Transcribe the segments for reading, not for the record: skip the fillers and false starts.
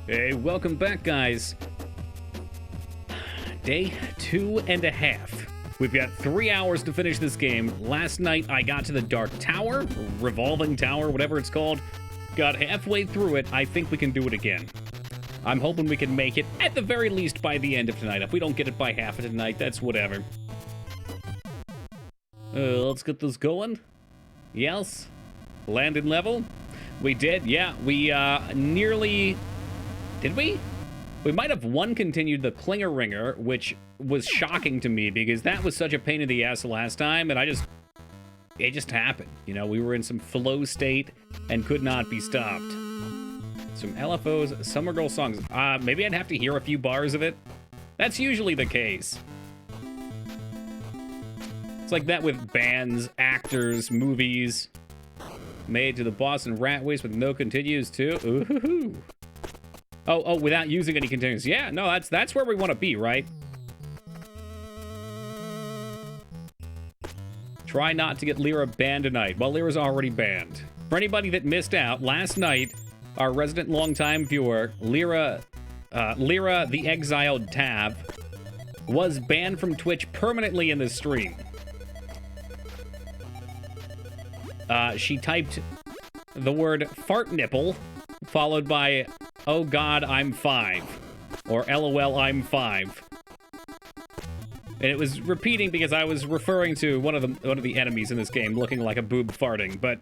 Hey, welcome back, guys. Day 2.5. We've got 3 hours to finish this game. Last night, I got to the Dark Tower, Revolving Tower, whatever it's called. Got halfway through it. I think we can do it again. I'm hoping we can make it, at the very least, by the end of tonight. If we don't get it by half of tonight, that's whatever. Let's get this going. Yes. Landing level. We did, yeah. We nearly... Did we? We might have continued the Klinger Ringer, which was shocking to me because that was such a pain in the ass last time, and it just happened. You know, we were in some flow state and could not be stopped. Some LFOs, Summer Girl songs. Maybe I'd have to hear a few bars of it. That's usually the case. It's like that with bands, actors, movies. Made to the Boston Rat Race with no continues too. Ooh. Oh, without using any continues. Yeah, no, that's where we want to be, right? Try not to get Lyra banned tonight. Well, Lyra's already banned. For anybody that missed out, last night, our resident longtime viewer, Lyra the Exiled Tab, was banned from Twitch permanently in this stream. She typed the word fart nipple, followed by, oh god, I'm 5. Or LOL, I'm 5. And it was repeating because I was referring to one of the enemies in this game looking like a boob farting, but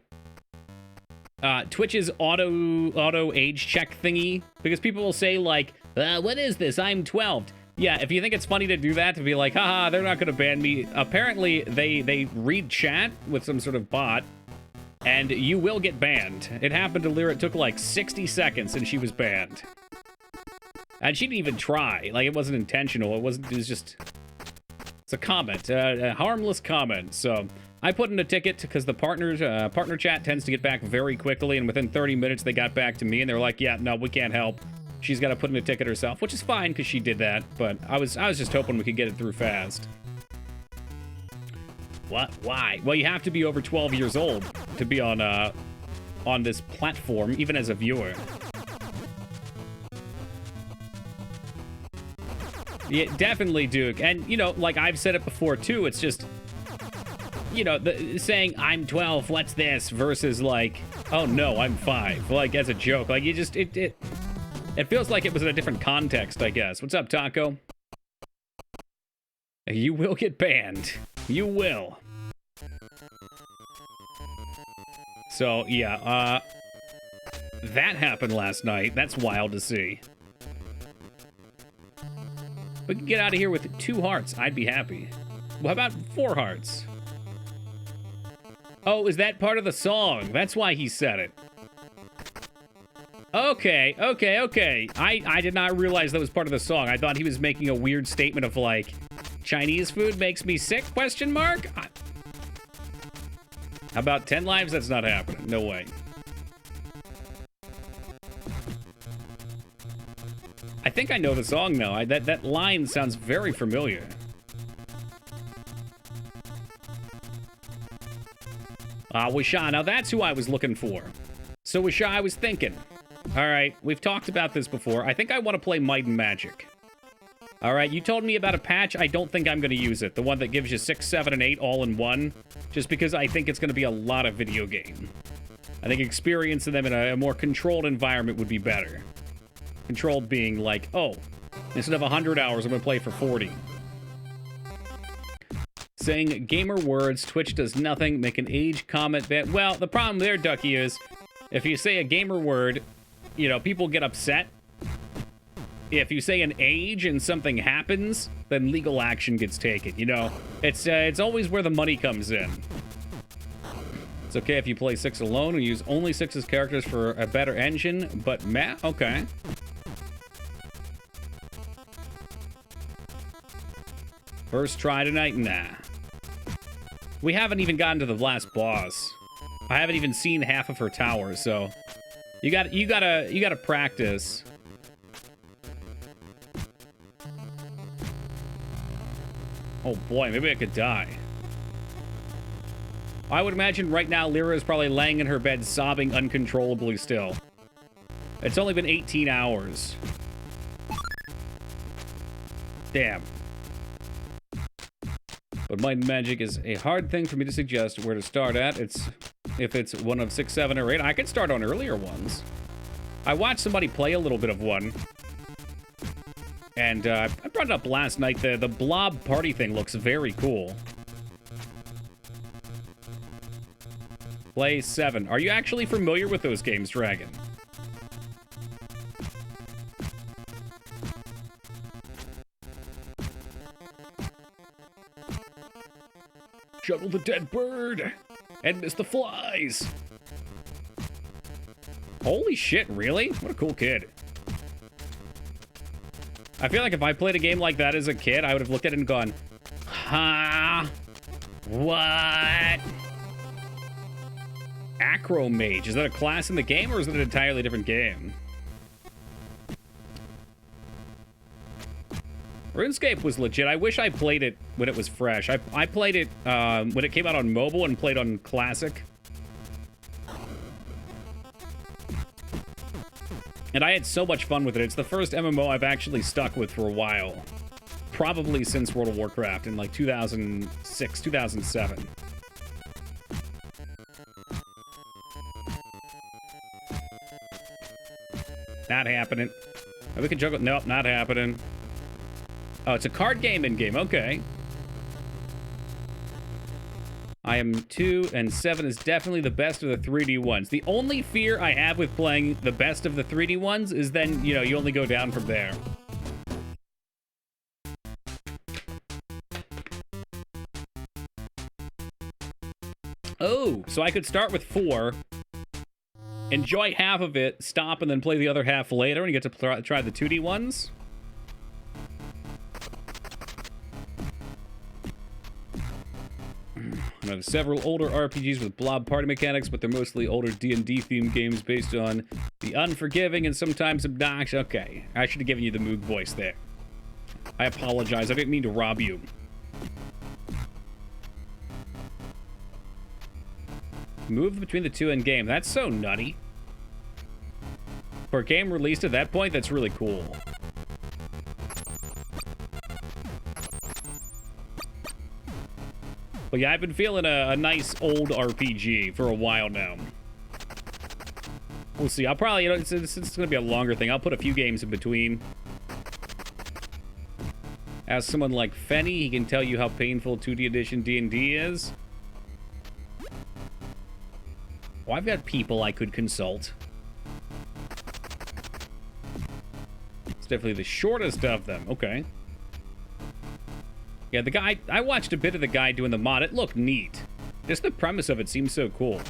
Twitch's auto age check thingy, because people will say like, what is this? I'm 12. Yeah, if you think it's funny to do that, to be like, haha, they're not gonna ban me. Apparently, they read chat with some sort of bot, and you will get banned. It happened to Lyra. It took like 60 seconds, and she was banned. And she didn't even try. Like, it wasn't intentional. It was just... It's a comment, a harmless comment. So I put in a ticket because the partner chat tends to get back very quickly, and within 30 minutes they got back to me, and they were like, yeah, no, we can't help. She's got to put in a ticket herself, which is fine because she did that, but I was just hoping we could get it through fast. What? Why? Well, you have to be over 12 years old to be on this platform, even as a viewer. Yeah, definitely, Duke. And, you know, like I've said it before, too, it's just, you know, saying, I'm 12, what's this? Versus, like, oh, no, I'm 5. Like, as a joke. Like, you just, it feels like it was in a different context, I guess. What's up, Taco? You will get banned. You will. So, yeah, that happened last night. That's wild to see. We can get out of here with 2 hearts. I'd be happy. Well, how about 4 hearts? Oh, is that part of the song? That's why he said it. Okay. I did not realize that was part of the song. I thought he was making a weird statement of, like, Chinese food makes me sick, question mark? How about 10 lives? That's not happening. No way. I think I know the song now. That line sounds very familiar. Wisha. Now that's who I was looking for. So Wisha, I was thinking. All right, we've talked about this before. I think I want to play Might and Magic. All right, you told me about a patch. I don't think I'm going to use it. The one that gives you 6, 7, and 8 all in one. Just because I think it's going to be a lot of video game. I think experiencing them in a more controlled environment would be better. Controlled being like, oh, instead of 100 hours, I'm going to play for 40. Saying gamer words, Twitch does nothing, make an age comment ban. Well, the problem there, Ducky, is if you say a gamer word, you know, people get upset. If you say an age and something happens, then legal action gets taken, you know? It's always where the money comes in. It's okay if you play 6 alone and use only 6 as characters for a better engine, but meh, okay. First try tonight? Nah. We haven't even gotten to the last boss. I haven't even seen half of her tower, so you gotta practice. Oh boy, maybe I could die. I would imagine right now Lyra is probably laying in her bed sobbing uncontrollably still. It's only been 18 hours. Damn. But Might and Magic is a hard thing for me to suggest where to start at. If it's one of 6, 7, or 8. I could start on earlier ones. I watched somebody play a little bit of one. And I brought it up last night. The blob party thing looks very cool. Play 7. Are you actually familiar with those games, Dragon? Juggle the dead bird and miss the flies. Holy shit, really? What a cool kid. I feel like if I played a game like that as a kid, I would have looked at it and gone, huh? What? Acro Mage. Is that a class in the game, or is it an entirely different game? RuneScape was legit. I wish I played it when it was fresh. I played it when it came out on mobile and played on Classic. And I had so much fun with it. It's the first MMO I've actually stuck with for a while. Probably since World of Warcraft in like 2006, 2007. Not happening. Oh, we can juggle. Nope, not happening. Oh, it's a card game in-game. Okay. I am 2, and 7 is definitely the best of the 3D ones. The only fear I have with playing the best of the 3D ones is then, you know, you only go down from there. Oh, so I could start with 4, enjoy half of it, stop, and then play the other half later, and you get to try the 2D ones? I know several older RPGs with blob party mechanics, but they're mostly older D&D themed games based on the unforgiving and sometimes obnoxious. Okay, I should have given you the Moog voice there. I apologize. I didn't mean to rob you. Move between the two in game. That's so nutty. For a game released at that point, that's really cool. But yeah, I've been feeling a nice old RPG for a while now. We'll see. I'll probably, you know, it's going to be a longer thing. I'll put a few games in between. Ask someone like Fenny. He can tell you how painful 2D edition D&D is. Oh, I've got people I could consult. It's definitely the shortest of them. Okay. Yeah, the guy, I watched a bit of the guy doing the mod. It looked neat. Just the premise of it seems so cool.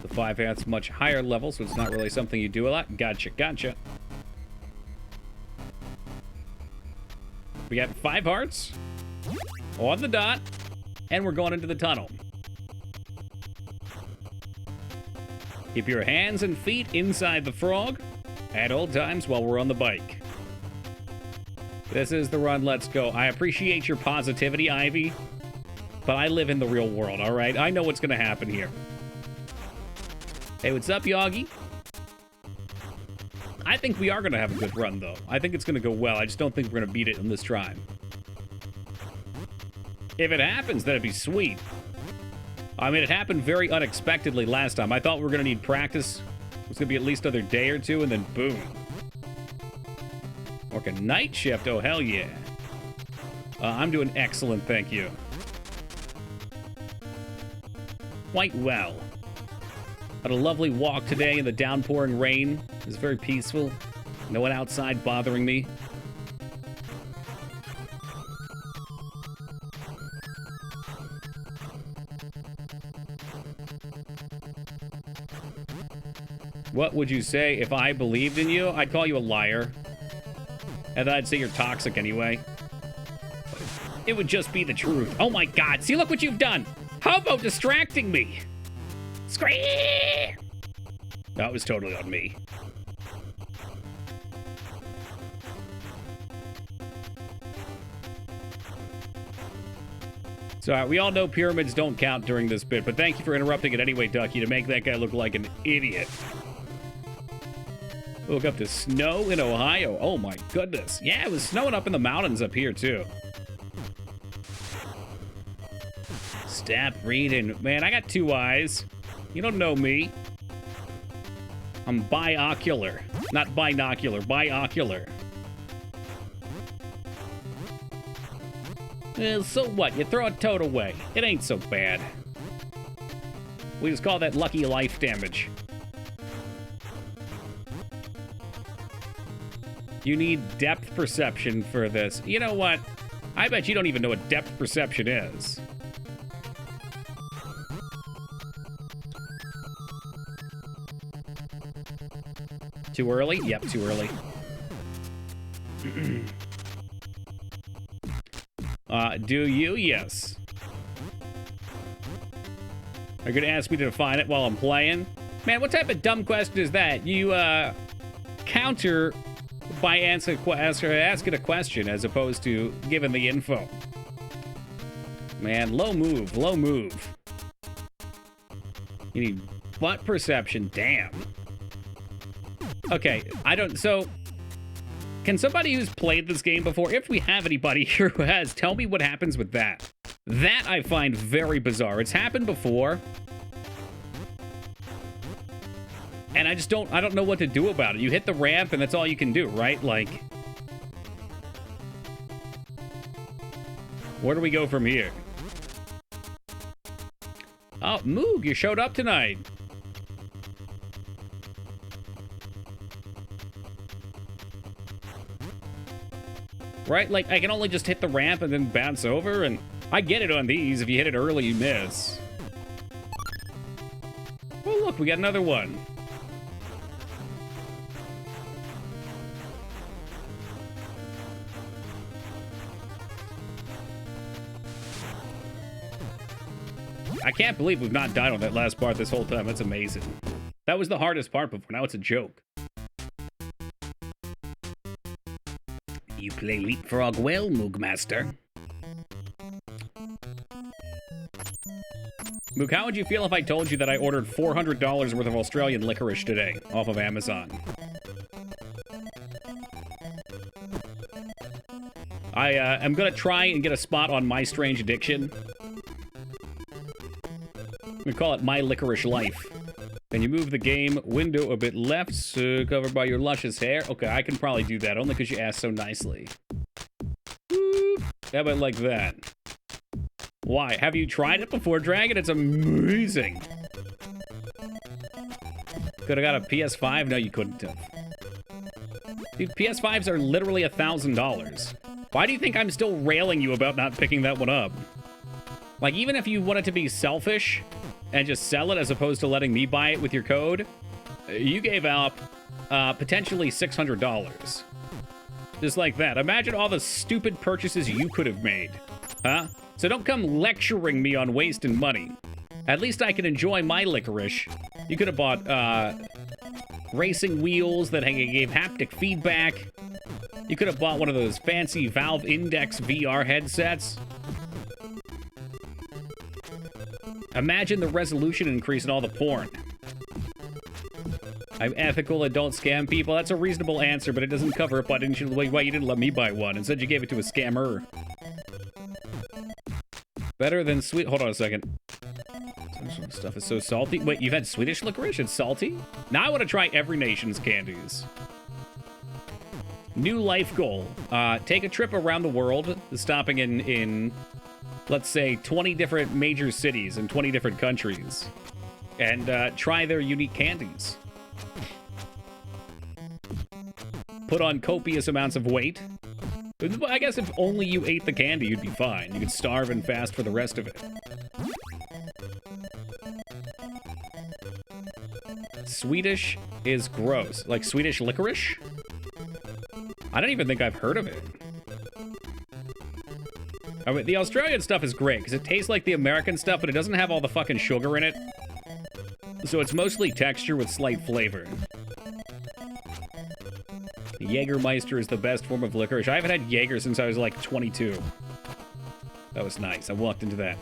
The 5 hath's much higher level, so it's not really something you do a lot. Gotcha, gotcha. We got 5 hearts on the dot, and we're going into the tunnel. Keep your hands and feet inside the frog at all times while we're on the bike. This is the run. Let's go. I appreciate your positivity, Ivy, but I live in the real world, all right? I know what's going to happen here. Hey, what's up, Yoggy? I think we are going to have a good run, though. I think it's going to go well. I just don't think we're going to beat it in this try. If it happens, that'd be sweet. I mean, it happened very unexpectedly last time. I thought we were going to need practice. It was going to be at least another day or two, and then boom. Work a night shift. Oh, hell yeah. I'm doing excellent, thank you. Quite well. Had a lovely walk today in the downpouring rain. It was very peaceful. No one outside bothering me. What would you say if I believed in you? I'd call you a liar. And then I'd say you're toxic anyway. It would just be the truth. Oh my god, see, look what you've done! How about distracting me? Scream! That was totally on me. So we all know pyramids don't count during this bit, but thank you for interrupting it anyway, Ducky, to make that guy look like an idiot. Woke up to snow in Ohio. Oh my goodness. Yeah, it was snowing up in the mountains up here too. Stop reading. Man, I got 2 eyes. You don't know me. I'm biocular. Not binocular, biocular. So what? You throw a toad away. It ain't so bad. We just call that lucky life damage. You need depth perception for this. You know what? I bet you don't even know what depth perception is. Too early? Yep, too early. Do you? Yes. Are you gonna ask me to define it while I'm playing? Man, what type of dumb question is that? You, counter by asking a question as opposed to giving the info. Man, low move, low move. You need butt perception, damn. Okay, so, can somebody who's played this game before, if we have anybody here who has, tell me what happens with that. That I find very bizarre. It's happened before. And I don't know what to do about it. You hit the ramp and that's all you can do, right? Like, where do we go from here? Oh, Moog, you showed up tonight. Right? Like, I can only just hit the ramp and then bounce over, and I get it on these. If you hit it early, you miss. Oh, look, we got another one. I can't believe we've not died on that last part this whole time. That's amazing. That was the hardest part before. Now it's a joke. You play Leapfrog well, Moogmaster. Moog, how would you feel if I told you that I ordered $400 worth of Australian licorice today off of Amazon? I am gonna try and get a spot on My Strange Addiction. We call it My Licorice Life. Can you move the game window a bit left, so covered by your luscious hair? Okay, I can probably do that, only because you asked so nicely. Boop. How about like that? Why? Have you tried it before, Dragon? It's amazing. Could have got a PS5? No, you couldn't have. Dude, PS5s are literally $1,000. Why do you think I'm still railing you about not picking that one up? Like, even if you wanted to be selfish and just sell it as opposed to letting me buy it with your code, you gave up potentially $600. Just like that. Imagine all the stupid purchases you could have made. Huh? So don't come lecturing me on wasting money. At least I can enjoy my licorice. You could have bought racing wheels that gave haptic feedback. You could have bought one of those fancy Valve Index VR headsets. Imagine the resolution increase in all the porn. I'm ethical and don't scam people. That's a reasonable answer, but it doesn't cover it. Why you didn't let me buy one? Instead, you gave it to a scammer. Better than sweet... Hold on a second. Some stuff is so salty. Wait, you've had Swedish licorice? It's salty? Now I want to try every nation's candies. New life goal. Take a trip around the world, stopping in let's say, 20 different major cities in 20 different countries. And try their unique candies. Put on copious amounts of weight. I guess if only you ate the candy, you'd be fine. You could starve and fast for the rest of it. Swedish is gross. Like Swedish licorice? I don't even think I've heard of it. I mean, the Australian stuff is great, because it tastes like the American stuff, but it doesn't have all the fucking sugar in it. So it's mostly texture with slight flavor. Jägermeister is the best form of licorice. I haven't had Jaeger since I was like 22. That was nice. I walked into that.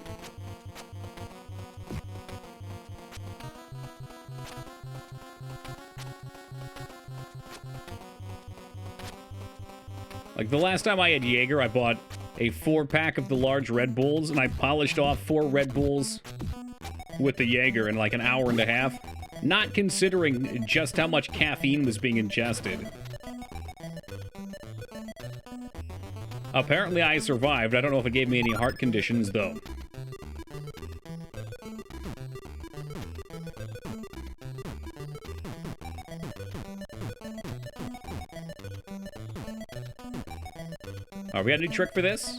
Like, the last time I had Jaeger, I bought a 4-pack of the large Red Bulls, and I polished off 4 Red Bulls with the Jaeger in like an hour and a half, not considering just how much caffeine was being ingested. Apparently I survived. I don't know if it gave me any heart conditions, though. Are we got a new trick for this?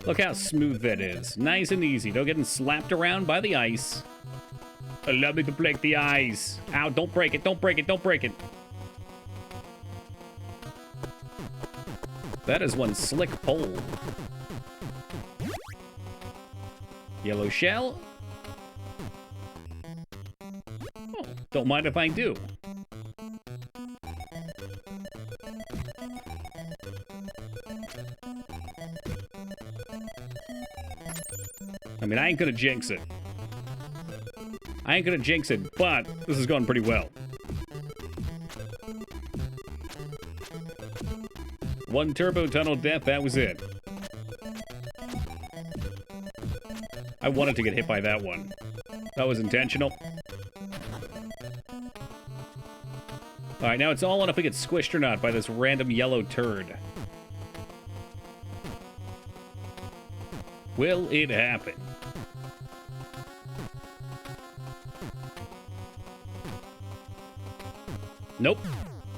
Look how smooth that is. Nice and easy. No getting slapped around by the ice. Allow me to break the ice. Ow, don't break it, don't break it, don't break it. That is one slick pole. Yellow shell. Oh, don't mind if I do. I mean, I ain't gonna jinx it. I ain't gonna jinx it, but this is going pretty well. One turbo tunnel death, that was it. I wanted to get hit by that one. That was intentional. Alright, now it's all on if we get squished or not by this random yellow turd. Will it happen? Nope.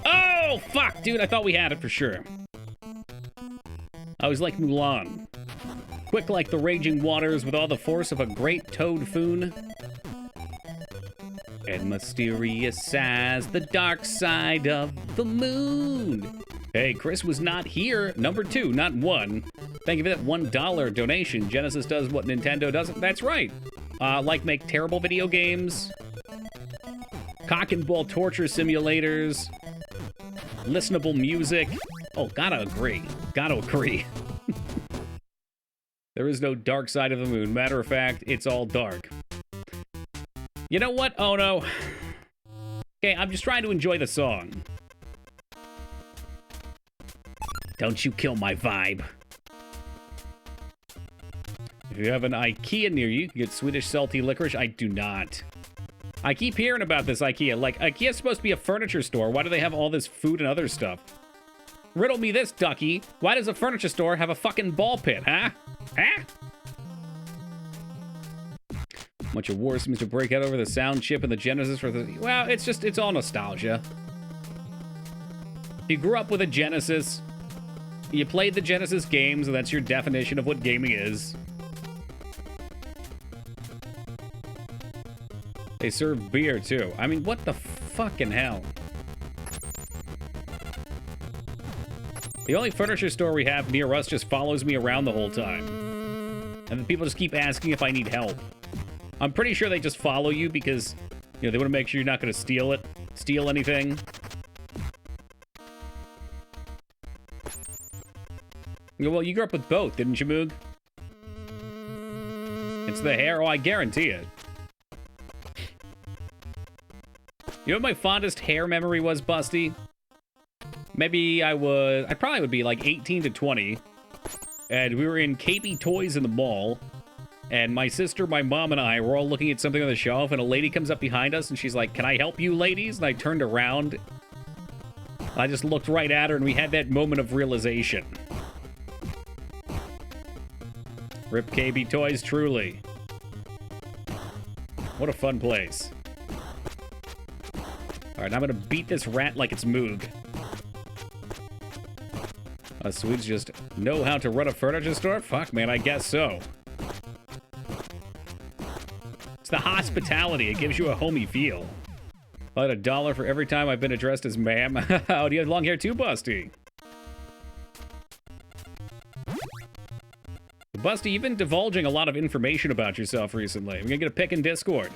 Oh, fuck, dude, I thought we had it for sure. I was like Mulan. Quick like the raging waters with all the force of a great toad-foon. And mysterious as the dark side of the moon. Hey, Chris was not here. Number 2, not 1. Thank you for that $1 donation. Genesis does what Nintendo doesn't. That's right. Like make terrible video games. Cock and ball torture simulators. Listenable music. Oh, gotta agree. Gotta agree. There is no dark side of the moon. Matter of fact, it's all dark. You know what? Oh, no. Okay, I'm just trying to enjoy the song. Don't you kill my vibe. If you have an IKEA near you, you can get Swedish salty licorice. I do not. I keep hearing about this IKEA. Like, IKEA's supposed to be a furniture store. Why do they have all this food and other stuff? Riddle me this, Ducky. Why does a furniture store have a fucking ball pit, huh? Huh? Much of war seems to break out over the sound chip and the Genesis for the... Well, it's all nostalgia. You grew up with a Genesis. You played the Genesis games, and that's your definition of what gaming is. They serve beer, too. I mean, what the fucking hell? The only furniture store we have near us just follows me around the whole time. And then people just keep asking if I need help. I'm pretty sure they just follow you because, you know, they want to make sure you're not going to steal anything. Well, you grew up with both, didn't you, Moog? It's the hair. Oh, I guarantee it. You know what my fondest hair memory was, Busty? Maybe I probably would be like 18 to 20. And we were in KB Toys in the mall. And my sister, my mom, and I were all looking at something on the shelf. And a lady comes up behind us and she's like, "Can I help you, ladies?" And I turned around. I just looked right at her and we had that moment of realization. Rip KB Toys, truly. What a fun place. Alright, now I'm gonna beat this rat like it's Moog. Swedes just know how to run a furniture store? Fuck, man, I guess so. It's the hospitality. It gives you a homey feel. I had $1 for every time I've been addressed as ma'am. Oh, do you have long hair too, Busty? Busty, you've been divulging a lot of information about yourself recently. We're gonna get a pic in Discord.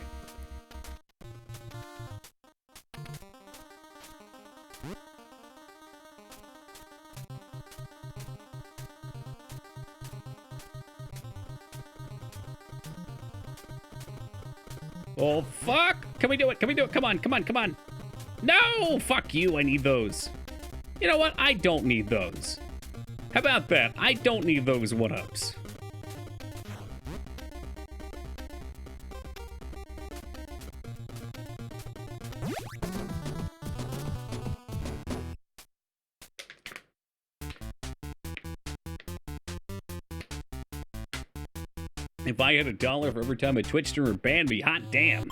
Oh, fuck! Can we do it? Can we do it? Come on, come on, come on. No! Fuck you, I need those. You know what? I don't need those. How about that? I don't need those 1-ups. If I had $1 for every time a Twitch streamer banned me, hot damn.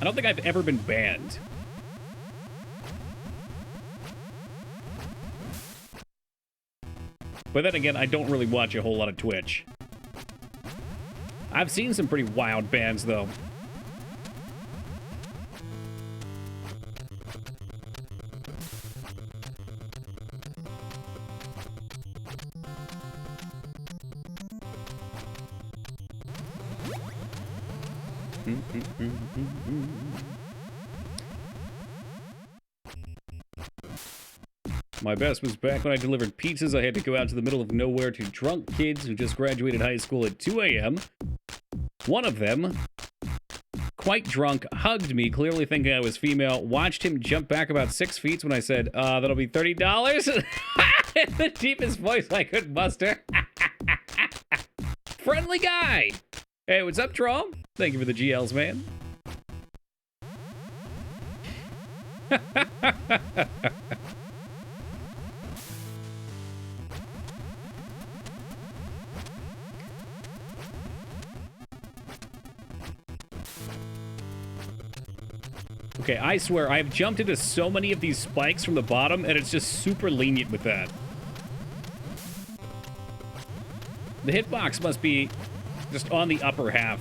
I don't think I've ever been banned. But then again, I don't really watch a whole lot of Twitch. I've seen some pretty wild bans, though. My best was back when I delivered pizzas. I had to go out to the middle of nowhere to drunk kids who just graduated high school at 2 a.m. One of them, quite drunk, hugged me, clearly thinking I was female, watched him jump back about 6 feet when I said, that'll be $30. In the deepest voice I could muster. Friendly guy. Hey, what's up, Trom? Thank you for the GLs, man. Okay, I swear, I've jumped into so many of these spikes from the bottom, and it's just super lenient with that. The hitbox must be just on the upper half.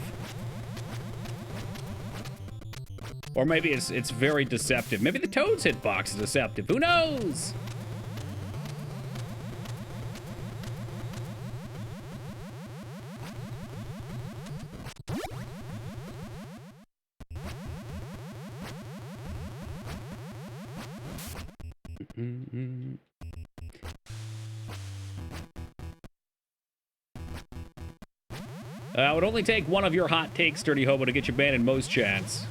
Or maybe it's very deceptive. Maybe the Toad's hitbox is deceptive. Who knows? It would only take one of your hot takes, Sturdy Hobo, to get you banned in most chats.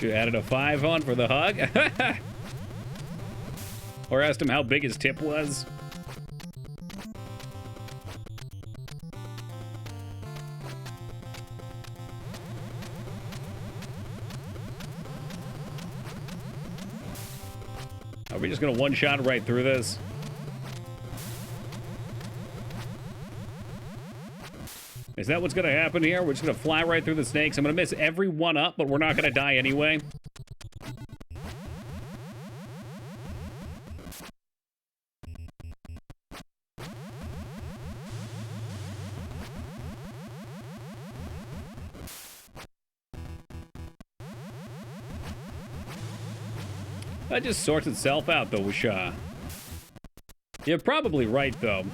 You added a 5 on for the hug? Or asked him how big his tip was? Are we just gonna one-shot right through this? Is that what's gonna happen here? We're just gonna fly right through the snakes. I'm gonna miss every one up, but we're not gonna die anyway. That just sorts itself out, though, Wisha. You're probably right, though.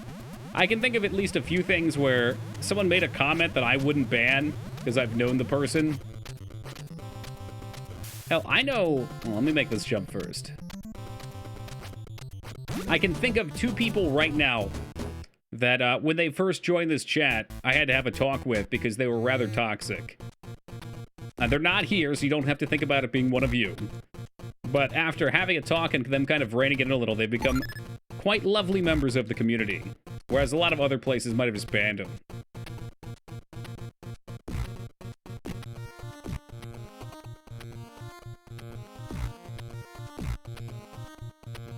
I can think of at least a few things where someone made a comment that I wouldn't ban because I've known the person. Hell, I know... Well, let me make this jump first. I can think of 2 people right now that when they first joined this chat, I had to have a talk with because they were rather toxic. They're not here, so you don't have to think about it being one of you. But after having a talk and them kind of reining it in a little, they've become quite lovely members of the community. Whereas a lot of other places might have just banned them.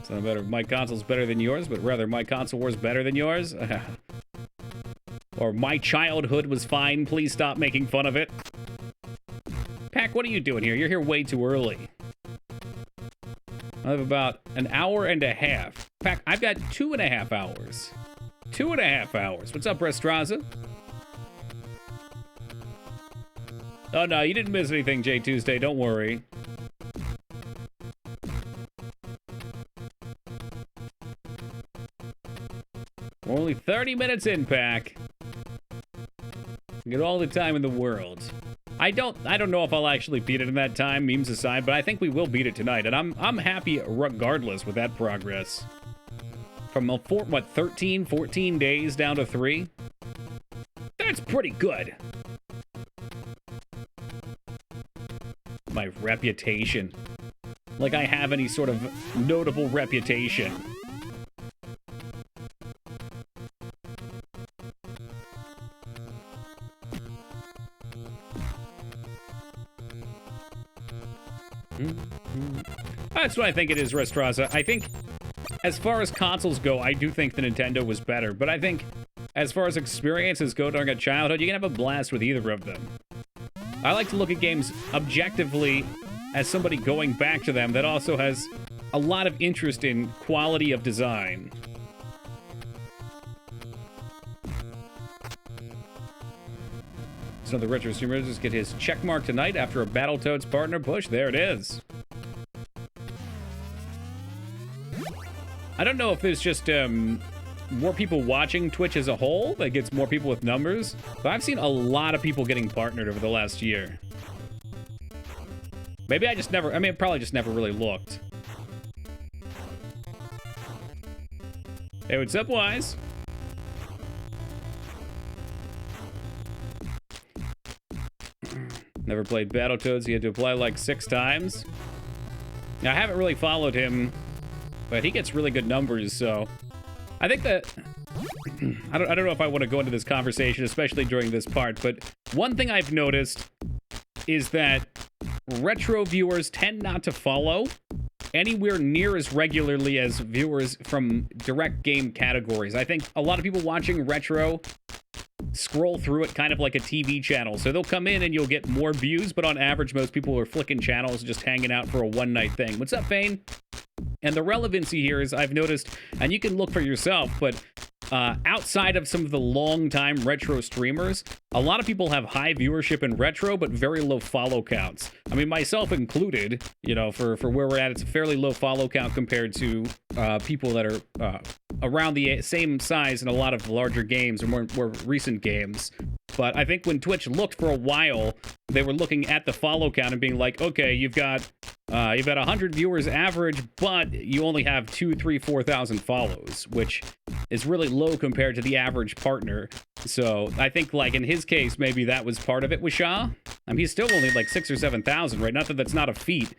It's not a matter of my console's better than yours, but rather my console war's better than yours. Or my childhood was fine, please stop making fun of it. Pack, what are you doing here? You're here way too early. I have about an hour and a half. In fact, I've got 2.5 hours. 2.5 hours. What's up, Restraza? Oh, no, you didn't miss anything, J Tuesday. Don't worry. We're only 30 minutes in, Pack. You get all the time in the world. I don't know if I'll actually beat it in that time, memes aside, but I think we will beat it tonight, and I'm happy regardless with that progress. From what 13, 14 days down to 3. That's pretty good. My reputation. Like I have any sort of notable reputation. That's what I think it is, Restraza. I think, as far as consoles go, I do think the Nintendo was better. But I think, as far as experiences go during a childhood, you can have a blast with either of them. I like to look at games objectively as somebody going back to them that also has a lot of interest in quality of design. So the retro streamer just get his check mark tonight after a Battletoads partner push. There it is. I don't know if there's just more people watching Twitch as a whole that gets more people with numbers, but I've seen a lot of people getting partnered over the last year. Maybe I just never, I mean, probably just never really looked. Hey, what's up, Wise? Never played Battletoads. He had to apply like 6 times. Now, I haven't really followed him, but he gets really good numbers, so I think that I don't know if I want to go into this conversation, especially during this part, but one thing I've noticed is that retro viewers tend not to follow anywhere near as regularly as viewers from direct game categories. I think a lot of people watching retro scroll through it kind of like a TV channel. So they'll come in and you'll get more views, but on average, most people are flicking channels, just hanging out for a one-night thing. What's up, Fane? And the relevancy here is, I've noticed, and you can look for yourself, but outside of some of the long-time retro streamers, a lot of people have high viewership in retro, but very low follow counts. I mean, myself included, you know, for where we're at, it's a fairly low follow count compared to people that are around the same size in a lot of larger games or more recent games. But I think when Twitch looked for a while, they were looking at the follow count and being like, okay, you've got 100 viewers average, but you only have 2, 3, 4,000 follows, which is really low compared to the average partner. So I think, like, in his case, maybe that was part of it with Shaw. I mean, he's still only like 6 or 7,000, right? Not that that's not a feat.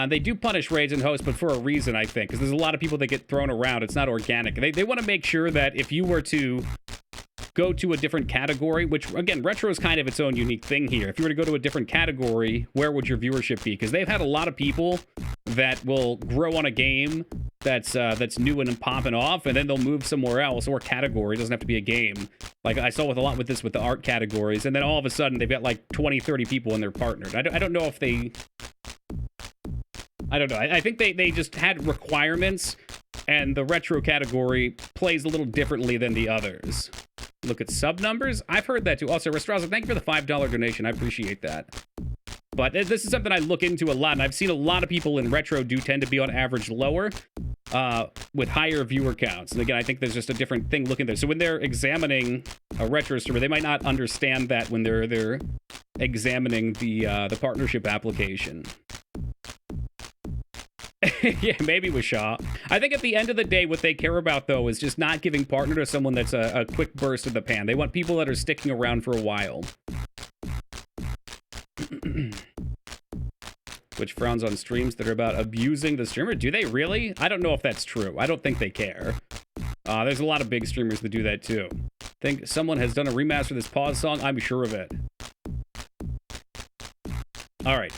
They do punish raids and hosts, but for a reason, I think, because there's a lot of people that get thrown around. It's not organic. They want to make sure that if you were to go to a different category, which, again, retro is kind of its own unique thing here. If you were to go to a different category, where would your viewership be? Because they've had a lot of people that will grow on a game that's new and popping off, and then they'll move somewhere else, or category. It doesn't have to be a game. Like, I saw with a lot with this with the art categories, and then all of a sudden, they've got like 20, 30 people and they're partnered. I don't know if they... I don't know. I think they just had requirements, and the retro category plays a little differently than the others. Look at sub numbers. I've heard that too. Also, Restraza, thank you for the $5 donation. I appreciate that. But this is something I look into a lot, and I've seen a lot of people in retro do tend to be on average lower with higher viewer counts. And again, I think there's just a different thing looking there. So when they're examining a retro streamer, they might not understand that when they're examining the partnership application. Yeah, maybe with Shaw. I think at the end of the day, what they care about, though, is just not giving partner to someone that's a quick burst in the pan. They want people that are sticking around for a while. Which frowns on streams that are about abusing the streamer. Do they really? I don't know if that's true. I don't think they care. There's a lot of big streamers that do that, too. Think someone has done a remaster of this Pause song? I'm sure of it. All right,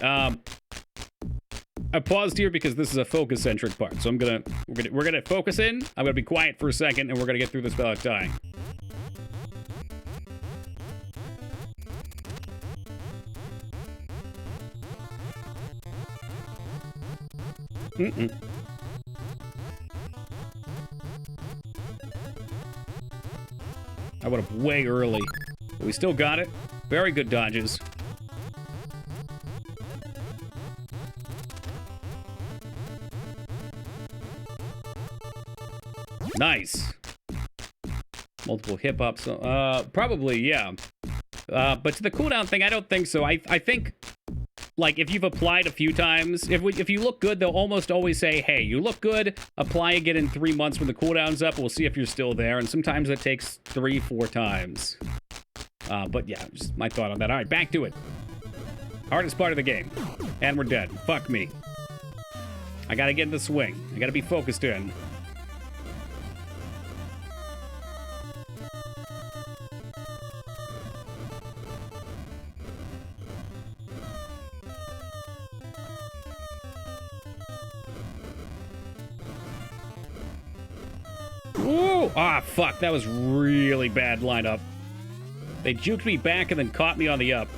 I paused here because this is a focus-centric part, so we're gonna focus in. I'm gonna be quiet for a second, and we're gonna get through this without dying. I went up way early, but we still got it. Very good dodges. Nice. Multiple hip-hop songs. Probably, yeah. But to the cooldown thing, I don't think so. I think, like, if you've applied a few times, if you look good, they'll almost always say, hey, you look good, apply again in 3 months when the cooldown's up, we'll see if you're still there, and sometimes it takes 3-4 times. But yeah, just my thought on that. All right, back to it. Hardest part of the game. And we're dead. Fuck me. I gotta get in the swing. I gotta be focused in. Ooh! Ah, fuck. That was really bad lineup. They juked me back and then caught me on the up.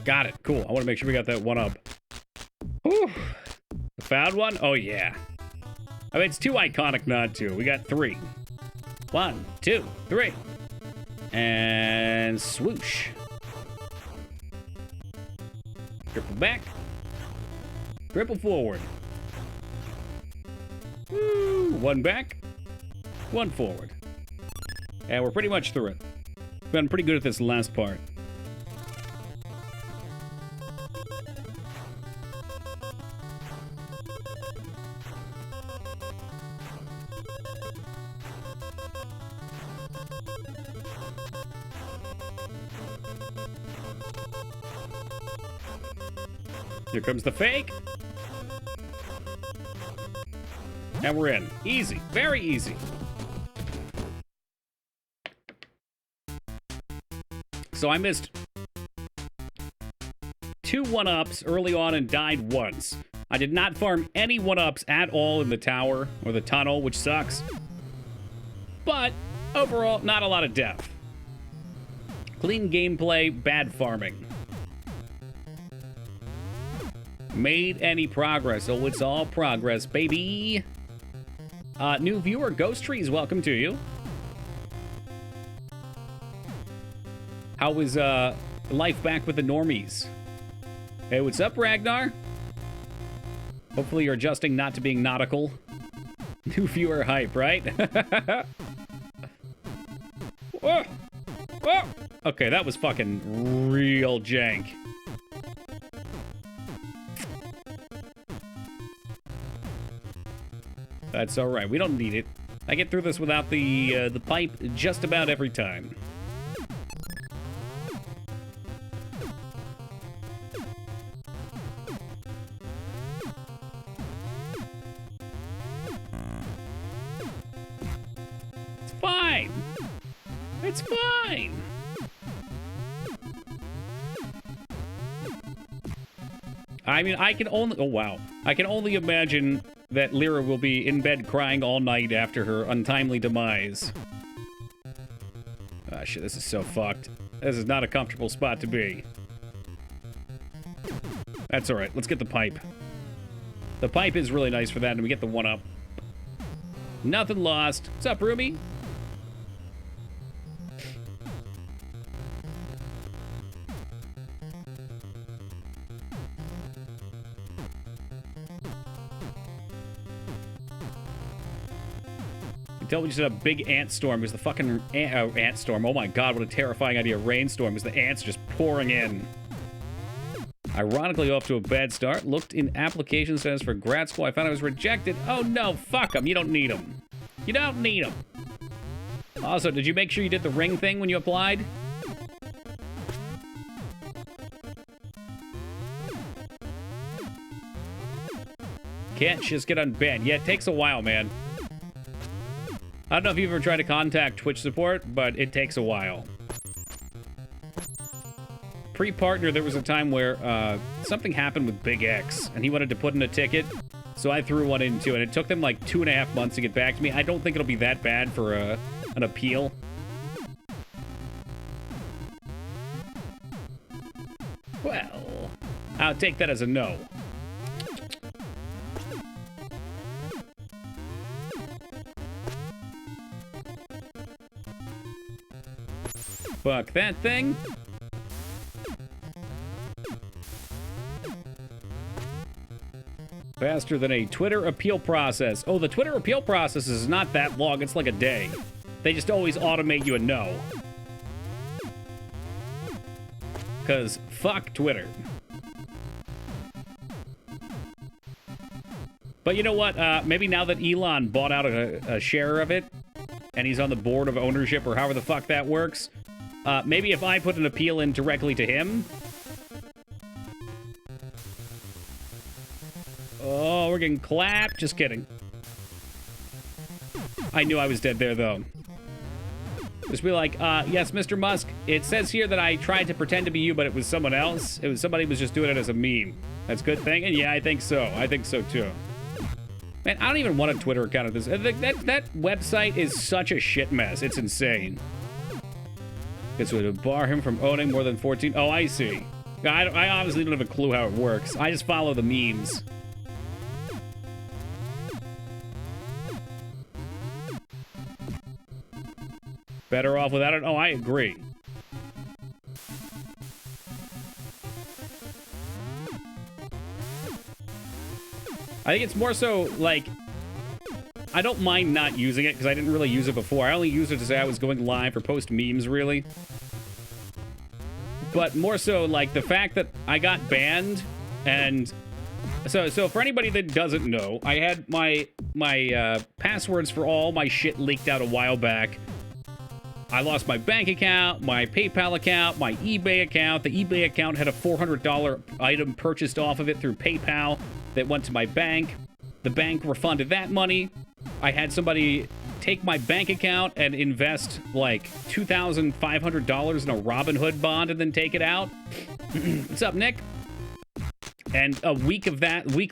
Got it. Cool. I want to make sure we got that one up. Whew. Found one? Oh, yeah. I mean, it's too iconic not to. We got 3. 1, 2, 3. And swoosh. Triple back. Triple forward. Woo. 1 back. 1 forward. And we're pretty much through it. Been pretty good at this last part. Here comes the fake. And we're in. Easy. Very easy. So I missed 2 1-ups early on and died once. I did not farm any 1-ups at all in the tower or the tunnel, which sucks. But overall, not a lot of death. Clean gameplay, bad farming. Made any progress. Oh, it's all progress, baby. New viewer, Ghost Trees, welcome to you. How was life back with the normies? Hey, what's up, Ragnar? Hopefully you're adjusting not to being nautical. New viewer hype, right? Whoa. Whoa. Okay, that was fucking real jank. That's all right. We don't need it. I get through this without the pipe just about every time. It's fine. It's fine. I mean, I can only... Oh, wow. I can only imagine that Lyra will be in bed crying all night after her untimely demise. Ah, shit, this is so fucked. This is not a comfortable spot to be. That's all right. Let's get the pipe. The pipe is really nice for that, and we get the 1-up. Nothing lost. What's up, Ruby? We just had a big ant storm. It was the fucking ant storm. Oh my god, what a terrifying idea. Rainstorm. It was the ants just pouring in. Ironically, off to a bad start. Looked in application status for grad school. I found I was rejected. Oh no, fuck them. You don't need them. You don't need them. Also, did you make sure you did the ring thing when you applied? Can't just get unbanned. Yeah, it takes a while, man. I don't know if you've ever tried to contact Twitch support, but it takes a while. Pre-partner, there was a time where something happened with Big X, and he wanted to put in a ticket, so I threw one in too, and it took them like 2.5 months to get back to me. I don't think it'll be that bad for an appeal. Well, I'll take that as a no. Fuck that thing. Faster than a Twitter appeal process. Oh, the Twitter appeal process is not that long. It's like a day. They just always automate you a no. Because fuck Twitter. But you know what? Maybe now that Elon bought out a share of it, and he's on the board of ownership, or however the fuck that works, maybe if I put an appeal in directly to him... Oh, we're getting clapped. Just kidding. I knew I was dead there, though. Just be like, yes, Mr. Musk, it says here that I tried to pretend to be you, but it was someone else. It was somebody who was just doing it as a meme. That's a good thing? And yeah, I think so. I think so, too. Man, I don't even want a Twitter account of this. That website is such a shit mess. It's insane. This would bar him from owning more than 14... Oh, I see. I obviously don't have a clue how it works. I just follow the memes. Better off without it? Oh, I agree. I think it's more so, like, I don't mind not using it, because I didn't really use it before. I only used it to say I was going live or post memes, really. But more so, like, the fact that I got banned, and... So for anybody that doesn't know, I had my passwords for all my shit leaked out a while back. I lost my bank account, my PayPal account, my eBay account. The eBay account had a $400 item purchased off of it through PayPal that went to my bank. The bank refunded that money. I had somebody take my bank account and invest like $2,500 in a Robinhood bond and then take it out. What's up, Nick? And a week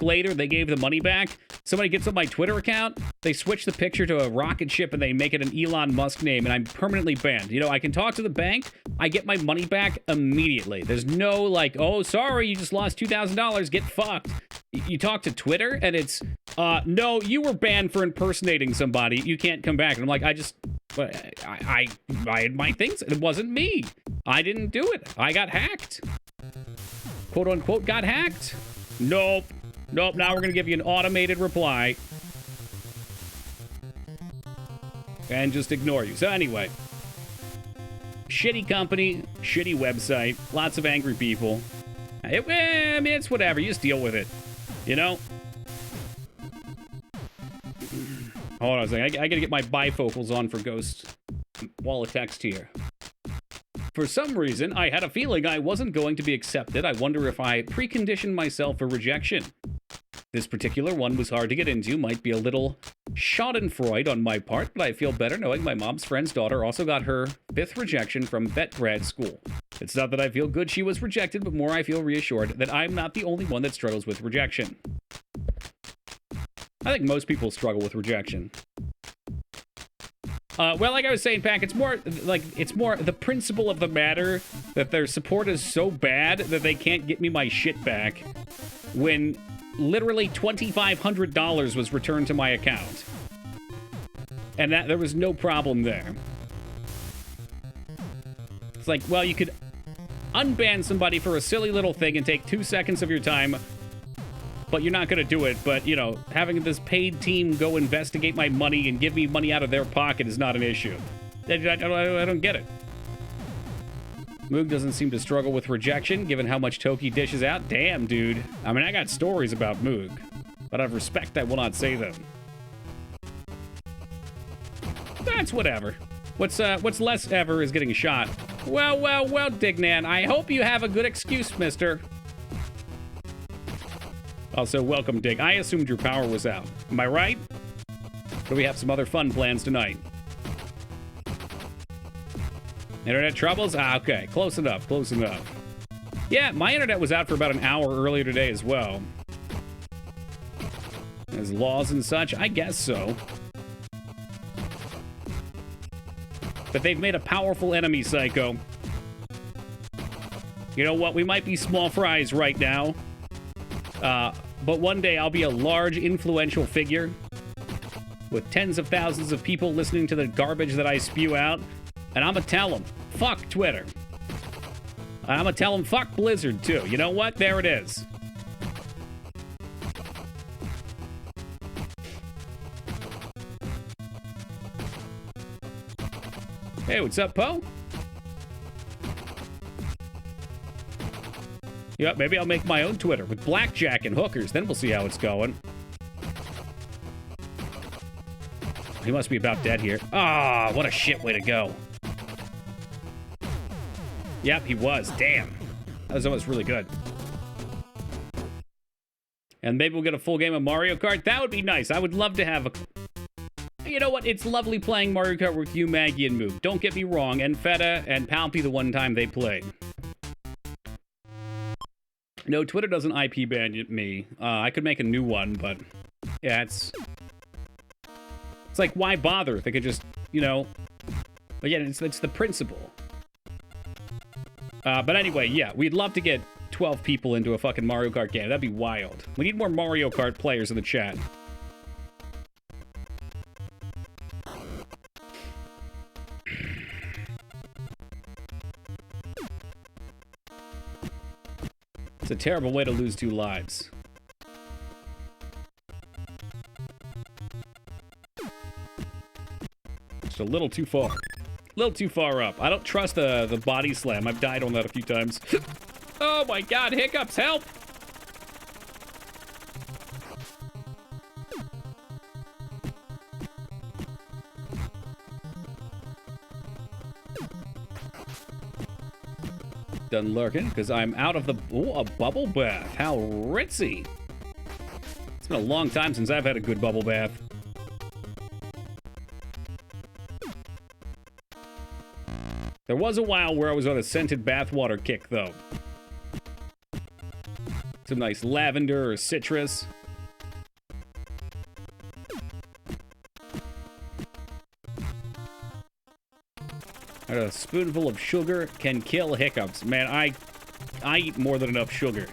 later, they gave the money back. Somebody gets on my Twitter account, they switch the picture to a rocket ship, and they make it an Elon Musk name, and I'm permanently banned. You know, I can talk to the bank, I get my money back immediately. There's no, like, oh, sorry, you just lost $2,000, get fucked. You talk to Twitter, and it's, no, you were banned for impersonating somebody, you can't come back. And I'm like, I had my things, it wasn't me. I didn't do it. I got hacked. Quote unquote got hacked? Nope. Nope, now we're gonna give you an automated reply. And just ignore you. So anyway. Shitty company, shitty website, lots of angry people. I mean, it's whatever, you just deal with it. You know? Hold on a second, I gotta get my bifocals on for Ghost wall of text here. For some reason, I had a feeling I wasn't going to be accepted. I wonder if I preconditioned myself for rejection. This particular one was hard to get into, might be a little schadenfreude on my part, but I feel better knowing my mom's friend's daughter also got her 5th rejection from vet grad school. It's not that I feel good she was rejected, but more I feel reassured that I'm not the only one that struggles with rejection. I think most people struggle with rejection. Well, like I was saying, Pac, it's more the principle of the matter that their support is so bad that they can't get me my shit back when literally $2,500 was returned to my account. And that there was no problem there. It's like, well, you could unban somebody for a silly little thing and take 2 seconds of your time, but you're not going to do it. But, you know, having this paid team go investigate my money and give me money out of their pocket is not an issue. I don't get it. Moog doesn't seem to struggle with rejection, given how much Toki dishes out. Damn, dude. I mean, I got stories about Moog, but out of respect, I will not say them. That's whatever. What's less ever is getting shot. Well, Dignan, I hope you have a good excuse, mister. Also, welcome, Dig. I assumed your power was out. Am I right? Or do we have some other fun plans tonight? Internet troubles? Ah, okay. Close enough, close enough. Yeah, my internet was out for about an hour earlier today as well. There's laws and such? I guess so. But they've made a powerful enemy, Psycho. You know what? We might be small fries right now. But one day I'll be a large, influential figure with tens of thousands of people listening to the garbage that I spew out. And I'm gonna tell them, fuck Twitter. And I'm gonna tell them, fuck Blizzard, too. You know what? There it is. Hey, what's up, Poe? Yep, maybe I'll make my own Twitter with blackjack and hookers. Then we'll see how it's going. He must be about dead here. Ah, what a shit way to go. Yep, he was. Damn. That was almost really good. And maybe we'll get a full game of Mario Kart. That would be nice. I would love to have a... You know what? It's lovely playing Mario Kart with you, Maggie, and Moog. Don't get me wrong. And Feta and Palpy the one time they played. No, Twitter doesn't IP ban me. I could make a new one, but... Yeah, it's like, why bother? They could just, you know... Again, it's the principle. But anyway, yeah, we'd love to get 12 people into a fucking Mario Kart game. That'd be wild. We need more Mario Kart players in the chat. It's a terrible way to lose 2 lives. Just a little too far. A little too far up. I don't trust the body slam. I've died on that a few times. Oh my god, hiccups, help! Done lurking, because I'm out of the... Ooh, a bubble bath. How ritzy. It's been a long time since I've had a good bubble bath. There was a while where I was on a scented bathwater kick, though. Some nice lavender or citrus. A spoonful of sugar can kill hiccups. Man, I eat more than enough sugar.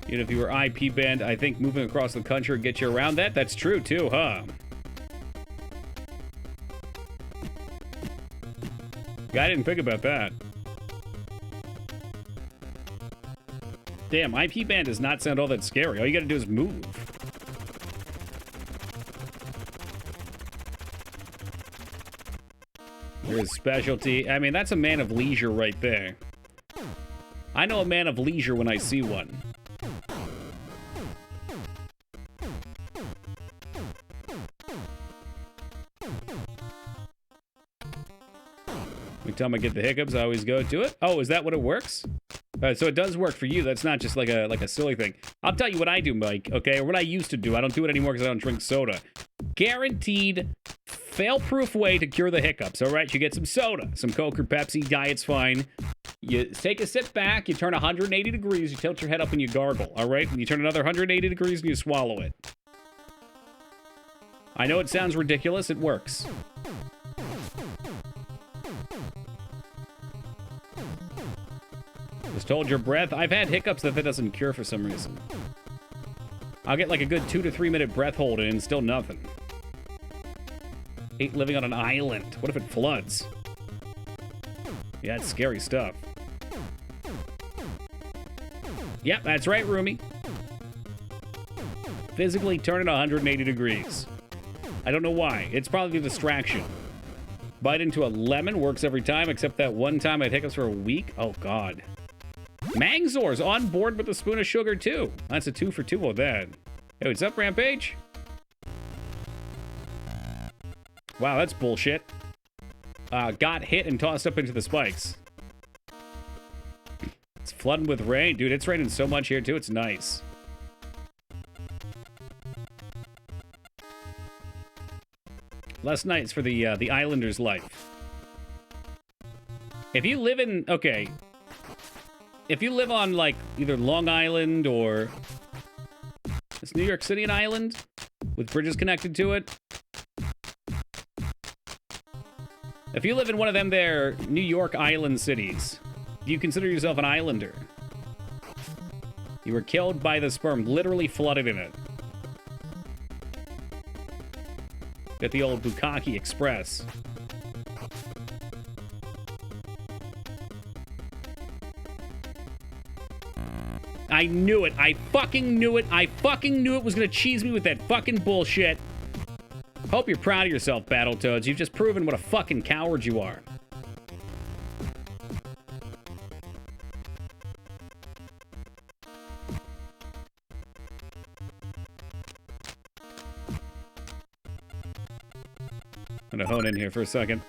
Even if you were IP banned, I think moving across the country would get you around that. That's true, too, huh? I didn't think about that. Damn, IP ban does not sound all that scary. All you gotta do is move. There's specialty. I mean, that's a man of leisure right there. I know a man of leisure when I see one. Every time I get the hiccups, I always go to it. Oh, is that what it works? So it does work for you. That's not just like a silly thing. I'll tell you what I do, Mike, okay? Or what I used to do. I don't do it anymore because I don't drink soda. Guaranteed, fail-proof way to cure the hiccups, all right? You get some soda, some Coke or Pepsi, diet's fine. You take a sit back, you turn 180 degrees, you tilt your head up and you gargle, all right? And you turn another 180 degrees and you swallow it. I know it sounds ridiculous, it works. Just hold your breath. I've had hiccups that doesn't cure for some reason. I'll get like a good 2 to 3 minute breath hold and still nothing. Hate living on an island. What if it floods? Yeah, it's scary stuff. Yep, that's right, Rumi. Physically turn it 180 degrees. I don't know why. It's probably a distraction. Bite into a lemon works every time, except that one time I had hiccups for a week. Oh, God. Mangzor's on board with a spoon of sugar, too. That's a 2 for 2 on that. Hey, what's up, Rampage? Wow, that's bullshit. Got hit and tossed up into the spikes. It's flooding with rain. Dude, it's raining so much here, too. It's nice. Less nights for the Islanders' life. If you live in... Okay. if you live on, like, either Long Island or... Is New York City an island? With bridges connected to it? If you live in one of them there New York Island cities, do you consider yourself an islander? You were killed by the sperm, literally flooded in it. Got the old Bukkake Express. I knew it. I fucking knew it. I fucking knew it was gonna cheese me with that fucking bullshit. Hope you're proud of yourself, Battletoads. You've just proven what a fucking coward you are. I'm gonna hone in here for a second.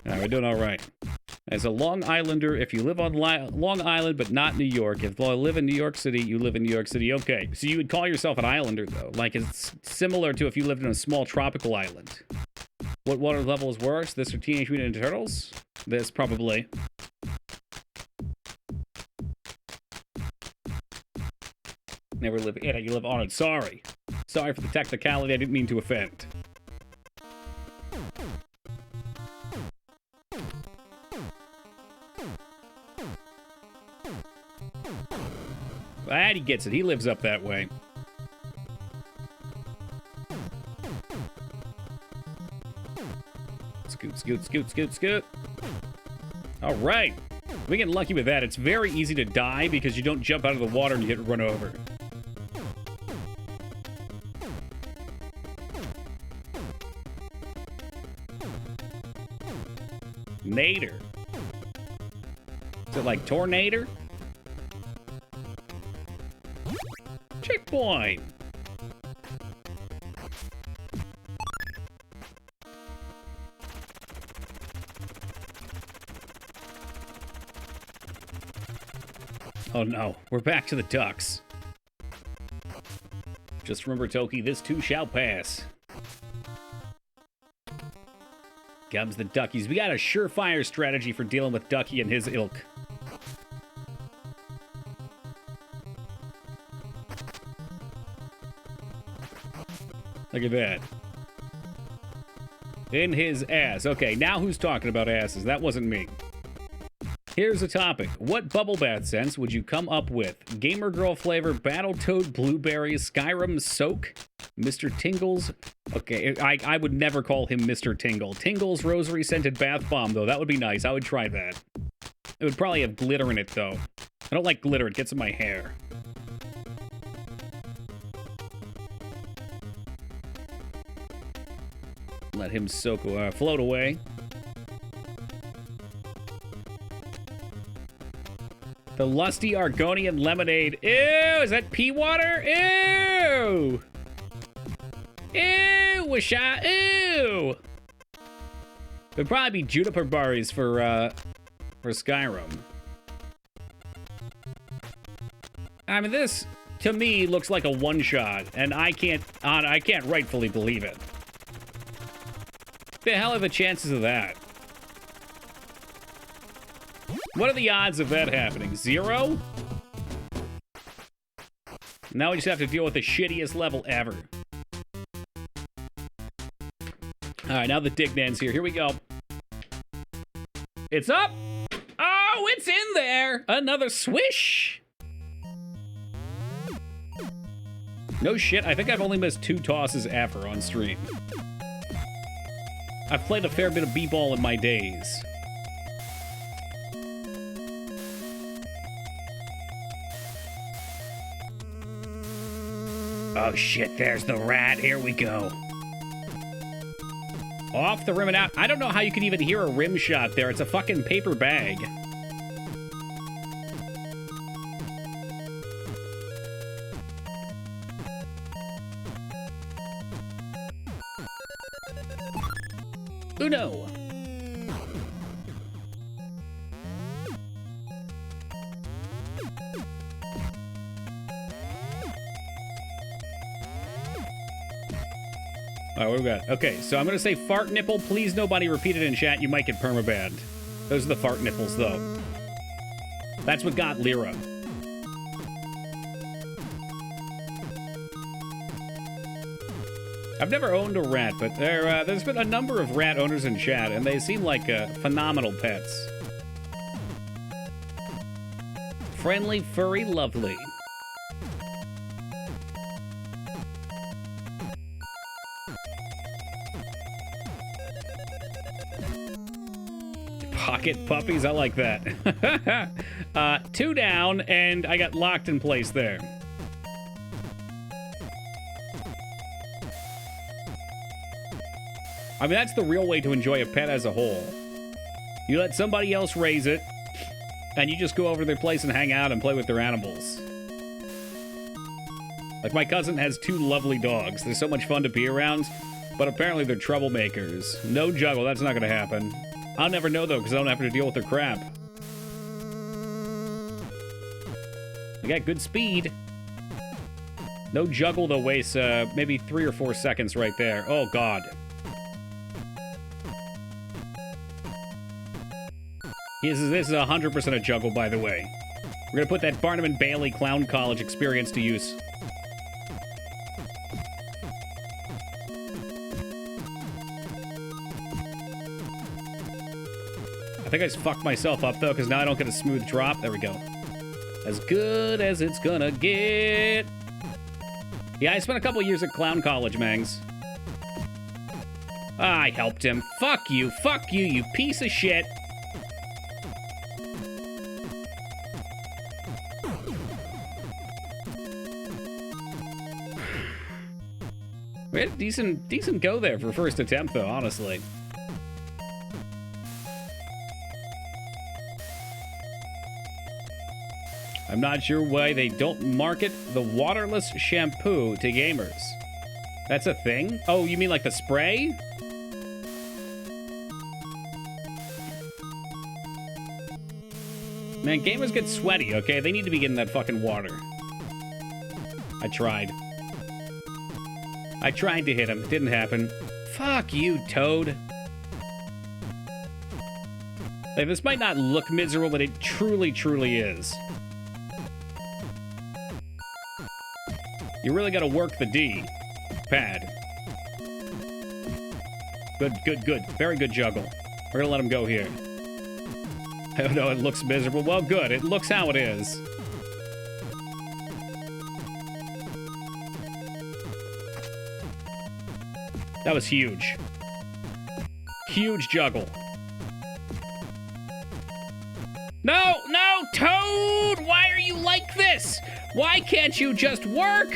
All right, we're doing all right. As a Long Islander, if you live on Long Island but not New York, if you live in New York City, you live in New York City. Okay, so you would call yourself an islander, though. Like, it's similar to if you lived in a small tropical island. What water level is worse? This or Teenage Mutant Ninja Turtles? This, probably. Never live in it, you live on it. Sorry. Sorry for the technicality, I didn't mean to offend. Glad he gets it. He lives up that way. Scoot, scoot, scoot, scoot, scoot. All right. We get lucky with that. It's very easy to die because you don't jump out of the water and you get run over. Nader. Is it like Tornado? Checkpoint. Oh no, we're back to the ducks. Just remember, Toki, this too shall pass. Comes the duckies. We got a surefire strategy for dealing with Ducky and his ilk. Look at that. In his ass. Okay, now who's talking about asses? That wasn't me. Here's a topic. What bubble bath scents would you come up with? Gamer Girl flavor, Battletoad, Blueberry, Skyrim, Soak, Mr. Tingles. Okay, I would never call him Mr. Tingle. Tingles Rosary Scented Bath Bomb, though. That would be nice. I would try that. It would probably have glitter in it, though. I don't like glitter. It gets in my hair. Let him soak, float away. The lusty Argonian lemonade. Ew, is that pea water? Ew! Ew, wish I, ew! It'd probably be juniper berries for Skyrim. I mean, this, to me, looks like a one-shot, and I can't rightfully believe it. The hell are the chances of that? What are the odds of that happening? 0? Now we just have to deal with the shittiest level ever. Alright, now the Dignan's here. Here we go. It's up! Oh, it's in there! Another swish! No shit, I think I've only missed 2 tosses ever on stream. I've played a fair bit of b-ball in my days. Oh shit, there's the rat. Here we go. Off the rim and out. I don't know how you can even hear a rim shot there. It's a fucking paper bag. Uno. All right, what do we got? Okay, so I'm going to say fart nipple. Please nobody repeat it in chat. You might get permabanned. Those are the fart nipples, though. That's what got Lyra. I've never owned a rat, but there's been a number of rat owners in chat, and they seem like phenomenal pets. Friendly, furry, lovely. Pocket puppies, I like that. 2 down, and I got locked in place there. I mean, that's the real way to enjoy a pet as a whole. You let somebody else raise it, and you just go over to their place and hang out and play with their animals. Like, my cousin has 2 lovely dogs. They're so much fun to be around, but apparently they're troublemakers. No juggle, that's not gonna happen. I'll never know, though, because I don't have to deal with their crap. I got good speed. No juggle, though, wastes maybe 3 or 4 seconds right there. Oh, God. This is 100% a juggle, by the way. We're gonna put that Barnum and Bailey Clown College experience to use. I think I just fucked myself up, though, because now I don't get a smooth drop. There we go. As good as it's gonna get. Yeah, I spent a couple years at Clown College, Mangs. I helped him. Fuck you, you piece of shit. We had a decent go there for first attempt, though, honestly. I'm not sure why they don't market the waterless shampoo to gamers. That's a thing? Oh, you mean like the spray? Man, gamers get sweaty, okay? They need to be getting that fucking water. I tried. I tried to hit him. It didn't happen. Fuck you, Toad. Like, this might not look miserable, but it truly, truly is. You really gotta work the D pad. Good, good, good. Very good juggle. We're gonna let him go here. I don't know, it looks miserable. Well, good. It looks how it is. That was huge. Huge juggle. No, no, Toad! Why are you like this? Why can't you just work?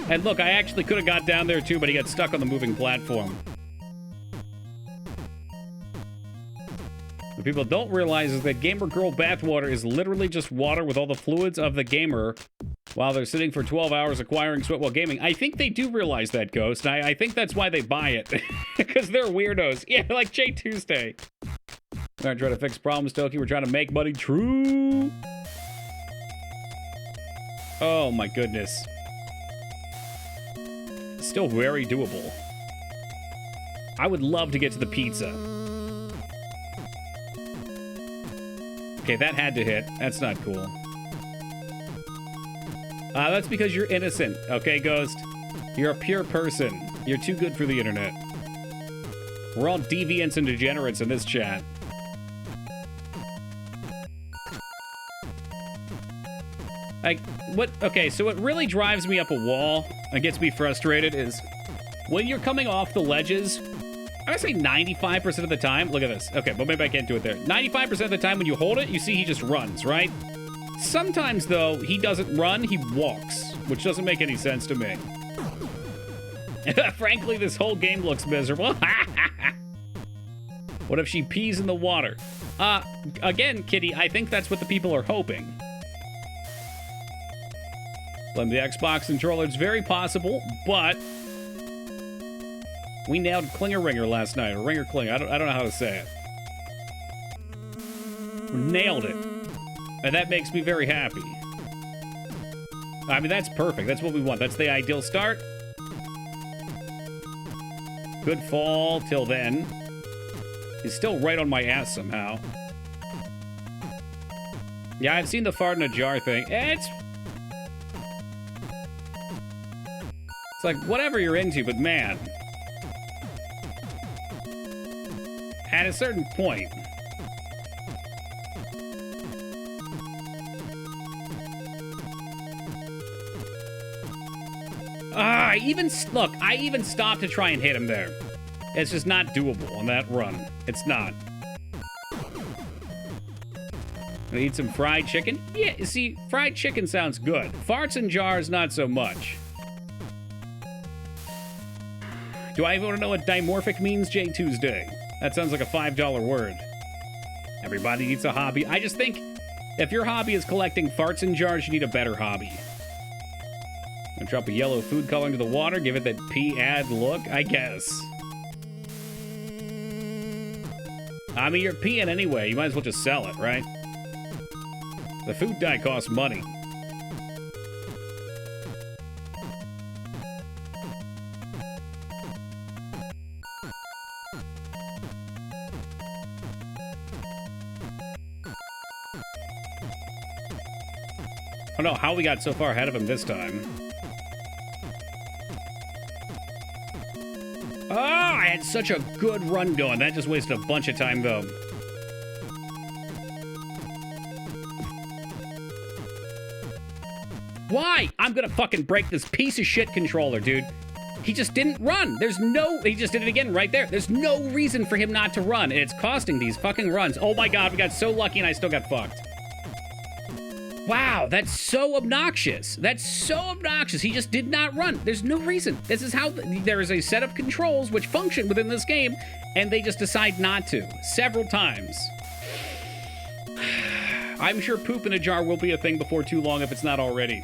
And look, I actually could have got down there too, but he got stuck on the moving platform. What people don't realize is that Gamer Girl bathwater is literally just water with all the fluids of the gamer while they're sitting for 12 hours acquiring sweat while gaming. I think they do realize that, Ghost. I think that's why they buy it. Because they're weirdos. Yeah, like Jay Tuesday. We're not trying to fix problems, Toki. We're trying to make money. True. Oh, my goodness. Still very doable. I would love to get to the pizza. Okay, that had to hit. That's not cool. That's because you're innocent, okay, Ghost? You're a pure person. You're too good for the internet. We're all deviants and degenerates in this chat. Like, what? Okay, so what really drives me up a wall and gets me frustrated is when you're coming off the ledges, I would say 95% of the time, look at this. Okay, but maybe I can't do it there. 95% of the time when you hold it, you see he just runs, right? Sometimes, though, he doesn't run, he walks, which doesn't make any sense to me. Frankly, this whole game looks miserable. What if she pees in the water? Again, Kitty, I think that's what the people are hoping. Blame the Xbox controller. It's very possible, but we nailed Klinger Ringer last night, or Ringer Klinger. I don't know how to say it. We nailed it. And that makes me very happy. I mean, that's perfect. That's what we want. That's the ideal start. Good fall till then. He's still right on my ass somehow. Yeah, I've seen the fart in a jar thing. It's like, whatever you're into, but man. At a certain point. I even stopped to try and hit him there. It's just not doable on that run. It's not. Gonna eat some fried chicken? Yeah, see, fried chicken sounds good. Farts in jars, not so much. Do I even want to know what dimorphic means, J Tuesday? That sounds like a $5 word. Everybody needs a hobby. I just think if your hobby is collecting farts in jars, you need a better hobby. Gonna drop a yellow food coloring to the water, give it that pee-ad look, I guess. I mean, you're peeing anyway. You might as well just sell it, right? The food dye costs money. I don't know how we got so far ahead of him this time. Oh, I had such a good run going. That just wasted a bunch of time, though. Why? I'm gonna fucking break this piece of shit controller, dude. He just didn't run. He just did it again right there. There's no reason for him not to run, and it's costing these fucking runs. Oh my god, we got so lucky and I still got fucked. Wow, that's so obnoxious. That's so obnoxious. He just did not run. There's no reason. This is how there is a set of controls which function within this game, and they just decide not to. Several times. I'm sure poop in a jar will be a thing before too long if it's not already.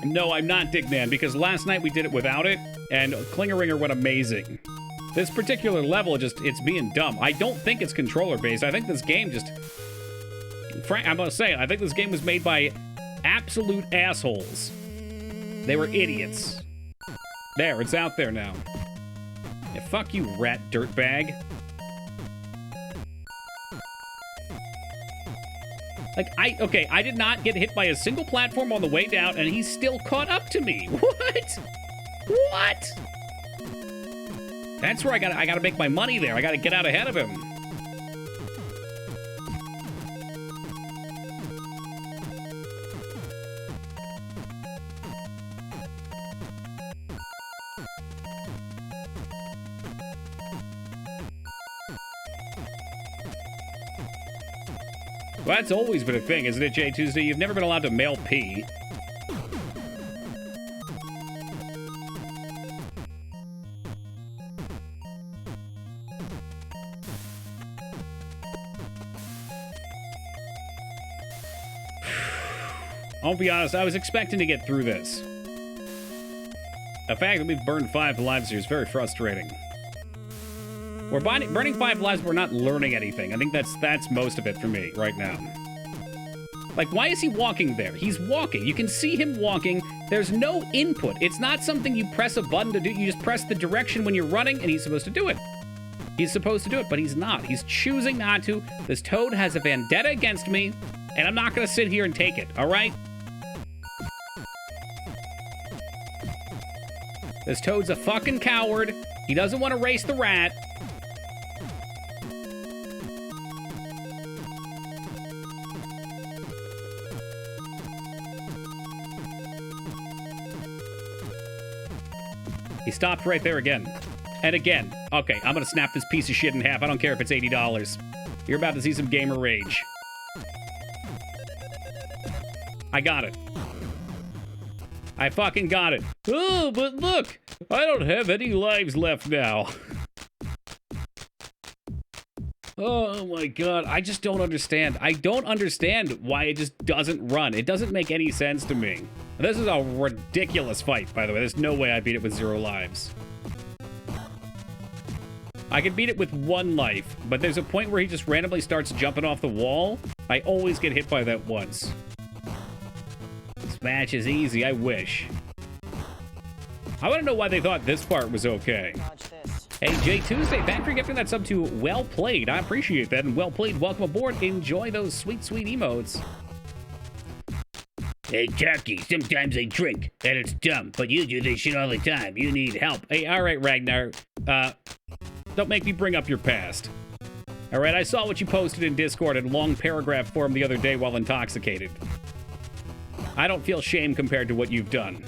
No, I'm not Dignan, because last night we did it without it, and Klingeringer went amazing. This particular level, it's being dumb. I don't think it's controller-based. I think this game just... I'm gonna say it. I think this game was made by absolute assholes. They were idiots. There, it's out there now. Yeah, fuck you, rat dirtbag. Like, I did not get hit by a single platform on the way down, and he's still caught up to me. What? What? That's where I gotta make my money there. I gotta get out ahead of him. Well, that's always been a thing, isn't it, J Tuesday? You've never been allowed to mail pee. I'll be honest, I was expecting to get through this. The fact that we've burned 5 lives here is very frustrating. We're burning 5 lives, but we're not learning anything. I think that's most of it for me right now. Like, why is he walking there? He's walking. You can see him walking. There's no input. It's not something you press a button to do. You just press the direction when you're running, and he's supposed to do it. He's supposed to do it, but he's not. He's choosing not to. This toad has a vendetta against me, and I'm not going to sit here and take it, all right? This toad's a fucking coward. He doesn't want to race the rat. He stopped right there again. And again. Okay, I'm gonna snap this piece of shit in half. I don't care if it's $80. You're about to see some gamer rage. I got it. I fucking got it. Oh, but look! I don't have any lives left now. Oh my god, I just don't understand. I don't understand why it just doesn't run. It doesn't make any sense to me. This is a ridiculous fight, by the way. There's no way I beat it with 0 lives. I could beat it with 1 life, but there's a point where he just randomly starts jumping off the wall. I always get hit by that once. This match is easy, I wish. I want to know why they thought this part was okay. Hey, Jay Tuesday, thanks for gifting that sub to Well Played. I appreciate that. And Well Played, welcome aboard. Enjoy those sweet, sweet emotes. Hey, Turkey, sometimes I drink, and it's dumb, but you do this shit all the time. You need help. Hey, all right, Ragnar. Don't make me bring up your past. All right, I saw what you posted in Discord in long paragraph form the other day while intoxicated. I don't feel shame compared to what you've done.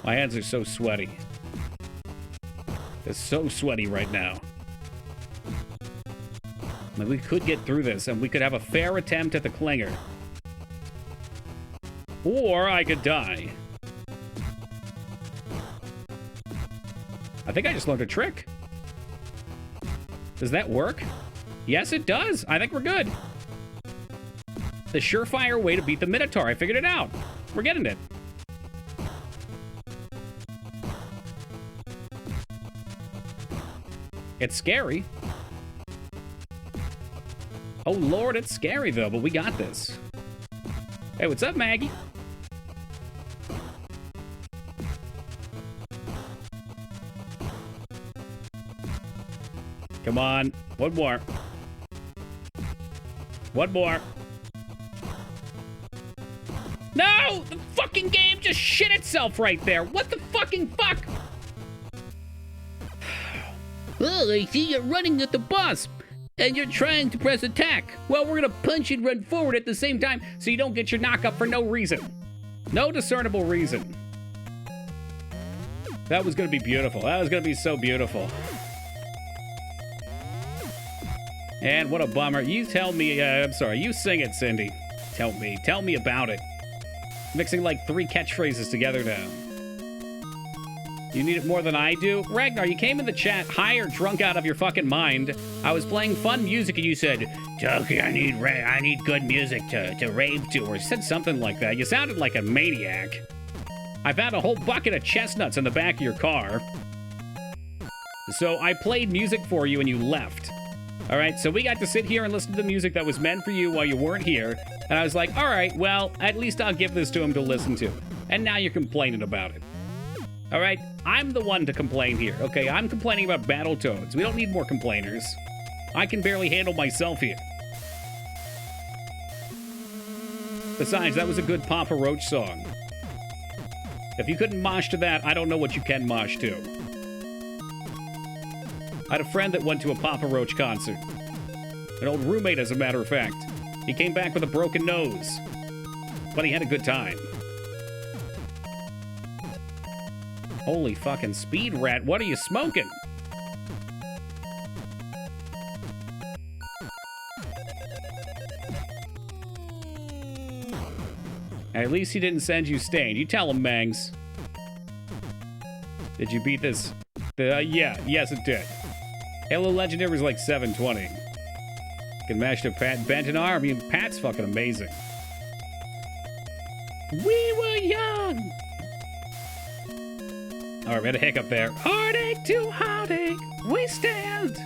My hands are so sweaty. They're so sweaty right now. I mean, we could get through this, and we could have a fair attempt at the clinger. Or I could die. I think I just learned a trick. Does that work? Yes, it does. I think we're good. The surefire way to beat the Minotaur. I figured it out. We're getting it. It's scary. Oh, Lord, it's scary, though, but we got this. Hey, what's up, Maggie? Come on. One more. One more. No! The fucking game just shit itself right there. What the fucking fuck? Oh, I see you're running at the boss. And you're trying to press attack. Well, we're gonna punch and run forward at the same time so you don't get your knock up for no reason. No discernible reason. That was gonna be beautiful. That was gonna be so beautiful. And what a bummer. You tell me, I'm sorry, you sing it, Cindy. Tell me about it. Mixing like 3 catchphrases together now. You need it more than I do? Ragnar, you came in the chat high or drunk out of your fucking mind. I was playing fun music and you said, Toki, I need good music to rave to, or said something like that. You sounded like a maniac. I found a whole bucket of chestnuts in the back of your car. So I played music for you and you left. All right, so we got to sit here and listen to the music that was meant for you while you weren't here. And I was like, all right, well, at least I'll give this to him to listen to. And now you're complaining about it. All right, I'm the one to complain here. Okay, I'm complaining about Battletoads. We don't need more complainers. I can barely handle myself here. Besides, that was a good Papa Roach song. If you couldn't mosh to that, I don't know what you can mosh to. I had a friend that went to a Papa Roach concert. An old roommate, as a matter of fact. He came back with a broken nose. But he had a good time. Holy fucking speed rat, what are you smoking? At least he didn't send you Stain. You tell him, Mangs. Did you beat this? Yes it did. Halo Legendary was like 720. Can mash to Pat Bentonar. I mean, Pat's fucking amazing. We were young. All right, we had a hiccup there. Heartache to heartache, we stand.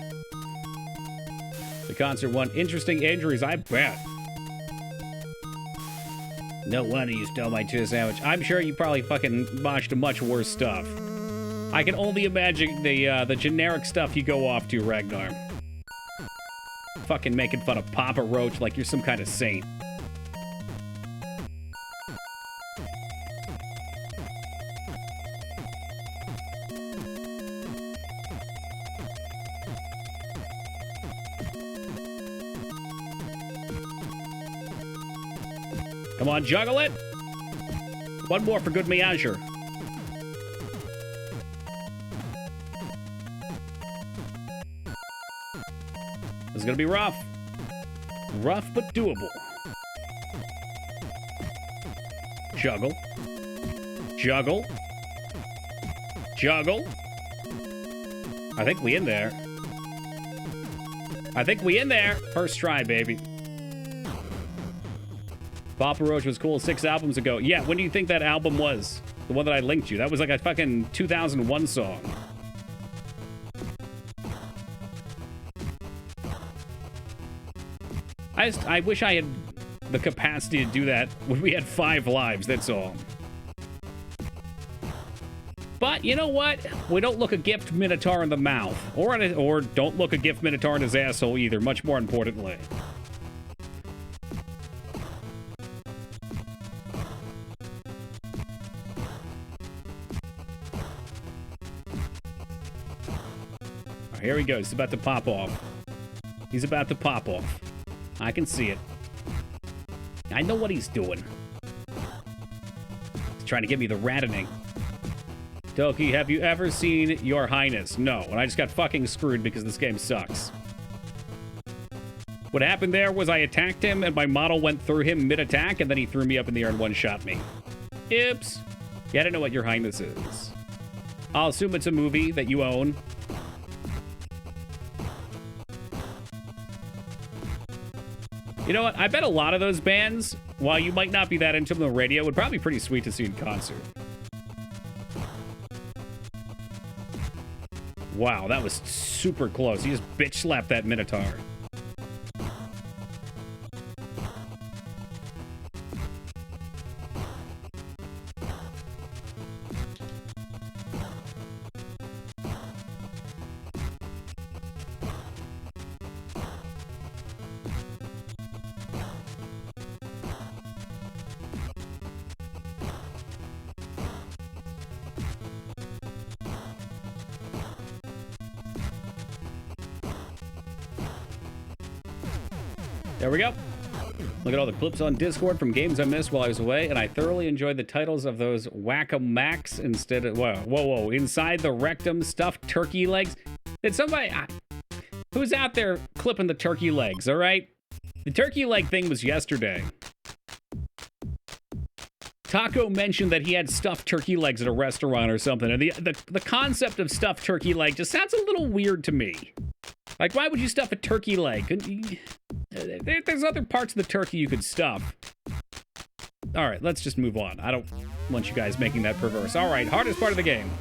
The concert won interesting injuries, I bet. No wonder you stole my cheese sandwich. I'm sure you probably fucking moshed to much worse stuff. I can only imagine the generic stuff you go off to, Ragnar. Fucking making fun of Papa Roach like you're some kind of saint. Come on, juggle it. One more for good measure. This is gonna be rough. Rough, but doable. Juggle. Juggle. Juggle. I think we in there. I think we in there. First try, baby. Papa Roach was cool 6 albums ago. Yeah, when do you think that album was? The one that I linked you. That was like a fucking 2001 song. I wish I had the capacity to do that when we had 5 lives, that's all. But you know what? We don't look a gift Minotaur in the mouth. Or don't look a gift Minotaur in his asshole either, much more importantly. Oh, here he goes. He's about to pop off. He's about to pop off. I can see it. I know what he's doing. He's trying to give me the rattening. Toki, have you ever seen Your Highness? No, and I just got fucking screwed because this game sucks. What happened there was I attacked him and my model went through him mid-attack and then he threw me up in the air and one-shot me. Oops. Yeah, I don't know what Your Highness is. I'll assume it's a movie that you own. You know what? I bet a lot of those bands, while you might not be that into them on the radio, would probably be pretty sweet to see in concert. Wow, that was super close. He just bitch slapped that Minotaur. There we go. Look at all the clips on Discord from games I missed while I was away, and I thoroughly enjoyed the titles of those Whack-A-Macs instead of... Whoa. Inside the rectum, stuffed turkey legs. Did somebody... who's out there clipping the turkey legs, all right? The turkey leg thing was yesterday. Taco mentioned that he had stuffed turkey legs at a restaurant or something, and the concept of stuffed turkey leg just sounds a little weird to me. Like, why would you stuff a turkey leg? There's other parts of the turkey you could stuff. All right, let's just move on. I don't want you guys making that perverse. All right, hardest part of the game.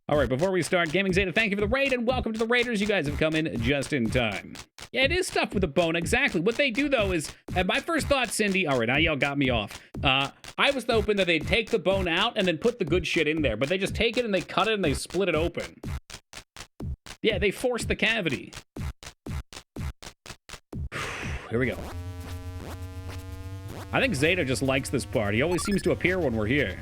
All right, before we start, Gaming Zeta, thank you for the raid, and welcome to the Raiders. You guys have come in just in time. Yeah, it is stuffed with a bone, exactly. What they do, though, is... my first thought, Cindy... All right, now y'all got me off. I was hoping that they'd take the bone out and then put the good shit in there, but they just take it and they cut it and they split it open. Yeah, they force the cavity. Here we go. I think Zeta just likes this part. He always seems to appear when we're here.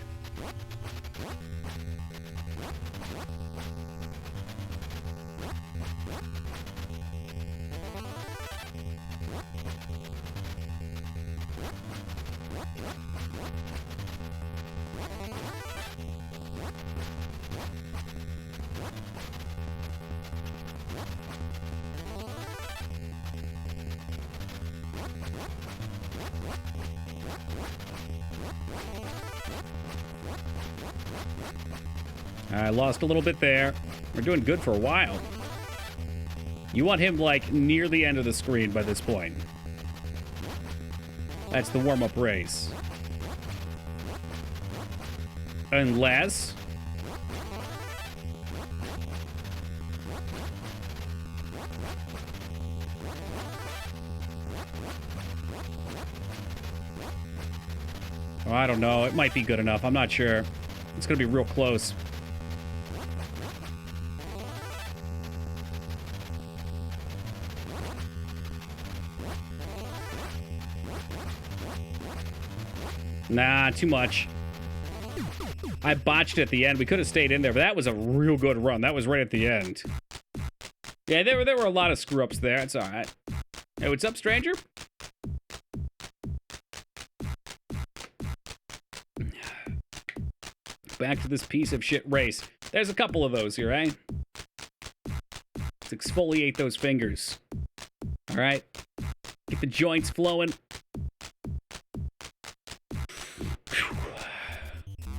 I lost a little bit there. We're doing good for a while. You want him, like, near the end of the screen by this point. That's the warm-up race. Unless... oh, I don't know. It might be good enough. I'm not sure. It's going to be real close. Nah, too much. I botched at the end. We could have stayed in there, but that was a real good run. That was right at the end. Yeah, there were a lot of screw-ups there. It's all right. Hey, what's up, stranger? Back to this piece of shit race. There's a couple of those here, eh? Let's exfoliate those fingers. All right? Get the joints flowing.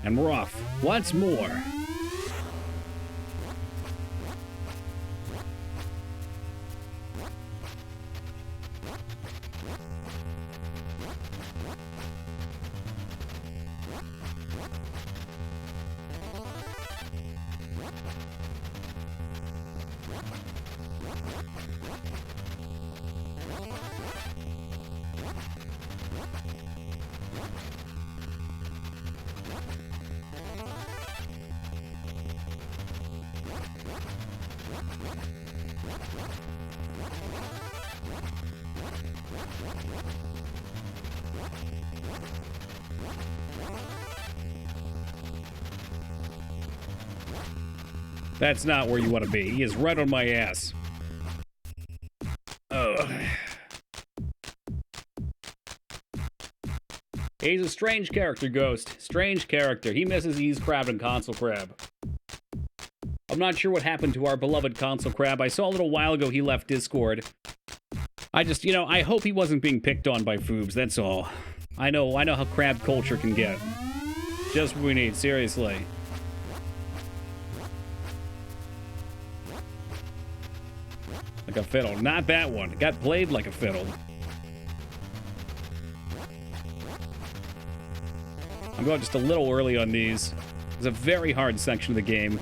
And we're off once more. That's not where you want to be. He is right on my ass. Ugh. He's a strange character, Ghost. Strange character. He misses Ease Crab and Console Crab. I'm not sure what happened to our beloved Console Crab. I saw a little while ago he left Discord. I just, you know, I hope he wasn't being picked on by Foobs, that's all. I know how crab culture can get. Just what we need, seriously. Like a fiddle. Not that one. It got played like a fiddle. I'm going just a little early on these. It's a very hard section of the game.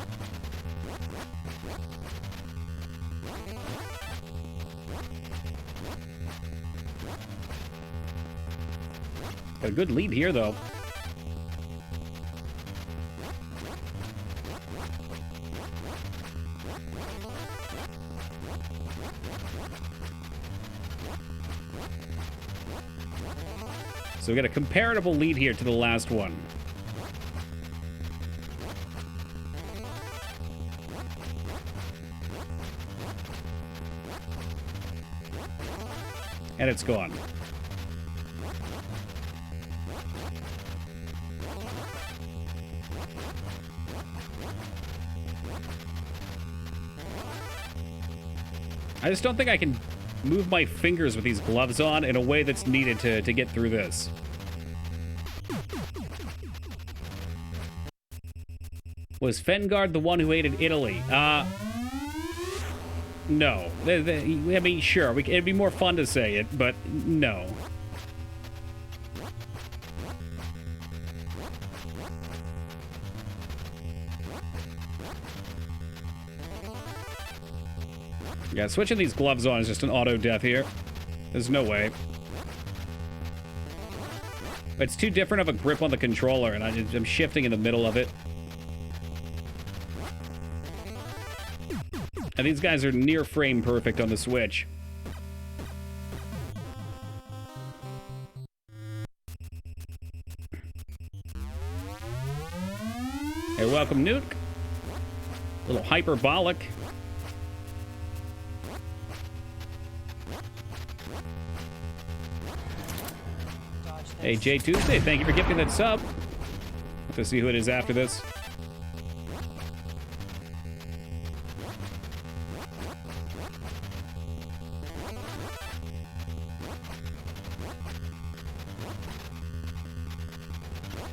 Got a good lead here, though. So we got a comparable lead here to the last one. And it's gone. I just don't think I can move my fingers with these gloves on in a way that's needed to get through this. Was Fengard the one who hated Italy? No. I mean, sure, it'd be more fun to say it, but no. Yeah, switching these gloves on is just an auto death here. There's no way. It's too different of a grip on the controller, and I'm shifting in the middle of it. And these guys are near frame perfect on the Switch. Hey, welcome, Nuke. A little hyperbolic. Hey, Jay Tuesday, thank you for gifting that sub. Let's see who it is after this.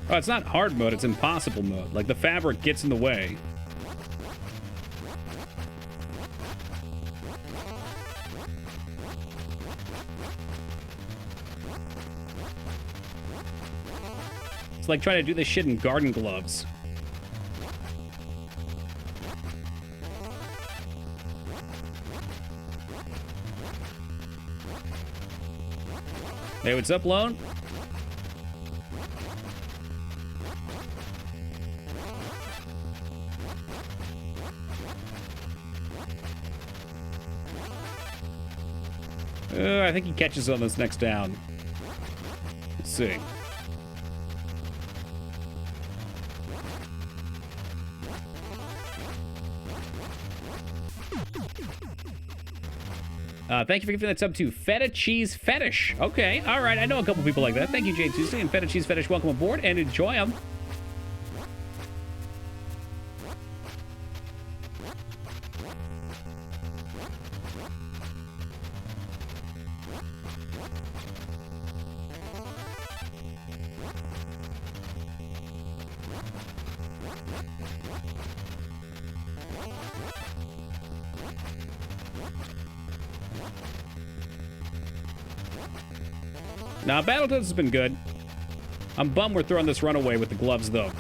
Oh, it's not hard mode, it's impossible mode. Like, the fabric gets in the way. It's like trying to do this shit in garden gloves. Hey, what's up, Lone? I think he catches on this next down. Let's see. Thank you for giving that sub to Feta Cheese Fetish. Okay, all right. I know a couple people like that. Thank you, Jay Tuesday and Feta Cheese Fetish. Welcome aboard and enjoy them. Now, Battletoads has been good. I'm bummed we're throwing this runaway with the gloves, though.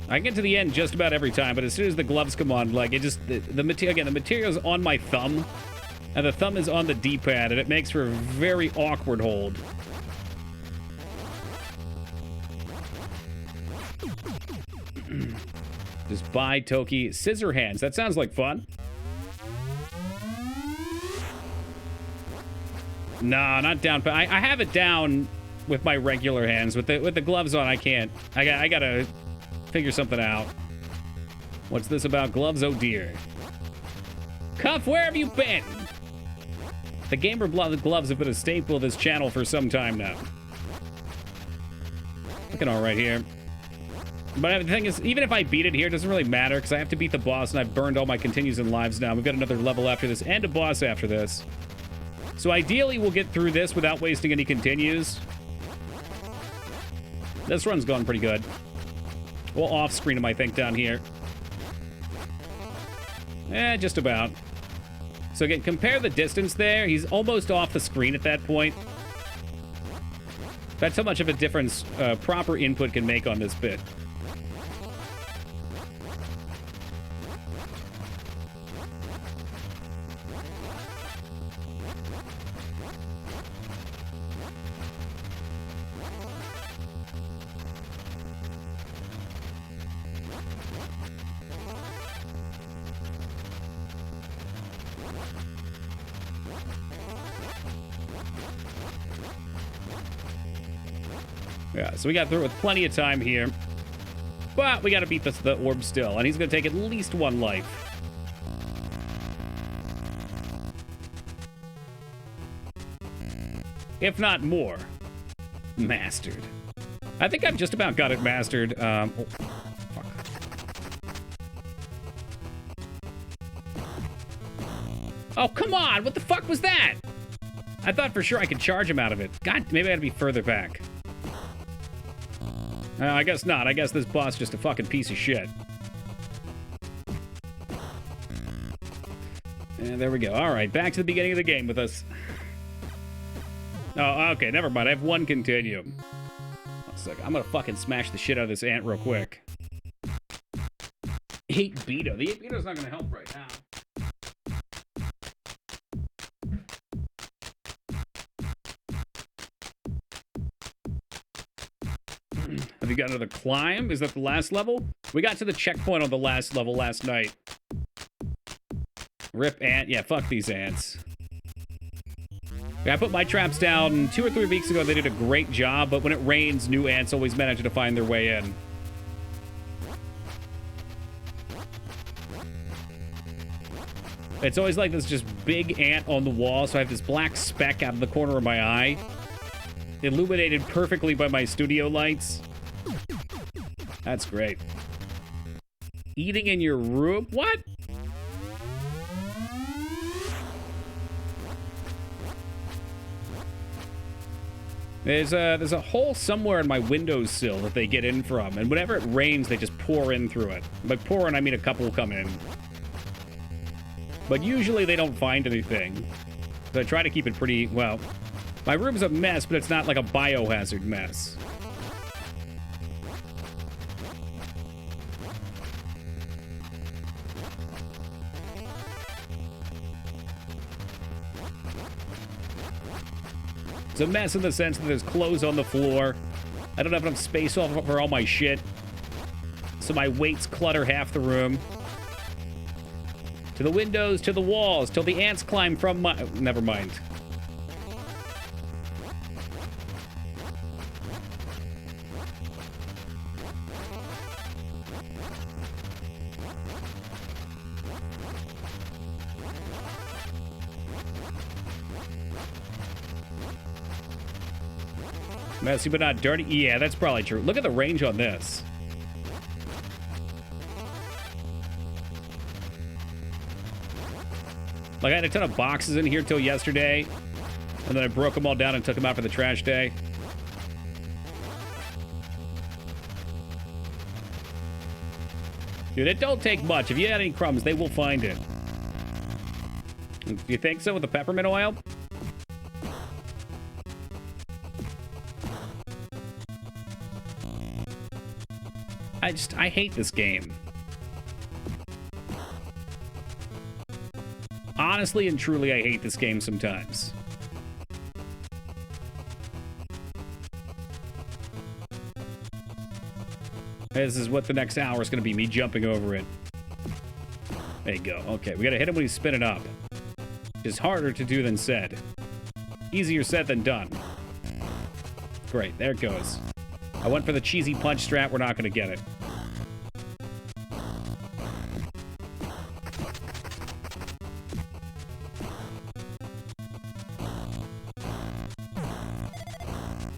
I get to the end just about every time, but as soon as the gloves come on, like, it just... The material, again, the material's on my thumb, and the thumb is on the D-pad, and it makes for a very awkward hold. Just buy Toki scissor hands. That sounds like fun. No, not down. I have it down with my regular hands. With the gloves on, I can't. I gotta figure something out. What's this about gloves? Oh dear. Cuff, where have you been? The gamer gloves have been a staple of this channel for some time now. Looking all right here. But the thing is, even if I beat it here, it doesn't really matter, because I have to beat the boss, and I've burned all my continues and lives now. We've got another level after this, and a boss after this. So ideally, we'll get through this without wasting any continues. This run's gone pretty good. We'll off-screen him, I think, down here. Just about. So again, compare the distance there. He's almost off the screen at that point. That's how much of a difference proper input can make on this bit. Yeah, so we got through it with plenty of time here. But we got to beat the orb still, and he's going to take at least one life. If not more. Mastered. I think I've just about got it mastered. Oh, fuck. Oh, come on! What the fuck was that? I thought for sure I could charge him out of it. God, maybe I gotta be further back. I guess not. I guess this boss is just a fucking piece of shit. And there we go. All right, back to the beginning of the game with us. Oh, okay, never mind. I have one continue. One second. I'm gonna fucking smash the shit out of this ant real quick. 8 beta. The 8 beta's not gonna help right now. Have you got another climb? Is that the last level? We got to the checkpoint on the last level last night. Rip ant. Yeah, fuck these ants. Yeah, I put my traps down 2 or 3 weeks ago. They did a great job, but when it rains, new ants always manage to find their way in. It's always like this just big ant on the wall, so I have this black speck out of the corner of my eye. Illuminated perfectly by my studio lights. That's great. Eating in your room? What? There's a hole somewhere in my windowsill that they get in from, and whenever it rains, they just pour in through it. By pouring, I mean a couple will come in. But usually they don't find anything. So I try to keep it pretty, well, my room's a mess, but it's not like a biohazard mess. It's a mess in the sense that there's clothes on the floor. I don't have enough space for all my shit. So my weights clutter half the room. To the windows, to the walls, till the ants climb from my... Never mind. Messy but not dirty? Yeah, that's probably true. Look at the range on this. Like, I had a ton of boxes in here till yesterday, and then I broke them all down and took them out for the trash day. Dude, it don't take much. If you had any crumbs, they will find it. Do you think so with the peppermint oil? I hate this game. Honestly and truly, I hate this game sometimes. This is what the next hour is going to be, me jumping over it. There you go. Okay, we got to hit him when he's spinning up. It's harder to do than said. Easier said than done. Great, there it goes. I went for the cheesy punch strat. We're not going to get it.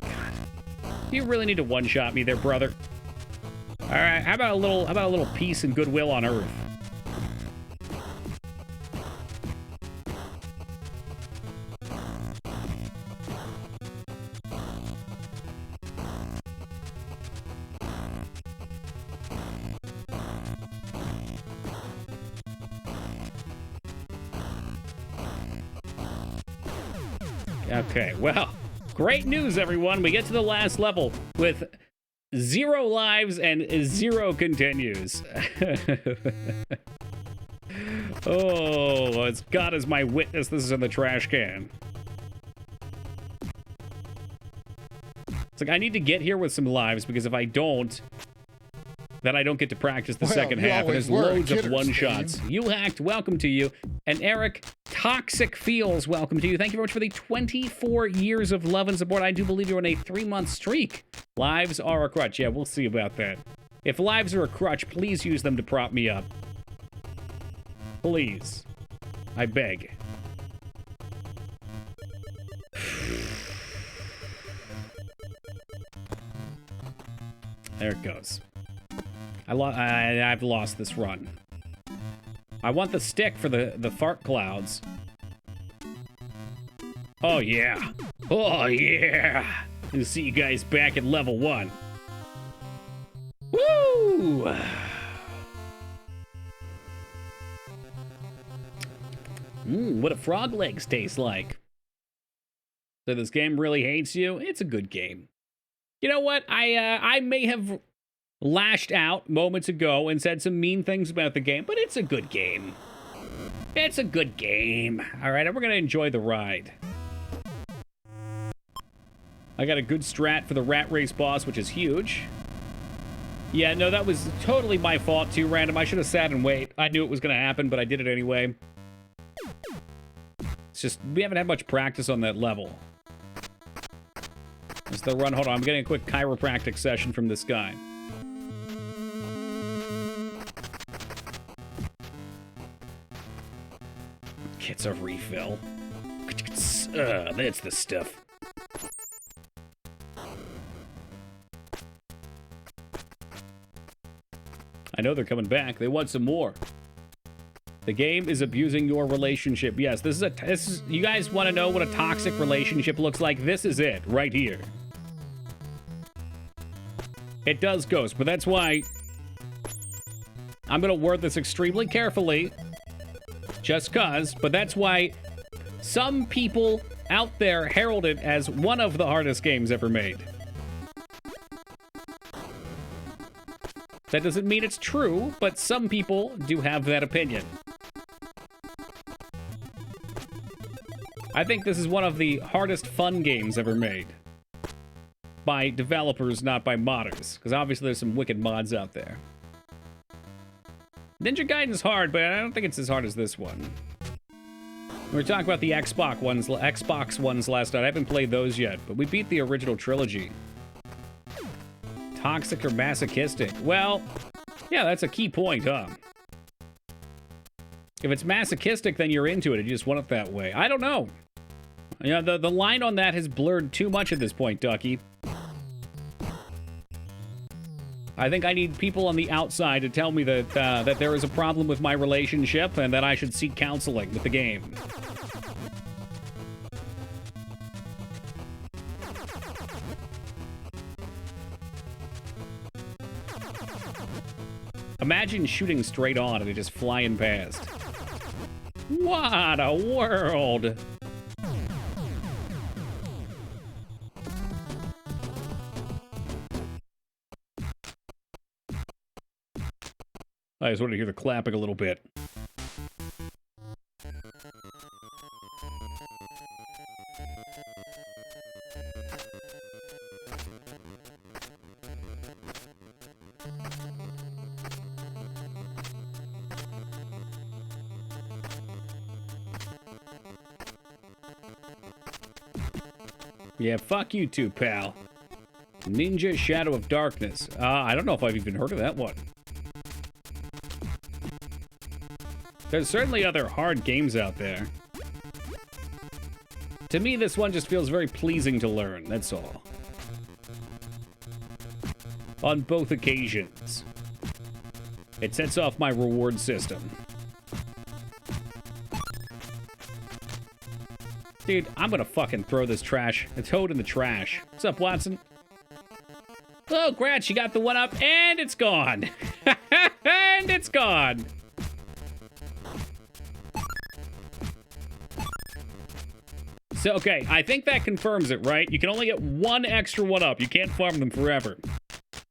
God. You really need to one-shot me there, brother. All right, how about a little peace and goodwill on Earth? Okay, well, great news, everyone. We get to the last level with 0 lives and 0 continues. Oh, as God is my witness, this is in the trash can. It's like, I need to get here with some lives, because if I don't, then I don't get to practice the second half, and there's loads of one-shots. You Hacked, welcome to you. And Eric, Toxic Feels, welcome to you. Thank you very much for the 24 years of love and support. I do believe you're on a 3-month streak. Lives are a crutch. Yeah, we'll see about that. If lives are a crutch, please use them to prop me up. Please. I beg. There it goes. I've lost this run. I want the stick for the fart clouds. Oh, yeah. Oh, yeah. I'll see you guys back at level 1. Woo! What do frog legs taste like? So this game really hates you? It's a good game. You know what? I may have lashed out moments ago and said some mean things about the game, but it's a good game. It's a good game. All right, and we're going to enjoy the ride. I got a good strat for the rat race boss, which is huge. Yeah, no, that was totally my fault too, Random. I should have sat and wait. I knew it was going to happen, but I did it anyway. It's just, we haven't had much practice on that level. It's the run. Hold on, I'm getting a quick chiropractic session from this guy. It's a refill. That's the stuff. I know they're coming back. They want some more. The game is abusing your relationship. Yes, this is you guys want to know what a toxic relationship looks like? This is it, right here. It does ghost, but that's why I'm going to word this extremely carefully. Just cuz, but that's why some people out there herald it as one of the hardest games ever made. That doesn't mean it's true, but some people do have that opinion. I think this is one of the hardest fun games ever made. By developers, not by modders. Because obviously there's some wicked mods out there. Ninja Gaiden's hard, but I don't think it's as hard as this one. We were talking about the Xbox ones last night. I haven't played those yet, but we beat the original trilogy. Toxic or masochistic? Well, yeah, that's a key point, huh? If it's masochistic, then you're into it. You just want it that way. I don't know. Yeah, the line on that has blurred too much at this point, Ducky. I think I need people on the outside to tell me that that there is a problem with my relationship and that I should seek counseling with the game. Imagine shooting straight on and it just flying past. What a world! I just wanted to hear the clapping a little bit. Yeah, fuck you too, pal. Ninja Shadow of Darkness. I don't know if I've even heard of that one. There's certainly other hard games out there. To me, this one just feels very pleasing to learn, that's all. On both occasions. It sets off my reward system. Dude, I'm gonna fucking throw this trash. A toad in the trash. What's up, Watson? Oh, Gratch, you got the one up, and it's gone. And it's gone. So, okay, I think that confirms it, right? You can only get one extra one up. You can't farm them forever.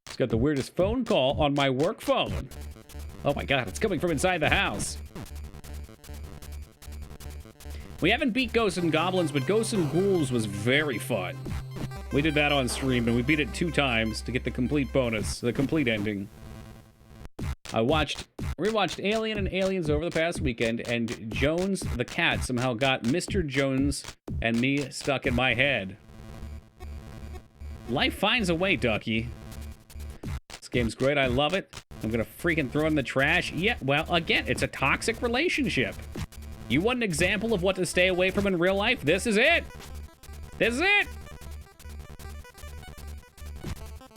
It's got the weirdest phone call on my work phone. Oh my god, it's coming from inside the house. We haven't beat Ghosts and Goblins, but Ghosts and Ghouls was very fun. We did that on stream, and we beat it 2 times to get the complete bonus, the complete ending. I rewatched Alien and Aliens over the past weekend, and Jones the cat somehow got Mr. Jones and me stuck in my head. Life finds a way, Ducky. This game's great, I love it. I'm gonna freaking throw it in the trash. Yeah, well, again, it's a toxic relationship. You want an example of what to stay away from in real life? This is it! This is it!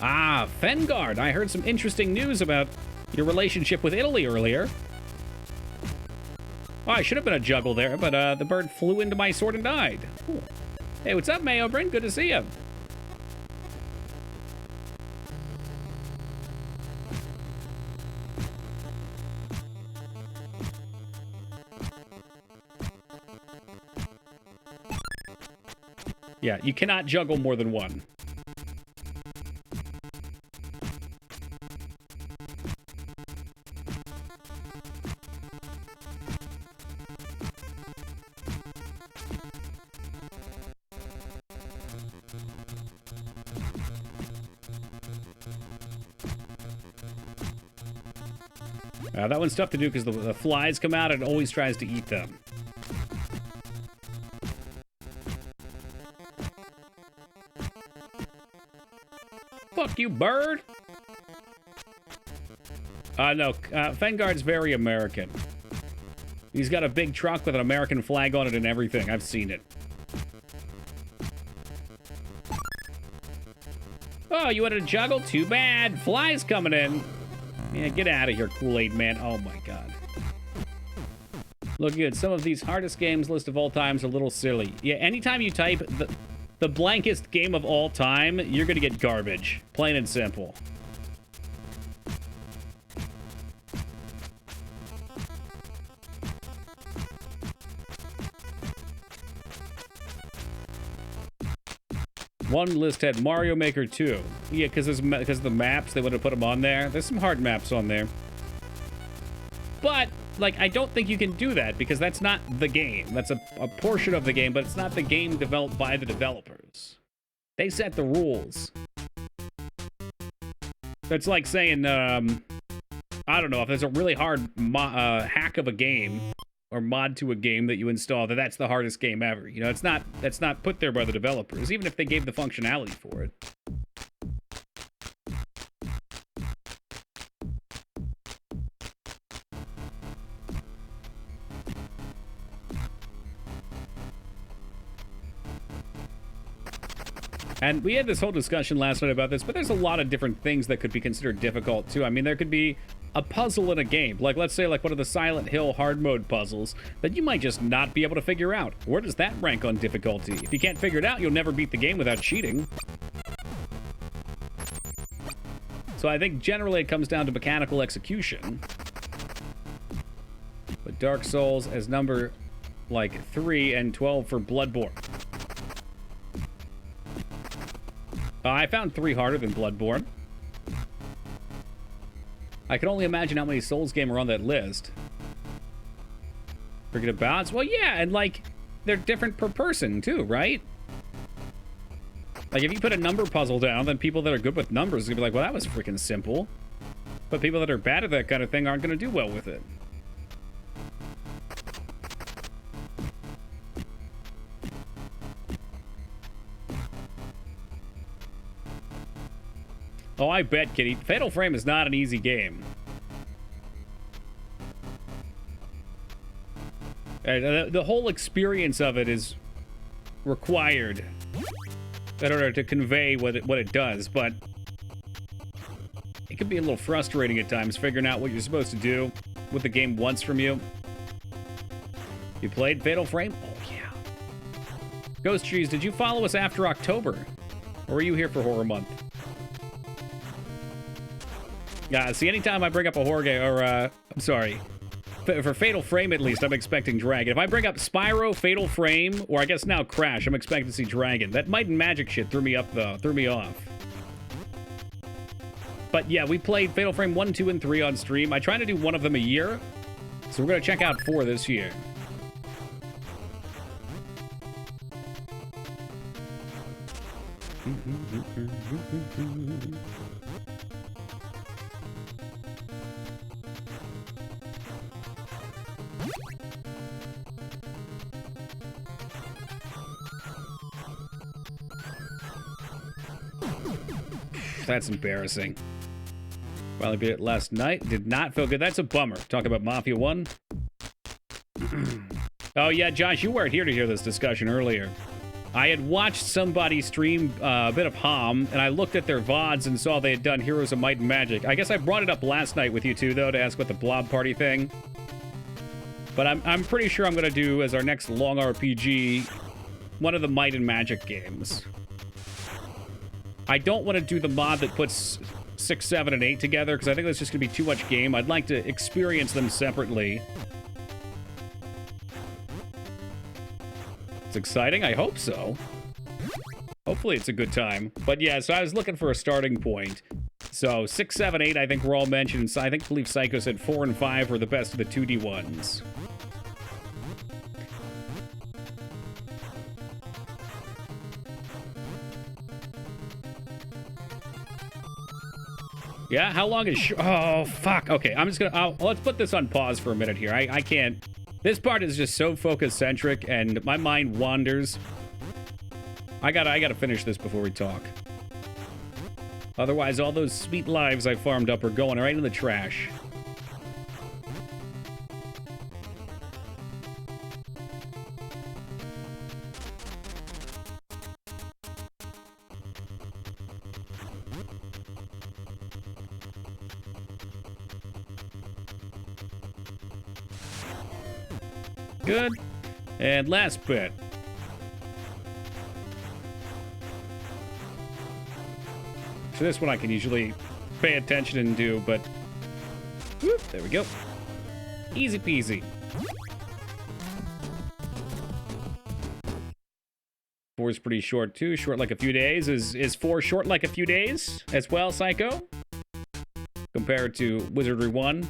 Ah, Fengard, I heard some interesting news about your relationship with Italy earlier. Oh, I should have been a juggle there, but the bird flew into my sword and died. Cool. Hey, what's up, Mayo Bryn? Good to see you. Yeah, you cannot juggle more than one. That one's tough to do because the flies come out and it always tries to eat them. Fuck you, bird! No, Fengard's very American. He's got a big truck with an American flag on it and everything. I've seen it. Oh, you wanted to juggle? Too bad. Flies coming in. Yeah, get out of here, Kool-Aid man. Oh my god. Look good. Some of these hardest games list of all times are a little silly. Yeah, anytime you type the blankest game of all time, you're gonna get garbage. Plain and simple. One list had Mario Maker 2. Yeah, because of the maps, they would have put them on there. There's some hard maps on there. But, like, I don't think you can do that, because that's not the game. That's a portion of the game, but it's not the game developed by the developers. They set the rules. It's like saying, I don't know, if there's a really hard hack of a game, or mod to a game that you install, that's the hardest game ever. You know, that's not put there by the developers, even if they gave the functionality for it. And we had this whole discussion last night about this, but there's a lot of different things that could be considered difficult, too. I mean, there could be a puzzle in a game. Like, let's say, like, one of the Silent Hill hard mode puzzles that you might just not be able to figure out. Where does that rank on difficulty? If you can't figure it out, you'll never beat the game without cheating. So I think generally it comes down to mechanical execution. But Dark Souls as number, like, 3 and 12 for Bloodborne. I found 3 harder than Bloodborne. I can only imagine how many Souls games are on that list. Forget about. Well, yeah, and like they're different per person too, right? Like if you put a number puzzle down, then people that are good with numbers are gonna be like, well, that was freaking simple. But people that are bad at that kind of thing aren't gonna do well with it. Oh, I bet, Kitty. Fatal Frame is not an easy game. The whole experience of it is required in order to convey what it does, but it can be a little frustrating at times figuring out what you're supposed to do with the game wants from you. You played Fatal Frame? Oh, yeah. Ghost Cheese, did you follow us after October? Or were you here for Horror Month? Yeah, see, anytime I bring up a horror game, or, I'm sorry, for Fatal Frame at least, I'm expecting Dragon. If I bring up Spyro, Fatal Frame, or I guess now Crash, I'm expecting to see Dragon. That Might and Magic shit threw me up, though. Threw me off. But yeah, we played Fatal Frame 1, 2, and 3 on stream. I try to do one of them a year, so we're going to check out 4 this year. That's embarrassing. Finally beat it last night. Did not feel good. That's a bummer. Talk about Mafia 1. Oh, yeah, Josh, you weren't here to hear this discussion earlier. I had watched somebody stream a bit of HOM, and I looked at their VODs and saw they had done Heroes of Might and Magic. I guess I brought it up last night with you two, though, to ask about the Blob Party thing. But I'm pretty sure I'm going to do, as our next long RPG, one of the Might and Magic games. I don't want to do the mod that puts 6, 7, and 8 together, because I think that's just going to be too much game. I'd like to experience them separately. It's exciting. I hope so. Hopefully it's a good time. But yeah, so I was looking for a starting point. So 6, 7, 8, I think were all mentioned. So I believe Psycho said 4 and 5 were the best of the 2D ones. Yeah, how long is... Oh, fuck. Okay, I'm just gonna... let's put this on pause for a minute here. I can't... This part is just so focus-centric, and my mind wanders. I gotta finish this before we talk. Otherwise, all those sweet lives I farmed up are going right in the trash. Good. And last bit. So this one I can usually pay attention and do, but... Whoop, there we go. Easy peasy. 4 is pretty short, too. Short like a few days. Is 4 short like a few days as well, Psycho? Compared to Wizardry 1?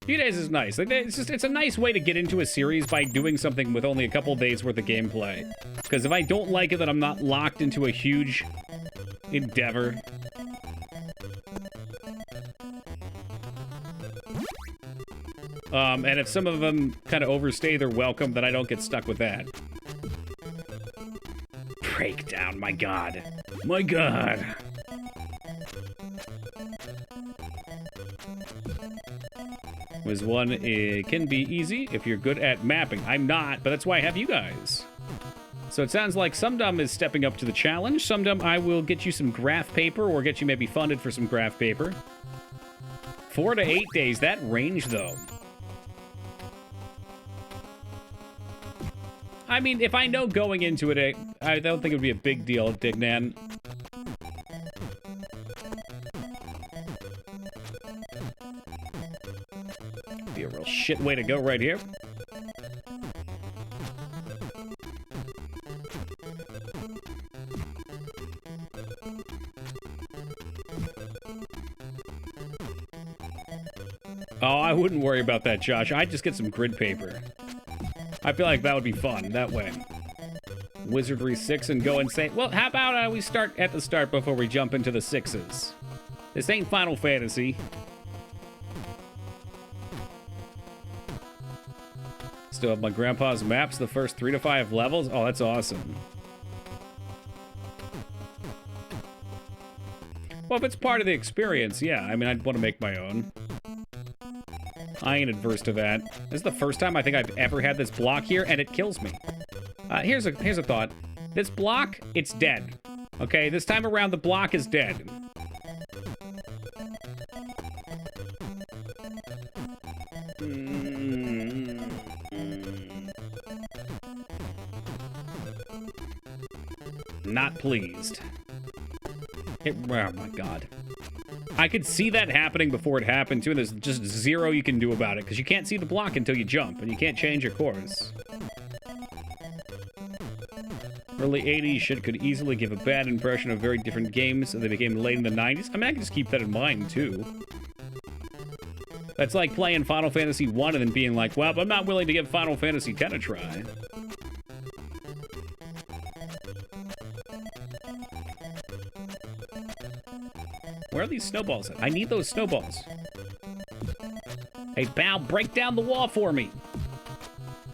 Few days is nice. Like, it's a nice way to get into a series by doing something with only a couple days worth of gameplay. Because if I don't like it, then I'm not locked into a huge endeavor. And if some of them kind of overstay their welcome, then I don't get stuck with that. Breakdown, my god. My god. Wiz 1, it can be easy if you're good at mapping. I'm not, but that's why I have you guys. So it sounds like Sumdum is stepping up to the challenge. Sumdum, I will get you some graph paper, or get you maybe funded for some graph paper. 4 to 8 days, that range, though. I mean, if I know going into it, I don't think it would be a big deal, Dignan. Be a real shit way to go right here. Oh, I wouldn't worry about that, Josh. I'd just get some grid paper. I feel like that would be fun that way. Wizardry 6 and go insane. Well, how about we start at the start before we jump into the 6s? This ain't Final Fantasy. Still have my grandpa's maps, the first 3 to 5 levels. Oh, that's awesome. Well, if it's part of the experience, yeah. I mean, I'd want to make my own. I ain't adverse to that. This is the first time I think I've ever had this block here, and it kills me. Here's a thought. This block, it's dead. Okay, this time around, the block is dead. Not pleased. Oh my god. I could see that happening before it happened too, and there's just zero you can do about it, because you can't see the block until you jump, and you can't change your course. Early 80s shit could easily give a bad impression of very different games that became late in the 90s. I mean, I can just keep that in mind, too. That's like playing Final Fantasy 1 and then being like, well, I'm not willing to give Final Fantasy 10 a try. Where are these snowballs at? I need those snowballs. Hey, Bow, break down the wall for me.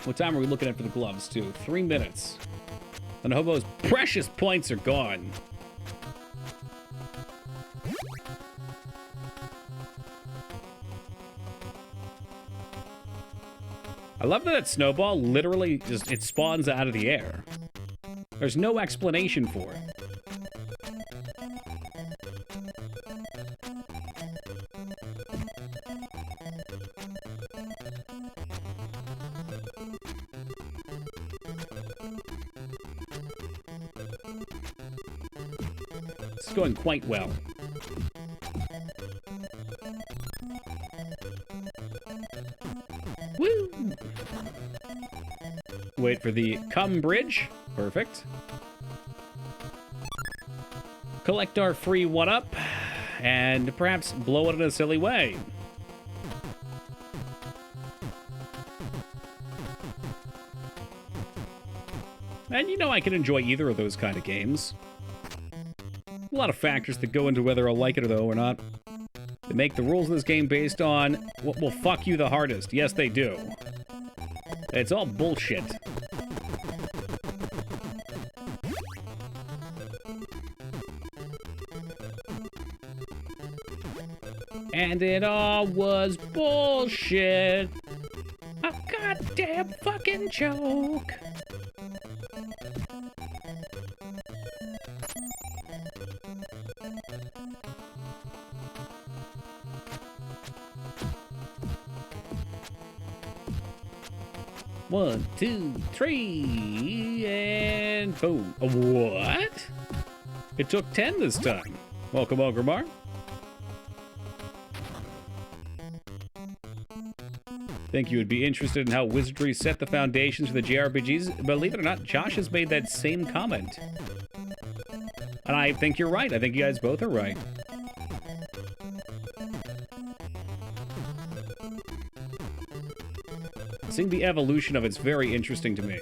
What time are we looking at for the gloves, too? 3 minutes. And Hobo's precious points are gone. I love that snowball literally just, it spawns out of the air. There's no explanation for it. It's going quite well. Woo! Wait for the come bridge. Perfect. Collect our free 1-up, and perhaps blow it in a silly way. And you know I can enjoy either of those kind of games. A lot of factors that go into whether I'll like it or not. They make the rules of this game based on what will fuck you the hardest. Yes, they do. It's all bullshit. And it all was bullshit. A goddamn fucking joke. One, two, three, and boom. What? It took 10 this time. Welcome, Ogremar. Think you would be interested in how Wizardry set the foundations for the JRPGs? Believe it or not, Josh has made that same comment. And I think you're right. I think you guys both are right. Seeing the evolution of it's very interesting to me.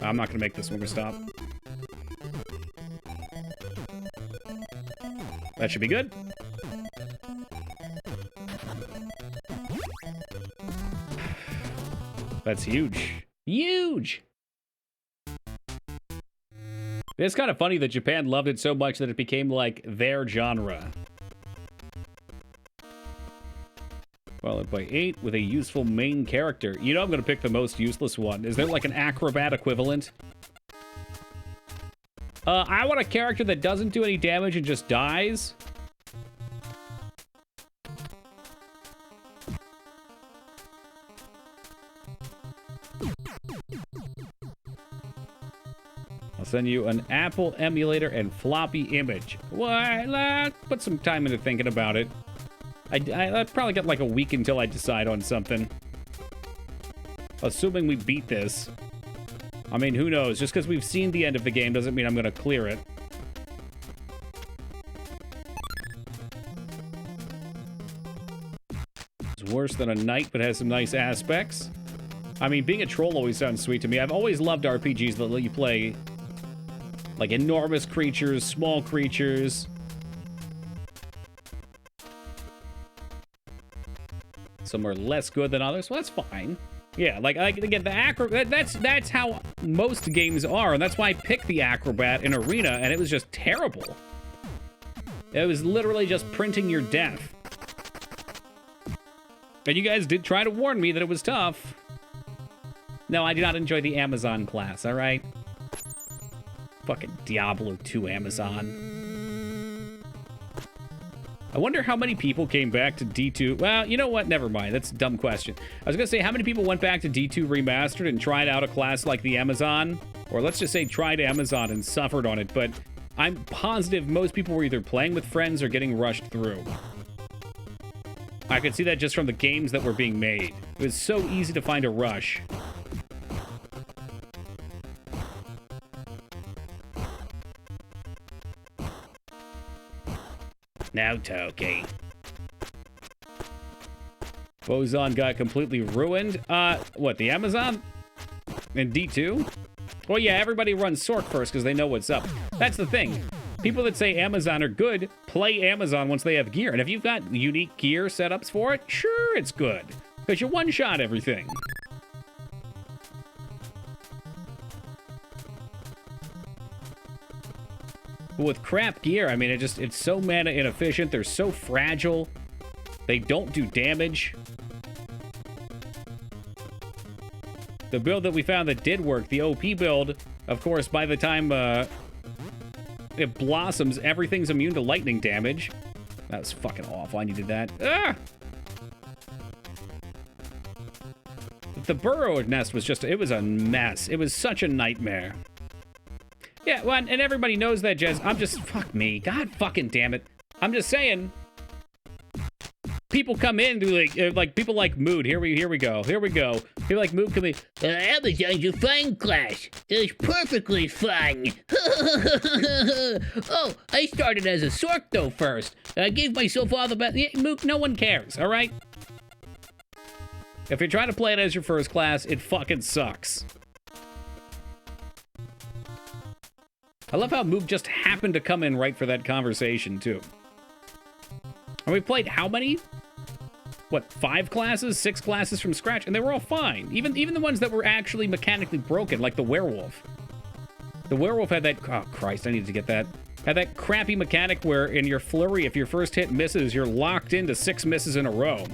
I'm not going to make this one. We're stop. That should be good. That's huge. Huge! It's kind of funny that Japan loved it so much that it became, like, their genre. Followed by 8 with a useful main character. You know I'm going to pick the most useless one. Is there, like, an acrobat equivalent? I want a character that doesn't do any damage and just dies. I'll send you an Apple emulator and floppy image. Well, put some time into thinking about it. I'd probably get like a week until I decide on something. Assuming we beat this. I mean, who knows? Just because we've seen the end of the game doesn't mean I'm going to clear it. worse than a knight, but has some nice aspects. I mean, being a troll always sounds sweet to me. I've always loved RPGs that let you play, like, enormous creatures, small creatures. Some are less good than others, well, that's fine. Yeah, like again, the acrobat, that's how most games are, and that's why I picked the acrobat in Arena, and it was just terrible. It was literally just printing your death. And you guys did try to warn me that it was tough. No, I do not enjoy the Amazon class, all right? Fucking Diablo 2 Amazon. I wonder how many people came back to D2. Well, you know what? Never mind. That's a dumb question. I was going to say, how many people went back to D2 Remastered and tried out a class like the Amazon? Or let's just say tried Amazon and suffered on it, but I'm positive most people were either playing with friends or getting rushed through. I could see that just from the games that were being made. It was so easy to find a rush. Now, Toki. Boson got completely ruined. What, the Amazon? In D2? Well, yeah, everybody runs Sork first because they know what's up. That's the thing. People that say Amazon are good play Amazon once they have gear. And if you've got unique gear setups for it, sure, it's good. Because you one-shot everything. But with crap gear, I mean, it's so mana inefficient. They're so fragile. They don't do damage. The build that we found that did work, the OP build, of course, by the time it blossoms, everything's immune to lightning damage. That was fucking awful. I needed that. Ah! The burrow nest was just, it was a mess. It was such a nightmare. Yeah, well, and everybody knows that, Jez. I'm just, fuck me. God fucking damn it. I'm just saying. People come in, do like people like Mood. Here we go. People like Mood come in. Amazon's a fun class. It's perfectly fun. Oh, I started as a Sork though first. I gave myself all the best. Yeah, Mood, no one cares, all right? If you're trying to play it as your first class, it fucking sucks. I love how Moog just happened to come in right for that conversation, too. And we played how many? What, 5 classes? 6 classes from scratch? And they were all fine. Even the ones that were actually mechanically broken, like the werewolf. The werewolf had that... Oh, Christ, I needed to get that. Had that crappy mechanic where in your flurry, if your first hit misses, you're locked into 6 misses in a row.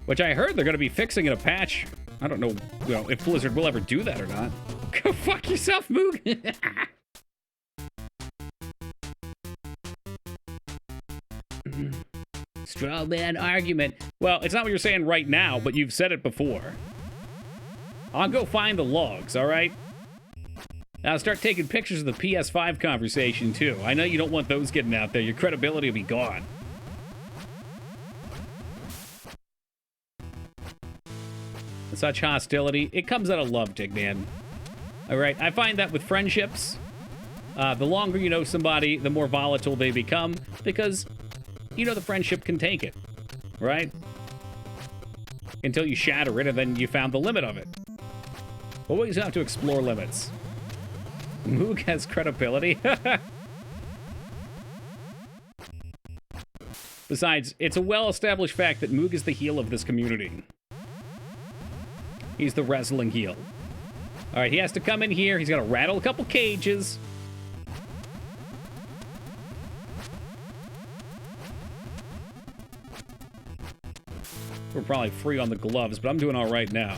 Which I heard they're going to be fixing in a patch. I don't know, if Blizzard will ever do that or not. Go fuck yourself, Moog. Straw man argument. Well, it's not what you're saying right now, but you've said it before. I'll go find the logs, all right? Now start taking pictures of the PS5 conversation, too. I know you don't want those getting out there. Your credibility will be gone. Such hostility. It comes out of love, Tignan. All right, I find that with friendships, the longer you know somebody, the more volatile they become, because you know the friendship can take it, right? Until you shatter it, and then you found the limit of it. Always have to explore limits. Moog has credibility. Besides, it's a well-established fact that Moog is the heel of this community. He's the wrestling heel. All right, he has to come in here. He's got to rattle a couple cages. We're probably free on the gloves, but I'm doing all right now.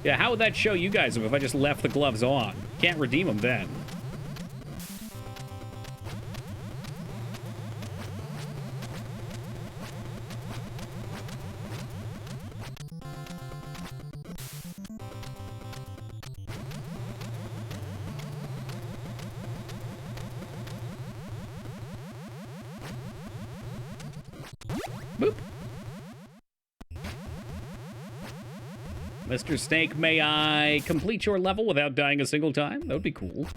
Yeah, how would that show you guys if I just left the gloves on? Can't redeem them then. Boop. Mr. Snake, may I complete your level without dying a single time? That would be cool.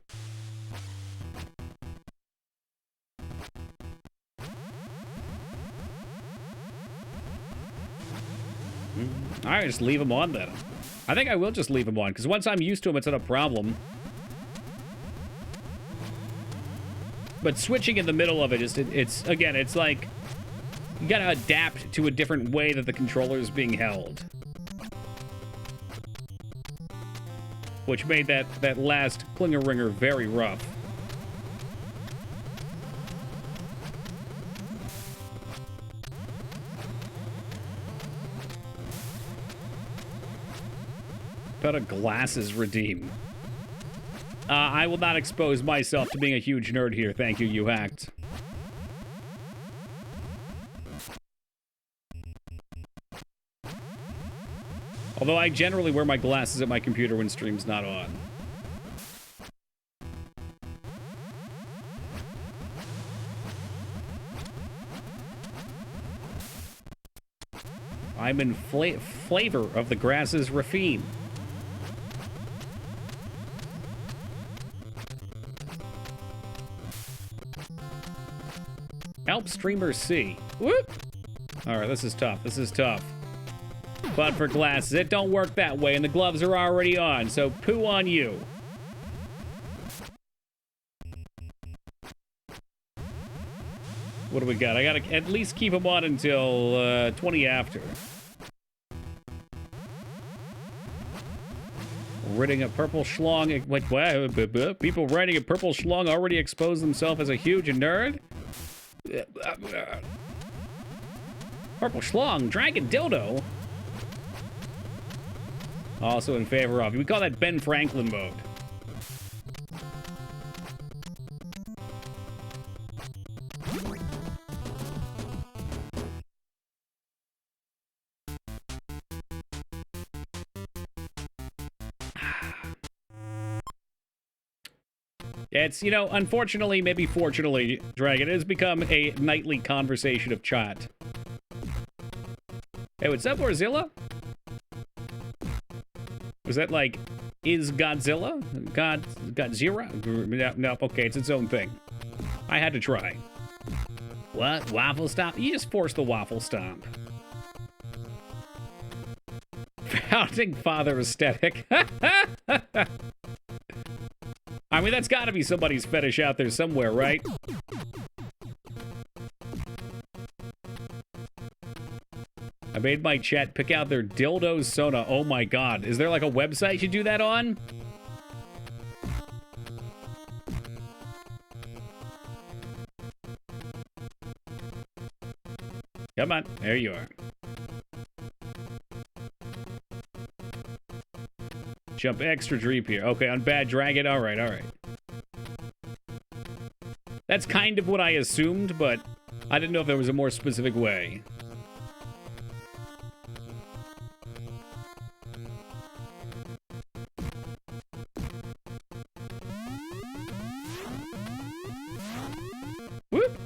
All right, just leave them on then. I think I will just leave them on, because once I'm used to them, it's not a problem. But switching in the middle of it, it's again, it's like, you gotta adapt to a different way that the controller is being held. Which made that last Klinger Ringer very rough. Better glasses redeem. I will not expose myself to being a huge nerd here. Thank you, you hacked. Although I generally wear my glasses at my computer when stream's not on. I'm in flavor of the grasses Rafine. Help streamers see. Whoop! Alright, this is tough. This is tough. But for glasses, it don't work that way, and the gloves are already on, so poo on you. What do we got? I gotta at least keep them on until 20 after. Ridding a purple schlong. Wait, what? People riding a purple schlong already expose themselves as a huge nerd? Purple schlong, dragon dildo. Also in favor of. We call that Ben Franklin mode. It's, you know, unfortunately, maybe fortunately, Dragon, it has become a nightly conversation of chat. Hey, what's up, Warzilla? Was that like, is Godzilla? Godzilla? No, okay, it's its own thing. I had to try. What? Waffle stomp? You just forced the waffle stomp. Founding father aesthetic. I mean, that's gotta be somebody's fetish out there somewhere, right? I made my chat pick out their dildo Sona. Oh my god. Is there like a website you do that on? Come on. There you are. Jump extra dreep here. Okay, on Bad Dragon. All right, all right. That's kind of what I assumed, but I didn't know if there was a more specific way. Whoop!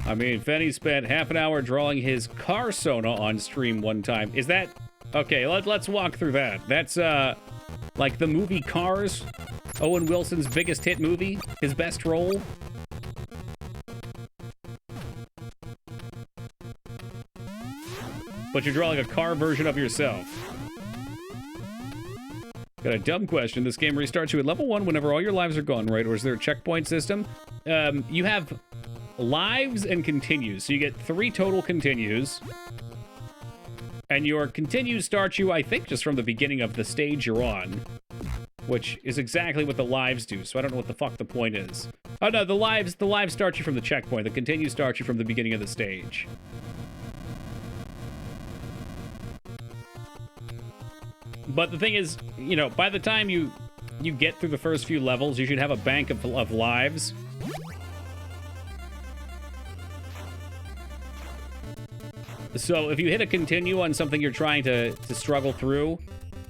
I mean, Fenny spent half an hour drawing his car Sona on stream one time. Is that... Okay, let's walk through that. That's, like the movie Cars? Owen Wilson's biggest hit movie? His best role? But you're drawing a car version of yourself. Got a dumb question. This game restarts you at level 1 whenever all your lives are gone, right? Or is there a checkpoint system? You have lives and continues. So you get 3 total continues. And your continues start you, I think, just from the beginning of the stage you're on. Which is exactly what the lives do, so I don't know what the fuck the point is. Oh no, the lives start you from the checkpoint. The continues start you from the beginning of the stage. But the thing is, you know, by the time you get through the first few levels, you should have a bank of lives. So if you hit a continue on something you're trying to struggle through,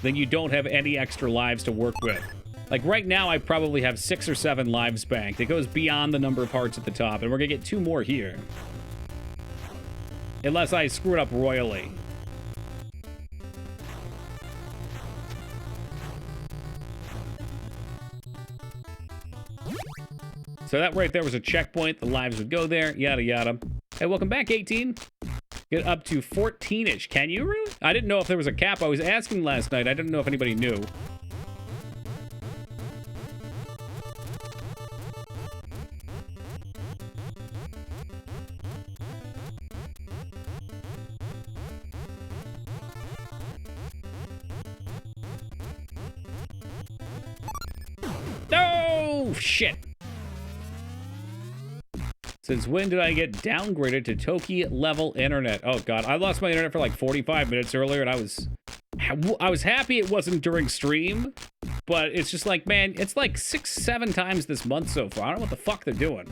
then you don't have any extra lives to work with. Like right now, I probably have 6 or 7 lives banked. It goes beyond the number of hearts at the top, and we're gonna get 2 more here. Unless I screw it up royally. So that right there was a checkpoint. The lives would go there, yada, yada. Hey, welcome back, 18. Get up to 14-ish. Can you really? I didn't know if there was a cap. I was asking last night. I didn't know if anybody knew. Oh, shit. Since when did I get downgraded to Toki level internet? Oh god, I lost my internet for like 45 minutes earlier, and I was happy it wasn't during stream, but it's just like, man, it's like 6-7 times this month so far. I don't know what the fuck they're doing.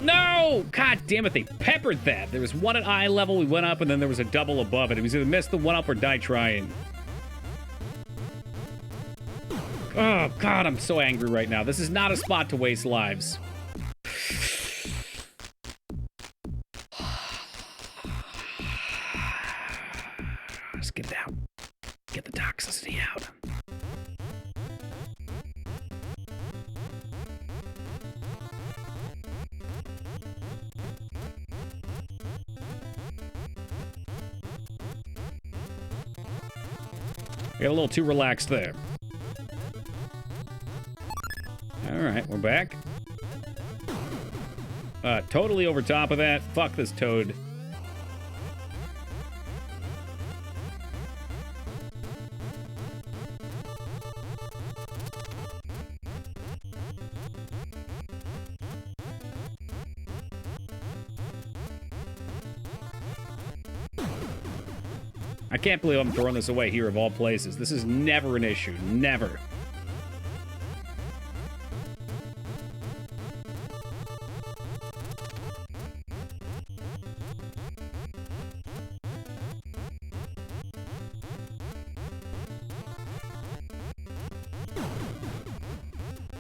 No! God damn it, they peppered that. There was one at eye level, we went up, and then there was a double above it. It was either miss the one up or die trying. Oh, God, I'm so angry right now. This is not a spot to waste lives. Let's get it out. Get the toxicity out. Got a little too relaxed there. Alright, we're back. Totally over top of that. Fuck this toad. I can't believe I'm throwing this away here of all places. This is never an issue. Never.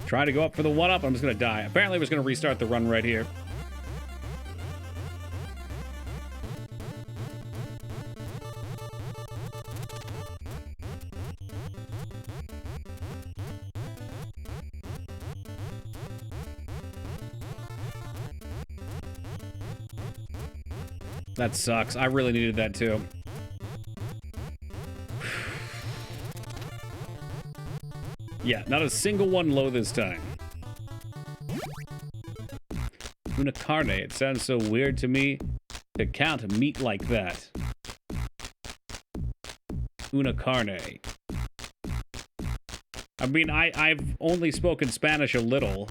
Try to go up for the one-up, I'm just gonna die. Apparently I was gonna restart the run right here. That sucks. I really needed that too. Yeah, not a single one low this time. Una carne. It sounds so weird to me to count meat like that. Una carne. I mean, I've only spoken Spanish a little.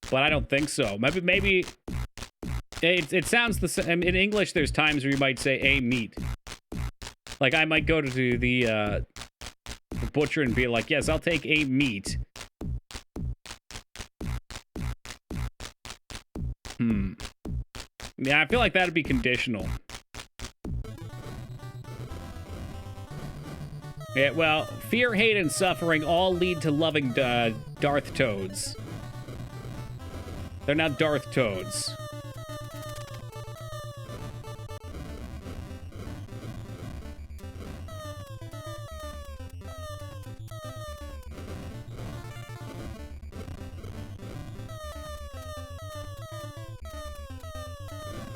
But I don't think so. Maybe it sounds the same. In English, there's times where you might say a meat. Like, I might go to the butcher and be like, yes, I'll take a meat. Yeah, I feel like that'd be conditional. Yeah, well, fear, hate, and suffering all lead to loving Darth Toads. They're now Darth Toads.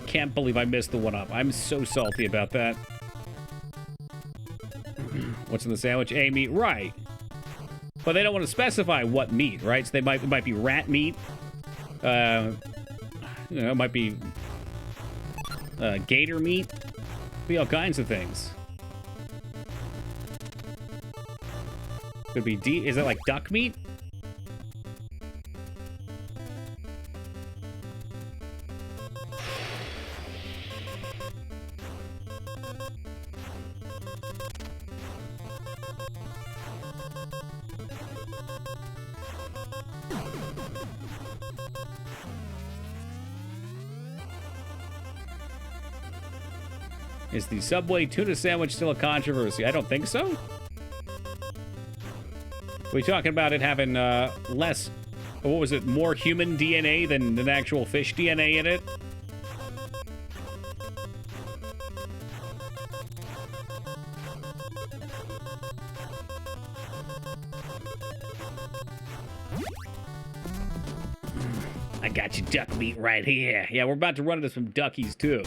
Can't believe I missed the one-up. I'm so salty about that. What's in the sandwich? A meat, right? But they don't want to specify what meat, right? So it might be rat meat. You know, it might be gator meat. Be all kinds of things. Could be is it like duck meat? Is the Subway tuna sandwich still a controversy? I don't think so. We talking about it having less, what was it, more human DNA than actual fish DNA in it? I got your duck meat right here. Yeah, we're about to run into some duckies, too.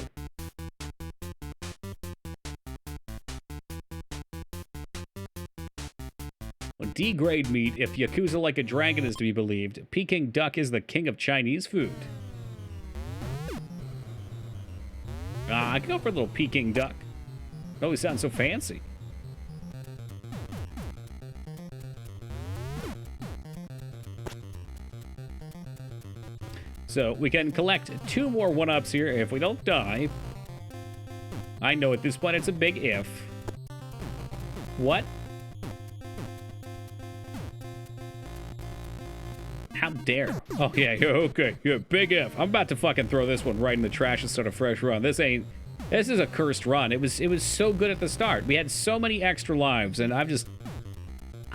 Well, D-grade meat, if Yakuza Like a Dragon is to be believed, Peking duck is the king of Chinese food. I can go for a little Peking duck. It always sounds so fancy. So we can collect 2 more 1-ups here if we don't die. I know at this point it's a big if. What? How dare? Oh, yeah, okay. Yeah, big if. I'm about to fucking throw this one right in the trash and start a fresh run. This is a cursed run. It was so good at the start. We had so many extra lives, and I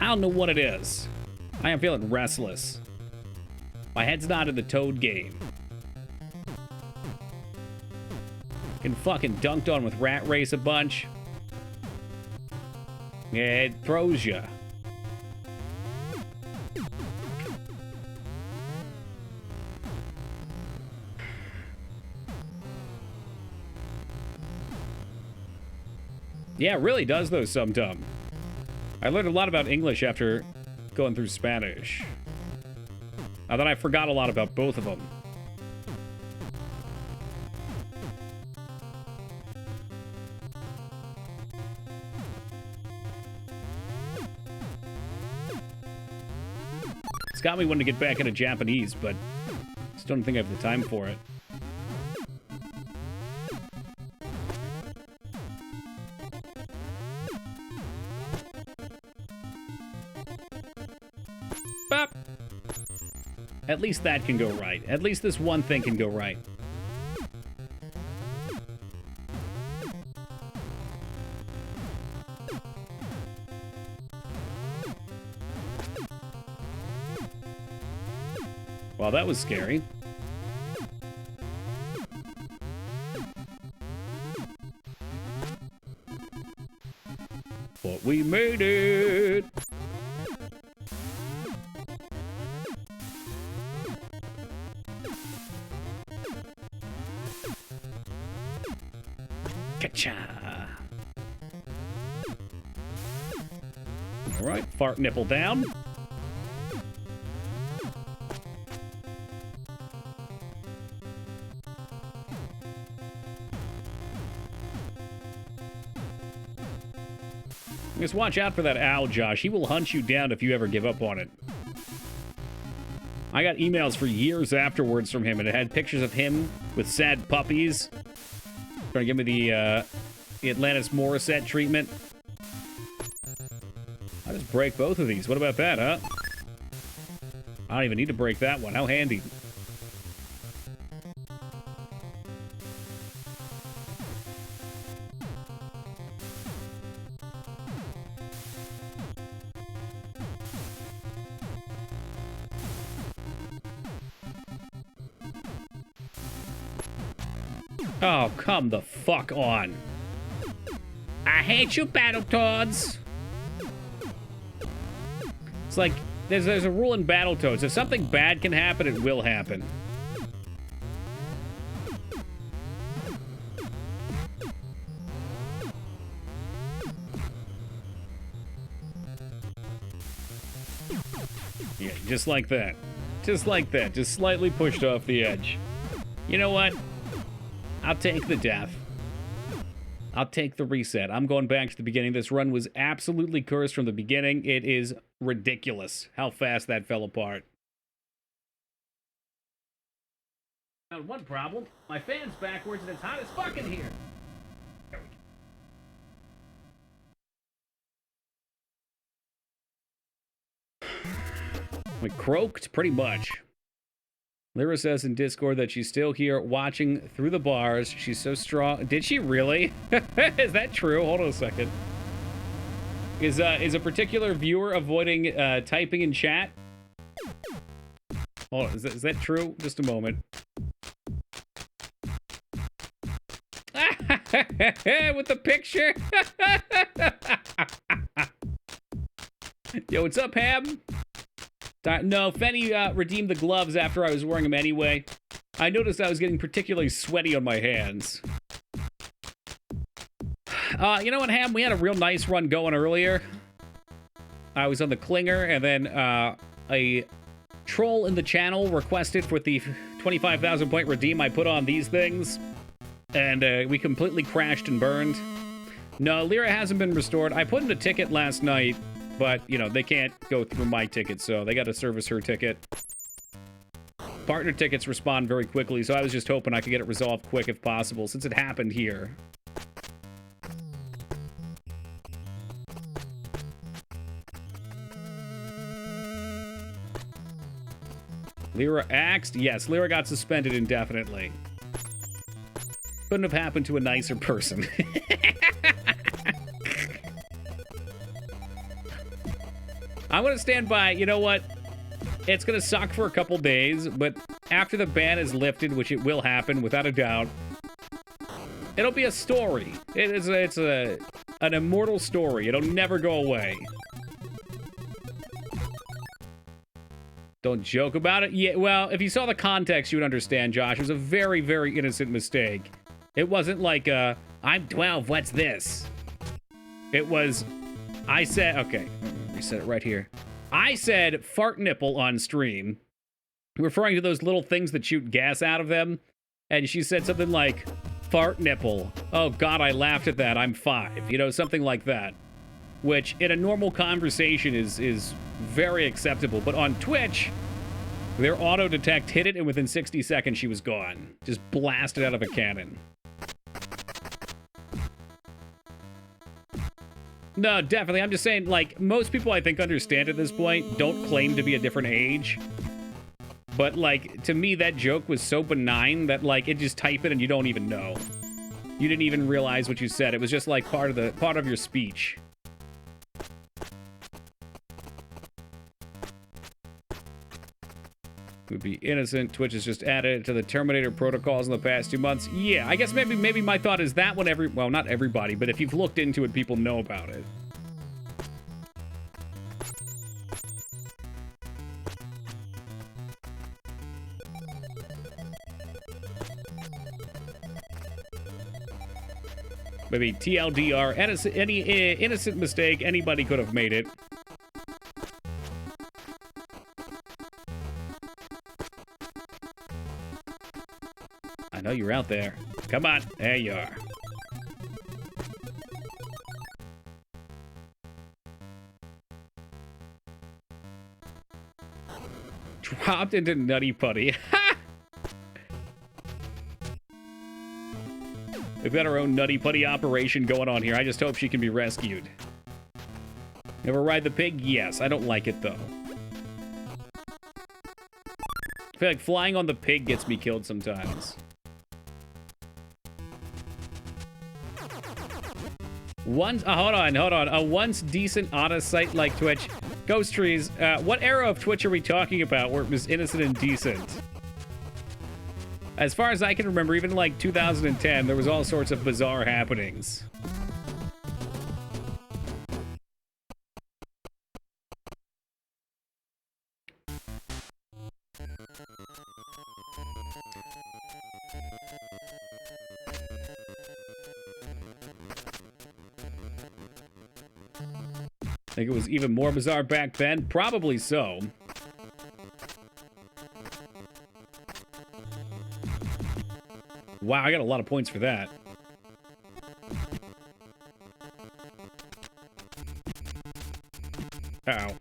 don't know what it is. I am feeling restless. My head's not in the Toad game. Getting fucking dunked on with Rat Race a bunch. Yeah, it throws ya. Yeah, it really does, though, sometime. I learned a lot about English after going through Spanish. Now that I forgot a lot about both of them. It's got me wanting to get back into Japanese, but just don't think I have the time for it. Bop! At least that can go right. At least this one thing can go right. Well, that was scary. But we made it! Ka-cha! Alright, fart nipple down. Just watch out for that owl, Josh. He will hunt you down if you ever give up on it. I got emails for years afterwards from him, and it had pictures of him with sad puppies. Trying to give me the Atlantis Morissette treatment. I'll just break both of these. What about that, huh? I don't even need to break that one. How handy. Oh, come the fuck on. I hate you, Battletoads. It's like, there's a rule in Battletoads. If something bad can happen, it will happen. Yeah, just like that. Just like that. Just slightly pushed off the edge. You know what? I'll take the death. I'll take the reset. I'm going back to the beginning. This run was absolutely cursed from the beginning. It is ridiculous how fast that fell apart. Now, one problem. My fan's backwards and it's hot as fuck in here. There we go. We croaked pretty much. Lyra says in Discord that she's still here watching through the bars. She's so strong. Did she really? Is that true? Hold on a second. Is a particular viewer avoiding typing in chat? Hold on, is that true? Just a moment. With the picture. Yo, what's up, Ham? No, Fenny redeemed the gloves after I was wearing them anyway. I noticed I was getting particularly sweaty on my hands. You know what, Ham? We had a real nice run going earlier. I was on the Klinger, and then a troll in the channel requested for the 25,000 point redeem I put on these things. And we completely crashed and burned. No, Lyra hasn't been restored. I put in a ticket last night, but, you know, they can't go through my ticket, so they got to service her ticket. Partner tickets respond very quickly, so I was just hoping I could get it resolved quick if possible, since it happened here. Lyra axed? Yes, Lyra got suspended indefinitely. Couldn't have happened to a nicer person. I'm gonna stand by, you know what? It's gonna suck for a couple days, but after the ban is lifted, which it will happen without a doubt, it'll be a story. It's an immortal story. It'll never go away. Don't joke about it. Yeah, well, if you saw the context, you would understand, Josh. It was a very, very innocent mistake. It wasn't like, I'm 12, what's this? It was, I said, okay, reset it right here. I said fart nipple on stream, referring to those little things that shoot gas out of them. And she said something like, fart nipple. Oh, God, I laughed at that. I'm 5. You know, something like that. Which, in a normal conversation, is very acceptable. But on Twitch, their auto-detect hit it, and within 60 seconds, she was gone. Just blasted out of a cannon. No, definitely. I'm just saying, like, most people I think understand at this point don't claim to be a different age. But, like, to me, that joke was so benign that, like, it just type it and you don't even know. You didn't even realize what you said. It was just, like, part of your speech. Would be innocent. Twitch has just added it to the Terminator protocols in the past 2 months. Yeah, I guess maybe my thought is that when well, not everybody, but if you've looked into it, people know about it. Maybe TLDR, any innocent mistake, anybody could have made it. I know you're out there. Come on. There you are. Dropped into Nutty Putty. We've got our own Nutty Putty operation going on here. I just hope she can be rescued. Ever ride the pig? Yes. I don't like it, though. I feel like flying on the pig gets me killed sometimes. Hold on. A once decent honest site like Twitch. Ghost Trees, what era of Twitch are we talking about where it was innocent and decent? As far as I can remember, even like 2010, there was all sorts of bizarre happenings. Think it was even more bizarre back then? Probably so. Wow, I got a lot of points for that. Uh-oh.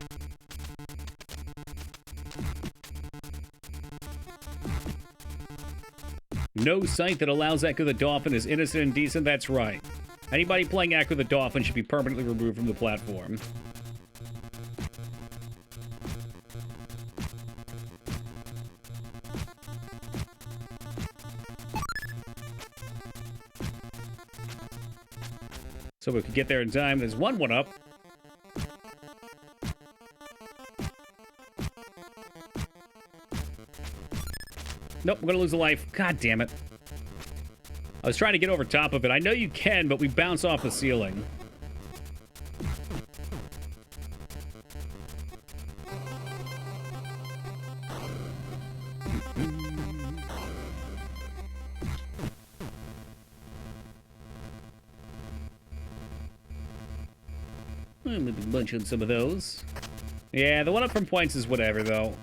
No site that allows Echo the Dolphin is innocent and decent, that's right. Anybody playing Echo the Dolphin should be permanently removed from the platform. So we could get there in time. There's one up. Nope, I'm gonna lose a life. God damn it. I was trying to get over top of it. I know you can, but we bounce off the ceiling. I'm gonna bunch on some of those. Yeah, the one up from points is whatever, though.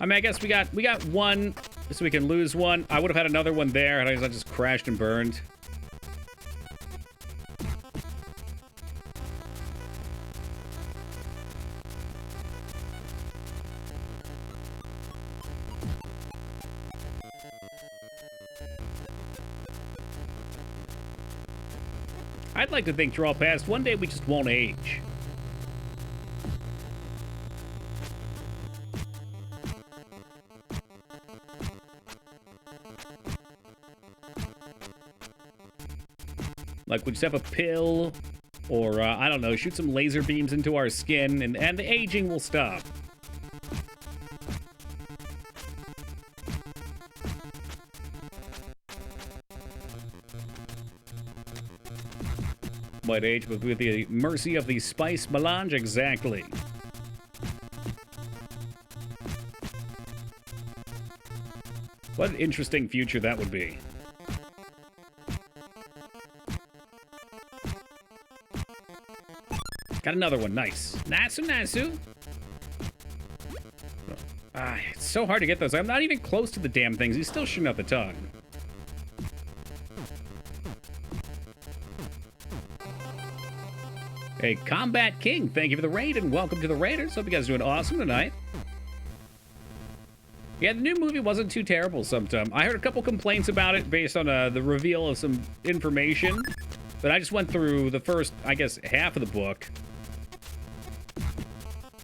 I mean, I guess we got one, so we can lose one. I would have had another one there, and I just crashed and burned. I'd like to think draw past. One day we just won't age. Like we just have a pill, or I don't know, shoot some laser beams into our skin, and the aging will stop. Might age, but with the mercy of the spice melange, exactly. What an interesting future that would be. Got another one, nice. Nasu, Nasu. It's so hard to get those. I'm not even close to the damn things. He's still shooting out the tongue. Hey, Combat King, thank you for the raid and welcome to the Raiders. Hope you guys are doing awesome tonight. Yeah, the new movie wasn't too terrible sometime. I heard a couple complaints about it based on the reveal of some information. But I just went through the first, I guess, half of the book.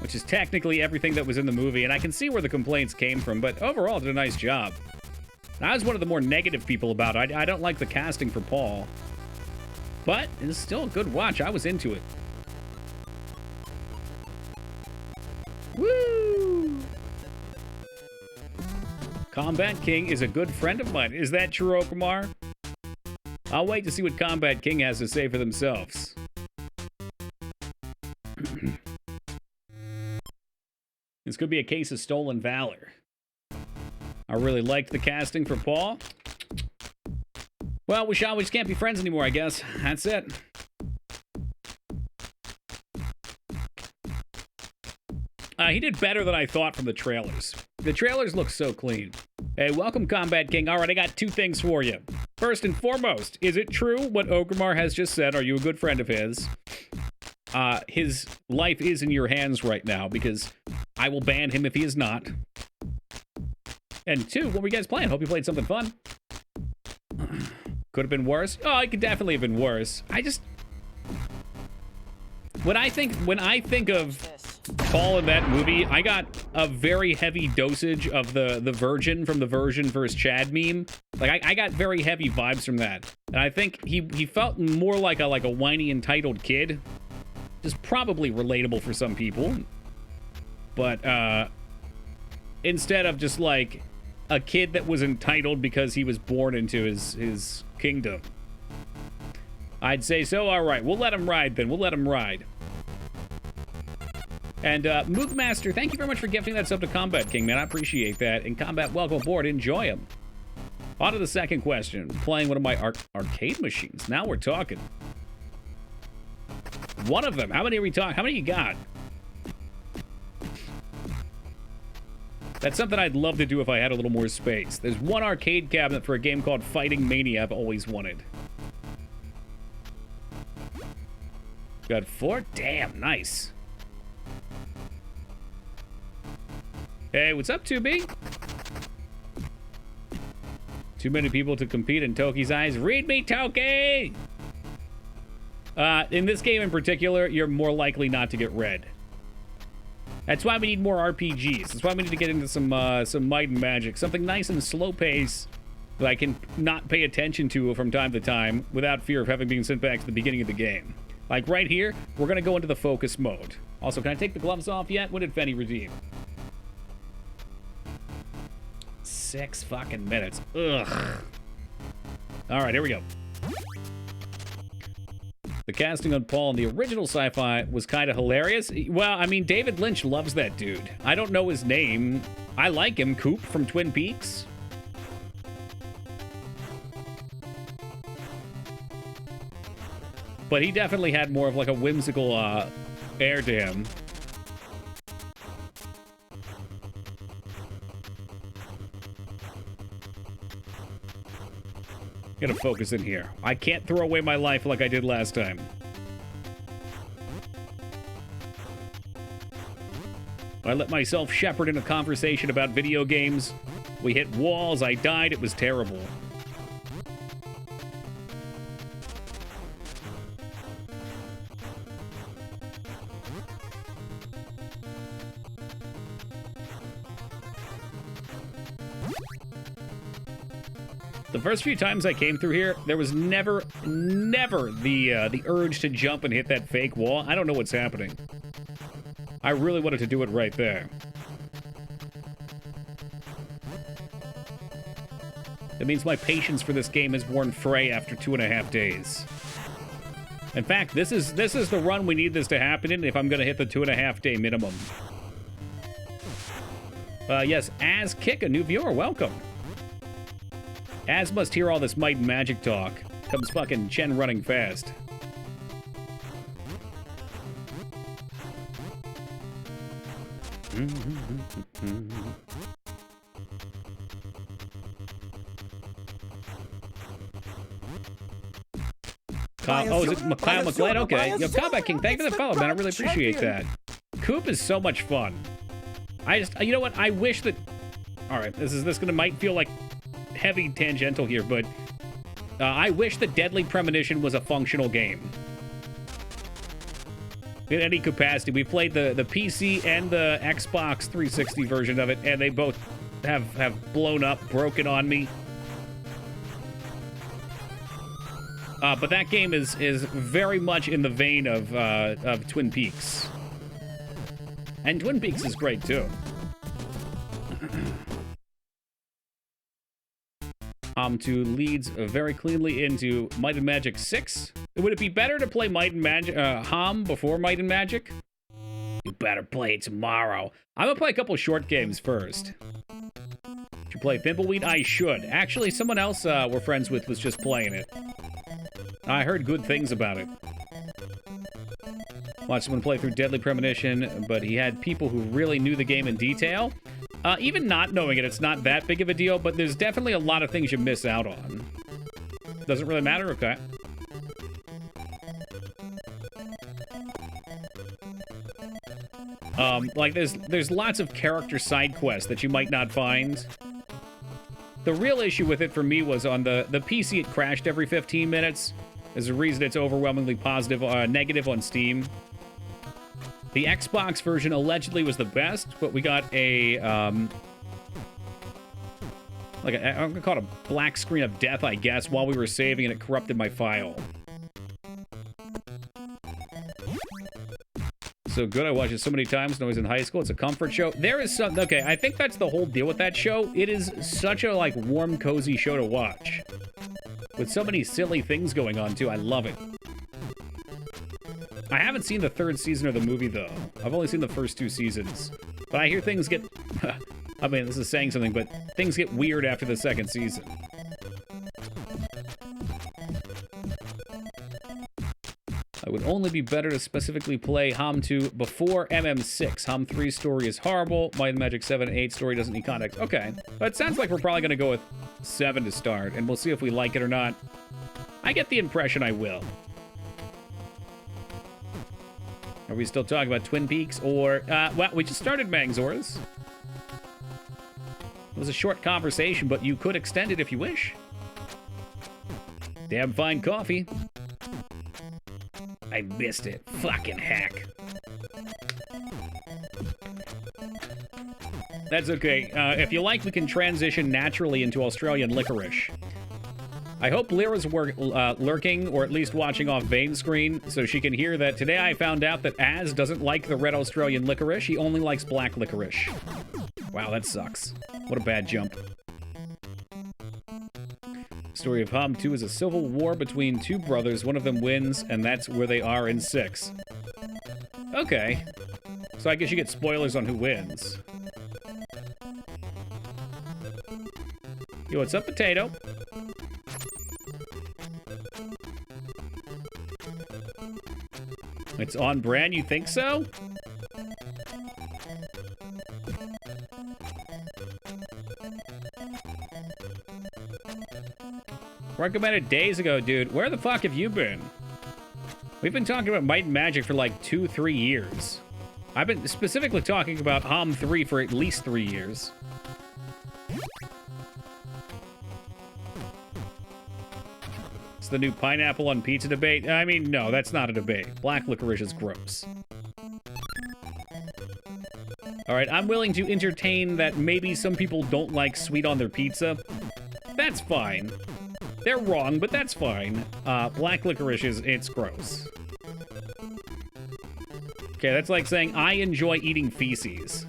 Which is technically everything that was in the movie. And I can see where the complaints came from. But overall, did a nice job. And I was one of the more negative people about it. I don't like the casting for Paul. But it's still a good watch. I was into it. Woo! Combat King is a good friend of mine. Is that true, Okamar? I'll wait to see what Combat King has to say for themselves. This could be a case of stolen valor. I really liked the casting for Paul. Well, we just can't be friends anymore, I guess. That's it. He did better than I thought from the trailers. The trailers look so clean. Hey, welcome, Combat King. All right, I got two things for you. First and foremost, is it true what Okamar has just said? Are you a good friend of his? His life is in your hands right now because I will ban him if he is not. And two, what were you guys playing? Hope you played something fun. Could have been worse. Oh, it could definitely have been worse. When I think of Paul in that movie, I got a very heavy dosage of the Virgin from the Virgin vs. Chad meme. Like I got very heavy vibes from that, and I think he felt more like a whiny entitled kid. Just probably relatable for some people, but instead of just like a kid that was entitled because he was born into his kingdom. I'd say so. All right, we'll let him ride then. We'll let him ride. And Moogmaster, thank you very much for gifting that sub to Combat King, man. I appreciate that. And Combat, welcome aboard. Enjoy him. On to the second question. Playing one of my arcade machines. Now we're talking. One of them. How many are we talking? How many you got? That's something I'd love to do if I had a little more space. There's one arcade cabinet for a game called Fighting Mania I've always wanted. Got 4? Damn, nice. Hey, what's up, 2B? Too many people to compete in Toki's eyes. Read me, Toki! In this game in particular, you're more likely not to get read. That's why we need more RPGs. That's why we need to get into some Might and Magic. Something nice and slow pace that I can not pay attention to from time to time without fear of having been sent back to the beginning of the game. Like right here, we're going to go into the focus mode. Also, can I take the gloves off yet? When did Fenny redeem? 6 fucking minutes. Ugh. All right, here we go. The casting on Paul in the original Sci-Fi was kind of hilarious. Well, I mean, David Lynch loves that dude. I don't know his name. I like him, Coop from Twin Peaks. But he definitely had more of like a whimsical air to him. Gotta focus in here. I can't throw away my life like I did last time. I let myself shepherd in a conversation about video games. We hit walls, I died, it was terrible. The first few times I came through here, there was never the urge to jump and hit that fake wall. I don't know what's happening. I really wanted to do it right there. That means my patience for this game has worn fray after 2.5 days. In fact, this is the run we need this to happen in if I'm going to hit the 2.5 day minimum. Yes, Az Kick, a new viewer, welcome. Az must hear all this might and magic talk. Comes fucking Chen running fast. Oh, is it Kyle McGlad? Okay. Yo, Combat King, thank you for the follow, man. I really appreciate that. Coop is so much fun. You know what? I wish that... Alright, this might feel like heavy tangential here, but I wish that Deadly Premonition was a functional game. In any capacity. We played the PC and the Xbox 360 version of it, and they both have blown up, broken on me. But that game is very much in the vein of Twin Peaks. And Twin Peaks is great, too. To leads very cleanly into Might and Magic 6. Would it be better to play Might and Magic, Hom before Might and Magic? You better play it tomorrow. I'm gonna play a couple short games first. Should you play Thimbleweed? I should. Actually, someone else we're friends with was just playing it. I heard good things about it. Watched someone play through Deadly Premonition, but he had people who really knew the game in detail. Even not knowing it, it's not that big of a deal, but there's definitely a lot of things you miss out on. Doesn't really matter? Okay. Like, there's lots of character side quests that you might not find. The real issue with it for me was on the PC, it crashed every 15 minutes. There's a reason it's overwhelmingly negative on Steam. The Xbox version allegedly was the best, but we got I'm gonna call it a black screen of death, I guess, while we were saving, and it corrupted my file. So good, I watched it so many times when I was in high school. It's a comfort show. There is some... Okay, I think that's the whole deal with that show. It is such a, like, warm, cozy show to watch. With so many silly things going on, too. I love it. I haven't seen the 3rd season of the movie, though. I've only seen the first 2 seasons. But I hear things get... I mean, this is saying something, but things get weird after the 2nd season. It would only be better to specifically play Hom 2 before MM6. Hom 3 story is horrible. Might and Magic 7 and 8 story doesn't need context. Okay. But it sounds like we're probably going to go with 7 to start, and we'll see if we like it or not. I get the impression I will. Are we still talking about Twin Peaks? Or, well, we just started Mangzors. It was a short conversation, but you could extend it if you wish. Damn fine coffee. I missed it. Fucking hack. That's okay. If you like, we can transition naturally into Australian licorice. I hope Lyra's lurking, or at least watching off Vane's screen, so she can hear that today I found out that Az doesn't like the red Australian licorice. He only likes black licorice. Wow, that sucks. What a bad jump. backstory of Hom 2 is a civil war between two brothers. One of them wins, and that's where they are in 6. Okay. So I guess you get spoilers on who wins. Yo, what's up, Potato? It's on brand, you think so? Recommended days ago, dude. Where the fuck have you been? We've been talking about Might and Magic for like 2-3 years. I've been specifically talking about Hom 3 for at least 3 years. It's the new pineapple on pizza debate. I mean, no, that's not a debate. Black licorice is gross. All right, I'm willing to entertain that maybe some people don't like sweet on their pizza. That's fine. They're wrong, but that's fine. Black licorice it's gross. Okay, that's like saying I enjoy eating feces.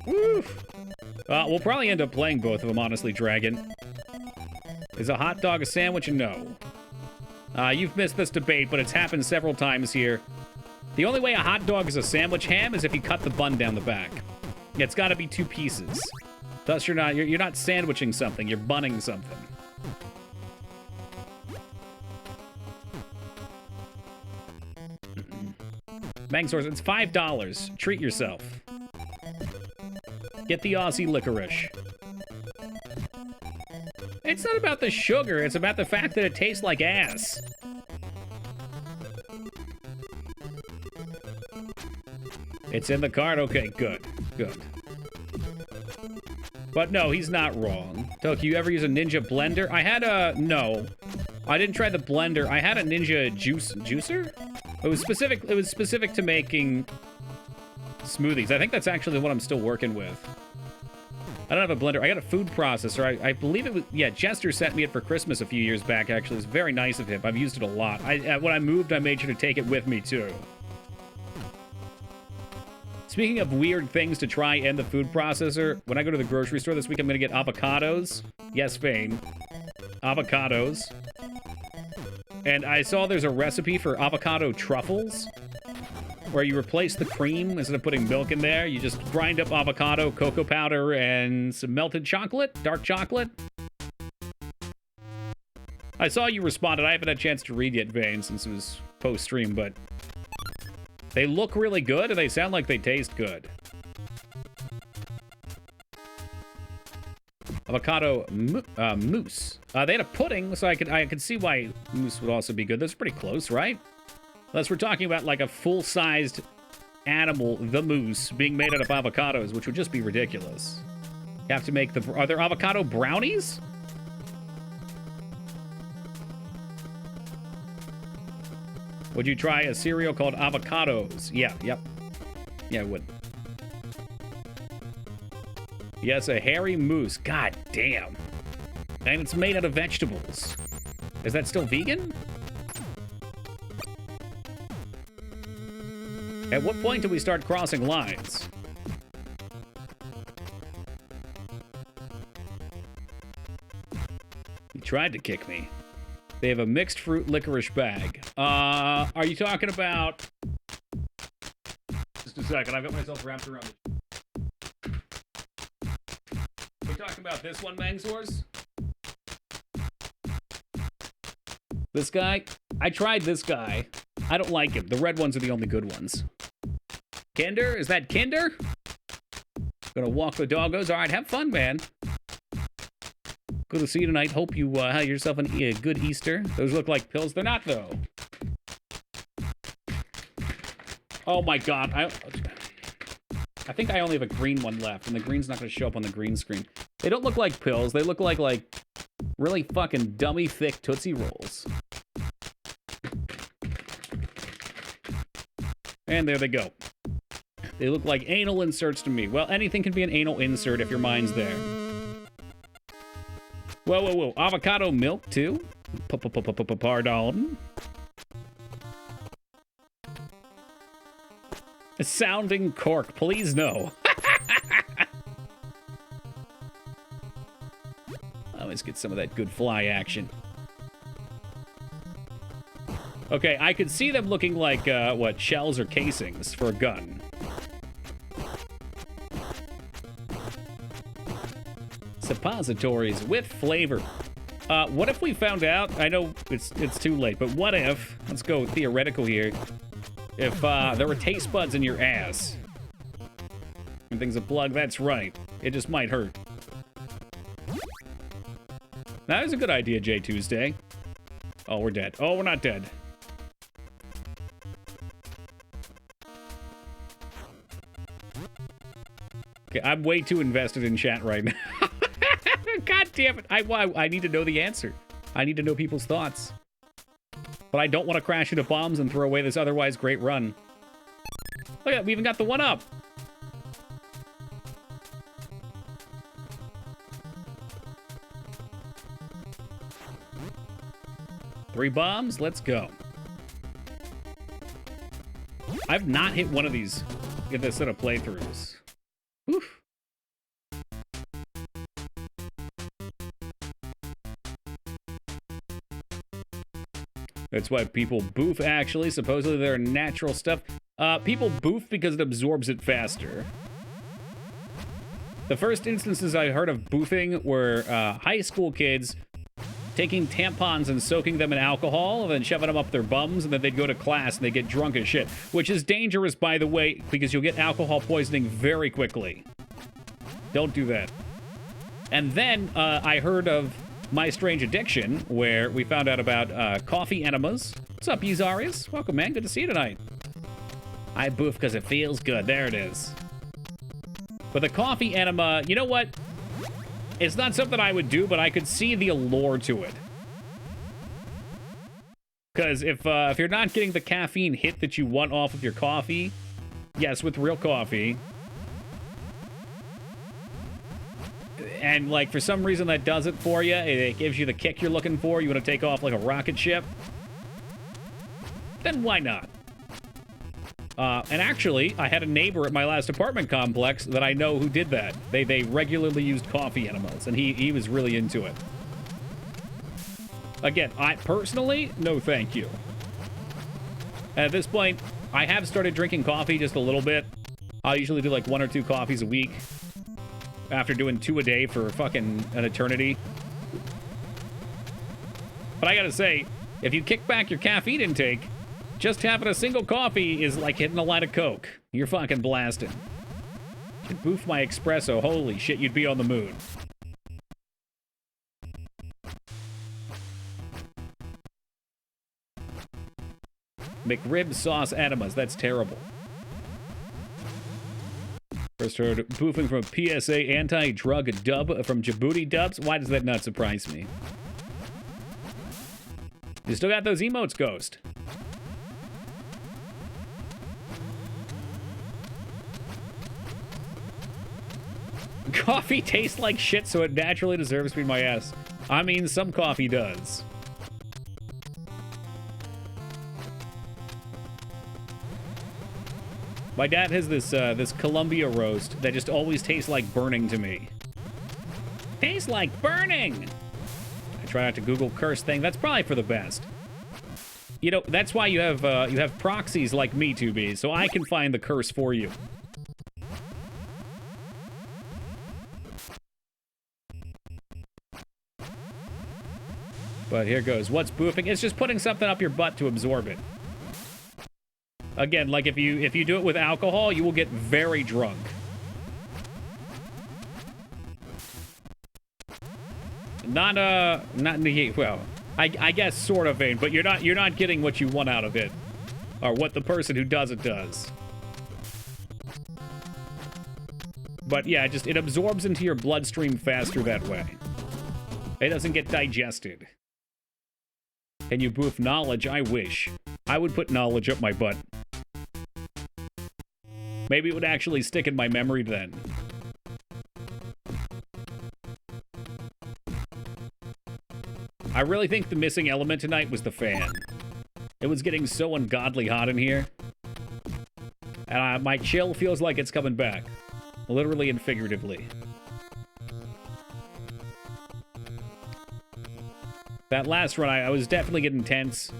Woof. We'll probably end up playing both of them, honestly, Dragon. Is a hot dog a sandwich? No. You've missed this debate, but it's happened several times here. The only way a hot dog is a sandwich ham is if you cut the bun down the back. It's got to be 2 pieces. Thus, you're not sandwiching something. You're bunning something. Bang source, it's $5. Treat yourself. Get the Aussie licorice. It's not about the sugar. It's about the fact that it tastes like ass. It's in the cart? Okay, good. Good. But no, he's not wrong. Toki, you ever use a Ninja blender? I had a... No. I didn't try the blender. I had a Ninja juicer? It was specific to making smoothies. I think that's actually what I'm still working with. I don't have a blender. I got a food processor. I believe it was... Yeah, Jester sent me it for Christmas a few years back, actually. It was very nice of him. I've used it a lot. When I moved, I made sure to take it with me, too. Speaking of weird things to try in the food processor, when I go to the grocery store this week, I'm going to get avocados. Yes, Fane. Avocados. And I saw there's a recipe for avocado truffles, where you replace the cream. Instead of putting milk in there, you just grind up avocado, cocoa powder, and some melted chocolate, dark chocolate. I saw you responded. I haven't had a chance to read yet, Vane, since it was post-stream, but they look really good, and they sound like they taste good. Avocado mousse. They had a pudding, so I could see why mousse would also be good. That's pretty close, right? Unless we're talking about like a full-sized animal, the moose, being made out of avocados, which would just be ridiculous. You have to make the... Are there avocado brownies? Would you try a cereal called Avocados? Yeah, yep. Yeah, I would. Yes, a hairy moose. God damn. And it's made out of vegetables. Is that still vegan? At what point do we start crossing lines? He tried to kick me. They have a mixed fruit licorice bag. Are you talking about... Just a second, I've got myself wrapped around it. We're talking about this one, Mangsors? This guy? I tried this guy. I don't like him. The red ones are the only good ones. Kinder? Is that Kinder? Gonna walk the doggos? Alright, have fun, man. Good to see you tonight. Hope you have yourself a good Easter. Those look like pills. They're not, though. Oh my god. I think I only have a green one left, and the green's not going to show up on the green screen. They don't look like pills. They look like really fucking dummy thick Tootsie Rolls. And there they go. They look like anal inserts to me. Well, anything can be an anal insert if your mind's there. Whoa, whoa, whoa. Avocado milk, too? Pardon. A sounding cork. Please, no. Let's get some of that good fly action. Okay, I could see them looking like, what, shells or casings for a gun. Suppositories with flavor. What if we found out, I know it's too late, but what if, let's go theoretical here, if there were taste buds in your ass? And things a plug, that's right. It just might hurt. That is a good idea, J Tuesday. Oh, we're dead. Oh, we're not dead. Okay, I'm way too invested in chat right now. God damn it. I need to know the answer. I need to know people's thoughts. But I don't want to crash into bombs and throw away this otherwise great run. Look at that, we even got the one up. Three bombs, let's go. I've not hit one of these in this set of playthroughs. Oof. That's why people boof, actually. Supposedly they're natural stuff. People boof because it absorbs it faster. The first instances I heard of boofing were high school kids taking tampons and soaking them in alcohol and then shoving them up their bums, and then they'd go to class and they get drunk as shit. Which is dangerous, by the way, because you'll get alcohol poisoning very quickly. Don't do that. And then I heard of My Strange Addiction, where we found out about coffee enemas. What's up, Yuzarius? Welcome, man. Good to see you tonight. I boof because it feels good. There it is. But the coffee enema, you know what? It's not something I would do, but I could see the allure to it. Because if you're not getting the caffeine hit that you want off of your coffee, yes, with real coffee, and like for some reason that does it for you, it gives you the kick you're looking for, you want to take off like a rocket ship, then why not? And actually, I had a neighbor at my last apartment complex that I know who did that. They regularly used coffee enemas, and he was really into it. Again, I personally, no thank you. At this point, I have started drinking coffee just a little bit. I'll usually do like 1 or 2 coffees a week after doing 2 a day for fucking an eternity. But I gotta say, if you kick back your caffeine intake, just having a single coffee is like hitting a line of Coke. You're fucking blasting. Could boof my espresso. Holy shit, you'd be on the moon. McRib sauce enemas. That's terrible. First heard boofing from a PSA anti-drug dub from Djibouti dubs. Why does that not surprise me? You still got those emotes, Ghost. Coffee tastes like shit, so it naturally deserves to be my ass. I mean, some coffee does. My dad has this Columbia roast that just always tastes like burning to me. Tastes like burning! I try not to Google curse thing. That's probably for the best. You know, that's why you have proxies like me, 2B, so I can find the curse for you. But here goes. What's boofing? It's just putting something up your butt to absorb it. Again, like if you do it with alcohol, you will get very drunk. Not well, I guess sort of vain, but you're not getting what you want out of it, or what the person who does it does. But yeah, it absorbs into your bloodstream faster that way. It doesn't get digested. Can you boof knowledge? I wish. I would put knowledge up my butt. Maybe it would actually stick in my memory then. I really think the missing element tonight was the fan. It was getting so ungodly hot in here. And my chill feels like it's coming back. Literally and figuratively. That last run, I was definitely getting tense.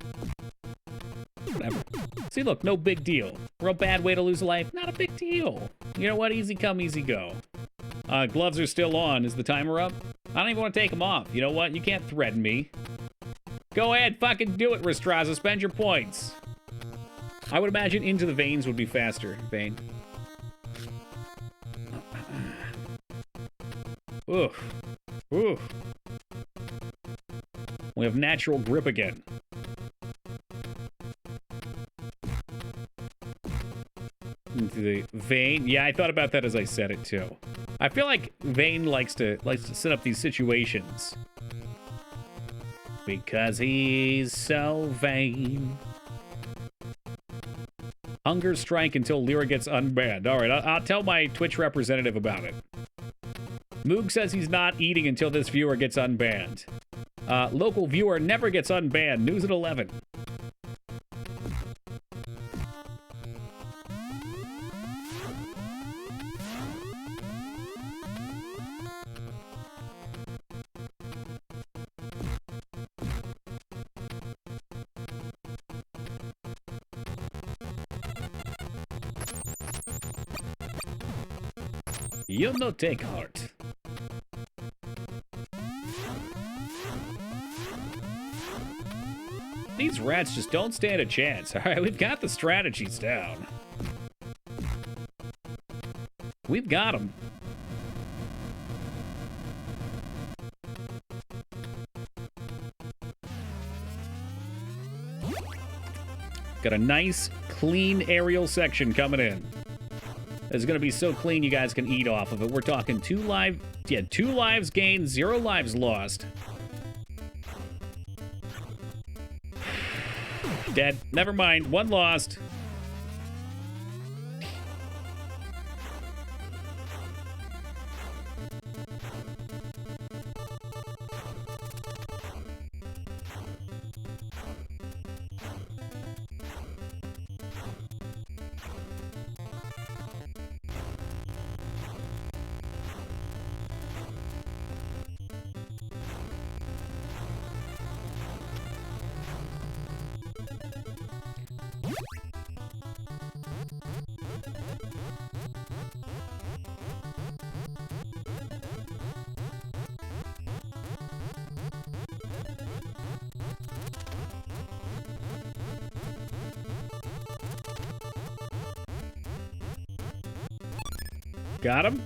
Whatever. See, look, no big deal. Real bad way to lose a life, not a big deal. You know what? Easy come, easy go. Gloves are still on. Is the timer up? I don't even want to take them off. You know what? You can't threaten me. Go ahead, fucking do it, Ristraza. Spend your points. I would imagine Into the Veins would be faster. Vein. Oof. Oof. We have natural grip again. Into the Vein. Yeah, I thought about that as I said it too. I feel like Vein likes to set up these situations. Because he's so vain. Hunger strike until Lyra gets unbanned. All right, I'll tell my Twitch representative about it. Moog says he's not eating until this viewer gets unbanned. Local viewer never gets unbanned. News at 11. You'll not take heart. These rats just don't stand a chance. All right, we've got the strategies down. We've got them. Got a nice, clean aerial section coming in. It's going to be so clean you guys can eat off of it. We're talking 2 lives gained, 0 lives lost. Dead. Never mind. 1 lost. Got him?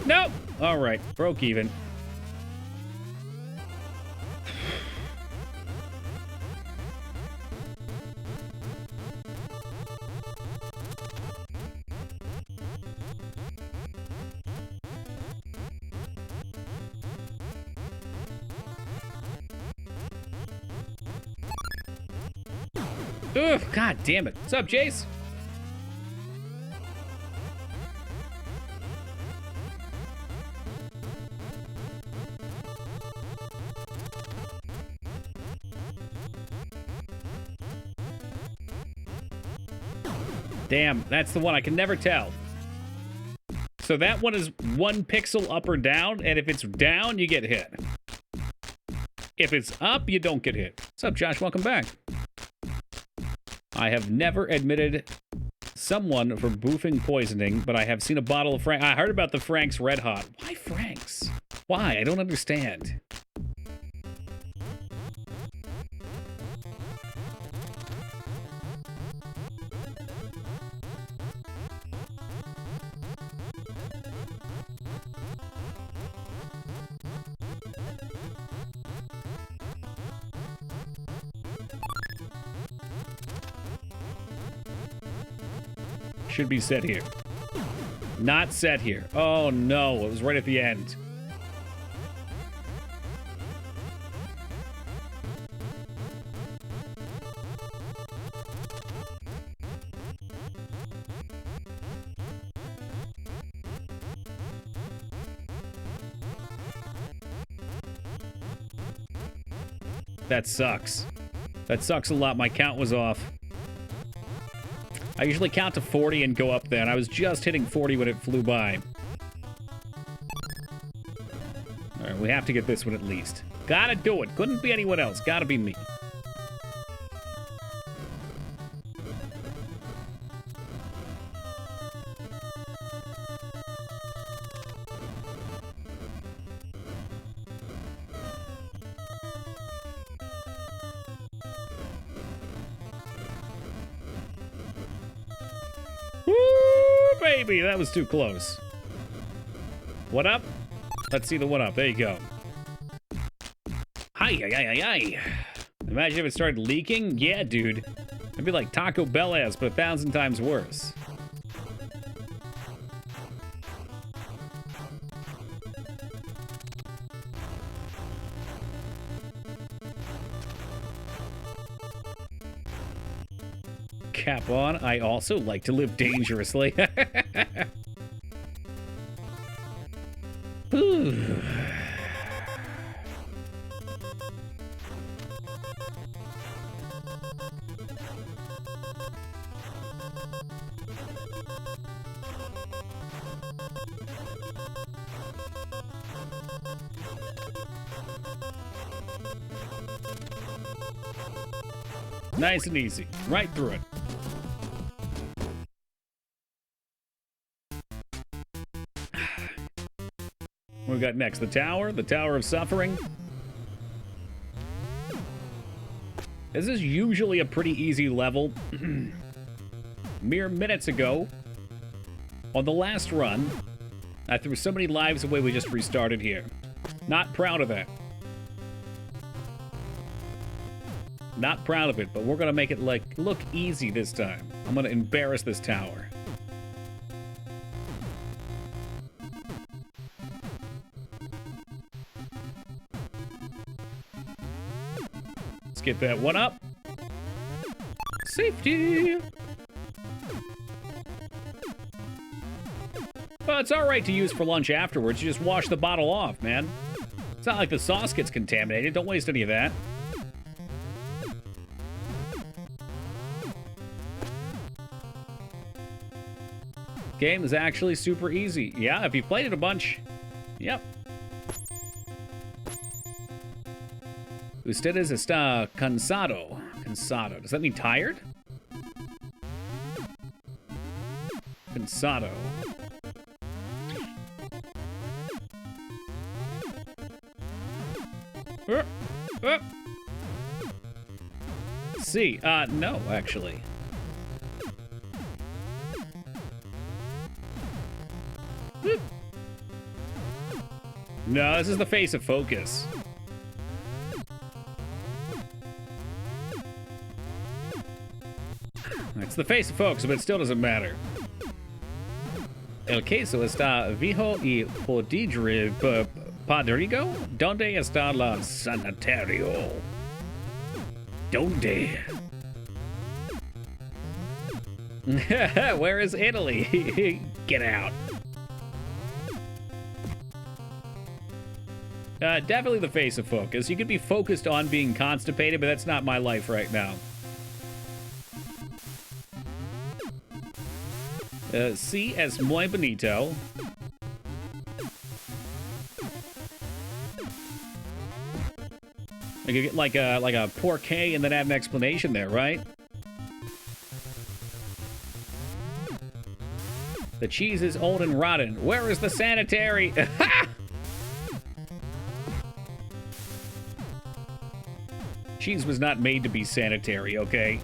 Nope. All right. Broke even. Ugh, god damn it. What's up, Jace? Damn, that's the one I can never tell. So that one is 1 pixel up or down, and if it's down, you get hit. If it's up, you don't get hit. What's up, Josh? Welcome back. I have never admitted someone for boofing poisoning, but I have seen a bottle of Frank. I heard about the Frank's Red Hot. Why Frank's? Why? I don't understand. Should be set here. Not set here. Oh no, it was right at the end. That sucks. That sucks a lot. My count was off. I usually count to 40 and go up there, and I was just hitting 40 when it flew by. All right, we have to get this one at least. Gotta do it. Couldn't be anyone else. Gotta be me. Woo, baby, that was too close. What up? Let's see the one up. There you go. Hi, hi. Imagine if it started leaking? Yeah, dude. It'd be like Taco Bell ass, but 1,000 times worse. Cap on. I also like to live dangerously. Ooh. Nice and easy. Right through it. What we got next? The Tower? The Tower of Suffering? This is usually a pretty easy level. Mere minutes ago, on the last run, I threw so many lives away we just restarted here. Not proud of that. Not proud of it, but we're gonna make it look easy this time. I'm gonna embarrass this tower. Let's get that one up. Safety! Well, it's alright to use for lunch afterwards. You just wash the bottle off, man. It's not like the sauce gets contaminated. Don't waste any of that. Game is actually super easy. Yeah, if you played it a bunch. Yep. Ustedes está cansado. Cansado. Does that mean tired? Cansado. See, no, actually. No, this is the face of focus. It's the face of focus, but it still doesn't matter. El queso está viejo y podrido. ¿Dónde está la sanitario? ¿Dónde? Where is Italy? Get out. Definitely the face of focus. You could be focused on being constipated, but that's not my life right now. Sí es muy bonito. I could get like a porqué and then add an explanation there, right? The cheese is old and rotten. Where is the sanitary? Cheese was not made to be sanitary, okay?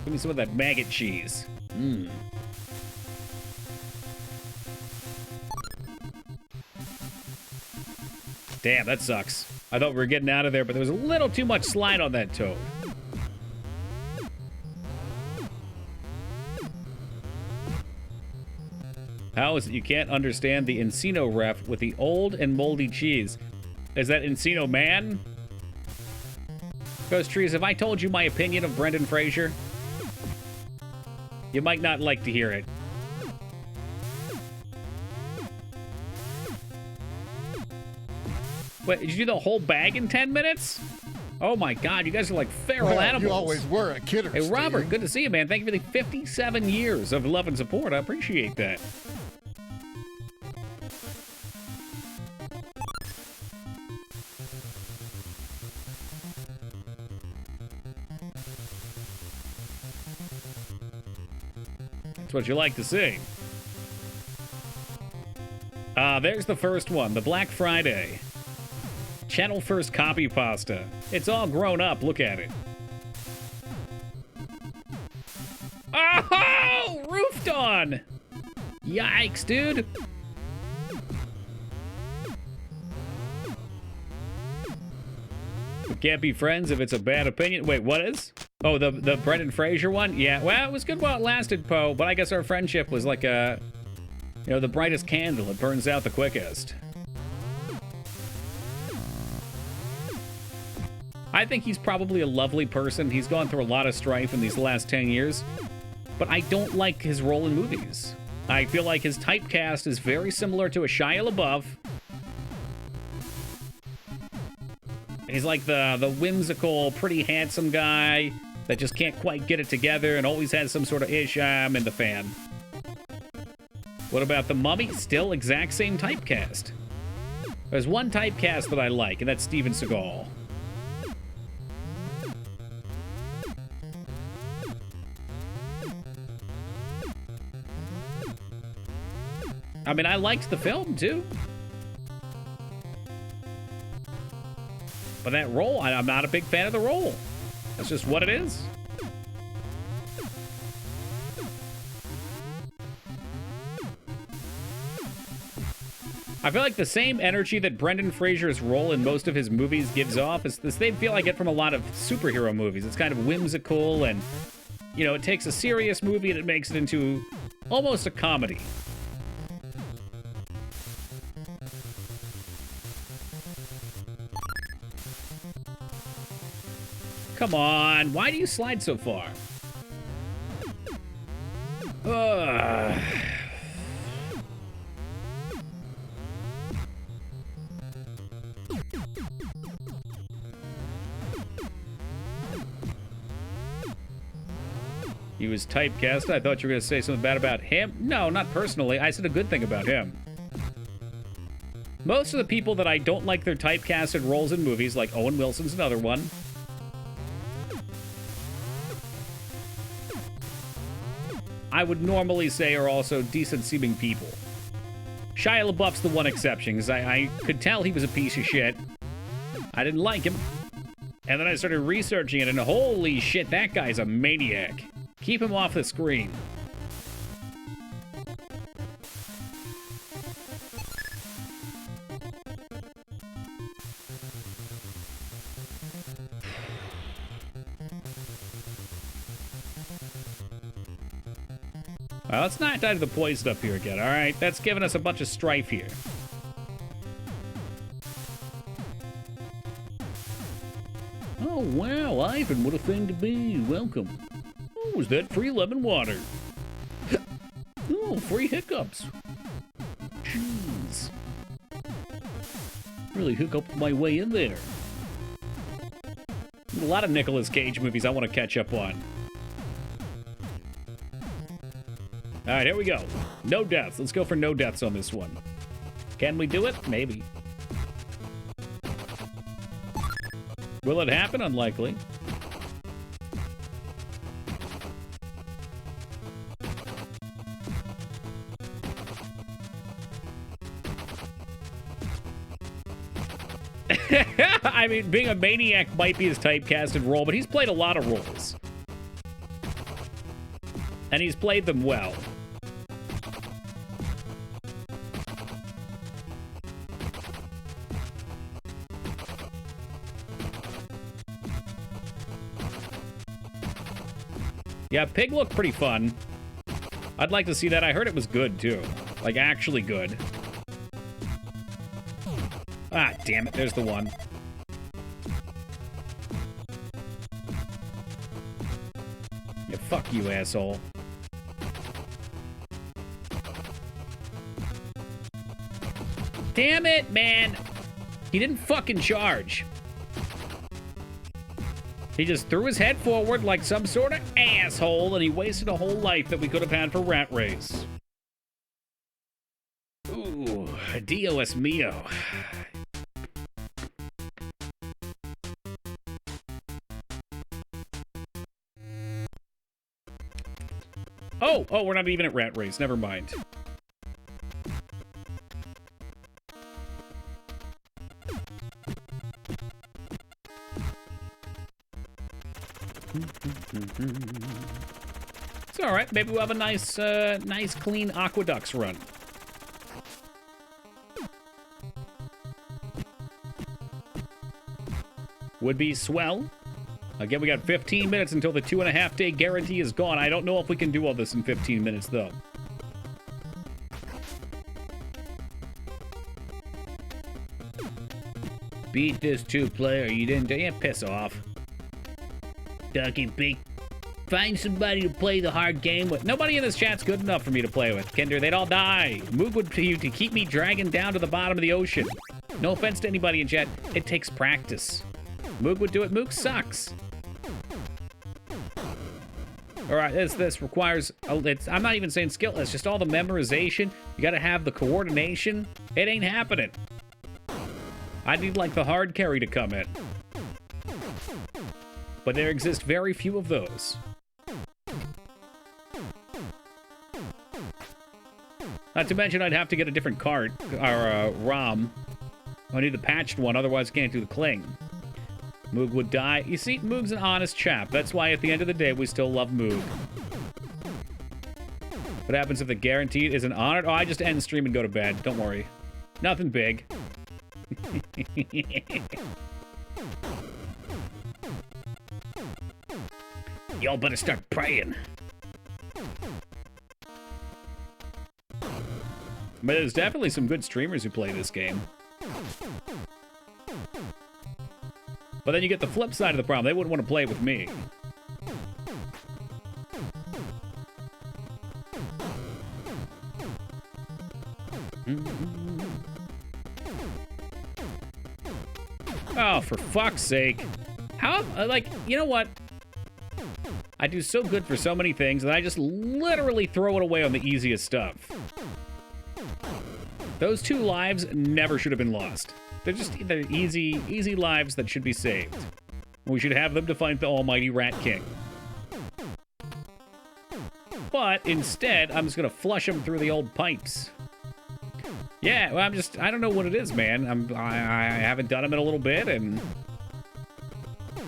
Give me some of that maggot cheese. Mmm. Damn, that sucks. I thought we were getting out of there, but there was a little too much slide on that toad. How is it you can't understand the Encino ref with the old and moldy cheese? Is that Encino Man? Ghost Trees, have I told you my opinion of Brendan Fraser? You might not like to hear it. Wait, did you do the whole bag in 10 minutes? Oh my god, you guys are like feral animals. You always were a kidder, Hey, Robert, Steve. good to see you, man. Thank you for the 57 years of love and support. I appreciate that. That's what you like to see. There's the first one, the Black Friday. Channel first copy pasta. It's all grown up, look at it. Oh, roofed on! Yikes, dude. We can't be friends if it's a bad opinion. Wait, what is? Oh, the Brendan Fraser one? Yeah, well, it was good while it lasted, Poe, but I guess our friendship was like a, you know, the brightest candle. It burns out the quickest. I think he's probably a lovely person. He's gone through a lot of strife in these last 10 years, but I don't like his role in movies. I feel like his typecast is very similar to a Shia LaBeouf. He's like the whimsical, pretty handsome guy that just can't quite get it together and always has some sort of isham in the fan. What about the Mummy? Still exact same typecast. There's one typecast that I like, and that's Steven Seagal. I mean, I liked the film, too. But that role, I'm not a big fan of the role. That's just what it is. I feel like the same energy that Brendan Fraser's role in most of his movies gives off is the same feel I get from a lot of superhero movies. It's kind of whimsical and, you know, it takes a serious movie and it makes it into almost a comedy. Come on, why do you slide so far? Ugh. He was typecast. I thought you were going to say something bad about him. No, not personally. I said a good thing about him. Most of the people that I don't like their typecasted roles in movies, like Owen Wilson's another one, I would normally say are also decent-seeming people. Shia LaBeouf's the one exception, because I could tell he was a piece of shit. I didn't like him. And then I started researching it, and holy shit, that guy's a maniac. Keep him off the screen. Well, let's not die to the poison up here again, alright? That's giving us a bunch of strife here. Oh, wow, Ivan, what a thing to be. Welcome. Oh, is that free lemon water? Oh, free hiccups. Jeez. Really hiccuped my way in there. A lot of Nicolas Cage movies I want to catch up on. All right, here we go. No deaths. Let's go for no deaths on this one. Can we do it? Maybe. Will it happen? Unlikely. I mean, being a maniac might be his typecasted role, but he's played a lot of roles. And he's played them well. Yeah, Pig looked pretty fun. I'd like to see that. I heard it was good, too. Like, actually good. Ah, damn it. There's the one. Yeah, fuck you, asshole. Damn it, man. He didn't fucking charge. He just threw his head forward like some sort of asshole, and he wasted a whole life that we could have had for Rat Race. Ooh, Dios mio. Oh, we're not even at rat race. Never mind. It's all right. Maybe we'll have a nice, nice clean aqueducts run. Would be swell. Again, we got 15 minutes until the 2.5-day guarantee is gone. I don't know if we can do all this in 15 minutes, though. Beat this 2-player. You didn't. Yeah, piss off. Ducky beak. Find somebody to play the hard game with. Nobody in this chat's good enough for me to play with. Kinder, they'd all die. Moog would to keep me dragging down to the bottom of the ocean. No offense to anybody in chat. It takes practice. Moog would do it. Moog sucks. All right, this requires, I'm not even saying skill, it's just all the memorization. You gotta have the coordination. It ain't happening. I need, like, the hard carry to come in. But there exist very few of those. Not to mention I'd have to get a different cart, or ROM. I need the patched one, otherwise I can't do the cling. Moog would die. You see, Moog's an honest chap. That's why at the end of the day, we still love Moog. What happens if the guaranteed isn't honored? Oh, I just end stream and go to bed. Don't worry. Nothing big. Y'all better start praying. But there's definitely some good streamers who play this game. But then you get the flip side of the problem. They wouldn't want to play it with me. Oh, for fuck's sake. How, like, you know what? I do so good for so many things, and I just literally throw it away on the easiest stuff. Those 2 lives never should have been lost. They're easy lives that should be saved. We should have them to fight the almighty Rat King. But instead, I'm just gonna flush them through the old pipes. Yeah, well, I don't know what it is, man. I haven't done them in a little bit, and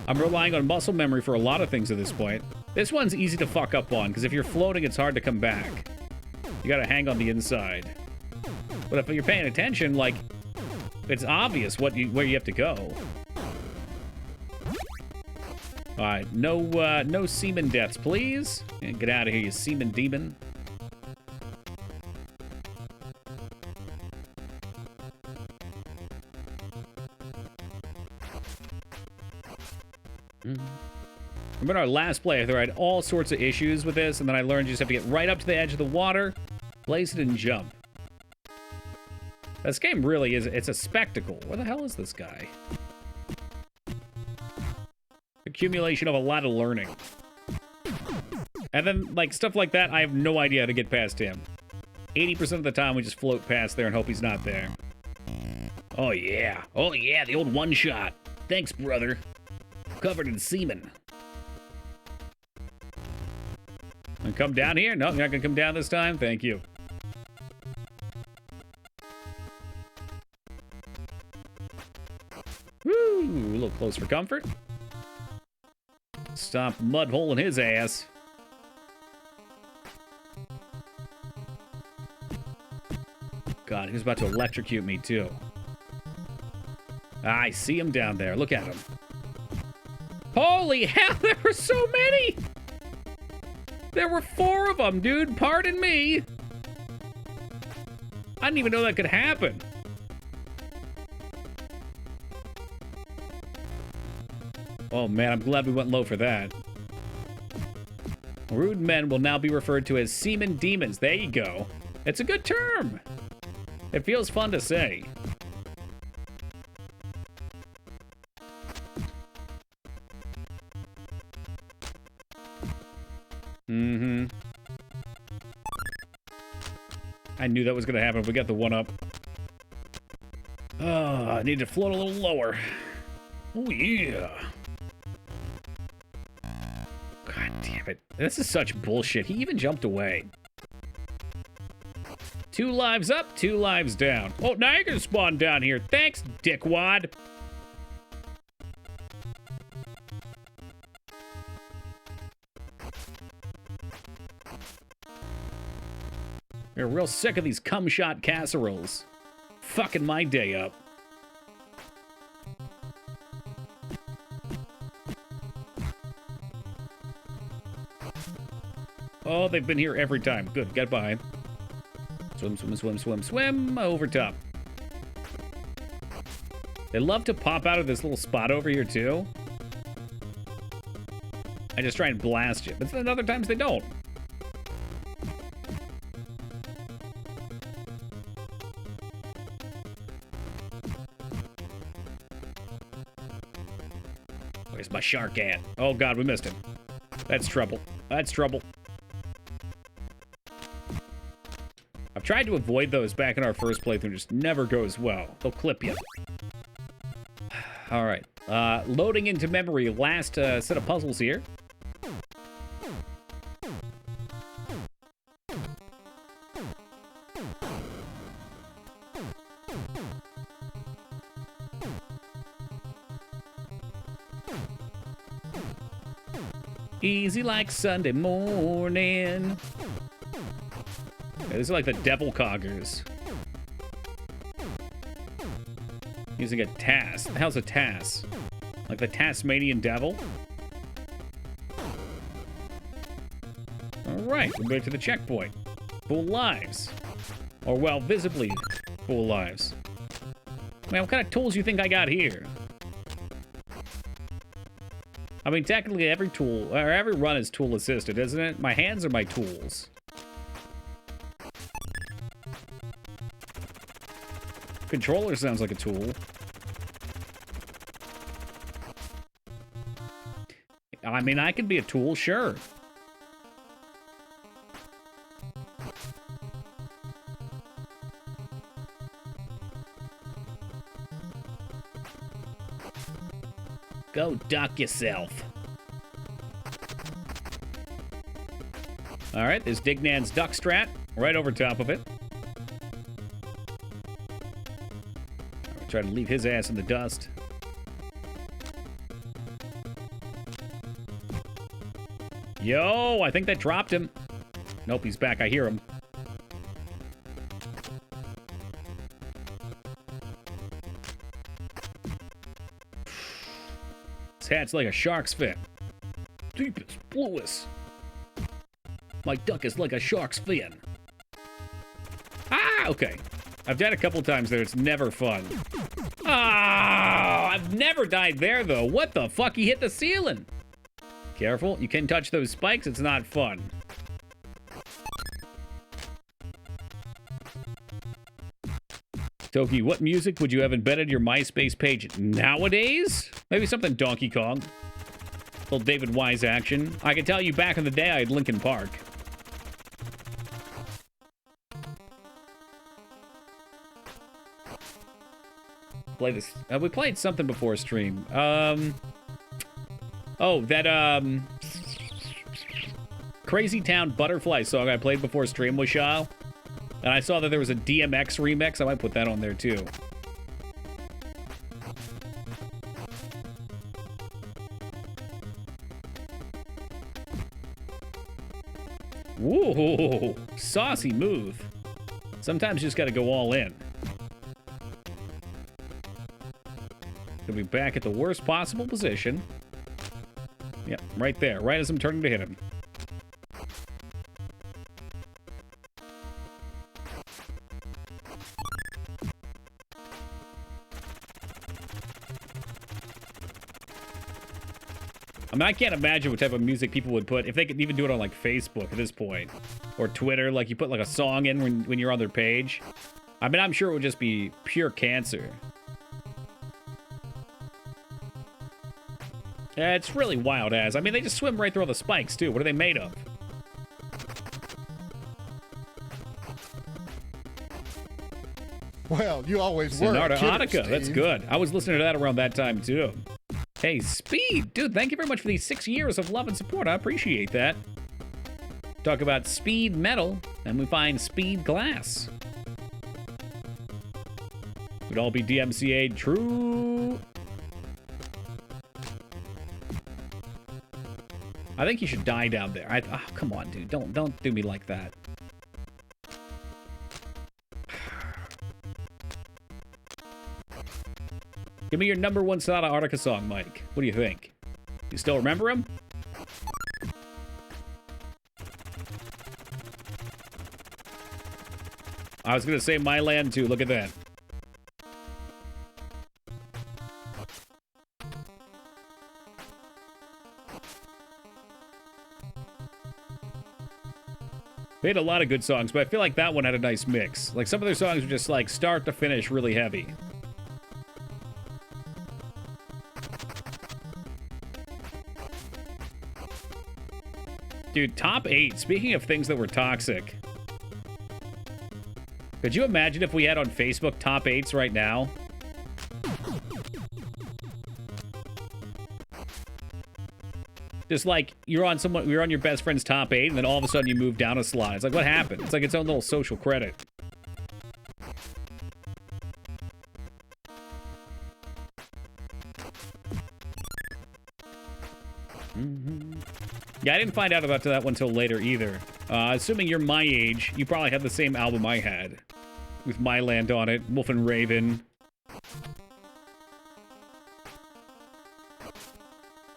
I'm relying on muscle memory for a lot of things at this point. This one's easy to fuck up on, because if you're floating, it's hard to come back. You gotta hang on the inside. But if you're paying attention, like, it's obvious where you have to go. All right, no semen deaths, please. And get out of here, you semen demon. Remember our last playthrough, I had all sorts of issues with this, and then I learned you just have to get right up to the edge of the water, place it, and jump. This game really is, it's a spectacle. Where the hell is this guy? Accumulation of a lot of learning. And then, like, stuff like that, I have no idea how to get past him. 80% of the time, we just float past there and hope he's not there. Oh, yeah. Oh, yeah, the old one-shot. Thanks, brother. Covered in semen. And come down here? No, you're not gonna come down this time? Thank you. Woo! A little close for comfort. Stomp a mud hole in his ass. God, he was about to electrocute me, too. I see him down there. Look at him. Holy hell, there were so many! There were 4 of them, dude. Pardon me. I didn't even know that could happen. Oh, man, I'm glad we went low for that. Rude men will now be referred to as semen demons. There you go. It's a good term. It feels fun to say. Mm-hmm. I knew that was going to happen if we got the 1-up. Oh, I need to float a little lower. Oh, yeah. God damn it. This is such bullshit. He even jumped away. 2 lives up, 2 lives down. Oh, now you're gonna spawn down here. Thanks, dickwad. You're real sick of these cum shot casseroles. Fucking my day up. Oh, they've been here every time. Good, get by. Swim, swim, swim, swim, swim over top. They love to pop out of this little spot over here, too. I just try and blast you, but then other times they don't. Where's my shark at? Oh, God, we missed him. That's trouble. That's trouble. I've tried to avoid those back in our first playthrough, just never goes well. They'll clip you. All right. Loading into memory, last set of puzzles here. Easy like Sunday morning. Yeah, these are like the devil coggers. Using a tass. What the hell's a tass? Like the Tasmanian devil? Alright, we're back to the checkpoint. Full lives. Or, well, visibly full lives. Man, what kind of tools do you think I got here? I mean, technically every tool, or every run is tool assisted, isn't it? My hands are my tools. Controller sounds like a tool. I mean, I can be a tool, sure. Go duck yourself. All right, there's Dignan's duck strat right over top of it. Try to leave his ass in the dust. Yo, I think that dropped him. Nope, he's back. I hear him. His hat's like a shark's fin. Deepest, bluest. My duck is like a shark's fin. Ah, okay. I've died a couple times there. It's never fun. Ah, I've never died there, though. What the fuck? He hit the ceiling. Careful. You can touch those spikes. It's not fun. Toki, what music would you have embedded in your MySpace page nowadays? Maybe something Donkey Kong. Little David Wise action. I can tell you back in the day I had Linkin Park. Play this. We played something before stream. Oh, that Crazy Town Butterfly song I played before stream with Shaw. And I saw that there was a DMX remix. I might put that on there too. Whoa, saucy move. Sometimes you just gotta go all in. Gonna be back at the worst possible position. Yep, right there, right as I'm turning to hit him. I mean, I can't imagine what type of music people would put if they could even do it on like Facebook at this point, or Twitter. Like you put like a song in when you're on their page. I mean, I'm sure it would just be pure cancer. Yeah, it's really wild as. I mean, they just swim right through all the spikes too. What are they made of? Well, you always were. Sonata Annika. That's good. I was listening to that around that time too. Hey, Speed! Dude, thank you very much for these 6 years of love and support. I appreciate that. Talk about speed metal, and we find speed glass. Would all be DMCA true. I think you should die down there. Oh, come on, dude. Don't do me like that. Give me your #1 Sonata Arctica song, Mike. What do you think? You still remember him? I was gonna say My Land too. Look at that. They had a lot of good songs, but I feel like that one had a nice mix. Like, some of their songs were just, like, start to finish really heavy. Dude, top 8. Speaking of things that were toxic. Could you imagine if we had on Facebook top 8s right now? Just like you're on your best friend's top 8, and then all of a sudden you move down a slot. It's like, what happened? It's like its own little social credit. Yeah, I didn't find out about that one until later either. Assuming you're my age, you probably had the same album I had. With My Land on it, Wolf and Raven.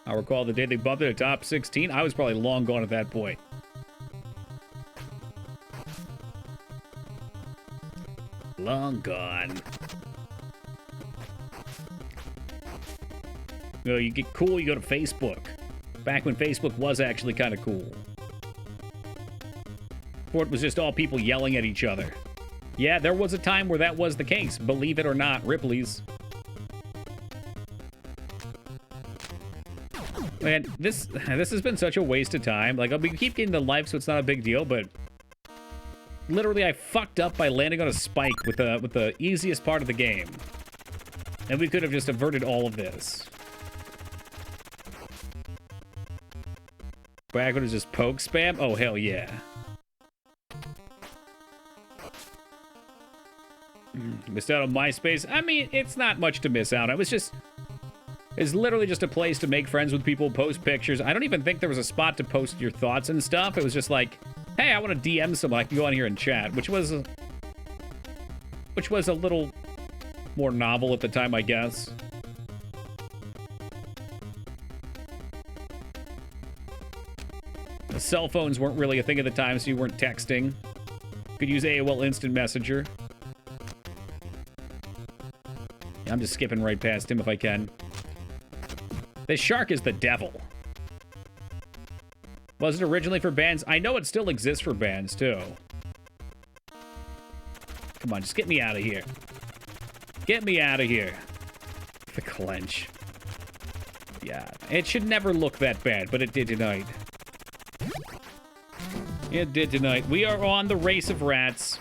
I recall the day they bumped it at top 16. I was probably long gone at that point. Long gone. You know, you get cool, you go to Facebook. Back when Facebook was actually kind of cool. Before it was just all people yelling at each other. Yeah, there was a time where that was the case. Believe it or not, Ripley's. Man, this has been such a waste of time. Like, we keep getting the life, so it's not a big deal, but literally I fucked up by landing on a spike with the easiest part of the game. And we could have just averted all of this. Back when it was just poke spam? Oh, hell yeah. Missed out on MySpace? I mean, it's not much to miss out on. It's literally just a place to make friends with people, post pictures. I don't even think there was a spot to post your thoughts and stuff. It was just like, hey, I want to DM someone. I can go on here and chat, which was a little more novel at the time, I guess. The cell phones weren't really a thing at the time, so you weren't texting. You could use AOL Instant Messenger. I'm just skipping right past him if I can. This shark is the devil. Was it originally for bands? I know it still exists for bands, too. Come on, just get me out of here. Get me out of here. The clench. Yeah, it should never look that bad, but it did tonight. It did tonight. We are on the race of rats.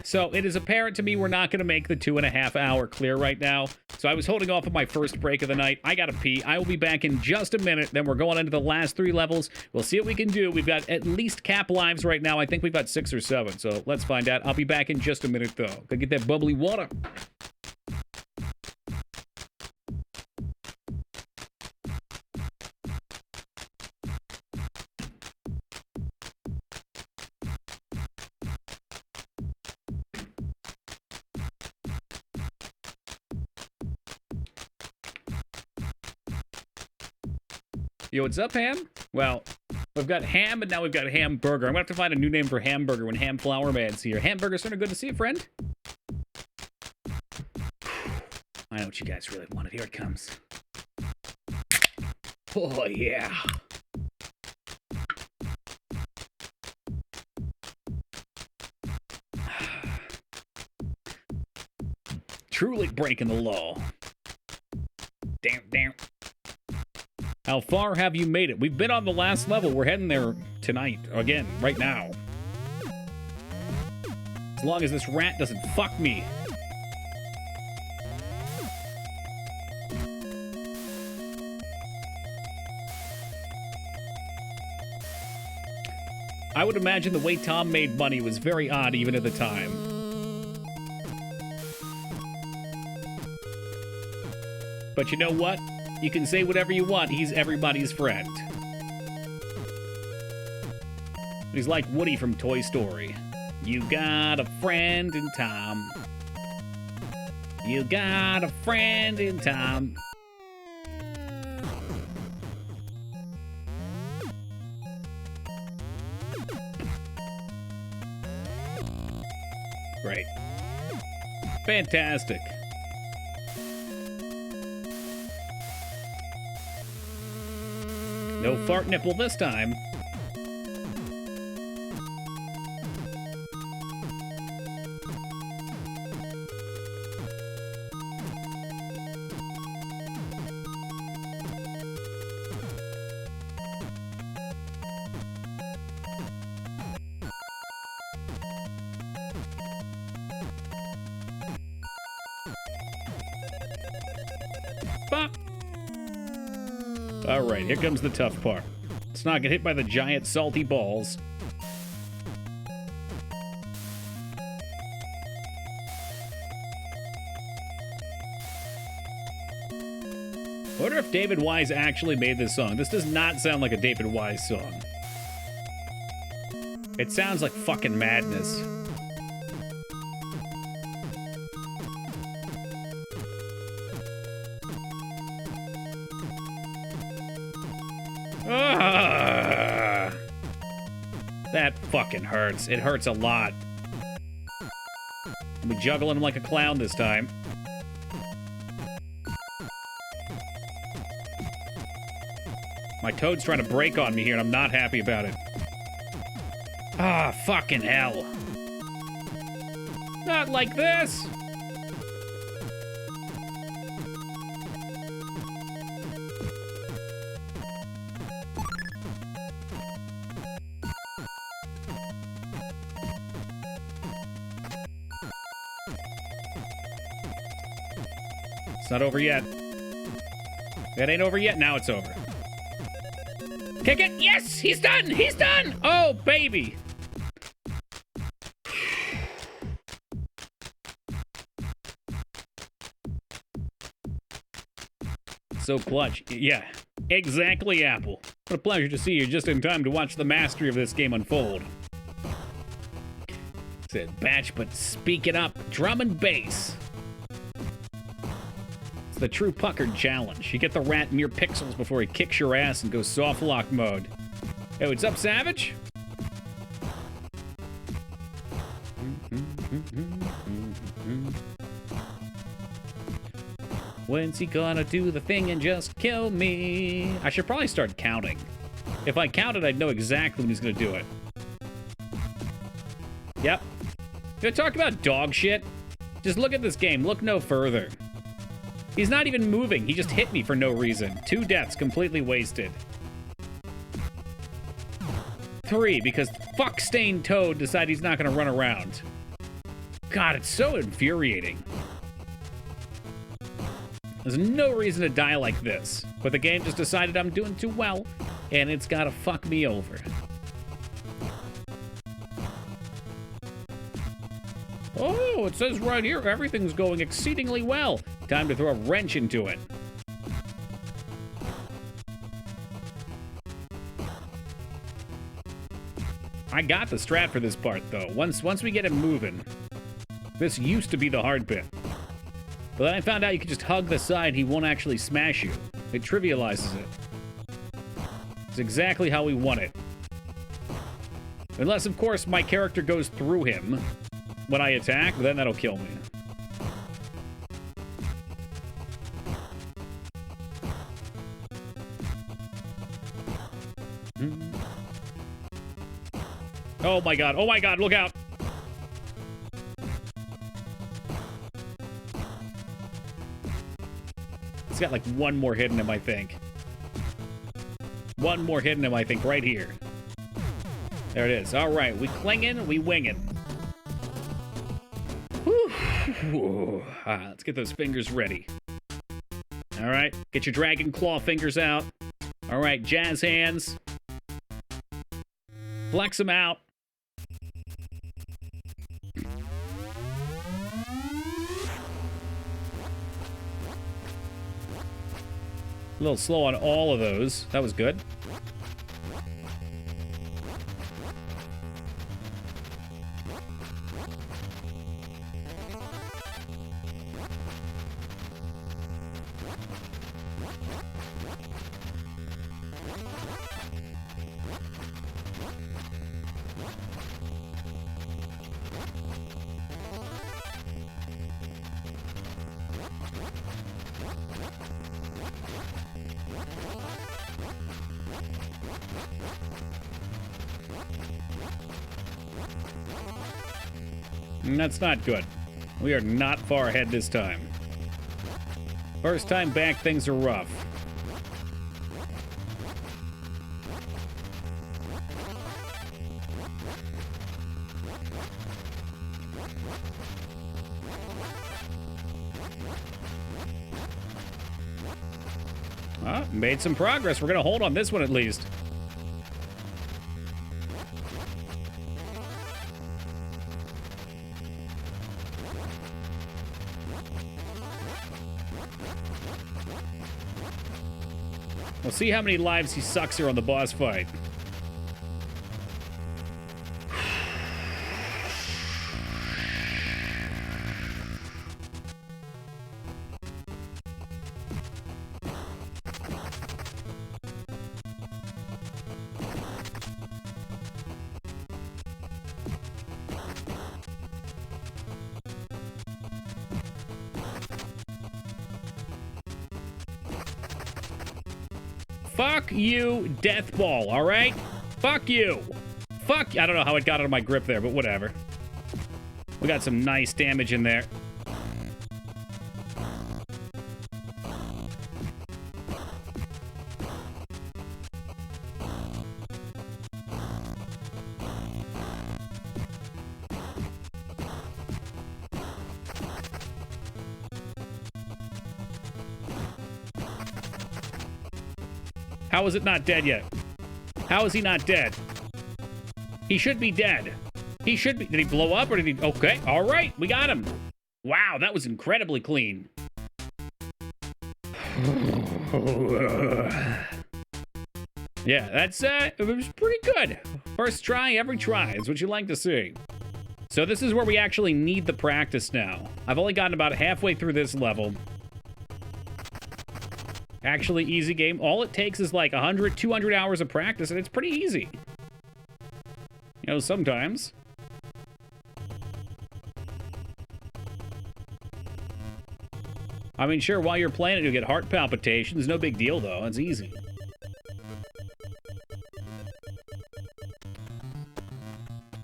So it is apparent to me we're not going to make the 2.5 hour clear right now. So I was holding off on my first break of the night. I got to pee. I will be back in just a minute. Then we're going into the last 3 levels. We'll see what we can do. We've got at least cap lives right now. I think we've got 6 or 7. So let's find out. I'll be back in just a minute, though. Gotta get that bubbly water. Yo, what's up, Ham? Well, we've got ham, and now we've got hamburger. I'm gonna have to find a new name for hamburger when Ham Flower Man's here. Hamburger Center, good to see you, friend. I know what you guys really wanted. Here it comes. Oh, yeah. Truly breaking the law. Damn, damn. How far have you made it? We've been on the last level. We're heading there tonight. Again, right now. As long as this rat doesn't fuck me. I would imagine the way Tom made money was very odd even at the time. But you know what? You can say whatever you want. He's everybody's friend. He's like Woody from Toy Story. You got a friend in Tom. You got a friend in Tom. Great. Fantastic. No fart nipple this time. All right, here comes the tough part. Let's not get hit by the giant salty balls. I wonder if David Wise actually made this song. This does not sound like a David Wise song. It sounds like fucking madness. That fucking hurts. It hurts a lot. I'll be juggling him like a clown this time. My toad's trying to break on me here, and I'm not happy about it. Ah, fucking hell. Not like this! It's not over yet. It ain't over yet. Now it's over. Kick it. Yes, he's done. He's done. Oh, baby. So clutch. Yeah, exactly, Apple. What a pleasure to see you just in time to watch the mastery of this game unfold. Said batch, but speak it up. Drum and bass. The true puckered challenge. You get the rat mere pixels before he kicks your ass and goes soft lock mode. Hey, what's up, Savage? When's he gonna do the thing and just kill me? I should probably start counting. If I counted, I'd know exactly when he's gonna do it. Yep. Gonna talk about dog shit? Just look at this game. Look no further. He's not even moving. He just hit me for no reason. 2 deaths completely wasted. 3, because fuck-stained Toad decided he's not going to run around. God, it's so infuriating. There's no reason to die like this. But the game just decided I'm doing too well, and it's got to fuck me over. Oh, it says right here, everything's going exceedingly well. Time to throw a wrench into it. I got the strat for this part, though. Once we get him moving. This used to be the hard bit. But then I found out you could just hug the side, he won't actually smash you. It trivializes it. It's exactly how we want it. Unless, of course, my character goes through him when I attack, then that'll kill me. Oh my god, look out! It's got like one more hit in him, I think. One more hit in him, I think, right here. There it is. Alright, we clinging, we winging. Let's get those fingers ready. Alright, get your dragon claw fingers out. Alright, jazz hands. Flex him out. A little slow on all of those. That was good. That's not good. We are not far ahead this time. First time back, things are rough. Made some progress. We're going to hold on this one at least. We'll see how many lives he sucks here on the boss fight. Fuck you, death ball, all right? Fuck you. Fuck. I don't know how it got out of my grip there, but whatever. We got some nice damage in there. How is it not dead yet? How is he not dead? He should be dead. He should be. Did he blow up or did he? Okay, all right, we got him. Wow, that was incredibly clean. Yeah, that's it was pretty good. First try, every try is what you like to see. So this is where we actually need the practice now. I've only gotten about halfway through this level. Actually, easy game. All it takes is like 100, 200 hours of practice, and it's pretty easy. You know, sometimes. I mean, sure, while you're playing it, you'll get heart palpitations. No big deal, though. It's easy.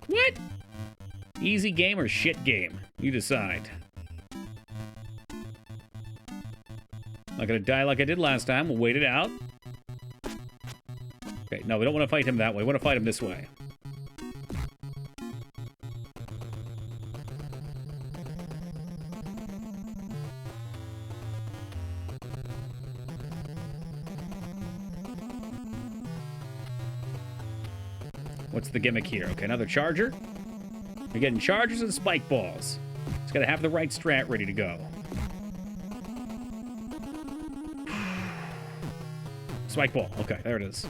What? Easy game or shit game? You decide. Not gonna die like I did last time. We'll wait it out. Okay, no, we don't want to fight him that way. We want to fight him this way. What's the gimmick here? Okay, another charger. You're getting chargers and spike balls. It's got to have the right strat ready to go. Spike ball. Okay, there it is.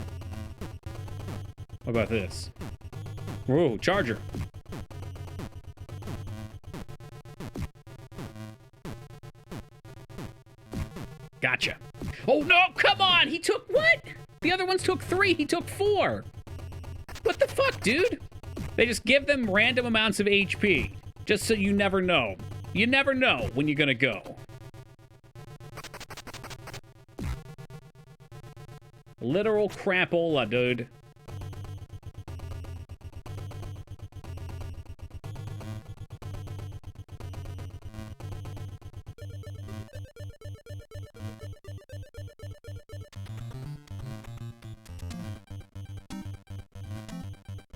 What about this? Whoa, charger. Gotcha. Oh, no, come on! He took what? The other ones took 3. He took 4. What the fuck, dude? They just give them random amounts of HP, just so you never know. You never know when you're gonna go. Literal crapola, dude.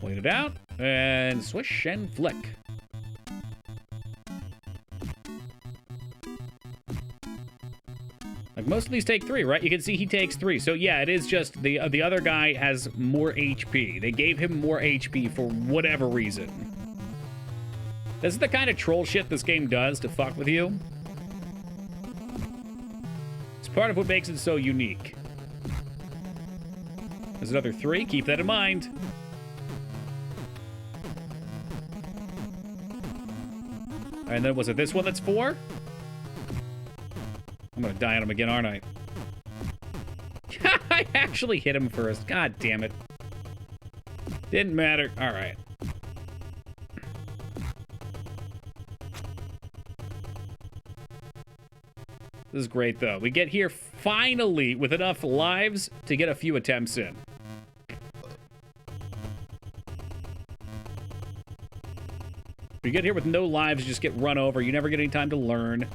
Wait it out, and swish and flick. Like, most of these take 3, right? You can see he takes 3. So, yeah, it is just the other guy has more HP. They gave him more HP for whatever reason. This is the kind of troll shit this game does to fuck with you. It's part of what makes it so unique. There's another 3. Keep that in mind. And then was it this one that's 4? I'm gonna die on him again, aren't I? I actually hit him first. God damn it. Didn't matter. All right. This is great, though. We get here finally with enough lives to get a few attempts in. You get here with no lives, you just get run over. You never get any time to learn.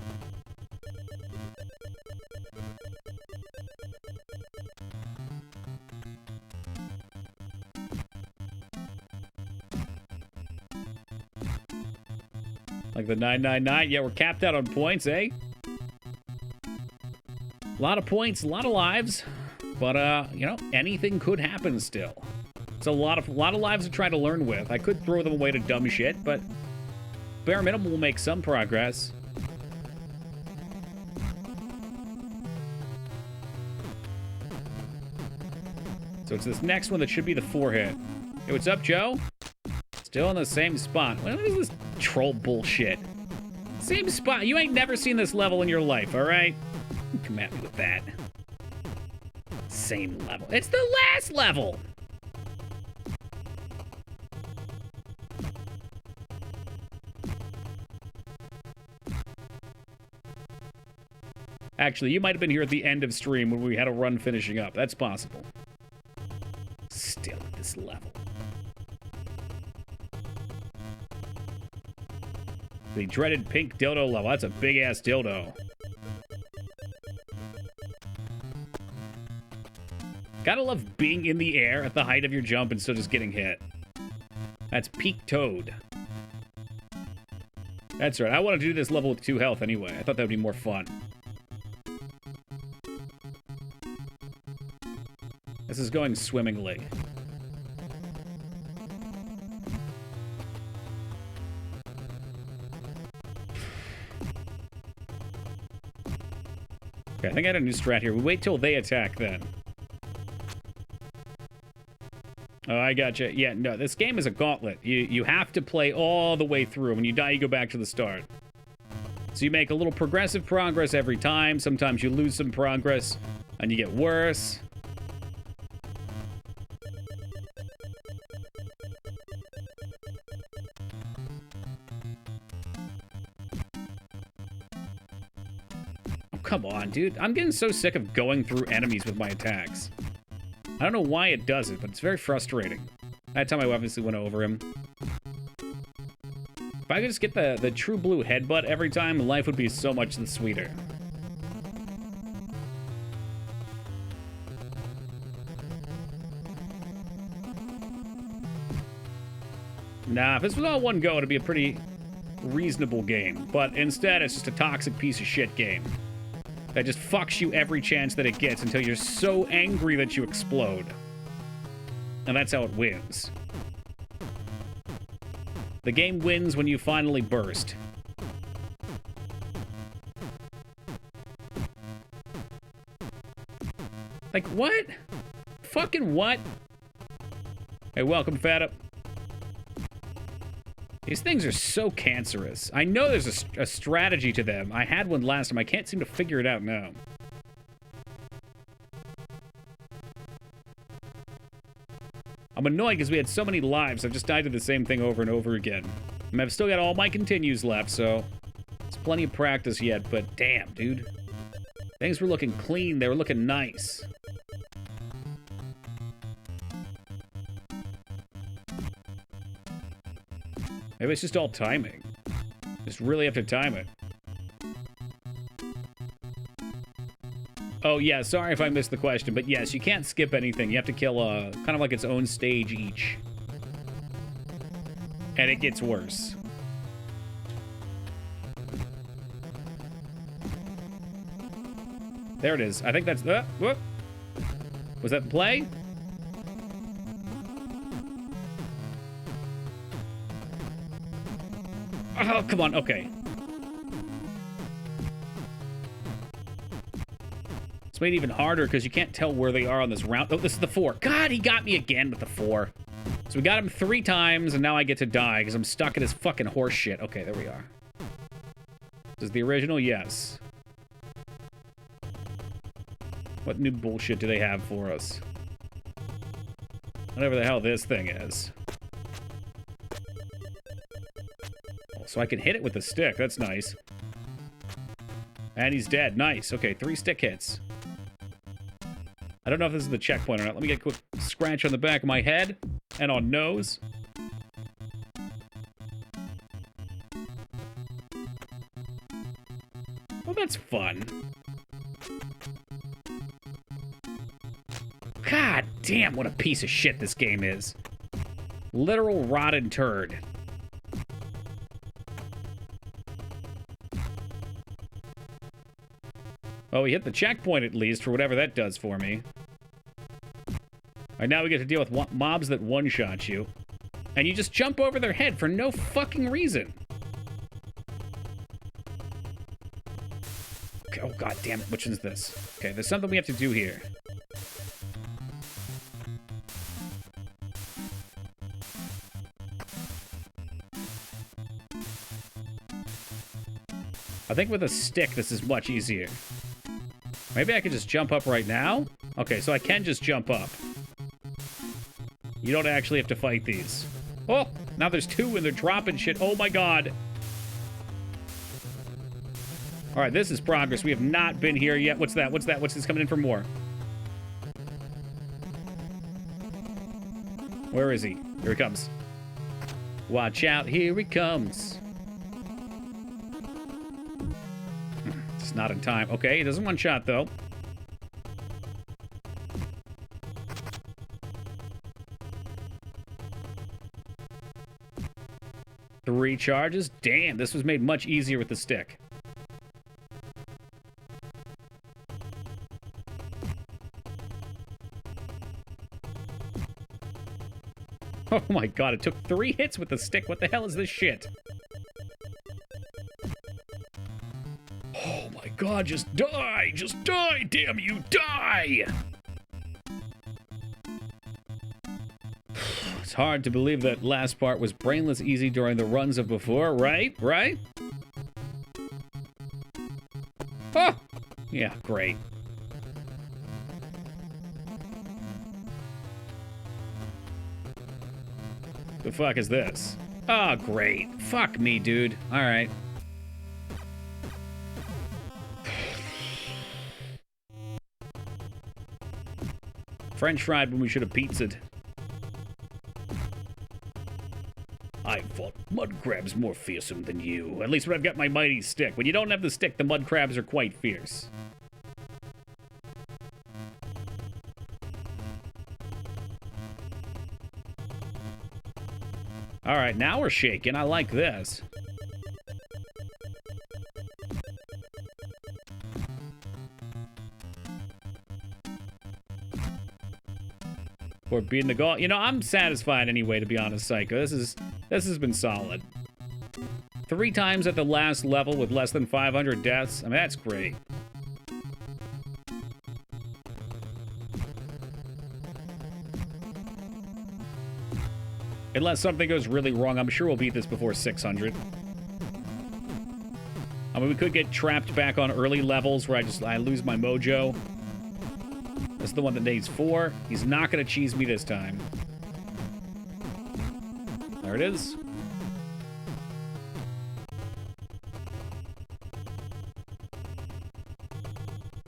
Like the 999. Yeah, we're capped out on points, eh? A lot of points, a lot of lives. But, you know, anything could happen still. It's a lot of lives to try to learn with. I could throw them away to dumb shit, but bare minimum will make some progress. So it's this next one that should be the 4-hit. Hey, what's up, Joe? Still in the same spot. What is this troll bullshit? Same spot. You ain't never seen this level in your life, all right? Come at me with that. Same level. It's the last level! Actually, you might have been here at the end of stream when we had a run finishing up. That's possible. Still at this level. The dreaded pink dildo level. That's a big-ass dildo. Gotta love being in the air at the height of your jump and still just getting hit. That's peak toad. That's right. I want to do this level with 2 health anyway. I thought that would be more fun. This is going swimmingly. Okay, I think I had a new strat here. We wait till they attack then. Oh, I gotcha. Yeah, no, this game is a gauntlet. You have to play all the way through. When you die, you go back to the start. So you make a little progressive progress every time. Sometimes you lose some progress, and you get worse. Come on, dude. I'm getting so sick of going through enemies with my attacks. I don't know why it does it, but it's very frustrating. That time I obviously went over him. If I could just get the true blue headbutt every time, life would be so much sweeter. Nah, if this was all one go, it'd be a pretty reasonable game. But instead, it's just a toxic piece of shit game that just fucks you every chance that it gets until you're so angry that you explode. And that's how it wins. The game wins when you finally burst. Like, what? Fucking what? Hey, welcome, Fat Up. These things are so cancerous. I know there's a strategy to them. I had one last time. I can't seem to figure it out now. I'm annoyed because we had so many lives. I've just died to the same thing over and over again. I mean, I've still got all my continues left, so it's plenty of practice yet, but damn, dude. Things were looking clean. They were looking nice. Maybe it's just all timing. Just really have to time it. Oh, yeah, sorry if I missed the question, but yes, you can't skip anything. You have to kill kind of like its own stage each. And it gets worse. There it is. I think that's... whoop. Was that the play? Oh, come on. Okay. It's made it even harder because you can't tell where they are on this round. Oh, this is the 4. God, he got me again with the 4. So we got him 3 times, and now I get to die because I'm stuck in his fucking horse shit. Okay, there we are. This is the original? Yes. What new bullshit do they have for us? Whatever the hell this thing is. Oh, so I can hit it with the stick. That's nice. And he's dead. Nice. Okay, 3 stick hits. I don't know if this is the checkpoint or not. Let me get a quick scratch on the back of my head and on nose. Well, that's fun. God damn, what a piece of shit this game is. Literal rotten turd. Oh, we hit the checkpoint at least, for whatever that does for me. Alright, now we get to deal with mobs that one-shot you. And you just jump over their head for no fucking reason. Okay, oh god damn it, which one's this? Okay, there's something we have to do here. I think with a stick, this is much easier. Maybe I could just jump up right now? Okay, so I can just jump up. You don't actually have to fight these. Oh, now there's 2 and they're dropping shit. Oh my god. All right, this is progress. We have not been here yet. What's that? What's that? What's this coming in for more? Where is he? Here he comes. Watch out, here he comes. It's not in time. Okay, he doesn't one-shot, though. Three charges? Damn, this was made much easier with the stick. Oh my god, it took 3 hits with the stick. What the hell is this shit? Oh my god, just die! Just die, damn you, die! It's hard to believe that last part was brainless easy during the runs of before, right? Right? Oh! Yeah, great. The fuck is this? Oh, great. Fuck me, dude. Alright. French fried when we should have pizzaed. I fought mud crabs more fearsome than you. At least when I've got my mighty stick. When you don't have the stick, the mud crabs are quite fierce. Alright, now we're shaking. I like this. For beating the goal. You know, I'm satisfied anyway, to be honest, Psycho. This has been solid. 3 times at the last level with less than 500 deaths. I mean, that's great. Unless something goes really wrong, I'm sure we'll beat this before 600. I mean, we could get trapped back on early levels where I lose my mojo. This is the one that needs 4. He's not going to cheese me this time. There it is.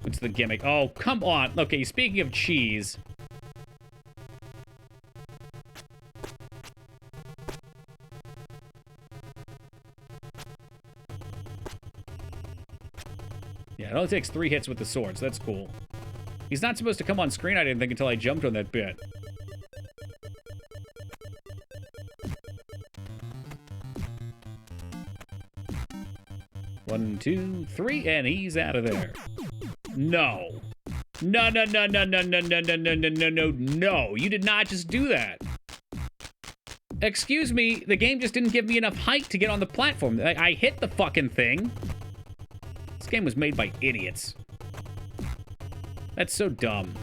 What's the gimmick? Oh, come on. Okay, speaking of cheese. Yeah, it only takes 3 hits with the sword, so that's cool. He's not supposed to come on screen, I didn't think, until I jumped on that bit. One, 2, 3, and he's out of there. No. No, no, no, no, no, no, no, no, no, no, no, no, no. You did not just do that. Excuse me, the game just didn't give me enough height to get on the platform. I hit the fucking thing. This game was made by idiots. That's so dumb.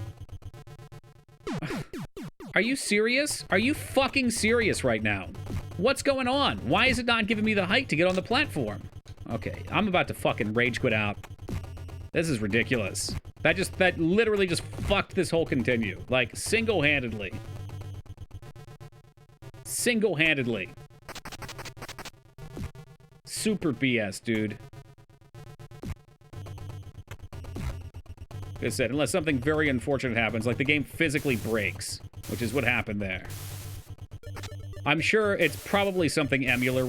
Are you serious? Are you fucking serious right now? What's going on? Why is it not giving me the height to get on the platform? Okay, I'm about to fucking rage quit out. This is ridiculous. That literally just fucked this whole continue. Like, single-handedly. Single-handedly. Super BS, dude. Like I said, unless something very unfortunate happens, like the game physically breaks, which is what happened there. I'm sure it's probably something emulator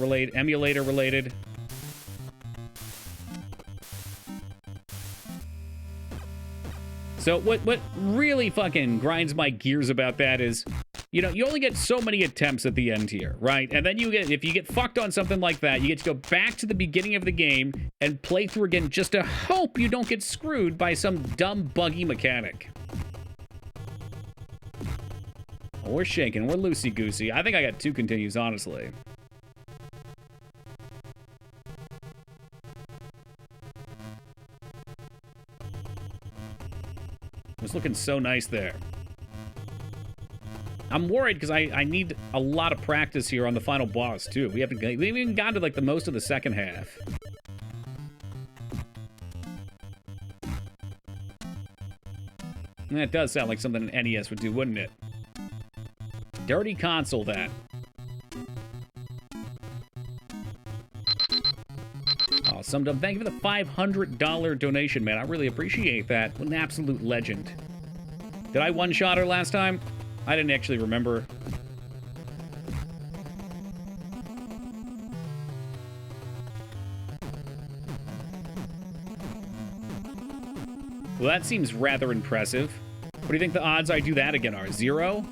related. So what really fucking grinds my gears about that is, you know, you only get so many attempts at the end here, right? And then if you get fucked on something like that, you get to go back to the beginning of the game and play through again just to hope you don't get screwed by some dumb, buggy mechanic. Oh, we're shaking. We're loosey-goosey. I think I got 2 continues, honestly. It's looking so nice there. I'm worried because I need a lot of practice here on the final boss, too. We haven't even gotten to, like, the most of the second half. That does sound like something an NES would do, wouldn't it? Dirty console, that. Oh, Sumdum, thank you for the $500 donation, man. I really appreciate that. What an absolute legend. Did I one-shot her last time? I didn't actually remember. Well, that seems rather impressive. What do you think the odds I do that again are? 0?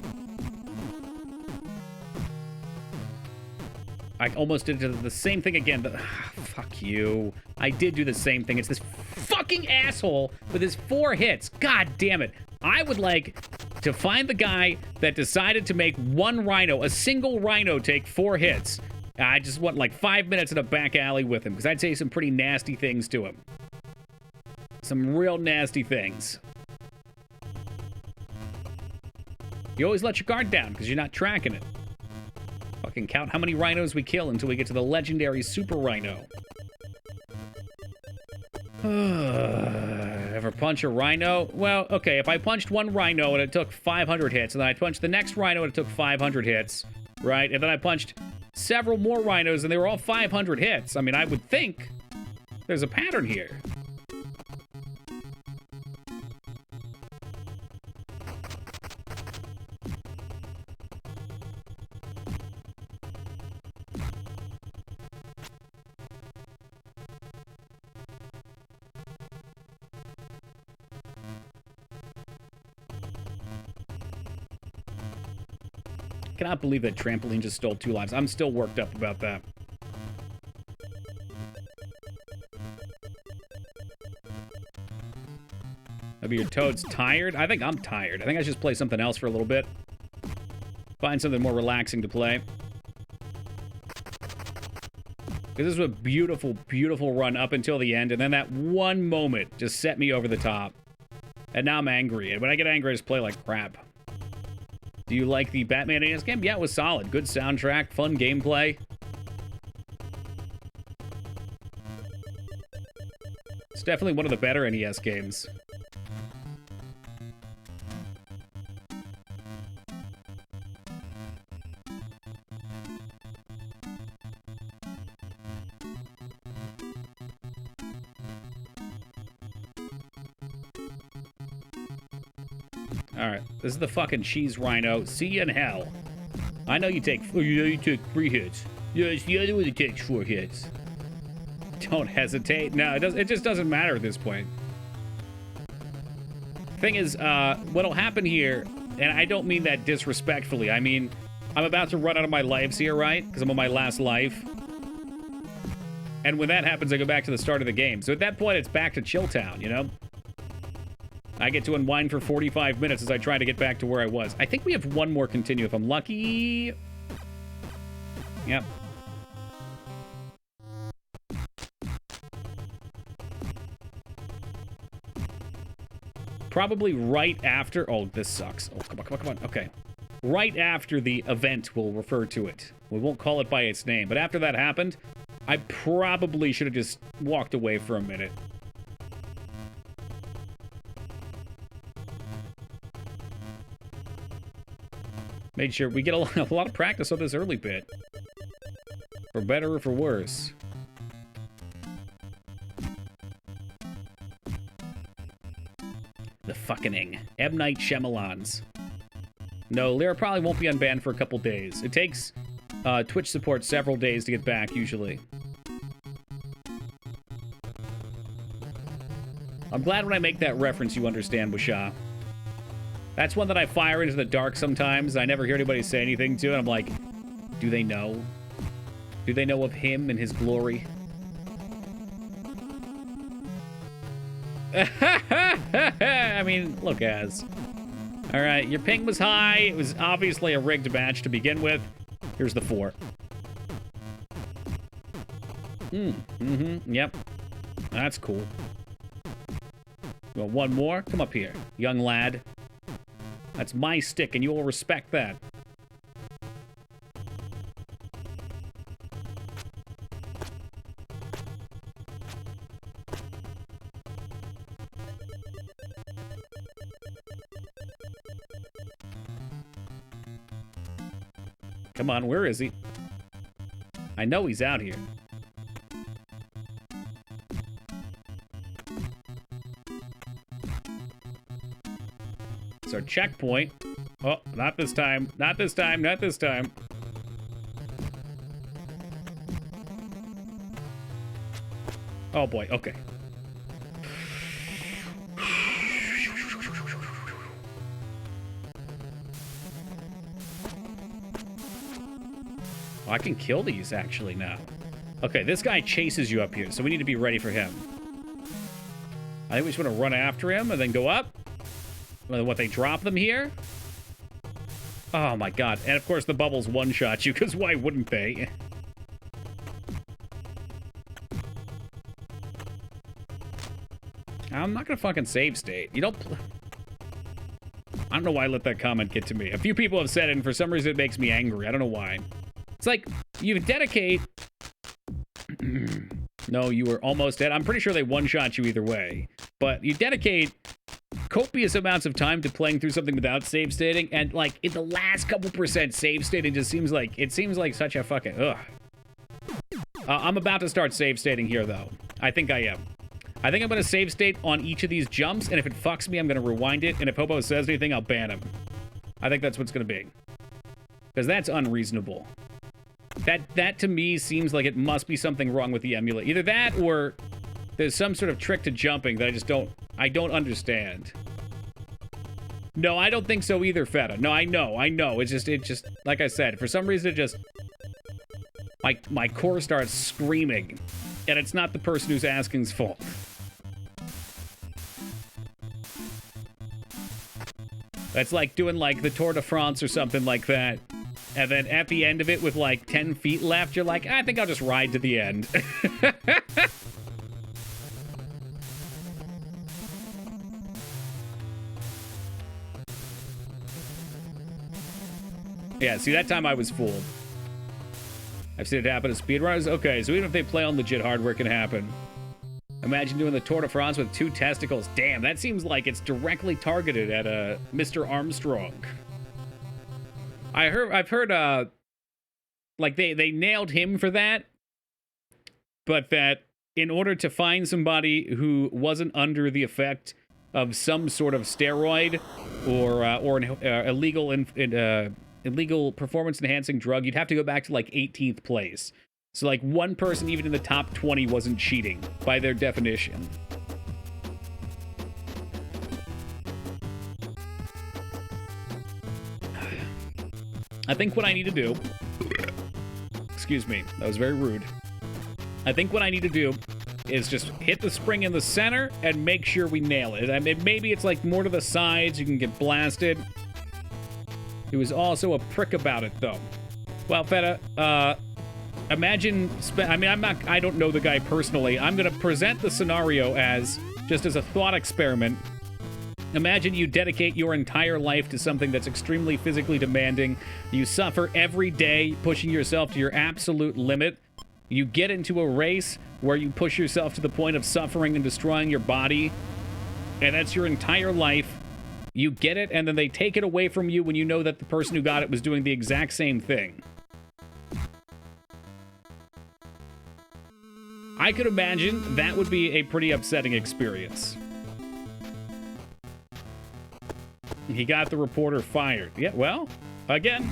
I almost did the same thing again, but fuck you. I did do the same thing. It's this fucking asshole with his 4 hits. God damn it. I would like to find the guy that decided to make one rhino, a single rhino, take 4 hits. I just want like 5 minutes in a back alley with him, because I'd say some pretty nasty things to him. Some real nasty things. You always let your guard down, because you're not tracking it. Fucking count how many rhinos we kill until we get to the legendary Super Rhino. Ever punch a rhino? Well, okay, if I punched one rhino and it took 500 hits, and then I punched the next rhino and it took 500 hits, right? And then I punched several more rhinos and they were all 500 hits. I mean, I would think there's a pattern here. Cannot believe that trampoline just stole 2 lives. I'm still worked up about that. Maybe your Toad's tired? I think I'm tired. I think I should just play something else for a little bit. Find something more relaxing to play. Because this was a beautiful, beautiful run up until the end, and then that one moment just set me over the top. And now I'm angry. And when I get angry, I just play like crap. Do you like the Batman NES game? Yeah, it was solid. Good soundtrack, fun gameplay. It's definitely one of the better NES games. Alright, this is the fucking cheese rhino. See you in hell. I know you take... Oh, yeah, you take 3 hits. Yes, the other one takes 4 hits. Don't hesitate. No, it just doesn't matter at this point. Thing is, what'll happen here, and I don't mean that disrespectfully. I mean, I'm about to run out of my lives here, right? Because I'm on my last life. And when that happens, I go back to the start of the game. So at that point, it's back to Chill Town, you know? I get to unwind for 45 minutes as I try to get back to where I was. I think we have one more continue if I'm lucky. Yep. Probably right after... Oh, this sucks. Oh, come on, come on, come on. Okay. Right after the event, we'll refer to it. We won't call it by its name. But after that happened, I probably should have just walked away for a minute. Made sure we get a lot of practice on this early bit. For better or for worse. The fucking M. Night Shyamalans. No, Lyra probably won't be unbanned for a couple days. It takes Twitch support several days to get back, usually. I'm glad when I make that reference you understand, Wisha. That's one that I fire into the dark sometimes. I never hear anybody say anything to it. I'm like, do they know? Do they know of him and his glory? I mean, look, Az. All right, your ping was high. It was obviously a rigged match to begin with. Here's the 4. Yep. That's cool. Well, one more. Come up here, young lad. That's my stick, and you will respect that. Come on, where is he? I know he's out here. It's our checkpoint. Oh, not this time. Not this time. Not this time. Oh boy, okay. Oh, I can kill these actually now. Okay, this guy chases you up here, so we need to be ready for him. I think we just want to run after him and then go up. What, they drop them here? Oh my god. And of course the bubbles one-shot you, because why wouldn't they? I'm not gonna fucking save state. You don't... I don't know why I let that comment get to me. A few people have said it, and for some reason it makes me angry. I don't know why. It's like, you dedicate... No, you were almost dead. I'm pretty sure they one-shot you either way. But you dedicate copious amounts of time to playing through something without save stating, and like in the last couple percent save stating just seems like such a fucking ugh. I'm about to start save stating here though. I think I am. I think I'm gonna save state on each of these jumps, and if it fucks me, I'm gonna rewind it, and if Hobo says anything, I'll ban him. I think that's what's gonna be. Because that's unreasonable. That to me seems like it must be something wrong with the emulator. Either that or there's some sort of trick to jumping that I don't understand. No, I don't think so either, Feta. No, I know. It just, like I said, for some reason it just, my core starts screaming, and it's not the person who's asking's fault. That's like doing like the Tour de France or something like that. And then at the end of it with like 10 feet left, you're like, I think I'll just ride to the end. Yeah, see, that time I was fooled. I've seen it happen to speedrunners. Okay, so even if they play on legit hardware, it can happen. Imagine doing the Tour de France with 2 testicles. Damn, that seems like it's directly targeted at Mr. Armstrong. I've heard, like, they nailed him for that, but that in order to find somebody who wasn't under the effect of some sort of steroid or an illegal performance-enhancing drug, you'd have to go back to, like, 18th place. So, like, one person even in the top 20 wasn't cheating, by their definition. I think what I need to do... Excuse me, that was very rude. I think what I need to do is just hit the spring in the center and make sure we nail it. I mean, maybe it's like more to the sides, you can get blasted. He was also a prick about it, though. Well, Feta, imagine, I don't know the guy personally. I'm gonna present the scenario as, just as a thought experiment. Imagine you dedicate your entire life to something that's extremely physically demanding. You suffer every day, pushing yourself to your absolute limit. You get into a race where you push yourself to the point of suffering and destroying your body, and that's your entire life. You get it, and then they take it away from you when you know that the person who got it was doing the exact same thing. I could imagine that would be a pretty upsetting experience. He got the reporter fired. Yeah, well, again.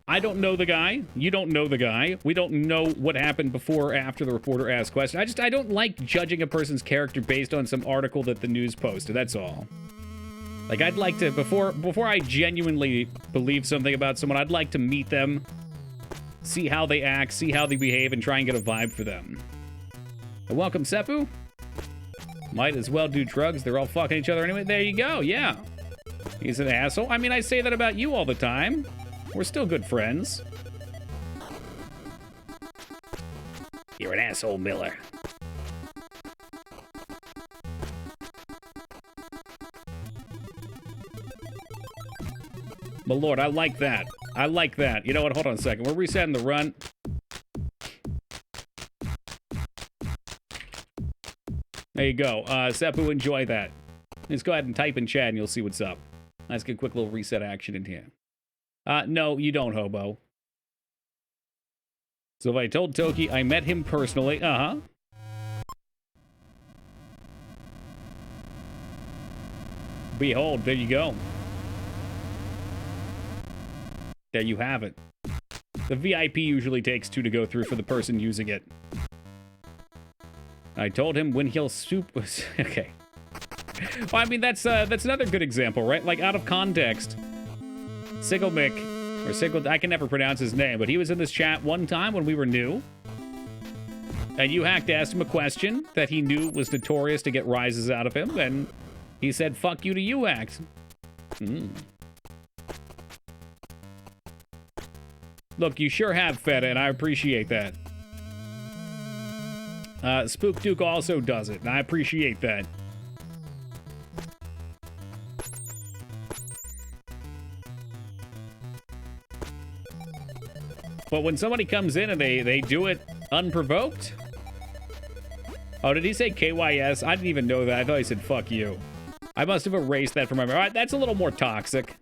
I don't know the guy. You don't know the guy. We don't know what happened before or after the reporter asked questions. I don't like judging a person's character based on some article that the news posted. That's all. Like, I'd like to, before I genuinely believe something about someone, I'd like to meet them, see how they act, see how they behave, and try and get a vibe for them. Welcome, Seppu. Might as well do drugs. They're all fucking each other anyway. There you go. Yeah. He's an asshole. I mean, I say that about you all the time. We're still good friends. You're an asshole, Miller. My lord, I like that. I like that. You know what? Hold on a second. We're resetting the run. There you go. Seppu, enjoy that. Just go ahead and type in chat and you'll see what's up. Let's get a quick little reset action in here. No, you don't, hobo. So if I told Toki I met him personally, Behold, there you go. There you have it. The VIP usually takes 2 to go through for the person using it. I told him when he'll soup... Okay. Well, I mean, that's another good example, right? Like, out of context. Sigglemick, or Siggle... I can never pronounce his name, but he was in this chat one time when we were new. And you hacked asked him a question that he knew was notorious to get rises out of him, and he said, fuck you to you, hacked. Look, you sure have, Feta, and I appreciate that. Spook Duke also does it, and I appreciate that. But when somebody comes in and they do it unprovoked... Oh, did he say KYS? I didn't even know that. I thought he said fuck you. I must have erased that from my memory. All right, that's a little more toxic.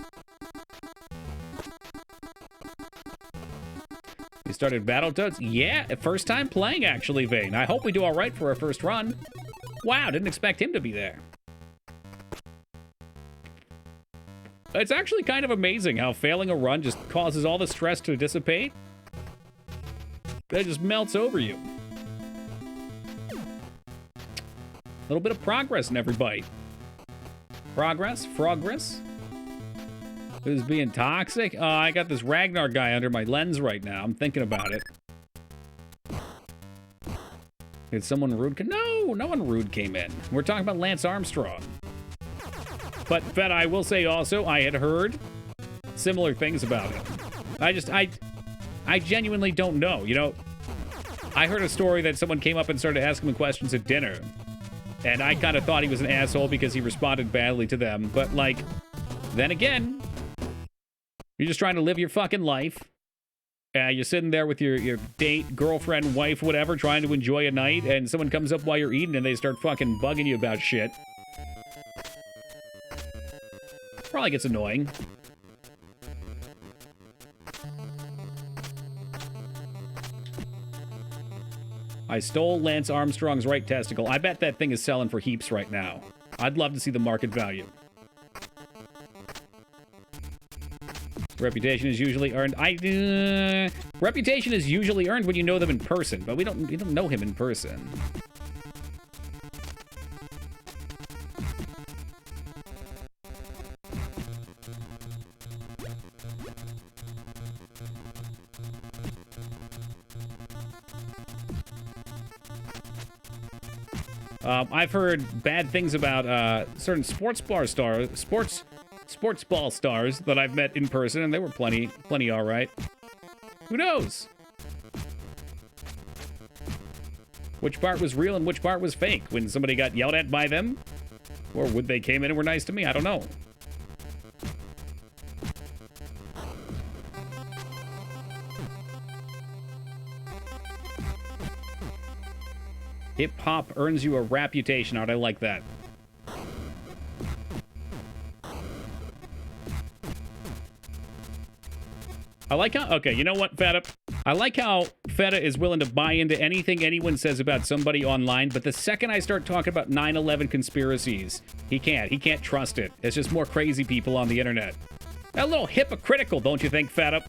You started Battletoads? Yeah, first time playing, actually, Vane. I hope we do all right for our first run. Wow, didn't expect him to be there. It's actually kind of amazing how failing a run just causes all the stress to dissipate. It just melts over you. A little bit of progress in every bite. Progress? Frogress? Who's being toxic? Oh, I got this Ragnar guy under my lens right now. I'm thinking about it. Did someone rude? No, no one rude came in. We're talking about Lance Armstrong. But, Fed, I will say also, I had heard similar things about him. I genuinely don't know. You know, I heard a story that someone came up and started asking him questions at dinner. And I kind of thought he was an asshole because he responded badly to them. But, like, then again, you're just trying to live your fucking life. You're sitting there with your date, girlfriend, wife, whatever, trying to enjoy a night, and someone comes up while you're eating and they start fucking bugging you about shit. Probably gets annoying. I stole Lance Armstrong's right testicle. I bet that thing is selling for heaps right now. I'd love to see the market value. Reputation is usually earned. Reputation is usually earned when you know them in person, but we don't know him in person. I've heard bad things about certain sports ball stars that I've met in person, and they were plenty all right. Who knows? Which part was real and which part was fake? When somebody got yelled at by them? Or would they came in and were nice to me? I don't know. Hip-hop earns you a reputation. How'd I like that? I like how... Okay, you know what, Feta? I like how Feta is willing to buy into anything anyone says about somebody online, but the second I start talking about 9/11 conspiracies, he can't. He can't trust it. It's just more crazy people on the internet. A little hypocritical, don't you think, Feta?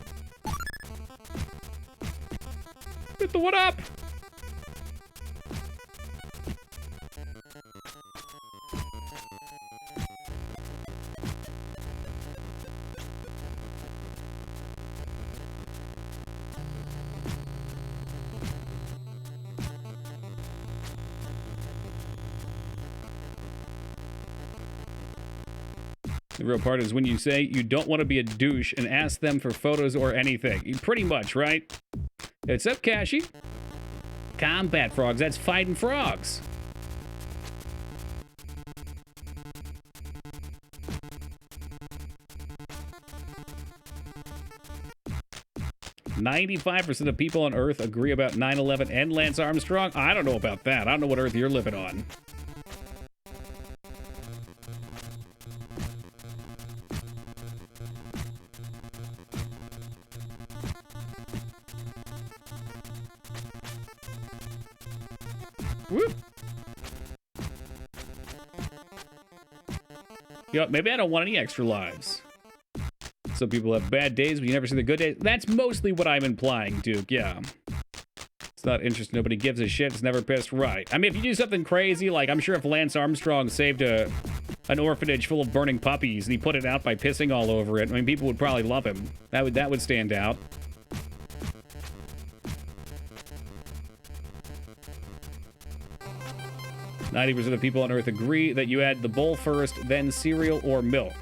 What up? The real part is when you say you don't want to be a douche and ask them for photos or anything. Pretty much, right? It's up, Cashy. Combat frogs, that's fighting frogs. "95% of people on Earth agree about 9/11 and Lance Armstrong." I don't know about that. I don't know what Earth you're living on. Whoop. You know, maybe I don't want any extra lives. Some people have bad days, but you never see the good days. That's mostly what I'm implying, Duke, yeah. It's not interesting. Nobody gives a shit. It's never pissed right. I mean, if you do something crazy, like I'm sure if Lance Armstrong saved an orphanage full of burning puppies and he put it out by pissing all over it, I mean, people would probably love him. That would stand out. "90% of people on Earth agree that you add the bowl first, then cereal or milk."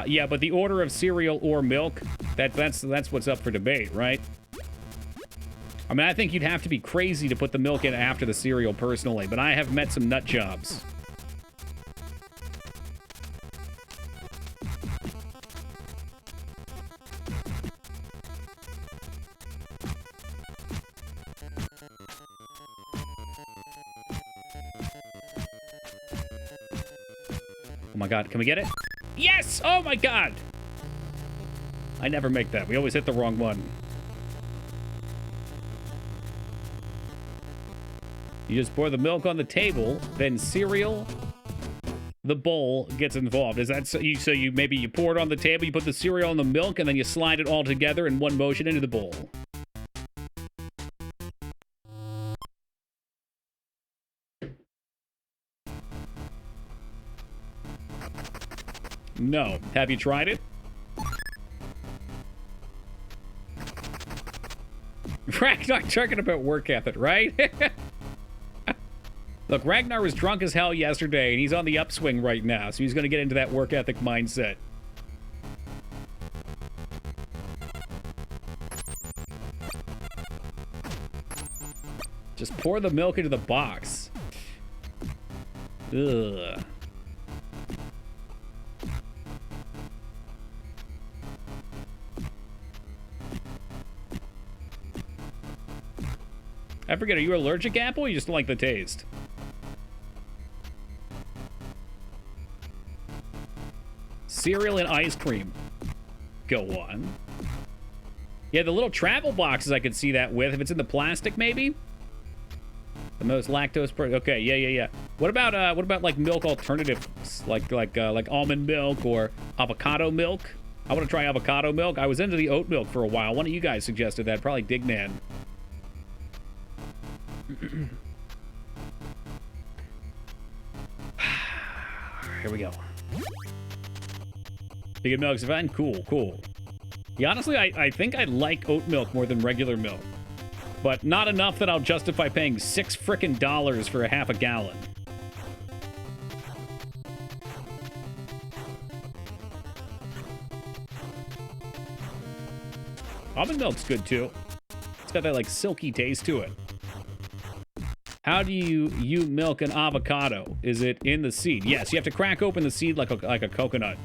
Yeah, but the order of cereal or milk, that's what's up for debate, right? I mean, I think you'd have to be crazy to put the milk in after the cereal personally, but I have met some nut jobs. Oh my god, can we get it? Yes! Oh my god! I never make that. We always hit the wrong one. You just pour the milk on the table, then cereal, the bowl gets involved. Is that so you maybe you pour it on the table, you put the cereal on the milk, and then you slide it all together in one motion into the bowl? No. Have you tried it? Ragnar talking about work ethic, right? Look, Ragnar was drunk as hell yesterday, and he's on the upswing right now, so he's going to get into that work ethic mindset. Just pour the milk into the box. Ugh. I forget, are you allergic, Apple, or you just don't like the taste? Cereal and ice cream. Go on. Yeah, the little travel boxes I could see that with. If it's in the plastic, maybe? The most lactose per... Okay, yeah. What about like milk alternatives? Like almond milk or avocado milk? I want to try avocado milk. I was into the oat milk for a while. One of you guys suggested that. Probably Digman. Here we go. Vegan milk's fine? Cool. Yeah, honestly, I think I like oat milk more than regular milk. but not enough that I'll justify paying $6 frickin' for a half a gallon. Almond milk's good too. It's got that like silky taste to it. How do you milk an avocado? Is it in the seed? Yes, you have to crack open the seed like a coconut.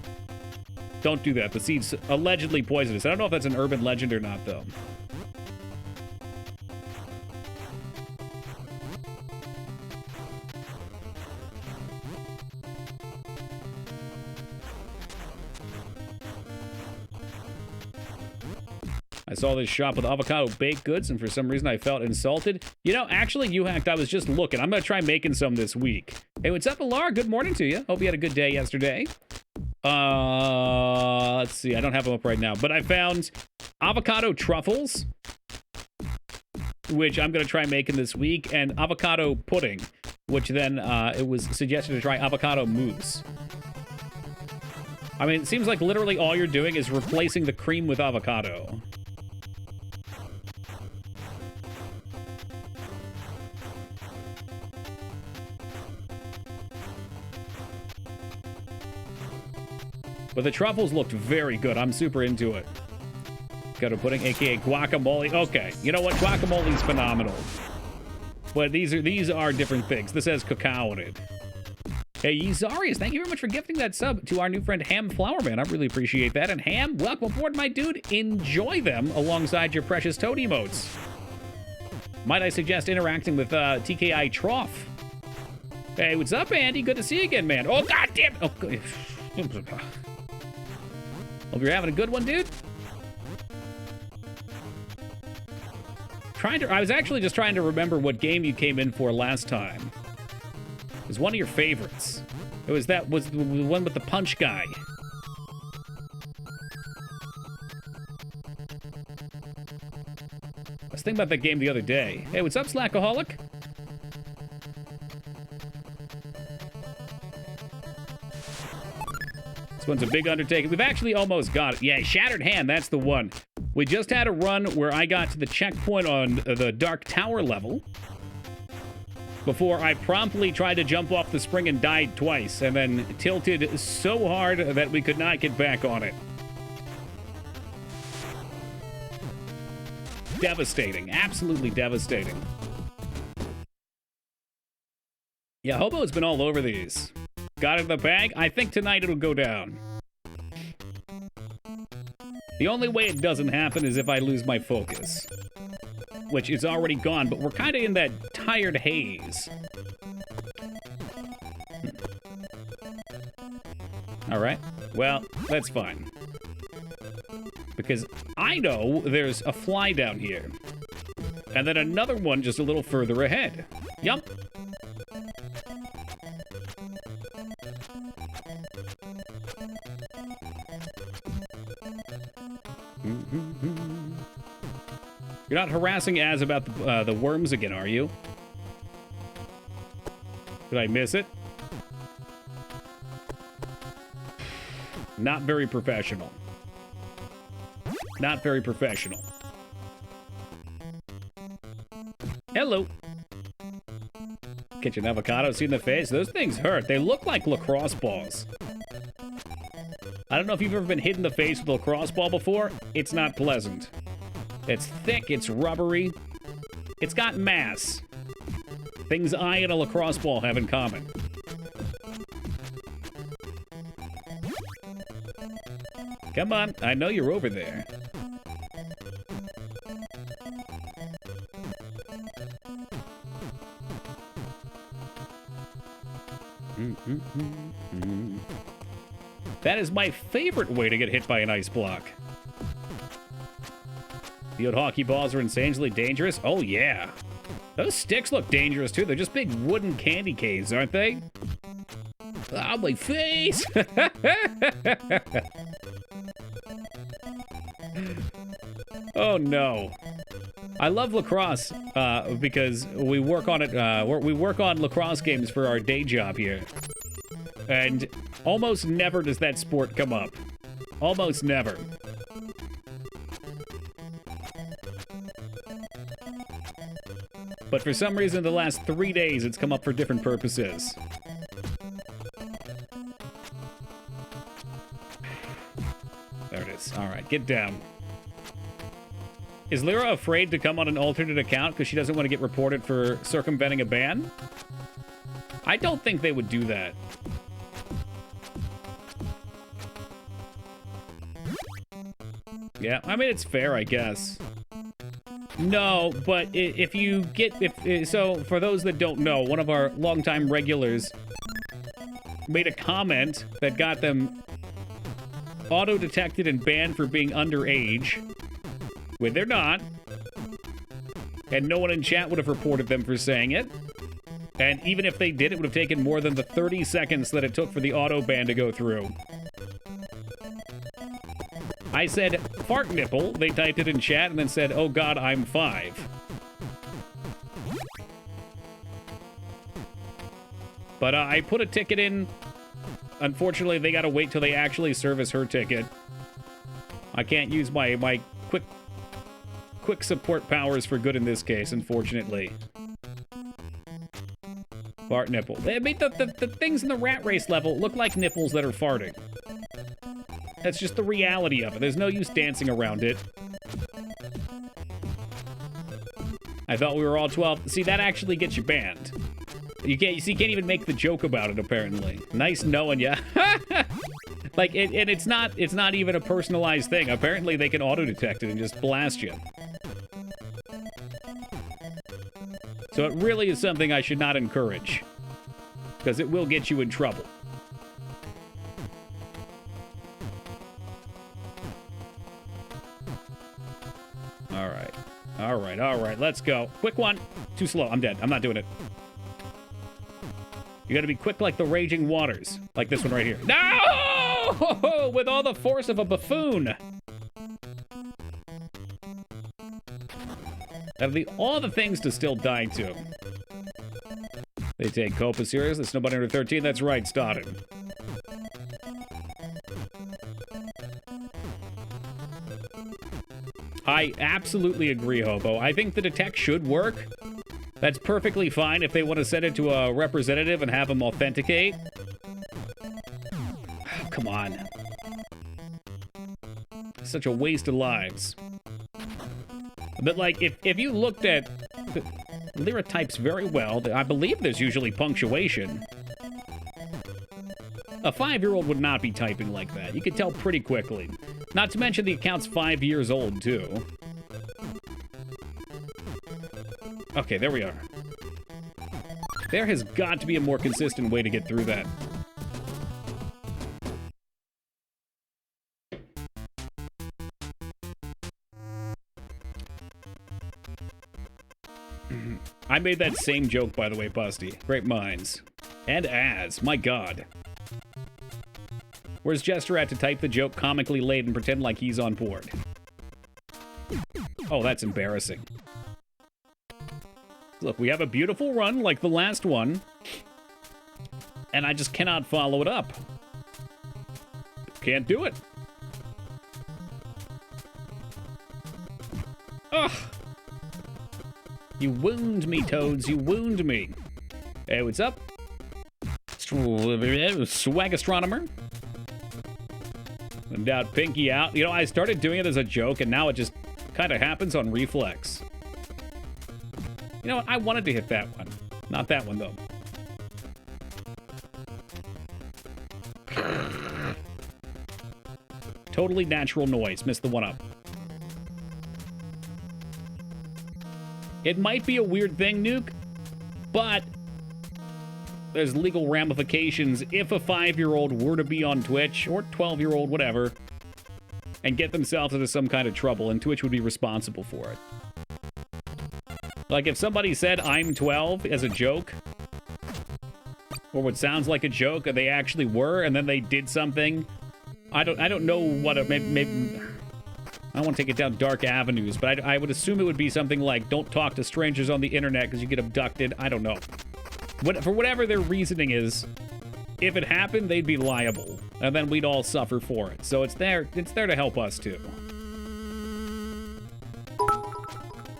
Don't do that. The seed's allegedly poisonous. I don't know if that's an urban legend or not, though. I saw this shop with avocado baked goods, and for some reason I felt insulted. You know, actually, you hacked. I was just looking. I'm going to try making some this week. Hey, what's up, Alara? Good morning to you. Hope you had a good day yesterday. Let's see. I don't have them up right now, but I found avocado truffles, which I'm going to try making this week, and avocado pudding, which then it was suggested to try avocado mousse. I mean, it seems like literally all you're doing is replacing the cream with avocado. But the truffles looked very good. I'm super into it. Got a pudding, aka guacamole. Okay, you know what? Guacamole's phenomenal. But these are different things. This has cacao in it. Hey, Zarius, thank you very much for gifting that sub to our new friend Ham Flowerman. I really appreciate that. And Ham, welcome aboard, my dude. Enjoy them alongside your precious toad emotes. Might I suggest interacting with TKI Trough? Hey, what's up, Andy? Good to see you again, man. Oh, goddamn! Oh, hope you're having a good one, dude. I was actually just trying to remember what game you came in for last time. It was one of your favorites. It was the one with the punch guy. I was thinking about that game the other day. Hey, what's up, Slackaholic? This one's a big undertaking. We've actually almost got it. Yeah, Shattered Hand, that's the one. We just had a run where I got to the checkpoint on the Dark Tower level before I promptly tried to jump off the spring and died twice, and then tilted so hard that we could not get back on it. Devastating. Absolutely devastating. Yeah, Hobo's been all over these. Got it in the bag? I think tonight it'll go down. The only way it doesn't happen is if I lose my focus, which is already gone, but we're kind of in that tired haze. All right, well, that's fine. Because I know there's a fly down here, and then another one just a little further ahead. Yup. You're not harassing Az about the worms again, are you? Did I miss it? Not very professional. Not very professional. Hello. Catch an avocado, see in the face? Those things hurt. They look like lacrosse balls. I don't know if you've ever been hit in the face with a lacrosse ball before. It's not pleasant. It's thick, it's rubbery. It's got mass. Things I and a lacrosse ball have in common. Come on, I know you're over there. That is my favorite way to get hit by an ice block. Field hockey balls are insanely dangerous. Oh, yeah. Those sticks look dangerous, too. They're just big wooden candy canes, aren't they? Oh, my face! Oh, no. I love lacrosse because we work on it. We work on lacrosse games for our day job here. And almost never does that sport come up. Almost never. But for some reason, the last 3 days, it's come up for different purposes. There it is. All right, get down. Is Lyra afraid to come on an alternate account because she doesn't want to get reported for circumventing a ban? I don't think they would do that. Yeah, I mean, it's fair, I guess. No, but if you get... So, for those that don't know, one of our longtime regulars made a comment that got them auto-detected and banned for being underage, when they're not. And no one in chat would have reported them for saying it. And even if they did, it would have taken more than the 30 seconds that it took for the auto ban to go through. I said, fart nipple. They typed it in chat and then said, oh god, I'm 5. But I put a ticket in. Unfortunately, they gotta wait till they actually service her ticket. I can't use my quick support powers for good in this case, unfortunately. Fart nipple. They made the things in the rat race level look like nipples that are farting. That's just the reality of it. There's no use dancing around it. I thought we were all 12. See, that actually gets you banned. You can't even make the joke about it, apparently. Nice knowing ya. Like, and it's not even a personalized thing. Apparently, they can auto-detect it and just blast you. So it really is something I should not encourage. Because it will get you in trouble. All right, let's go. Quick one. Too slow. I'm dead. I'm not doing it. You gotta be quick like the raging waters. Like this one right here. No! With all the force of a buffoon. That'll be all the things to still die to. They take Copa serious. There's nobody under 13. That's right, started. I absolutely agree, Hobo. I think the detect should work. That's perfectly fine if they want to send it to a representative and have them authenticate. Oh, come on. Such a waste of lives. But, like, if you looked at... Lyra types very well. I believe there's usually punctuation. A 5-year-old would not be typing like that. You could tell pretty quickly. Not to mention the account's 5 years old, too. Okay, there we are. There has got to be a more consistent way to get through that. I made that same joke, by the way, Busty. Great minds. And my god. Where's Jester at to type the joke comically late and pretend like he's on board? Oh, that's embarrassing. Look, we have a beautiful run like the last one, and I just cannot follow it up. Can't do it. Ugh. You wound me, Toads. You wound me. Hey, what's up? Swag astronomer. No doubt Pinky out. You know, I started doing it as a joke, and now it just kind of happens on reflex. You know what? I wanted to hit that one. Not that one, though. Totally natural noise. Missed the one up. It might be a weird thing, Nuke, but there's legal ramifications if a 5-year-old were to be on Twitch, or 12-year-old, whatever, and get themselves into some kind of trouble, and Twitch would be responsible for it. Like, if somebody said, I'm 12, as a joke, or what sounds like a joke, and they actually were, and then they did something, I don't know what it maybe I don't want to take it down dark avenues, but I would assume it would be something like, don't talk to strangers on the internet because you get abducted. I don't know. For whatever their reasoning is, if it happened, they'd be liable, and then we'd all suffer for it. So it's there to help us, too.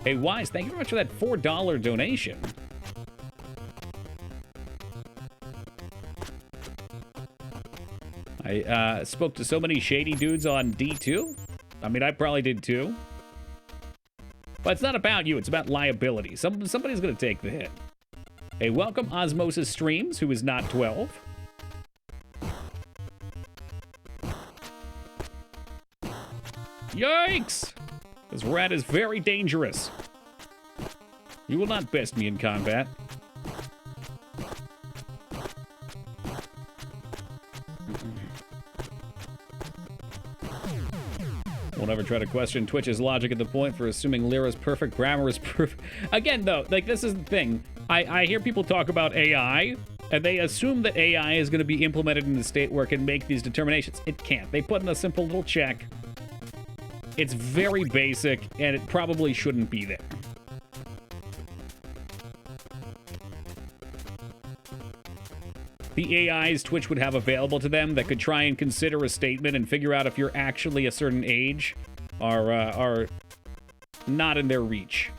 Hey, Wise, thank you very much for that $4 donation. I spoke to so many shady dudes on D2. I mean, I probably did too. But it's not about you, it's about liability. Somebody's gonna take the hit. Hey, welcome Osmosis Streams, who is not 12. Yikes! This rat is very dangerous. You will not best me in combat. Won't ever try to question Twitch's logic at the point for assuming Lyra's perfect grammar is perfect. Again, though, like, this is the thing. I hear people talk about AI, and they assume that AI is going to be implemented in the state where it can make these determinations. It can't. They put in a simple little check. It's very basic, and it probably shouldn't be there. The AIs Twitch would have available to them that could try and consider a statement and figure out if you're actually a certain age are not in their reach.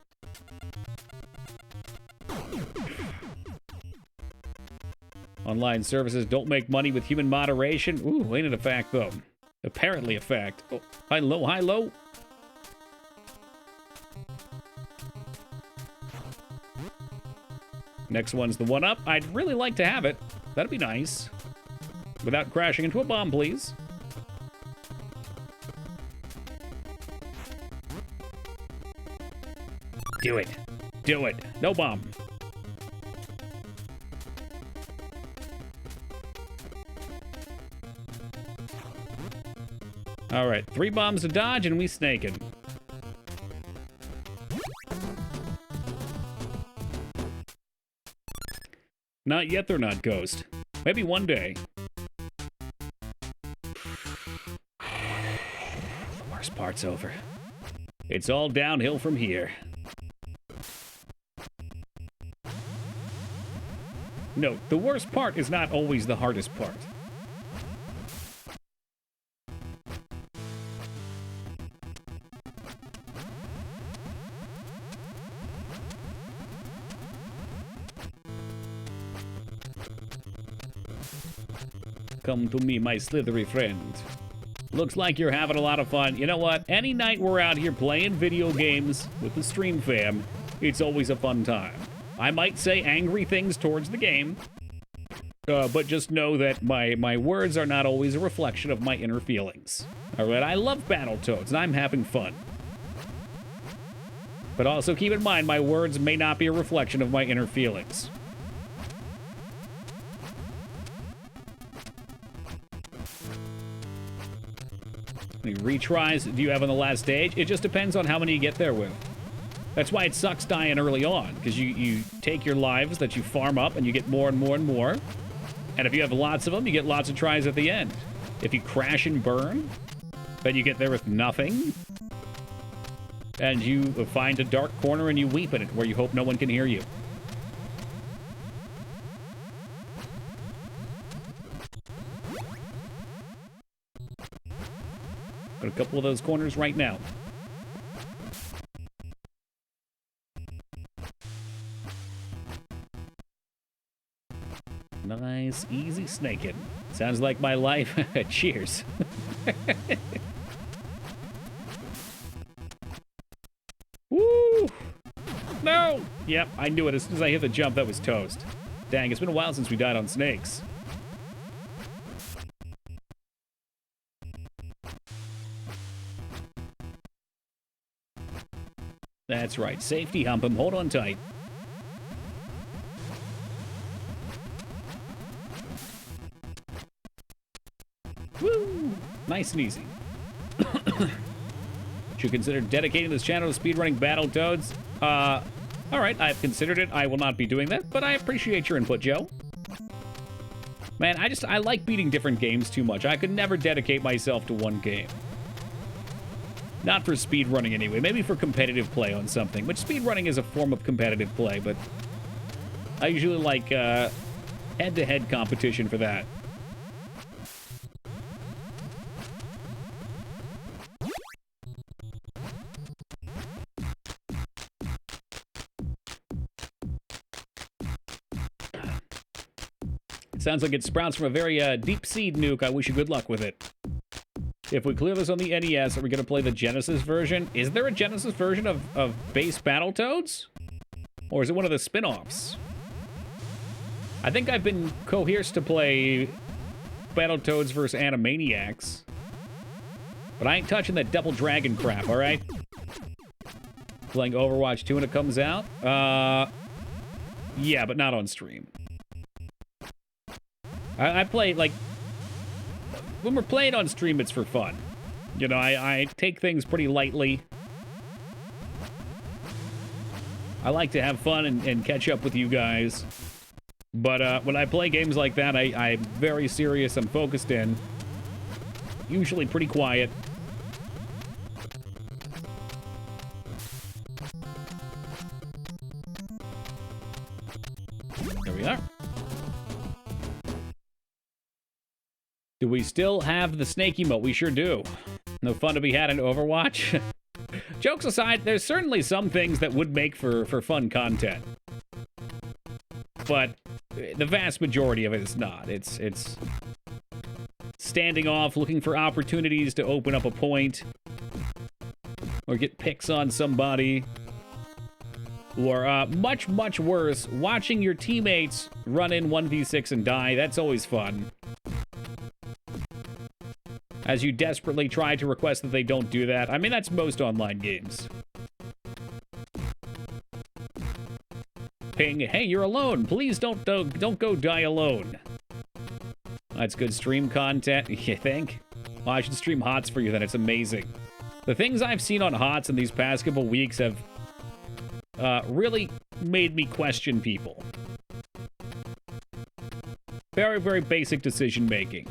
Online services don't make money with human moderation. Ooh, ain't it a fact, though? Apparently a fact. Oh, high, low, high, low. Next one's the one up. I'd really like to have it. That'd be nice. Without crashing into a bomb, please. Do it. Do it. No bomb. All right, 3 bombs to dodge and we snaking. Not yet, they're not Ghost. Maybe one day. The worst part's over. It's all downhill from here. Note, the worst part is not always the hardest part. Come to me, my slithery friend. Looks like you're having a lot of fun. You know what? Any night we're out here playing video games with the stream fam, it's always a fun time. I might say angry things towards the game, but just know that my words are not always a reflection of my inner feelings. All right, I love Battletoads, and I'm having fun. But also keep in mind, my words may not be a reflection of my inner feelings. How many retries do you have on the last stage? It just depends on how many you get there with. That's why it sucks dying early on, because you take your lives that you farm up and you get more and more and more. And if you have lots of them, you get lots of tries at the end. If you crash and burn, then you get there with nothing. And you find a dark corner and you weep in it where you hope no one can hear you. Got a couple of those corners right now. Nice, easy snaking. Sounds like my life. Cheers. Woo! No! Yep, I knew it. As soon as I hit the jump, that was toast. Dang, it's been a while since we died on snakes. That's right. Safety hump him. Hold on tight. Woo! Nice and easy. Should consider dedicating this channel to speedrunning Battletoads. Alright, I've considered it. I will not be doing that, but I appreciate your input, Joe. Man, I like beating different games too much. I could never dedicate myself to one game. Not for speedrunning anyway, maybe for competitive play on something, which speedrunning is a form of competitive play, but I usually like head-to-head competition for that. Sounds like it sprouts from a very deep seed nuke. I wish you good luck with it. If we clear this on the NES, are we going to play the Genesis version? Is there a Genesis version of base Battletoads? Or is it one of the spin-offs? I think I've been coerced to play Battletoads vs. Animaniacs. But I ain't touching that Double Dragon crap, alright? Playing Overwatch 2 when it comes out? Yeah, but not on stream. I play, like... When we're playing on stream, it's for fun. You know, I take things pretty lightly. I like to have fun and catch up with you guys. But when I play games like that, I'm very serious. I'm focused in. Usually pretty quiet. There we are. Do we still have the snake emote? We sure do. No fun to be had in Overwatch? Jokes aside, there's certainly some things that would make for fun content. But the vast majority of it is not. It's standing off, looking for opportunities to open up a point. Or get picks on somebody. Or, much, much worse, watching your teammates run in 1v6 and die. That's always fun. As you desperately try to request that they don't do that. I mean, that's most online games. Ping, hey, you're alone. Please don't go die alone. That's good stream content, you think? Well, I should stream HOTS for you then. It's amazing. The things I've seen on HOTS in these past couple weeks have really made me question people. Very, very basic decision making.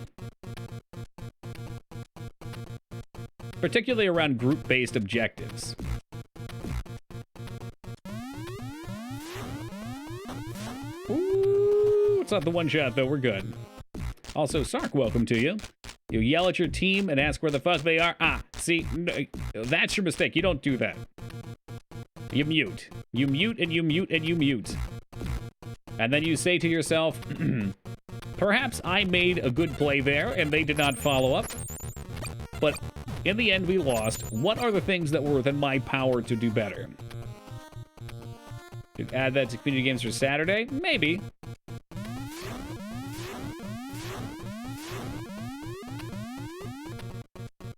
Particularly around group-based objectives. Ooh, it's not the one shot, though. We're good. Also, Sark, welcome to you. You yell at your team and ask where the fuck they are. Ah, see, no, that's your mistake. You don't do that. You mute. You mute and you mute and you mute. And then you say to yourself, perhaps I made a good play there and they did not follow up. But in the end, we lost. What are the things that were within my power to do better? Could add that to community games for Saturday? Maybe.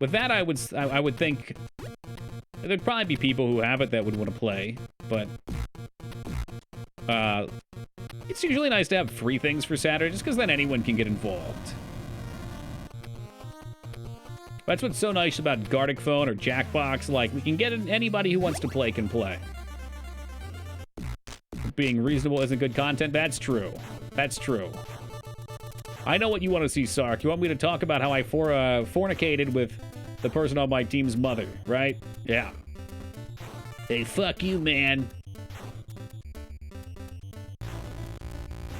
With that, I would think there'd probably be people who have it that would want to play, but it's usually nice to have free things for Saturday, just because then anyone can get involved. That's what's so nice about Gartic Phone or Jackbox. Like, we can get in, anybody who wants to play can play. Being reasonable isn't good content? That's true. That's true. I know what you want to see, Sark. You want me to talk about how I fornicated with the person on my team's mother, right? Yeah. Hey, fuck you, man.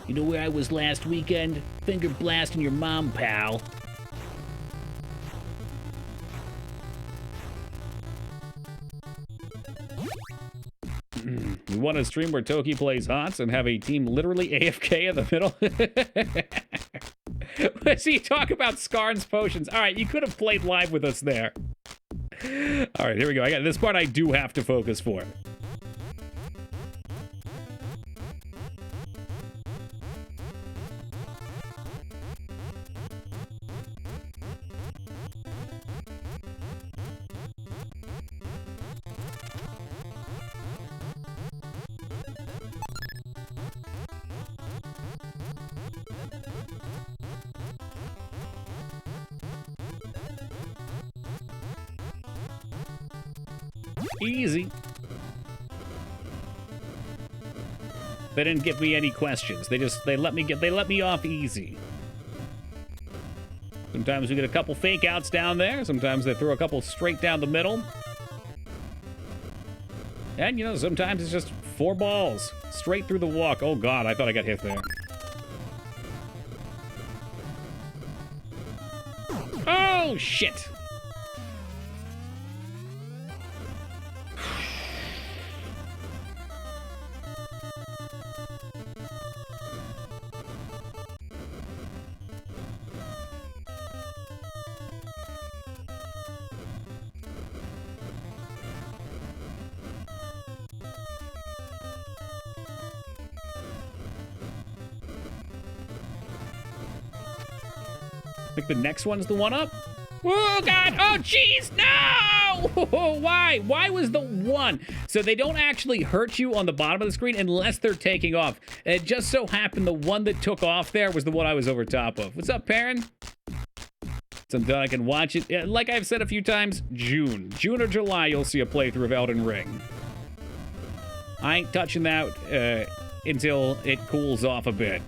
You know where I was last weekend? Finger blasting your mom, pal. You want to stream where Toki plays HOTS and have a team literally AFK in the middle? So you talk about Skarn's potions. All right, you could have played live with us there. All right, here we go. I got this part I do have to focus for. Easy. They didn't give me any questions. They let me off easy. Sometimes we get a couple fake outs down there. Sometimes they throw a couple straight down the middle. And, you know, sometimes it's just 4 balls straight through the walk. Oh, God, I thought I got hit there. Oh, shit. think the next one's the one up. Oh, God. Oh, jeez. No. Why? Why was the one? So they don't actually hurt you on the bottom of the screen unless they're taking off. It just so happened the one that took off there was the one I was over top of. What's up, Perrin? So until I can watch it. Yeah, like I've said a few times, June or July, you'll see a playthrough of Elden Ring. I ain't touching that until it cools off a bit.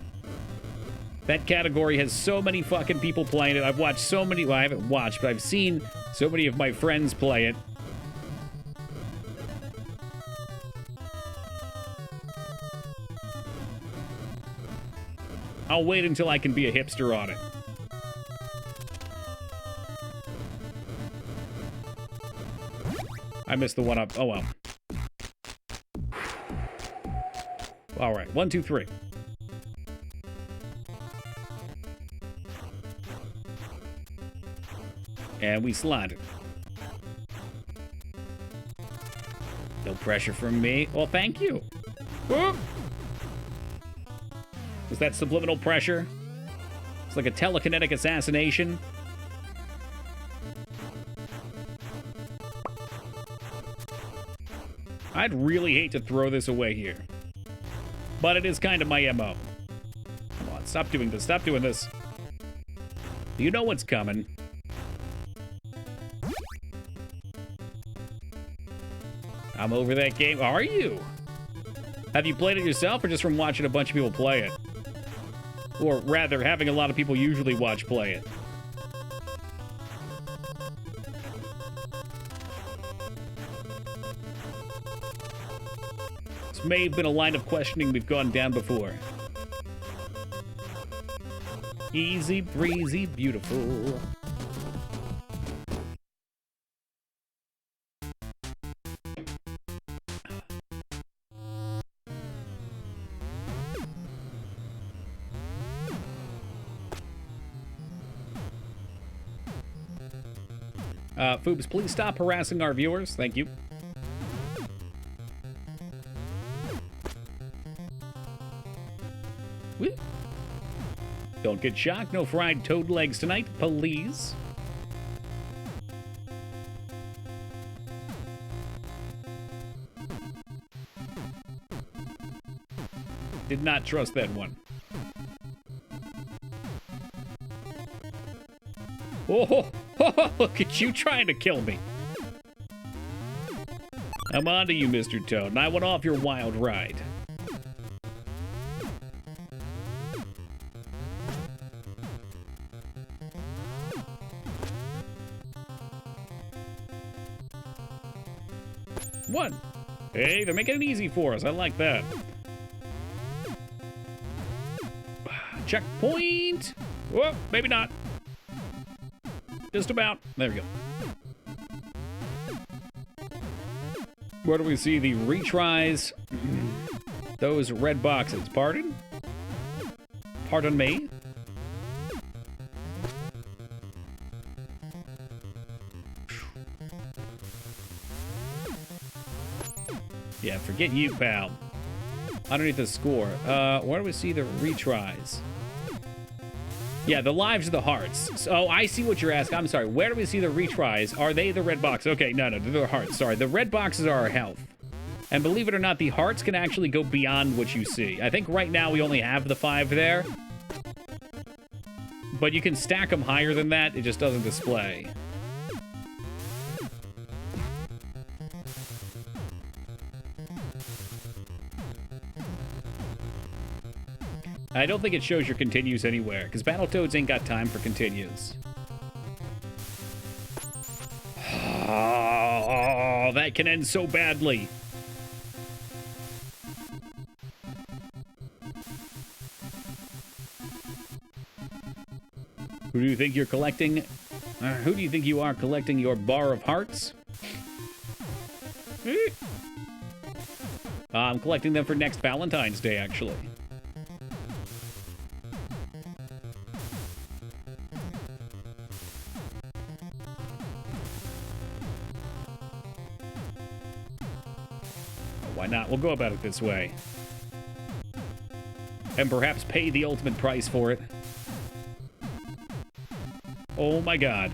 That category has so many fucking people playing it. I've watched so many, well, I haven't watched, but I've seen so many of my friends play it. I'll wait until I can be a hipster on it. I missed the one up. Oh, well. All right, 1, 2, 3. And we slided. No pressure from me. Well, thank you. Whoa. Was that subliminal pressure? It's like a telekinetic assassination. I'd really hate to throw this away here. But it is kind of my MO. Come on, stop doing this. Stop doing this. You know what's coming. I'm over that game. Are you? Have you played it yourself or just from watching a bunch of people play it? Or rather, having a lot of people usually watch play it. This may have been a line of questioning we've gone down before. Easy breezy, beautiful. Foobs, please stop harassing our viewers. Thank you. Woo. Don't get shocked. No fried toad legs tonight, please. Did not trust that one. Oh, look at you trying to kill me. I'm on to you, Mr. Toad, and I went off your wild ride. One. Hey, they're making it easy for us. I like that. Checkpoint. Whoa, maybe not. Just about. There we go. Where do we see the retries? Those red boxes. Pardon? Pardon me? Yeah, forget you, pal. Underneath the score. Where do we see the retries? Yeah, the lives are the hearts. So I see what you're asking. I'm sorry. Where do we see the retries? Are they the red box? Okay, no, they're the hearts. Sorry. The red boxes are our health. And believe it or not, the hearts can actually go beyond what you see. I think right now we only have the 5 there. But you can stack them higher than that. It just doesn't display. I don't think it shows your continues anywhere, because Battletoads ain't got time for continues. Oh, that can end so badly. Who do you think you're collecting? Who do you think you are collecting your bar of hearts? I'm collecting them for next Valentine's Day, actually. Why not? We'll go about it this way. And perhaps pay the ultimate price for it. Oh my god.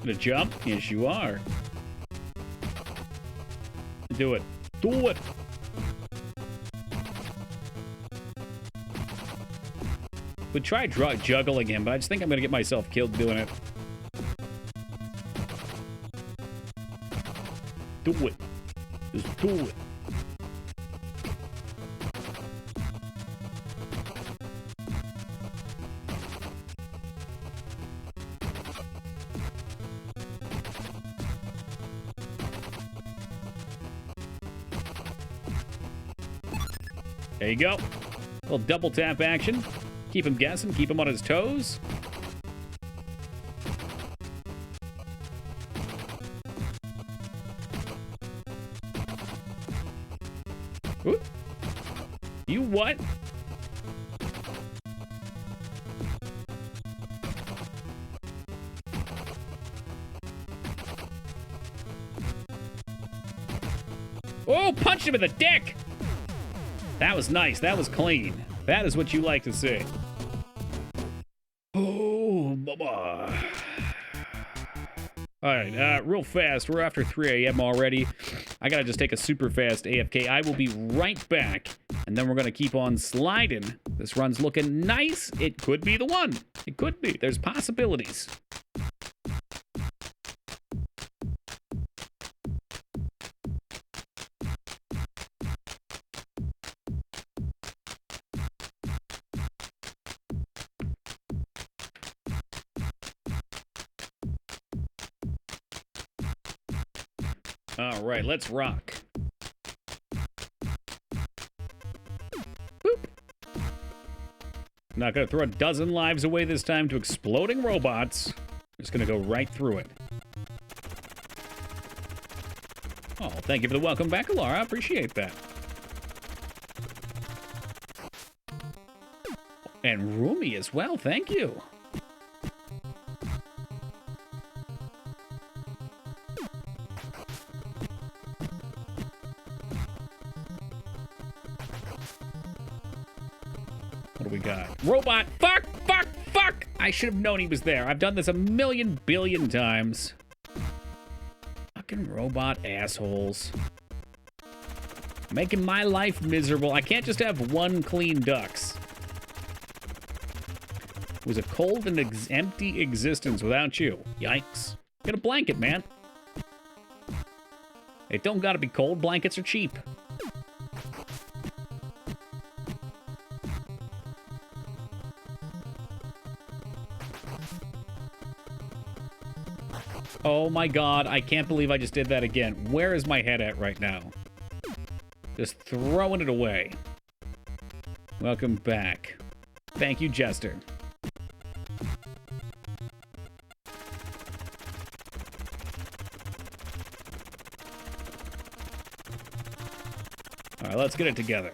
Gonna jump? Yes, you are. Do it. Do it! Would try juggling him, but I just think I'm gonna get myself killed doing it. Do it. Just do it. There you go. A little double tap action. Keep him guessing, keep him on his toes. Ooh. You what? Oh, punched him in the dick! That was nice. That was clean. That is what you like to see. Oh, mama. All right, real fast. We're after 3 a.m. already. I gotta just take a super fast AFK. I will be right back, and then we're gonna keep on sliding. This run's looking nice. It could be the one. It could be. There's possibilities. All right, let's rock. Boop. Not gonna throw a dozen lives away this time to exploding robots. Just gonna go right through it. Oh, thank you for the welcome back, Alara. I appreciate that. And roomy as well, thank you. What do we got? Robot! Fuck! Fuck! Fuck! I should have known he was there. I've done this a million billion times. Fucking robot assholes. Making my life miserable. I can't just have one clean ducks. It was a cold and empty existence without you. Yikes. Get a blanket, man. It don't gotta be cold. Blankets are cheap. Oh my god, I can't believe I just did that again. Where is my head at right now? Just throwing it away. Welcome back. Thank you, Jester. Alright, let's get it together.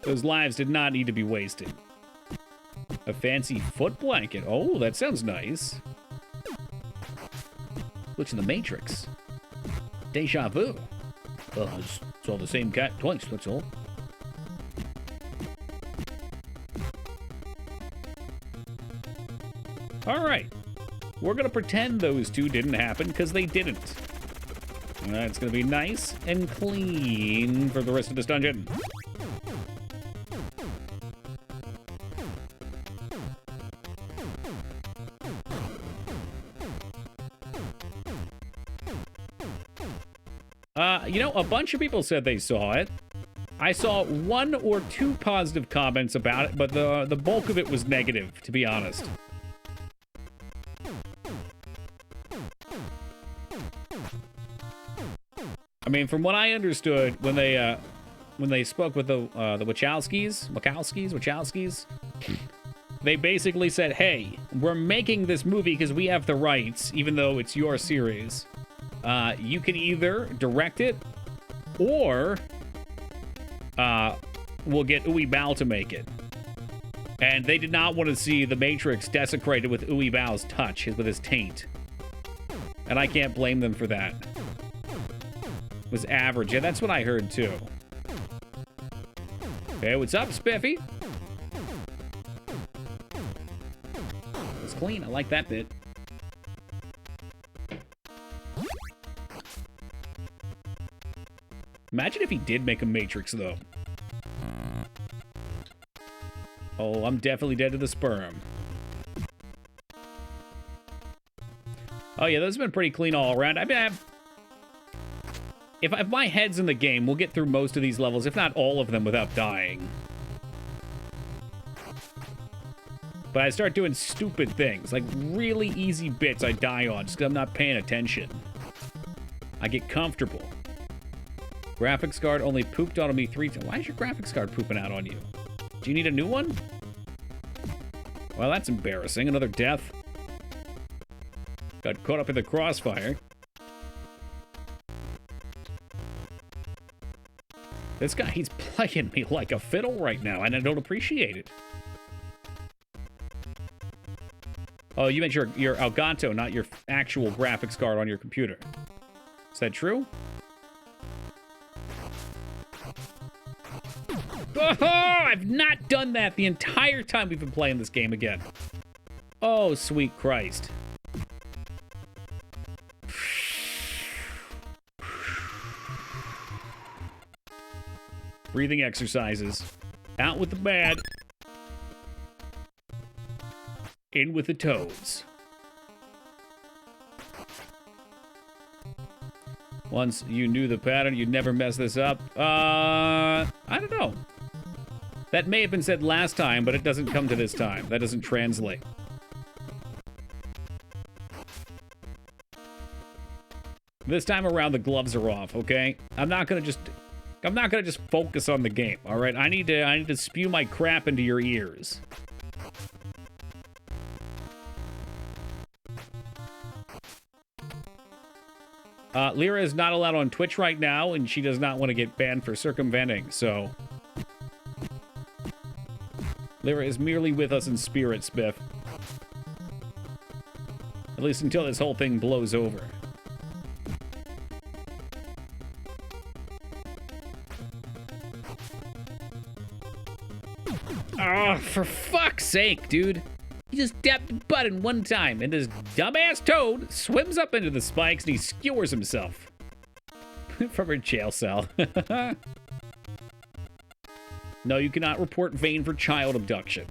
Those lives did not need to be wasted. A fancy foot blanket. Oh, that sounds nice. Glitch in the Matrix. Deja vu. Well, it's all the same cat twice, that's all. Alright. We're gonna pretend those two didn't happen, because they didn't. Alright, it's gonna be nice and clean for the rest of this dungeon. You know, a bunch of people said they saw it. I saw 1 or 2 positive comments about it, but the bulk of it was negative, to be honest. I mean, from what I understood, when they spoke with the Wachowskis, they basically said, "Hey, we're making this movie because we have the rights, even though it's your series. You can either direct it, or we'll get Uwe Boll to make it." And they did not want to see the Matrix desecrated with Uwe Boll's touch, with his taint. And I can't blame them for that. was average. Yeah, that's what I heard, too. Okay, what's up, Spiffy? It's clean. I like that bit. Imagine if he did make a Matrix, though. Oh, I'm definitely dead to the sperm. Oh, yeah, those have been pretty clean all around. I mean, if my head's in the game, we'll get through most of these levels, if not all of them, without dying. But I start doing stupid things, like really easy bits I die on just because I'm not paying attention. I get comfortable. Graphics card only pooped on me 3 times. Why is your graphics card pooping out on you? Do you need a new one? Well, that's embarrassing. Another death. Got caught up in the crossfire. This guy, he's playing me like a fiddle right now, and I don't appreciate it. Oh, you meant your Elgato, not your actual graphics card on your computer. Is that true? Oh, I've not done that the entire time we've been playing this game again. Oh, sweet Christ. Breathing exercises. Out with the bad. In with the toads. Once you knew the pattern, you'd never mess this up. I don't know. That may have been said last time, but it doesn't come to this time. That doesn't translate. This time around, the gloves are off, okay? I'm not gonna just focus on the game, all right? I need to spew my crap into your ears. Lyra is not allowed on Twitch right now, and she does not want to get banned for circumventing, so... Lyra is merely with us in spirit, Spiff. At least until this whole thing blows over. Oh, for fuck's sake, dude. He just tapped the button one time, and this dumbass toad swims up into the spikes, and he skewers himself. From her jail cell. No, you cannot report Vane for child abduction.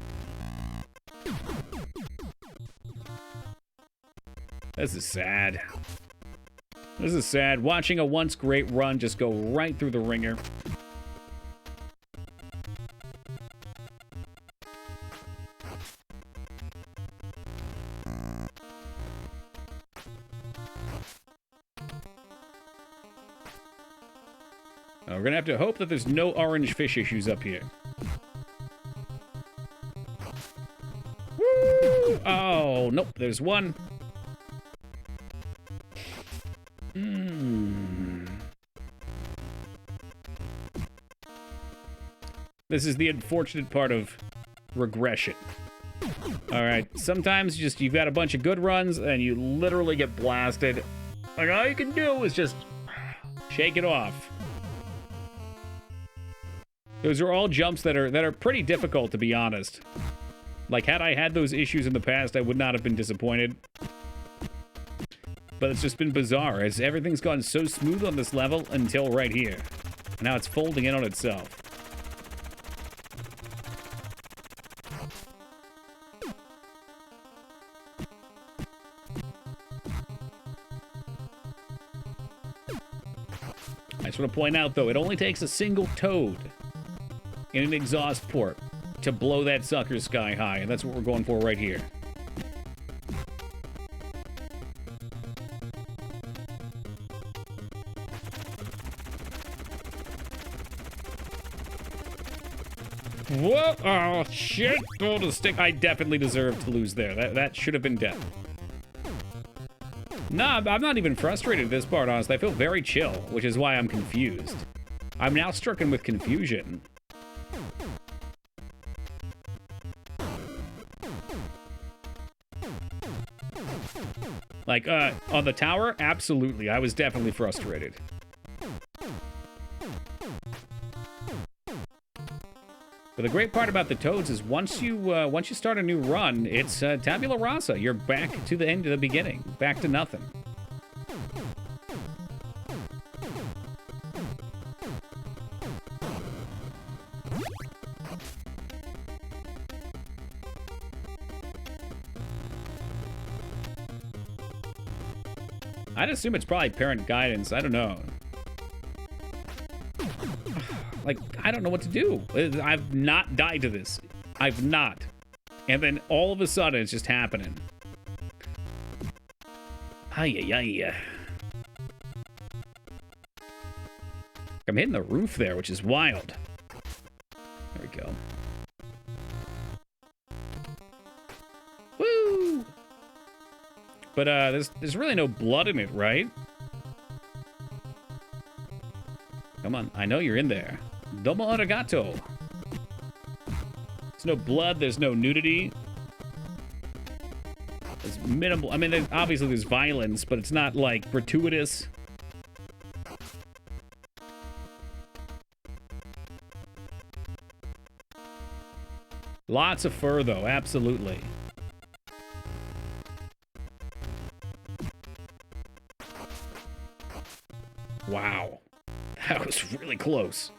This is sad. This is sad. Watching a once great run just go right through the ringer. We're gonna have to hope that there's no orange fish issues up here. Woo! Oh, nope, there's one. This is the unfortunate part of regression. Alright, sometimes you've got a bunch of good runs and you literally get blasted. Like, all you can do is just shake it off. Those are all jumps that are pretty difficult, to be honest. Like, had I had those issues in the past, I would not have been disappointed. But it's just been bizarre, as everything's gone so smooth on this level until right here. Now it's folding in on itself. I just want to point out, though, it only takes a single toad in an exhaust port to blow that sucker sky high, and that's what we're going for right here. Whoa! Oh, shit! Pulled a stick. I definitely deserved to lose there. That should have been death. Nah, I'm not even frustrated at this part, honestly. I feel very chill, which is why I'm confused. I'm now stricken with confusion. Like, on the tower? Absolutely. I was definitely frustrated. But the great part about the Toads is once you start a new run, it's tabula rasa. You're back to the end of the beginning, back to nothing. I'd assume it's probably parent guidance. I don't know. Like, I don't know what to do. I've not died to this. I've not. And then all of a sudden, it's just happening. Ay. I'm hitting the roof there, which is wild. There we go. Woo! But there's really no blood in it, right? Come on, I know you're in there. Domo arigato. There's no blood, there's no nudity. There's minimal, I mean, obviously there's violence, but it's not, like, gratuitous. Lots of fur, though, absolutely. Wow. That was really close.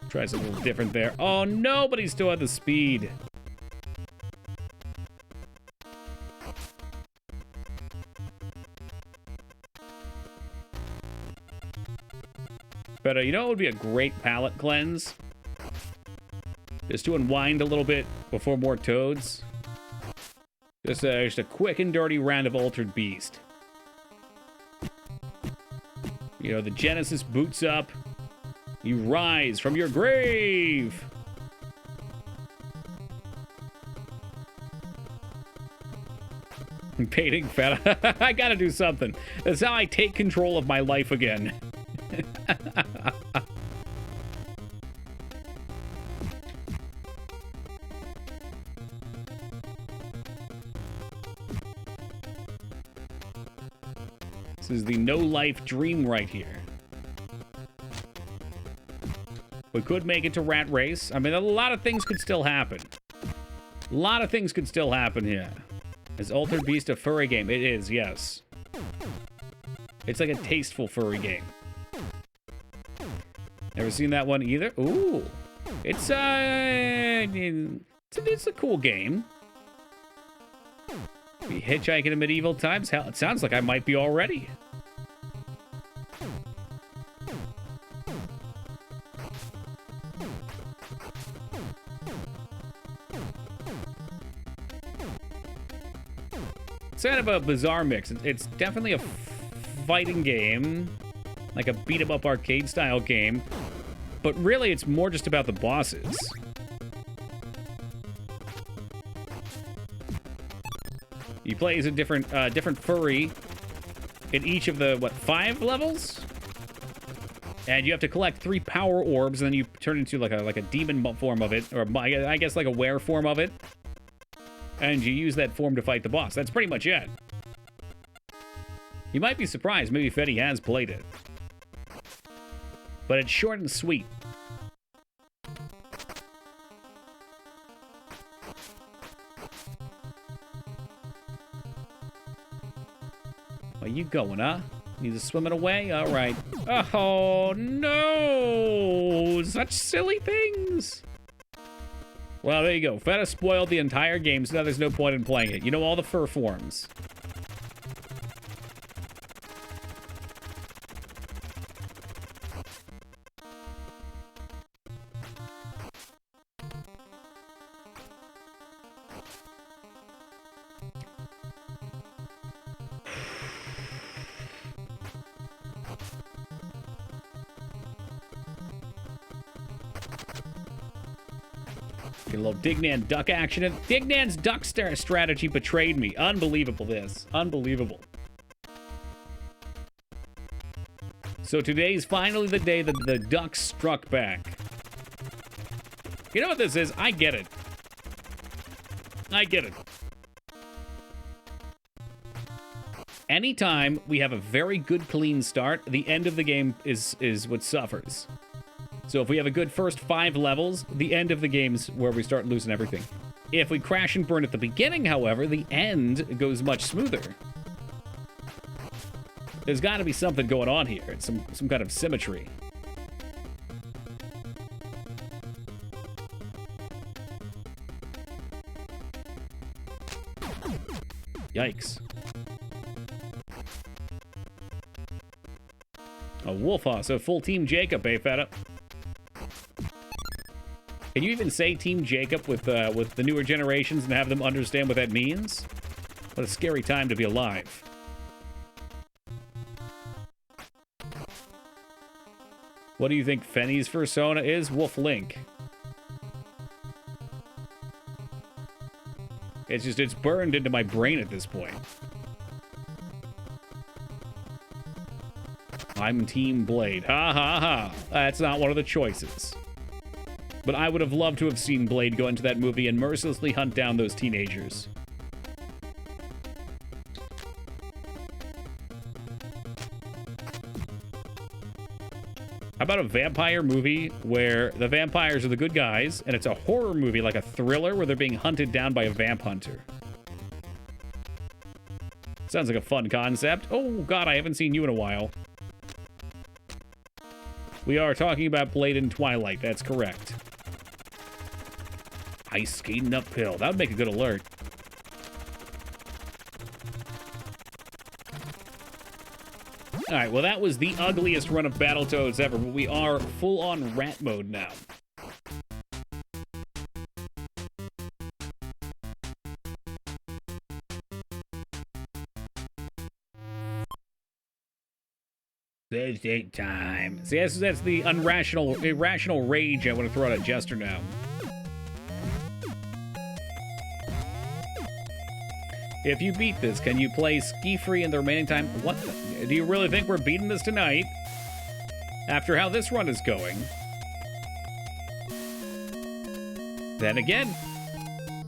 Try something a little different there. Oh, no, but he still had the speed. But you know what would be a great palate cleanse? Just to unwind a little bit before more Toads. Just a quick and dirty round of Altered Beast. You know, the Genesis boots up. You rise from your grave. Painting feta. I gotta do something. That's how I take control of my life again. This is the no-life dream right here. We could make it to Rat Race. I mean, a lot of things could still happen. A lot of things could still happen here. Is Altered Beast a furry game? It is, yes. It's like a tasteful furry game. Never seen that one either? Ooh. It's a cool game. Be hitchhiking in medieval times? Hell, it sounds like I might be already. It's kind of a bizarre mix. It's definitely a fighting game, like a beat-em-up arcade-style game, but really it's more just about the bosses. You play as a different furry in each of the, 5 levels? And you have to collect 3 power orbs, and then you turn into like a demon form of it, or I guess like a were form of it. And you use that form to fight the boss. That's pretty much it. You might be surprised, maybe Fetty has played it. But it's short and sweet. Where you going, huh? Need to swim it away? All right. Oh, no! Such silly things! Well, there you go. Feta spoiled the entire game, so now there's no point in playing it. You know all the fur forms. Get a little Dignan duck action. Dignan's duck strategy betrayed me. Unbelievable, this. Unbelievable. So today's finally the day that the ducks struck back. You know what this is? I get it. I get it. anytime we have a very good, clean start, the end of the game is what suffers. So if we have a good first 5 levels, the end of the game's where we start losing everything. If we crash and burn at the beginning, however, the end goes much smoother. There's got to be something going on here. It's some kind of symmetry. Yikes. A wolf hoss, so full Team Jacob, eh, feta? Can you even say Team Jacob with the newer generations and have them understand what that means? What a scary time to be alive. What do you think Fenny's persona is? Wolf Link. It's burned into my brain at this point. I'm Team Blade. Ha ha ha. That's not one of the choices. But I would have loved to have seen Blade go into that movie and mercilessly hunt down those teenagers. How about a vampire movie where the vampires are the good guys, and it's a horror movie, like a thriller, where they're being hunted down by a vamp hunter? Sounds like a fun concept. Oh, God, I haven't seen you in a while. We are talking about Blade in Twilight, that's correct. Ice skating uphill. That would make a good alert. Alright, well that was the ugliest run of Battletoads ever, but we are full-on rat mode now. Save take time. See, that's the irrational rage I want to throw at Jester now. If you beat this, can you play ski-free in the remaining time? What? Do you really think we're beating this tonight? After how this run is going? Then again,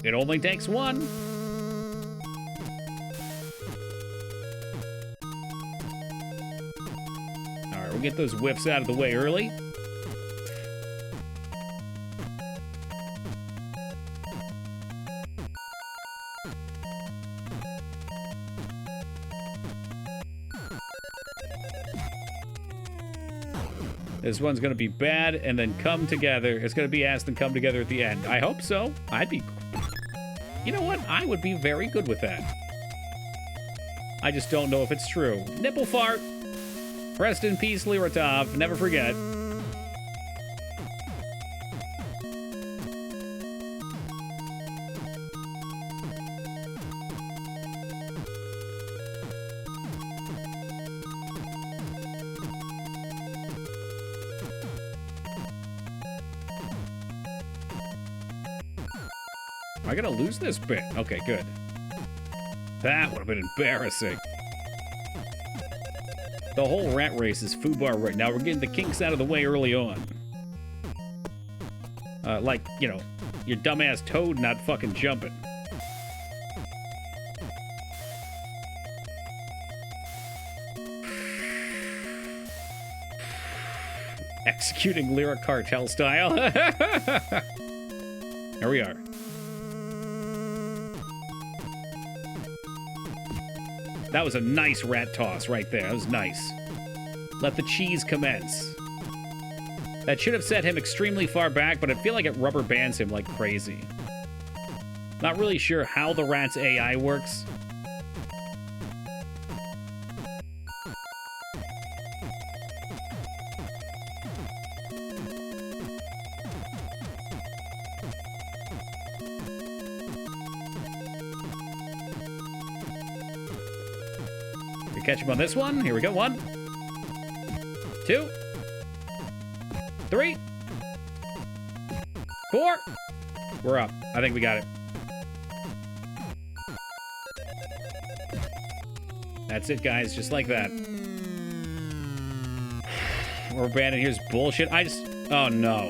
it only takes one. Alright, we'll get those whiffs out of the way early. This one's going to be bad and then come together. It's going to be ass and come together at the end. I hope so. I'd be... You know what? I would be very good with that. I just don't know if it's true. Nipple fart. Rest in peace, Liratov. Never forget. Am I gonna lose this bit? Okay, good. That would have been embarrassing. The whole rat race is foobar right now. We're getting the kinks out of the way early on. Like, you know, your dumbass toad not fucking jumping. Executing Lyric Cartel style. Here we are. That was a nice rat toss right there. That was nice. Let the cheese commence. That should have set him extremely far back, but I feel like it rubber bands him like crazy. Not really sure how the rat's AI works. Catch him on this one. Here we go. 1, 2, 3, 4. We're up. I think we got it. That's it, guys. Just like that. We're banning. Here's bullshit. Oh, no.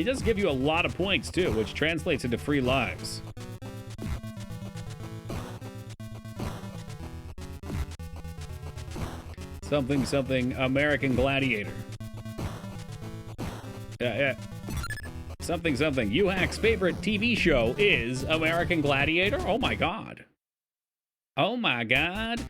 He does give you a lot of points, too, which translates into free lives. Something, something, American Gladiator. Yeah. Something, something. UHack's favorite TV show is American Gladiator? Oh my god. Oh my god.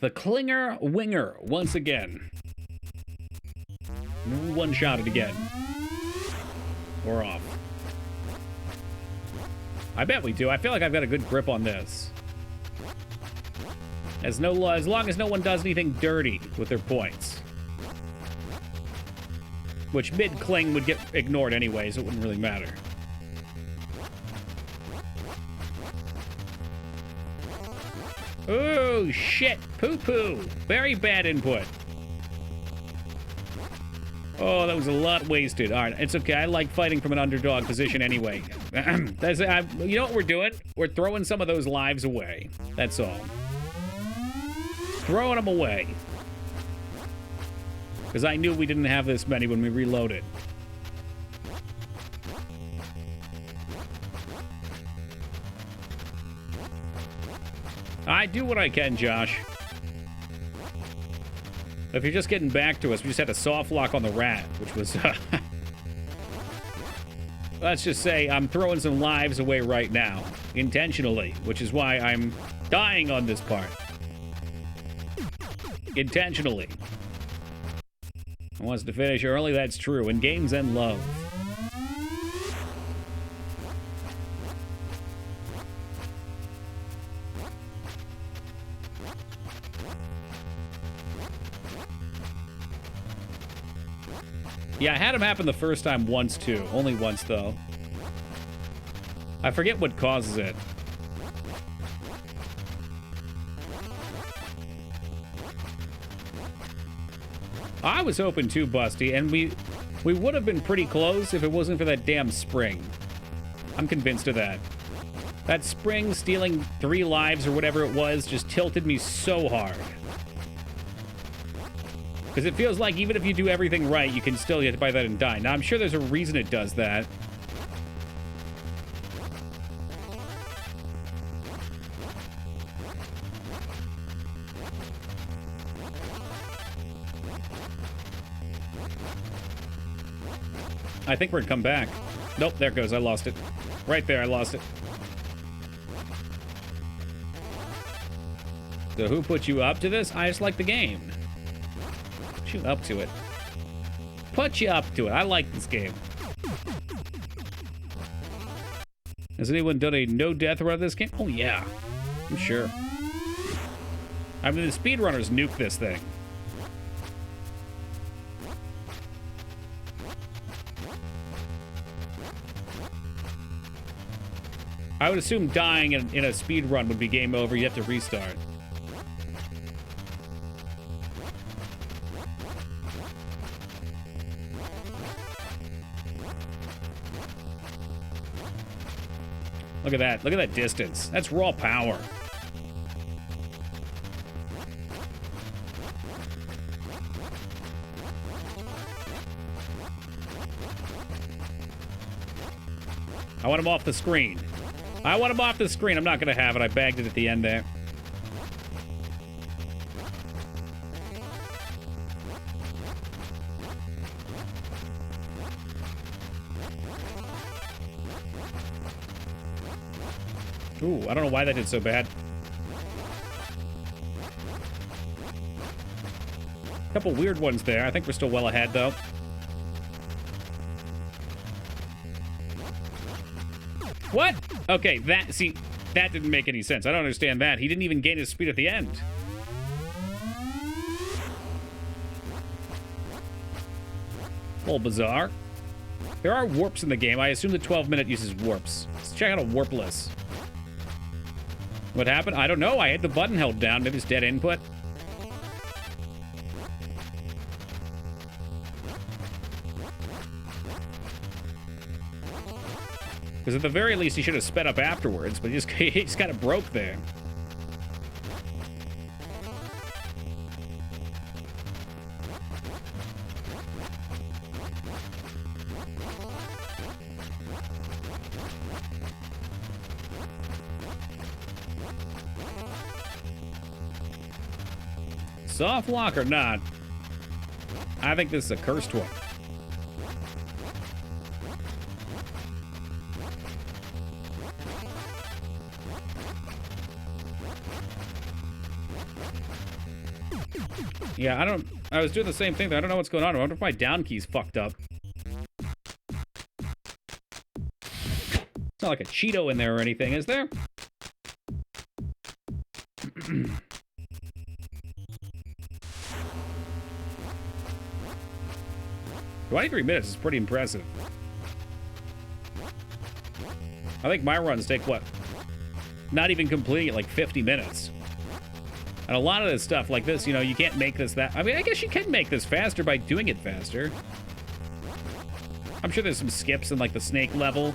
The Klinger Winger, once again. One-shot it again. We're off. I bet we do. I feel like I've got a good grip on this. As long as no one does anything dirty with their points. Which mid-cling would get ignored anyway, so it wouldn't really matter. Oh, shit. Poo-poo. Very bad input. Oh, that was a lot wasted. All right, it's okay. I like fighting from an underdog position anyway. You know what we're doing? We're throwing some of those lives away. That's all. Throwing them away. Because I knew we didn't have this many when we reloaded. I do what I can, Josh. If you're just getting back to us, we just had a soft lock on the rat, which was... Let's just say I'm throwing some lives away right now. Intentionally, which is why I'm dying on this part. Intentionally. I wants to finish early, that's true. In games and love. Yeah, I had him happen the first time once, too. Only once, though. I forget what causes it. I was hoping too, Busty, and we would have been pretty close if it wasn't for that damn spring. I'm convinced of that. That spring stealing 3 lives or whatever it was just tilted me so hard. Because it feels like even if you do everything right, you can still get by that and die. Now, I'm sure there's a reason it does that. I think we're gonna come back. Nope, there it goes. I lost it. Right there, I lost it. So who put you up to this? I just like the game. Put you up to it. Put you up to it. I like this game. Has anyone done a no-death run of this game? Oh, yeah. I'm sure. I mean, the speedrunners nuke this thing. I would assume dying in a speed run would be game over. You have to restart. Look at that. Look at that distance. That's raw power. I want him off the screen. I want him off the screen. I'm not going to have it. I bagged it at the end there. Ooh, I don't know why that did so bad. A couple weird ones there. I think we're still well ahead, though. What? Okay, that didn't make any sense. I don't understand that. He didn't even gain his speed at the end. A little bizarre. There are warps in the game. I assume the 12-minute uses warps. Let's check out a warpless. What happened? I don't know. I had the button held down. Maybe it's dead input. Because at the very least, he should have sped up afterwards, but he just kind of broke there. Soft lock or not, I think this is a cursed one. Yeah, I was doing the same thing. I don't know what's going on. I wonder if my down key's fucked up. It's not like a Cheeto in there or anything, is there? 23 minutes is pretty impressive. I think my runs take, what? Not even completing it, like 50 minutes. And a lot of this stuff like this, you know, you can't make this that... I mean, I guess you can make this faster by doing it faster. I'm sure there's some skips in, like, the snake level.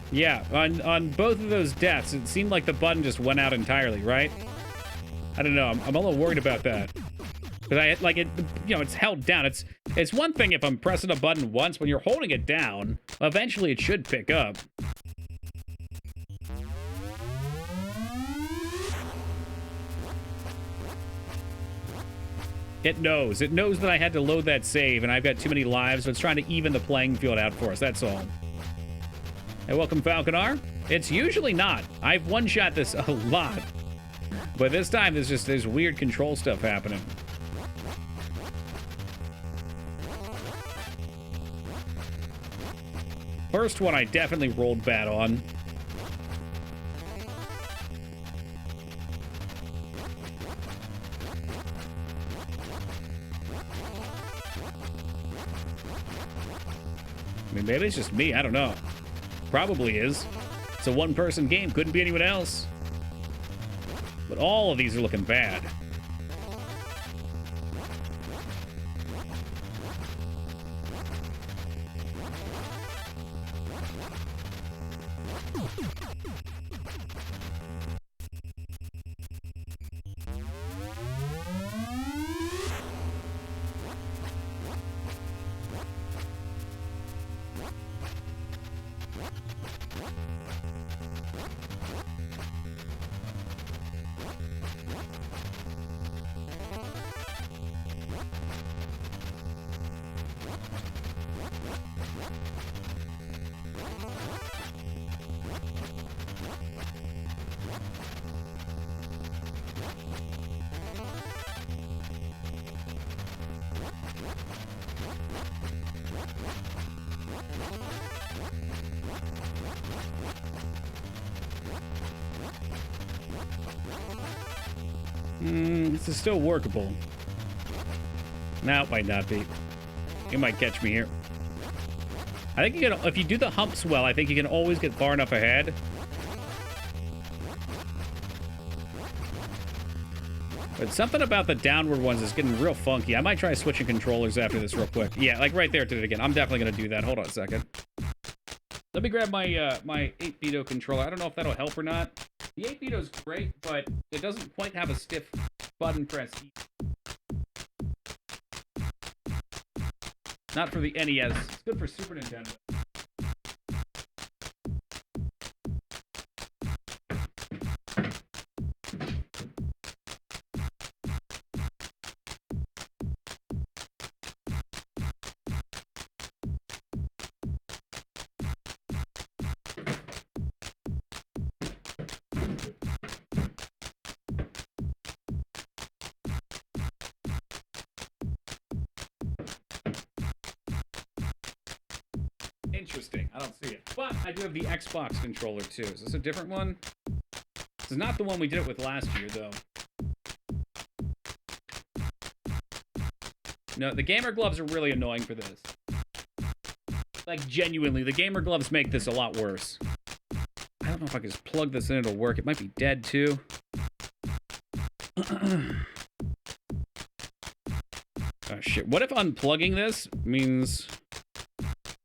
Yeah, on both of those deaths, it seemed like the button just went out entirely, right? I don't know. I'm a little worried about that. Because I, like, it, you know, it's held down. It's one thing if I'm pressing a button once. When you're holding it down, eventually it should pick up. It knows. It knows that I had to load that save, and I've got too many lives, so it's trying to even the playing field out for us. That's all. Hey, welcome, Falconar. It's usually not. I've one-shot this a lot. But this time, there's weird control stuff happening. First one I definitely rolled bad on. I mean, maybe it's just me. I don't know. Probably is. It's a one-person game. Couldn't be anyone else. But all of these are looking bad. This is still workable. Now it might not be. You might catch me here. I think you can, if you do the humps well, I think you can always get far enough ahead. But something about the downward ones is getting real funky. I might try switching controllers after this real quick. Yeah, like right there, did it again. I'm definitely going to do that. Hold on a second. Let me grab my my 8-bito controller. I don't know if that'll help or not. The 8-bito is great, but it doesn't quite have a stiff button press. Not for the NES. It's good for Super Nintendo. Interesting. I don't see it. But I do have the Xbox controller, too. Is this a different one? This is not the one we did it with last year, though. No, the gamer gloves are really annoying for this. Like, genuinely, the gamer gloves make this a lot worse. I don't know if I can just plug this in, it'll work. It might be dead, too. Oh, shit. What if unplugging this means...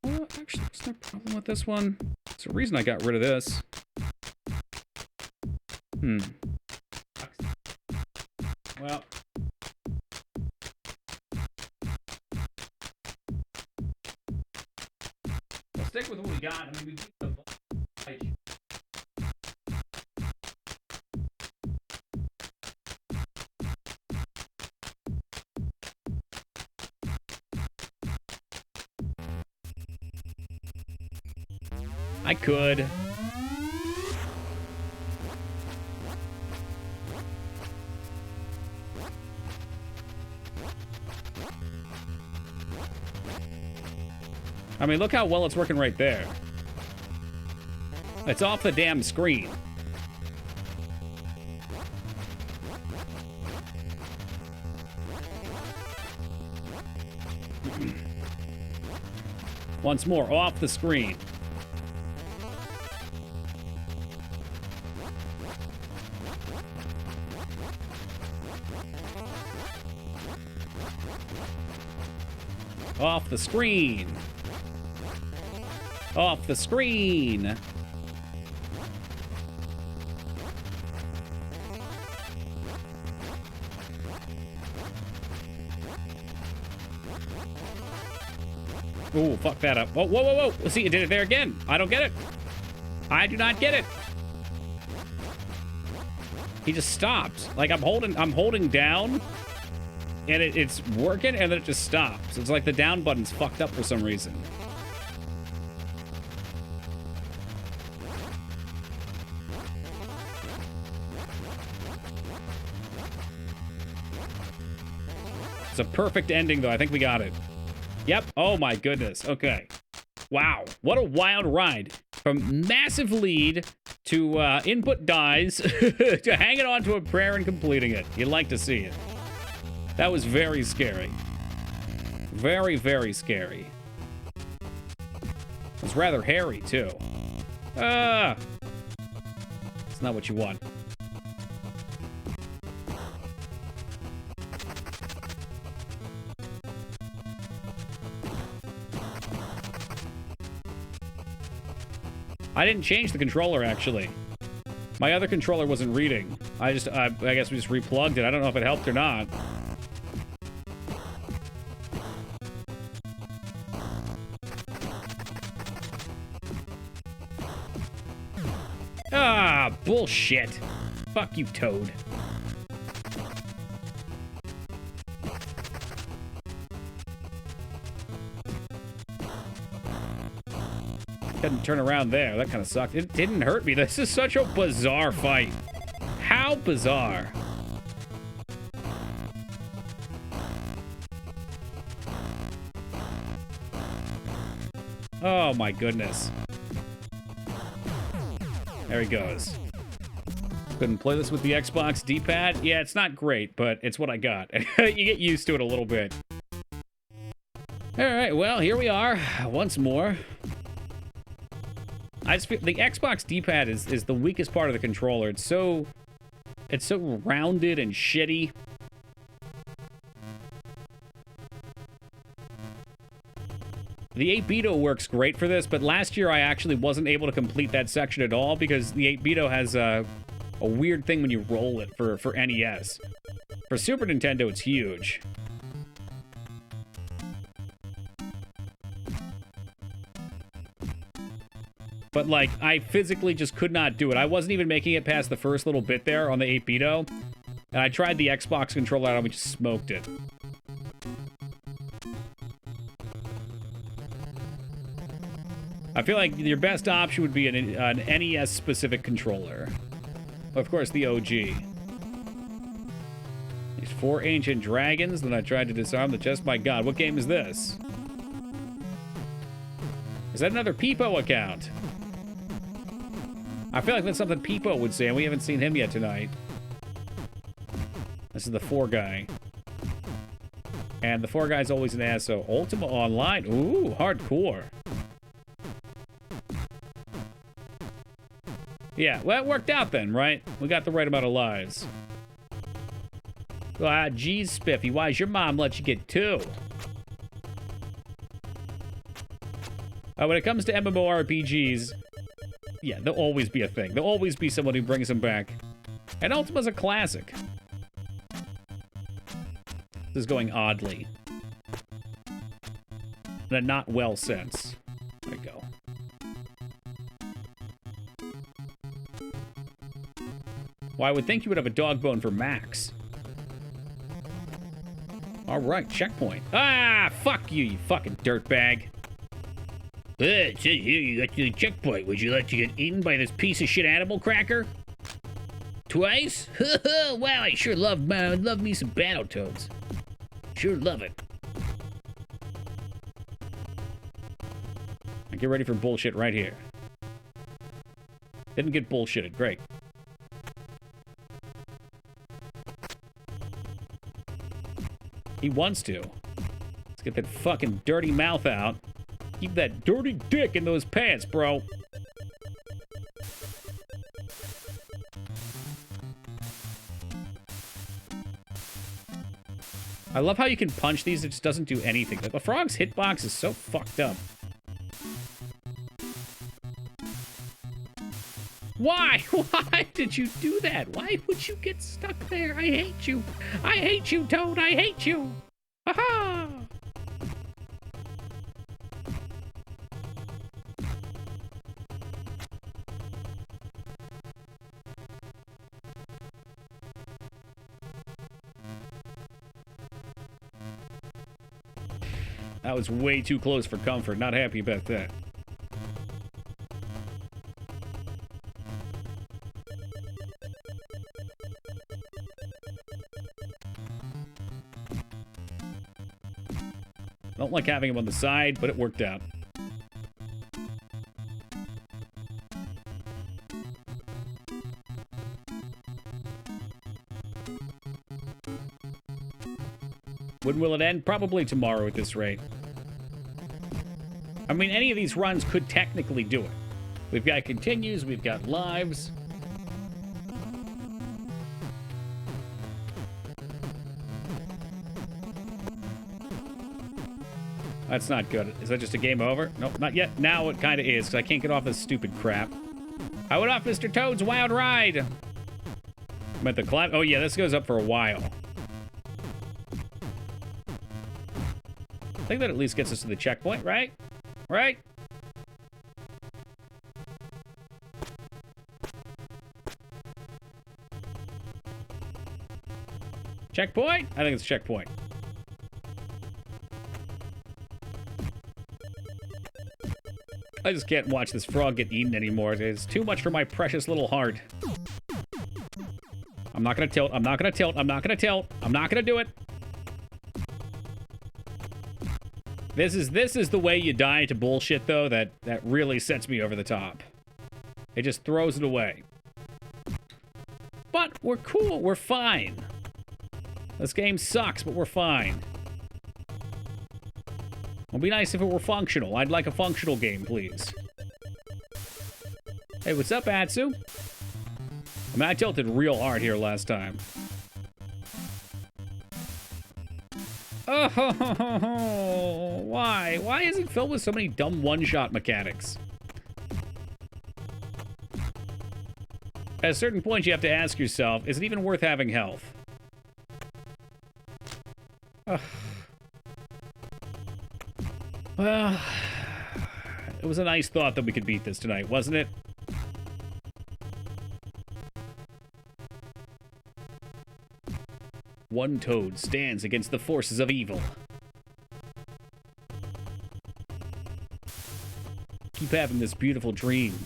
Well, actually, what's the problem with this one? There's a reason I got rid of this. Well... We'll stick with what we got. I mean, we beat the... I could. I mean, look how well it's working right there. It's off the damn screen. Once more, off the screen. Off the screen. Off the screen. Ooh, fuck that up. Whoa, whoa, whoa, whoa. See, it did it there again. I don't get it. I do not get it. He just stopped. Like, I'm holding down, and it's working, and then it just stops. It's like the down button's fucked up for some reason. It's a perfect ending, though. I think we got it. Yep. Oh, my goodness. Okay. Wow. What a wild ride. From massive lead to input dies to hanging on to a prayer and completing it. You'd like to see it. That was very scary. Very, very scary. It was rather hairy, too. Ah! It's not what you want. I didn't change the controller, actually. My other controller wasn't reading. I guess we just replugged it. I don't know if it helped or not. Ah, bullshit. Fuck you, Toad. Couldn't turn around there. That kind of sucked. It didn't hurt me. This is such a bizarre fight. How bizarre. Oh my goodness. There he goes. Couldn't play this with the Xbox D-pad. Yeah, it's not great, but it's what I got. You get used to it a little bit. All right, well, here we are once more. I just feel the Xbox D-pad is the weakest part of the controller. It's so rounded and shitty. The 8-bito works great for this, but last year I actually wasn't able to complete that section at all because the 8-bito has a weird thing when you roll it for NES. For Super Nintendo, it's huge. But, like, I physically just could not do it. I wasn't even making it past the first little bit there on the 8-bito. And I tried the Xbox controller out and we just smoked it. I feel like your best option would be an NES-specific controller. Of course, the OG. These 4 ancient dragons that I tried to disarm the chest. My god, what game is this? Is that another Peepo account? I feel like that's something Peepo would say, and we haven't seen him yet tonight. This is the 4 guy. And the 4 guy's always an ass, so Ultima Online. Ooh, hardcore. Yeah, well, it worked out then, right? We got the right amount of lives. Ah, geez, Spiffy, why's your mom let you get 2? When it comes to MMORPGs, yeah, there'll always be a thing. There'll always be someone who brings them back. And Ultima's a classic. This is going oddly. In a not well sense. There we go. Well, I would think you would have a dog bone for Max. Alright, checkpoint. Ah, fuck you, you fucking dirtbag. It says here you got to the checkpoint. Would you like to get eaten by this piece of shit animal cracker? Twice? Wow, I sure love me some Battletoads. Sure love it. Get ready for bullshit right here. Didn't get bullshitted. Great. He wants to. Let's get that fucking dirty mouth out. Keep that dirty dick in those pants, bro. I love how you can punch these, it just doesn't do anything. The frog's hitbox is so fucked up. Why? Why did you do that? Why would you get stuck there? I hate you. I hate you, Toad. I hate you. Ha-ha! That was way too close for comfort. Not happy about that. Don't like having him on the side, but it worked out. When will it end? Probably tomorrow at this rate. I mean, any of these runs could technically do it. We've got continues, we've got lives. That's not good. Is that just a game over? Nope, not yet. Now it kind of is, because I can't get off this stupid crap. I went off Mr. Toad's Wild Ride. I'm at the climb. Oh, yeah, this goes up for a while. I think that at least gets us to the checkpoint, right? Right? Checkpoint? I think it's checkpoint. I just can't watch this frog get eaten anymore. It's too much for my precious little heart. I'm not gonna tilt. I'm not gonna tilt. I'm not gonna tilt. I'm not gonna do it. This is the way you die to bullshit, though, that really sets me over the top. It just throws it away. But we're cool. We're fine. This game sucks, but we're fine. It'd be nice if it were functional. I'd like a functional game, please. Hey, what's up, Atsu? I mean, I tilted real hard here last time. Oh, why? Why is it filled with so many dumb one-shot mechanics? At a certain point, you have to ask yourself, is it even worth having health? Well, it was a nice thought that we could beat this tonight, wasn't it? One Toad stands against the forces of evil. Keep having this beautiful dream.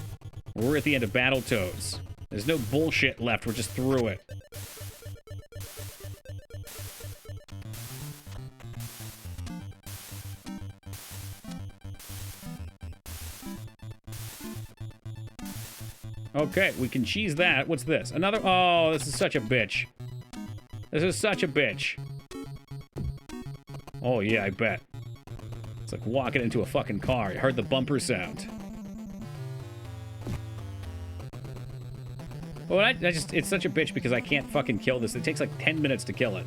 We're at the end of Battletoads. There's no bullshit left, we're just through it. Okay, we can cheese that. What's this? Another... Oh, this is such a bitch. This is such a bitch. Oh, yeah, I bet. It's like walking into a fucking car. You heard the bumper sound. Well, I just, it's such a bitch because I can't fucking kill this. It takes like 10 minutes to kill it.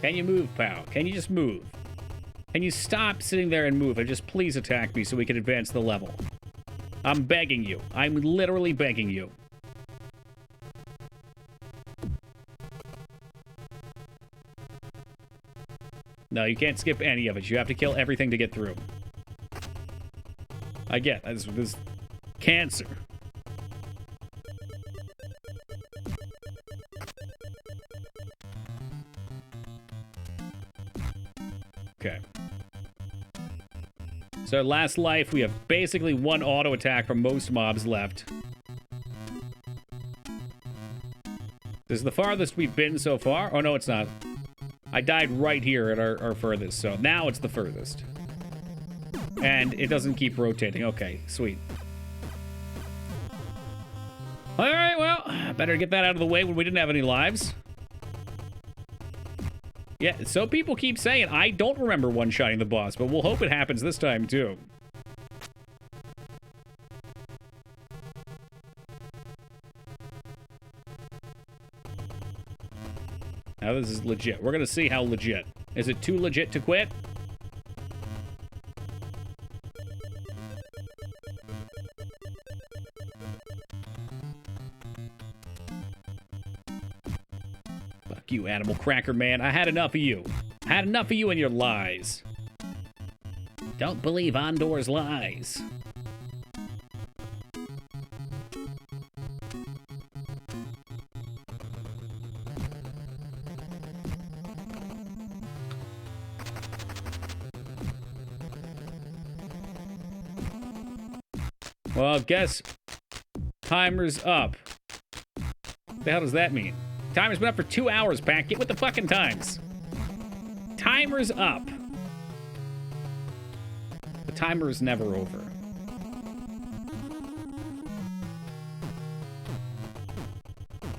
Can you move, pal? Can you just move? Can you stop sitting there and move and just please attack me so we can advance the level? I'm begging you. I'm literally begging you. No, you can't skip any of it. You have to kill everything to get through. I get this cancer. Okay. So last life, we have basically one auto attack from most mobs left. This is the farthest we've been so far. Oh, no, it's not. I died right here at our furthest, so now it's the furthest. And it doesn't keep rotating. Okay, sweet. All right, well, better get that out of the way when we didn't have any lives. Yeah, so people keep saying, I don't remember one-shotting the boss, but we'll hope it happens this time, too. Now this is legit. We're gonna see how legit. Is it too legit to quit? Fuck you, Animal Cracker Man. I had enough of you. I had enough of you and your lies. Don't believe Andor's lies. Well, guess timer's up. What the hell does that mean? Timer's been up for 2 hours, Pack. Get with the fucking times. Timer's up. The timer is never over.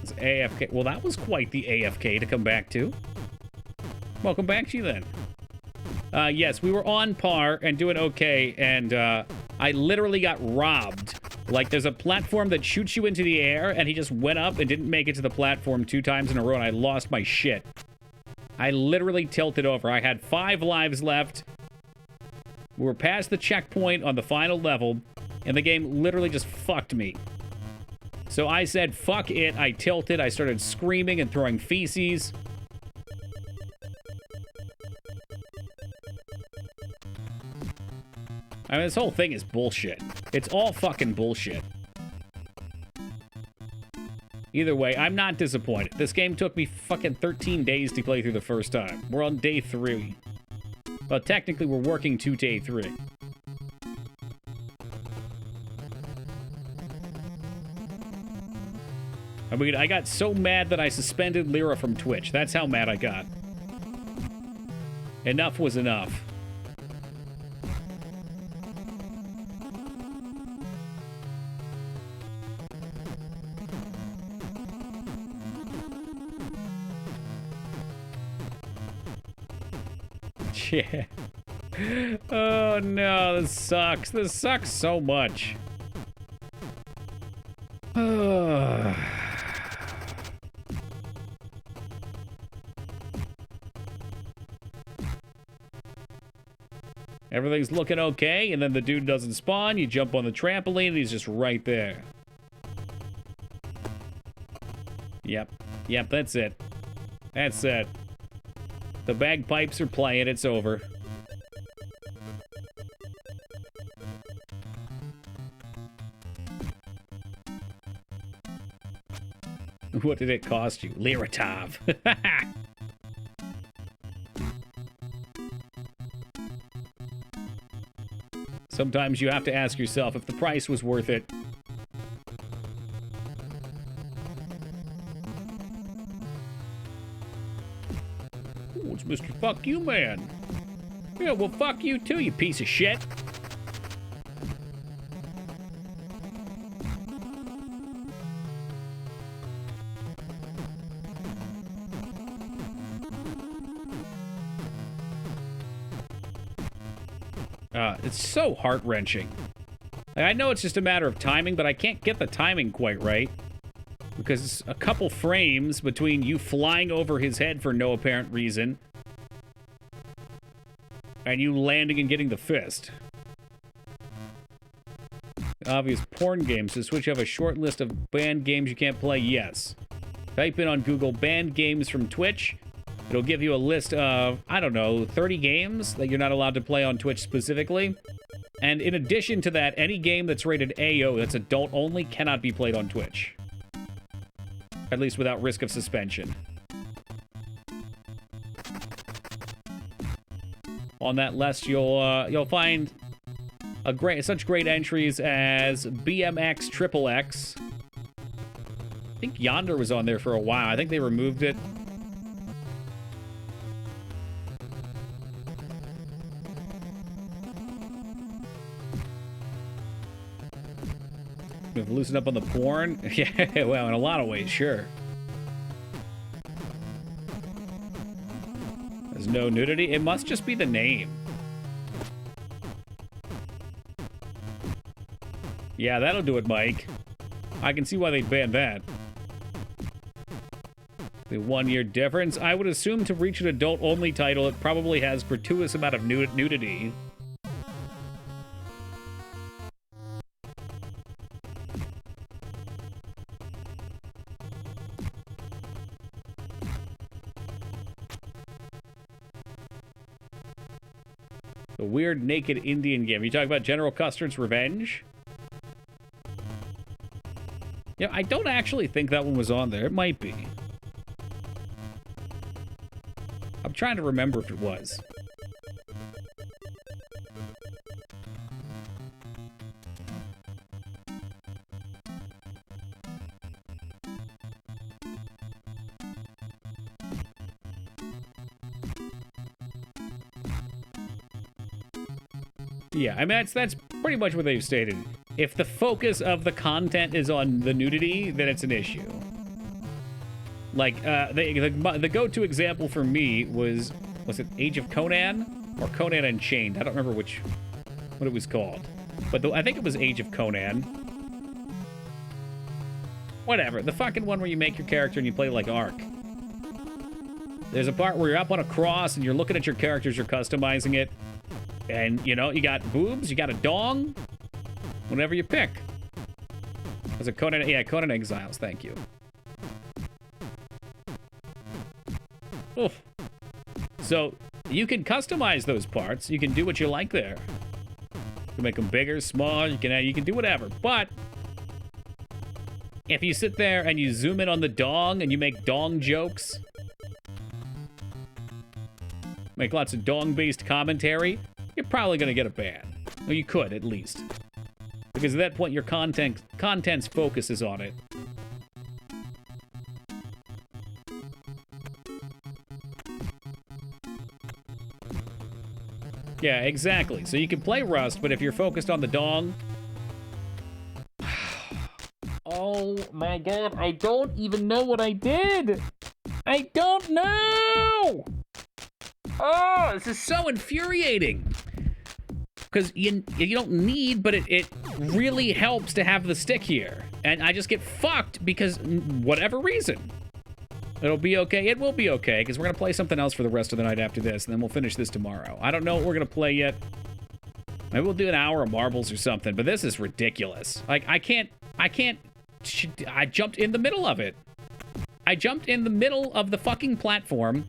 It's AFK. Well, that was quite the AFK to come back to. Welcome back to you then. Yes, we were on par and doing okay, and I literally got robbed. Like, there's a platform that shoots you into the air, and he just went up and didn't make it to the platform 2 times in a row, and I lost my shit. I literally tilted over. I had 5 lives left. We were past the checkpoint on the final level, and the game literally just fucked me. So I said, fuck it. I tilted. I started screaming and throwing feces. I mean, this whole thing is bullshit. It's all fucking bullshit. Either way, I'm not disappointed. This game took me fucking 13 days to play through the first time. We're on day 3. Well, technically, we're working to day 3. I mean, I got so mad that I suspended Lyra from Twitch. That's how mad I got. Enough was enough. Yeah. Oh no, this sucks. This sucks so much. Everything's looking okay, and then the dude doesn't spawn. You jump on the trampoline, and he's just right there. Yep. Yep, that's it. That's it. The bagpipes are playing, it's over. What did it cost you? Liratov. Sometimes you have to ask yourself if the price was worth it. It's Mr. Fuck You Man. Yeah, well, fuck you too, you piece of shit. It's so heart-wrenching. Like, I know it's just a matter of timing, but I can't get the timing quite right. Because it's a couple frames between you flying over his head for no apparent reason and you landing and getting the fist. Obvious porn games. Does Switch have a short list of banned games you can't play? Yes. Type in on Google banned games from Twitch. It'll give you a list of, I don't know, 30 games that you're not allowed to play on Twitch specifically. And in addition to that, any game that's rated AO, that's adult only, cannot be played on Twitch. At least without risk of suspension. On that list, you'll find such great entries as BMX Triple X. I think Yonder was on there for a while. I think they removed it. We've loosened up on the porn. Yeah, well, in a lot of ways, sure. There's no nudity. It must just be the name. Yeah, that'll do it, Mike. I can see why they banned that. The 1 year difference. I would assume to reach an adult-only title, it probably has gratuitous amount of nudity. The weird naked Indian game. You talking about General Custer's Revenge? Yeah, I don't actually think that one was on there. It might be. I'm trying to remember if it was. Yeah, I mean, that's pretty much what they've stated. If the focus of the content is on the nudity, then it's an issue. Like, the go-to example for me was it Age of Conan? Or Conan Unchained? I don't remember what it was called. But I think it was Age of Conan. Whatever. The fucking one where you make your character and you play like Ark. There's a part where you're up on a cross and you're looking at your characters, you're customizing it. And, you know, you got boobs, you got a dong. Whatever you pick. Was it Conan? Yeah, Conan Exiles, thank you. Oof. So, you can customize those parts. You can do what you like there. You can make them bigger, small, you can do whatever. But, if you sit there and you zoom in on the dong and you make dong jokes, make lots of dong-based commentary, you're probably going to get a ban. Or you could, at least. Because at that point, your content's focus is on it. Yeah, exactly. So you can play Rust, but if you're focused on the dong... Oh my god, I don't even know what I did! I don't know! Oh, this is so infuriating! Because you don't need, but it really helps to have the stick here. And I just get fucked because whatever reason. It'll be okay. It will be okay, because we're going to play something else for the rest of the night after this, and then we'll finish this tomorrow. I don't know what we're going to play yet. Maybe we'll do an hour of marbles or something, but this is ridiculous. Like, I jumped in the middle of it. I jumped in the middle of the fucking platform.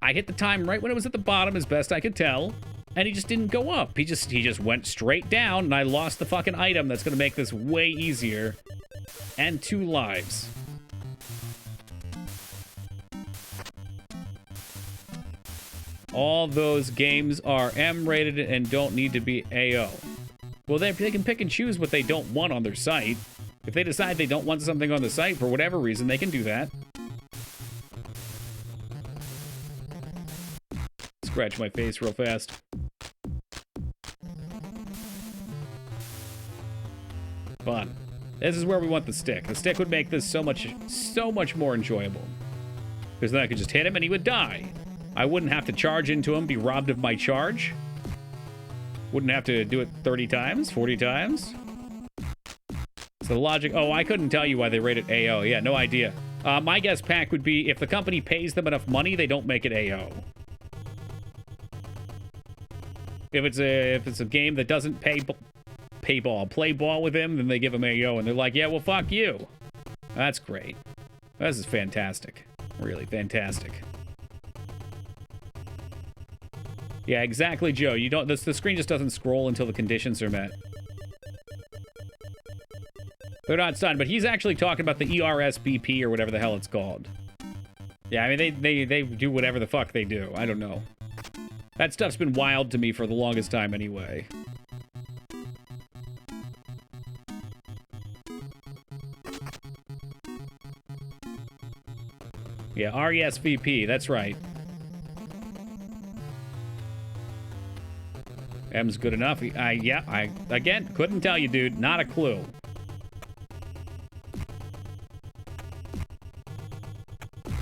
I hit the time right when it was at the bottom, as best I could tell. And he just didn't go up. He just went straight down, and I lost the fucking item that's gonna make this way easier. And 2 lives. All those games are M-rated and don't need to be AO. Well, they can pick and choose what they don't want on their site. If they decide they don't want something on the site for whatever reason, they can do that. Scratch my face real fast. Fun. This is where we want the stick. The stick would make this so much more enjoyable. Because then I could just hit him and he would die. I wouldn't have to charge into him, be robbed of my charge. Wouldn't have to do it 30 times, 40 times. So the logic... Oh, I couldn't tell you why they rate it AO. Yeah, no idea. My guess, Pack, would be if the company pays them enough money, they don't make it AO. If it's a game that doesn't play ball with him, then they give him AO, and they're like, yeah, well, fuck you. That's great. This is fantastic. Really fantastic. Yeah, exactly, Joe. You don't. The screen just doesn't scroll until the conditions are met. They're not stunned, but he's actually talking about the ERSBP or whatever the hell it's called. Yeah, I mean, they do whatever the fuck they do. I don't know. That stuff's been wild to me for the longest time anyway. Yeah, RESVP, that's right. M's good enough. I again, couldn't tell you, dude. Not a clue.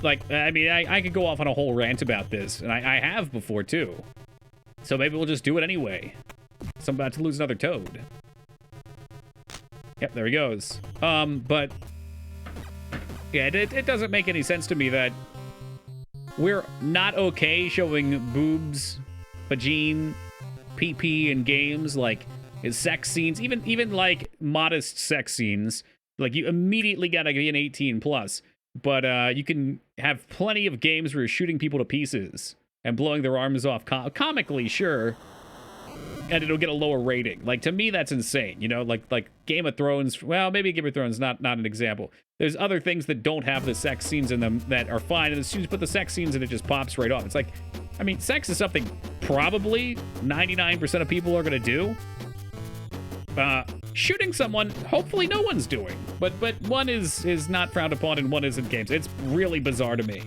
Like, I mean, I could go off on a whole rant about this, and I have before, too. So maybe we'll just do it anyway. So I'm about to lose another toad. Yep, there he goes. But... yeah, it doesn't make any sense to me that we're not okay showing boobs, vagine, PP in games, like sex scenes, even like modest sex scenes. Like, you immediately gotta be an 18 plus. But you can have plenty of games where you're shooting people to pieces and blowing their arms off comically, sure, and it'll get a lower rating. Like, to me, that's insane. You know, like Game of Thrones. Well, maybe Game of Thrones not an example. There's other things that don't have the sex scenes in them that are fine, and as soon as you put the sex scenes in, it just pops right off. It's like, I mean, sex is something probably 99% of people are gonna do. Shooting someone, hopefully no one's doing. But one is not frowned upon and one is in games. It's really bizarre to me.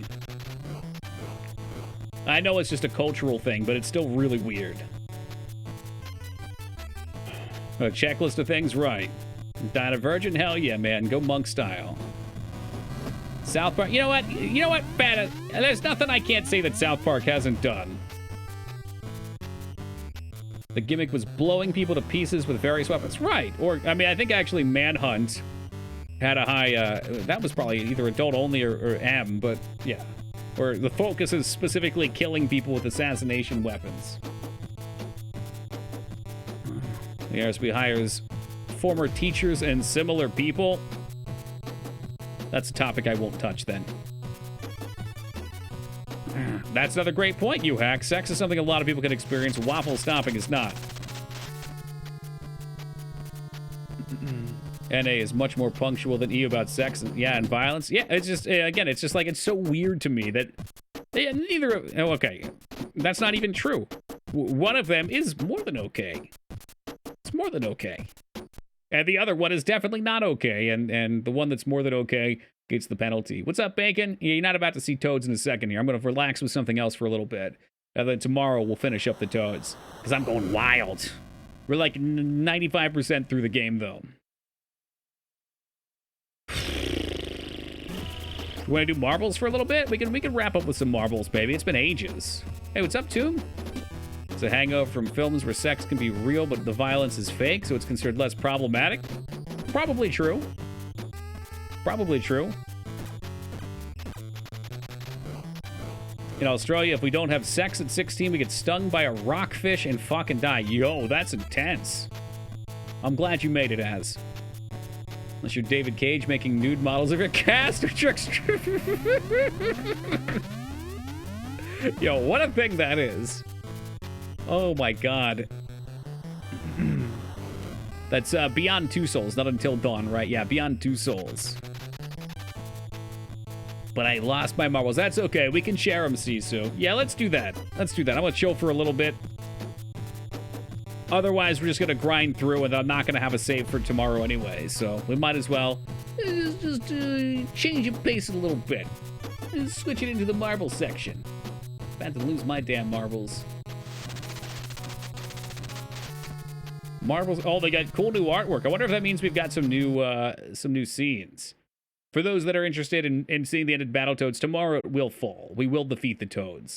I know it's just a cultural thing, but it's still really weird. A checklist of things, right. Died a virgin? Hell yeah, man. Go monk style. South Park. You know what, Bad? There's nothing I can't say that South Park hasn't done. The gimmick was blowing people to pieces with various weapons. Right. Or, I mean, I think actually Manhunt had a high, that was probably either adult only or M, but yeah. Or the focus is specifically killing people with assassination weapons. The RSB hires former teachers and similar people. That's a topic I won't touch then. That's another great point, you hack. Sex is something a lot of people can experience. Waffle stomping is not. NA is much more punctual than EU about sex and violence. Yeah, it's just, again, it's just like, it's so weird to me that neither, oh, okay, that's not even true. One of them is more than okay. It's more than okay. And the other one is definitely not okay, and the one that's more than okay gets the penalty. What's up, Bacon? Yeah, you're not about to see Toads in a second here. I'm going to relax with something else for a little bit. And then tomorrow we'll finish up the Toads. Because I'm going wild. We're like 95% through the game, though. You want to do marbles for a little bit? We can wrap up with some marbles, baby. It's been ages. Hey, what's up, Tomb? It's a hangover from films where sex can be real, but the violence is fake, so it's considered less problematic. Probably true. Probably true. In Australia, if we don't have sex at 16, we get stung by a rockfish and fucking die. Yo, that's intense. I'm glad you made it, Az. Unless you're David Cage making nude models of your cast or tricks. Yo, what a thing that is. Oh my god. That's Beyond Two Souls, not Until Dawn, right? Yeah, Beyond Two Souls. But I lost my marbles. That's okay. We can share them, Sisu. Yeah, let's do that. Let's do that. I'm going to chill for a little bit. Otherwise, we're just going to grind through, and I'm not going to have a save for tomorrow anyway. So we might as well just change the pace a little bit. Just switch it into the marble section. About to lose my damn marbles. Marbles. Oh, they got cool new artwork. I wonder if that means we've got some new scenes. For those that are interested in seeing the end of Battletoads, tomorrow it will fall. We will defeat the Toads.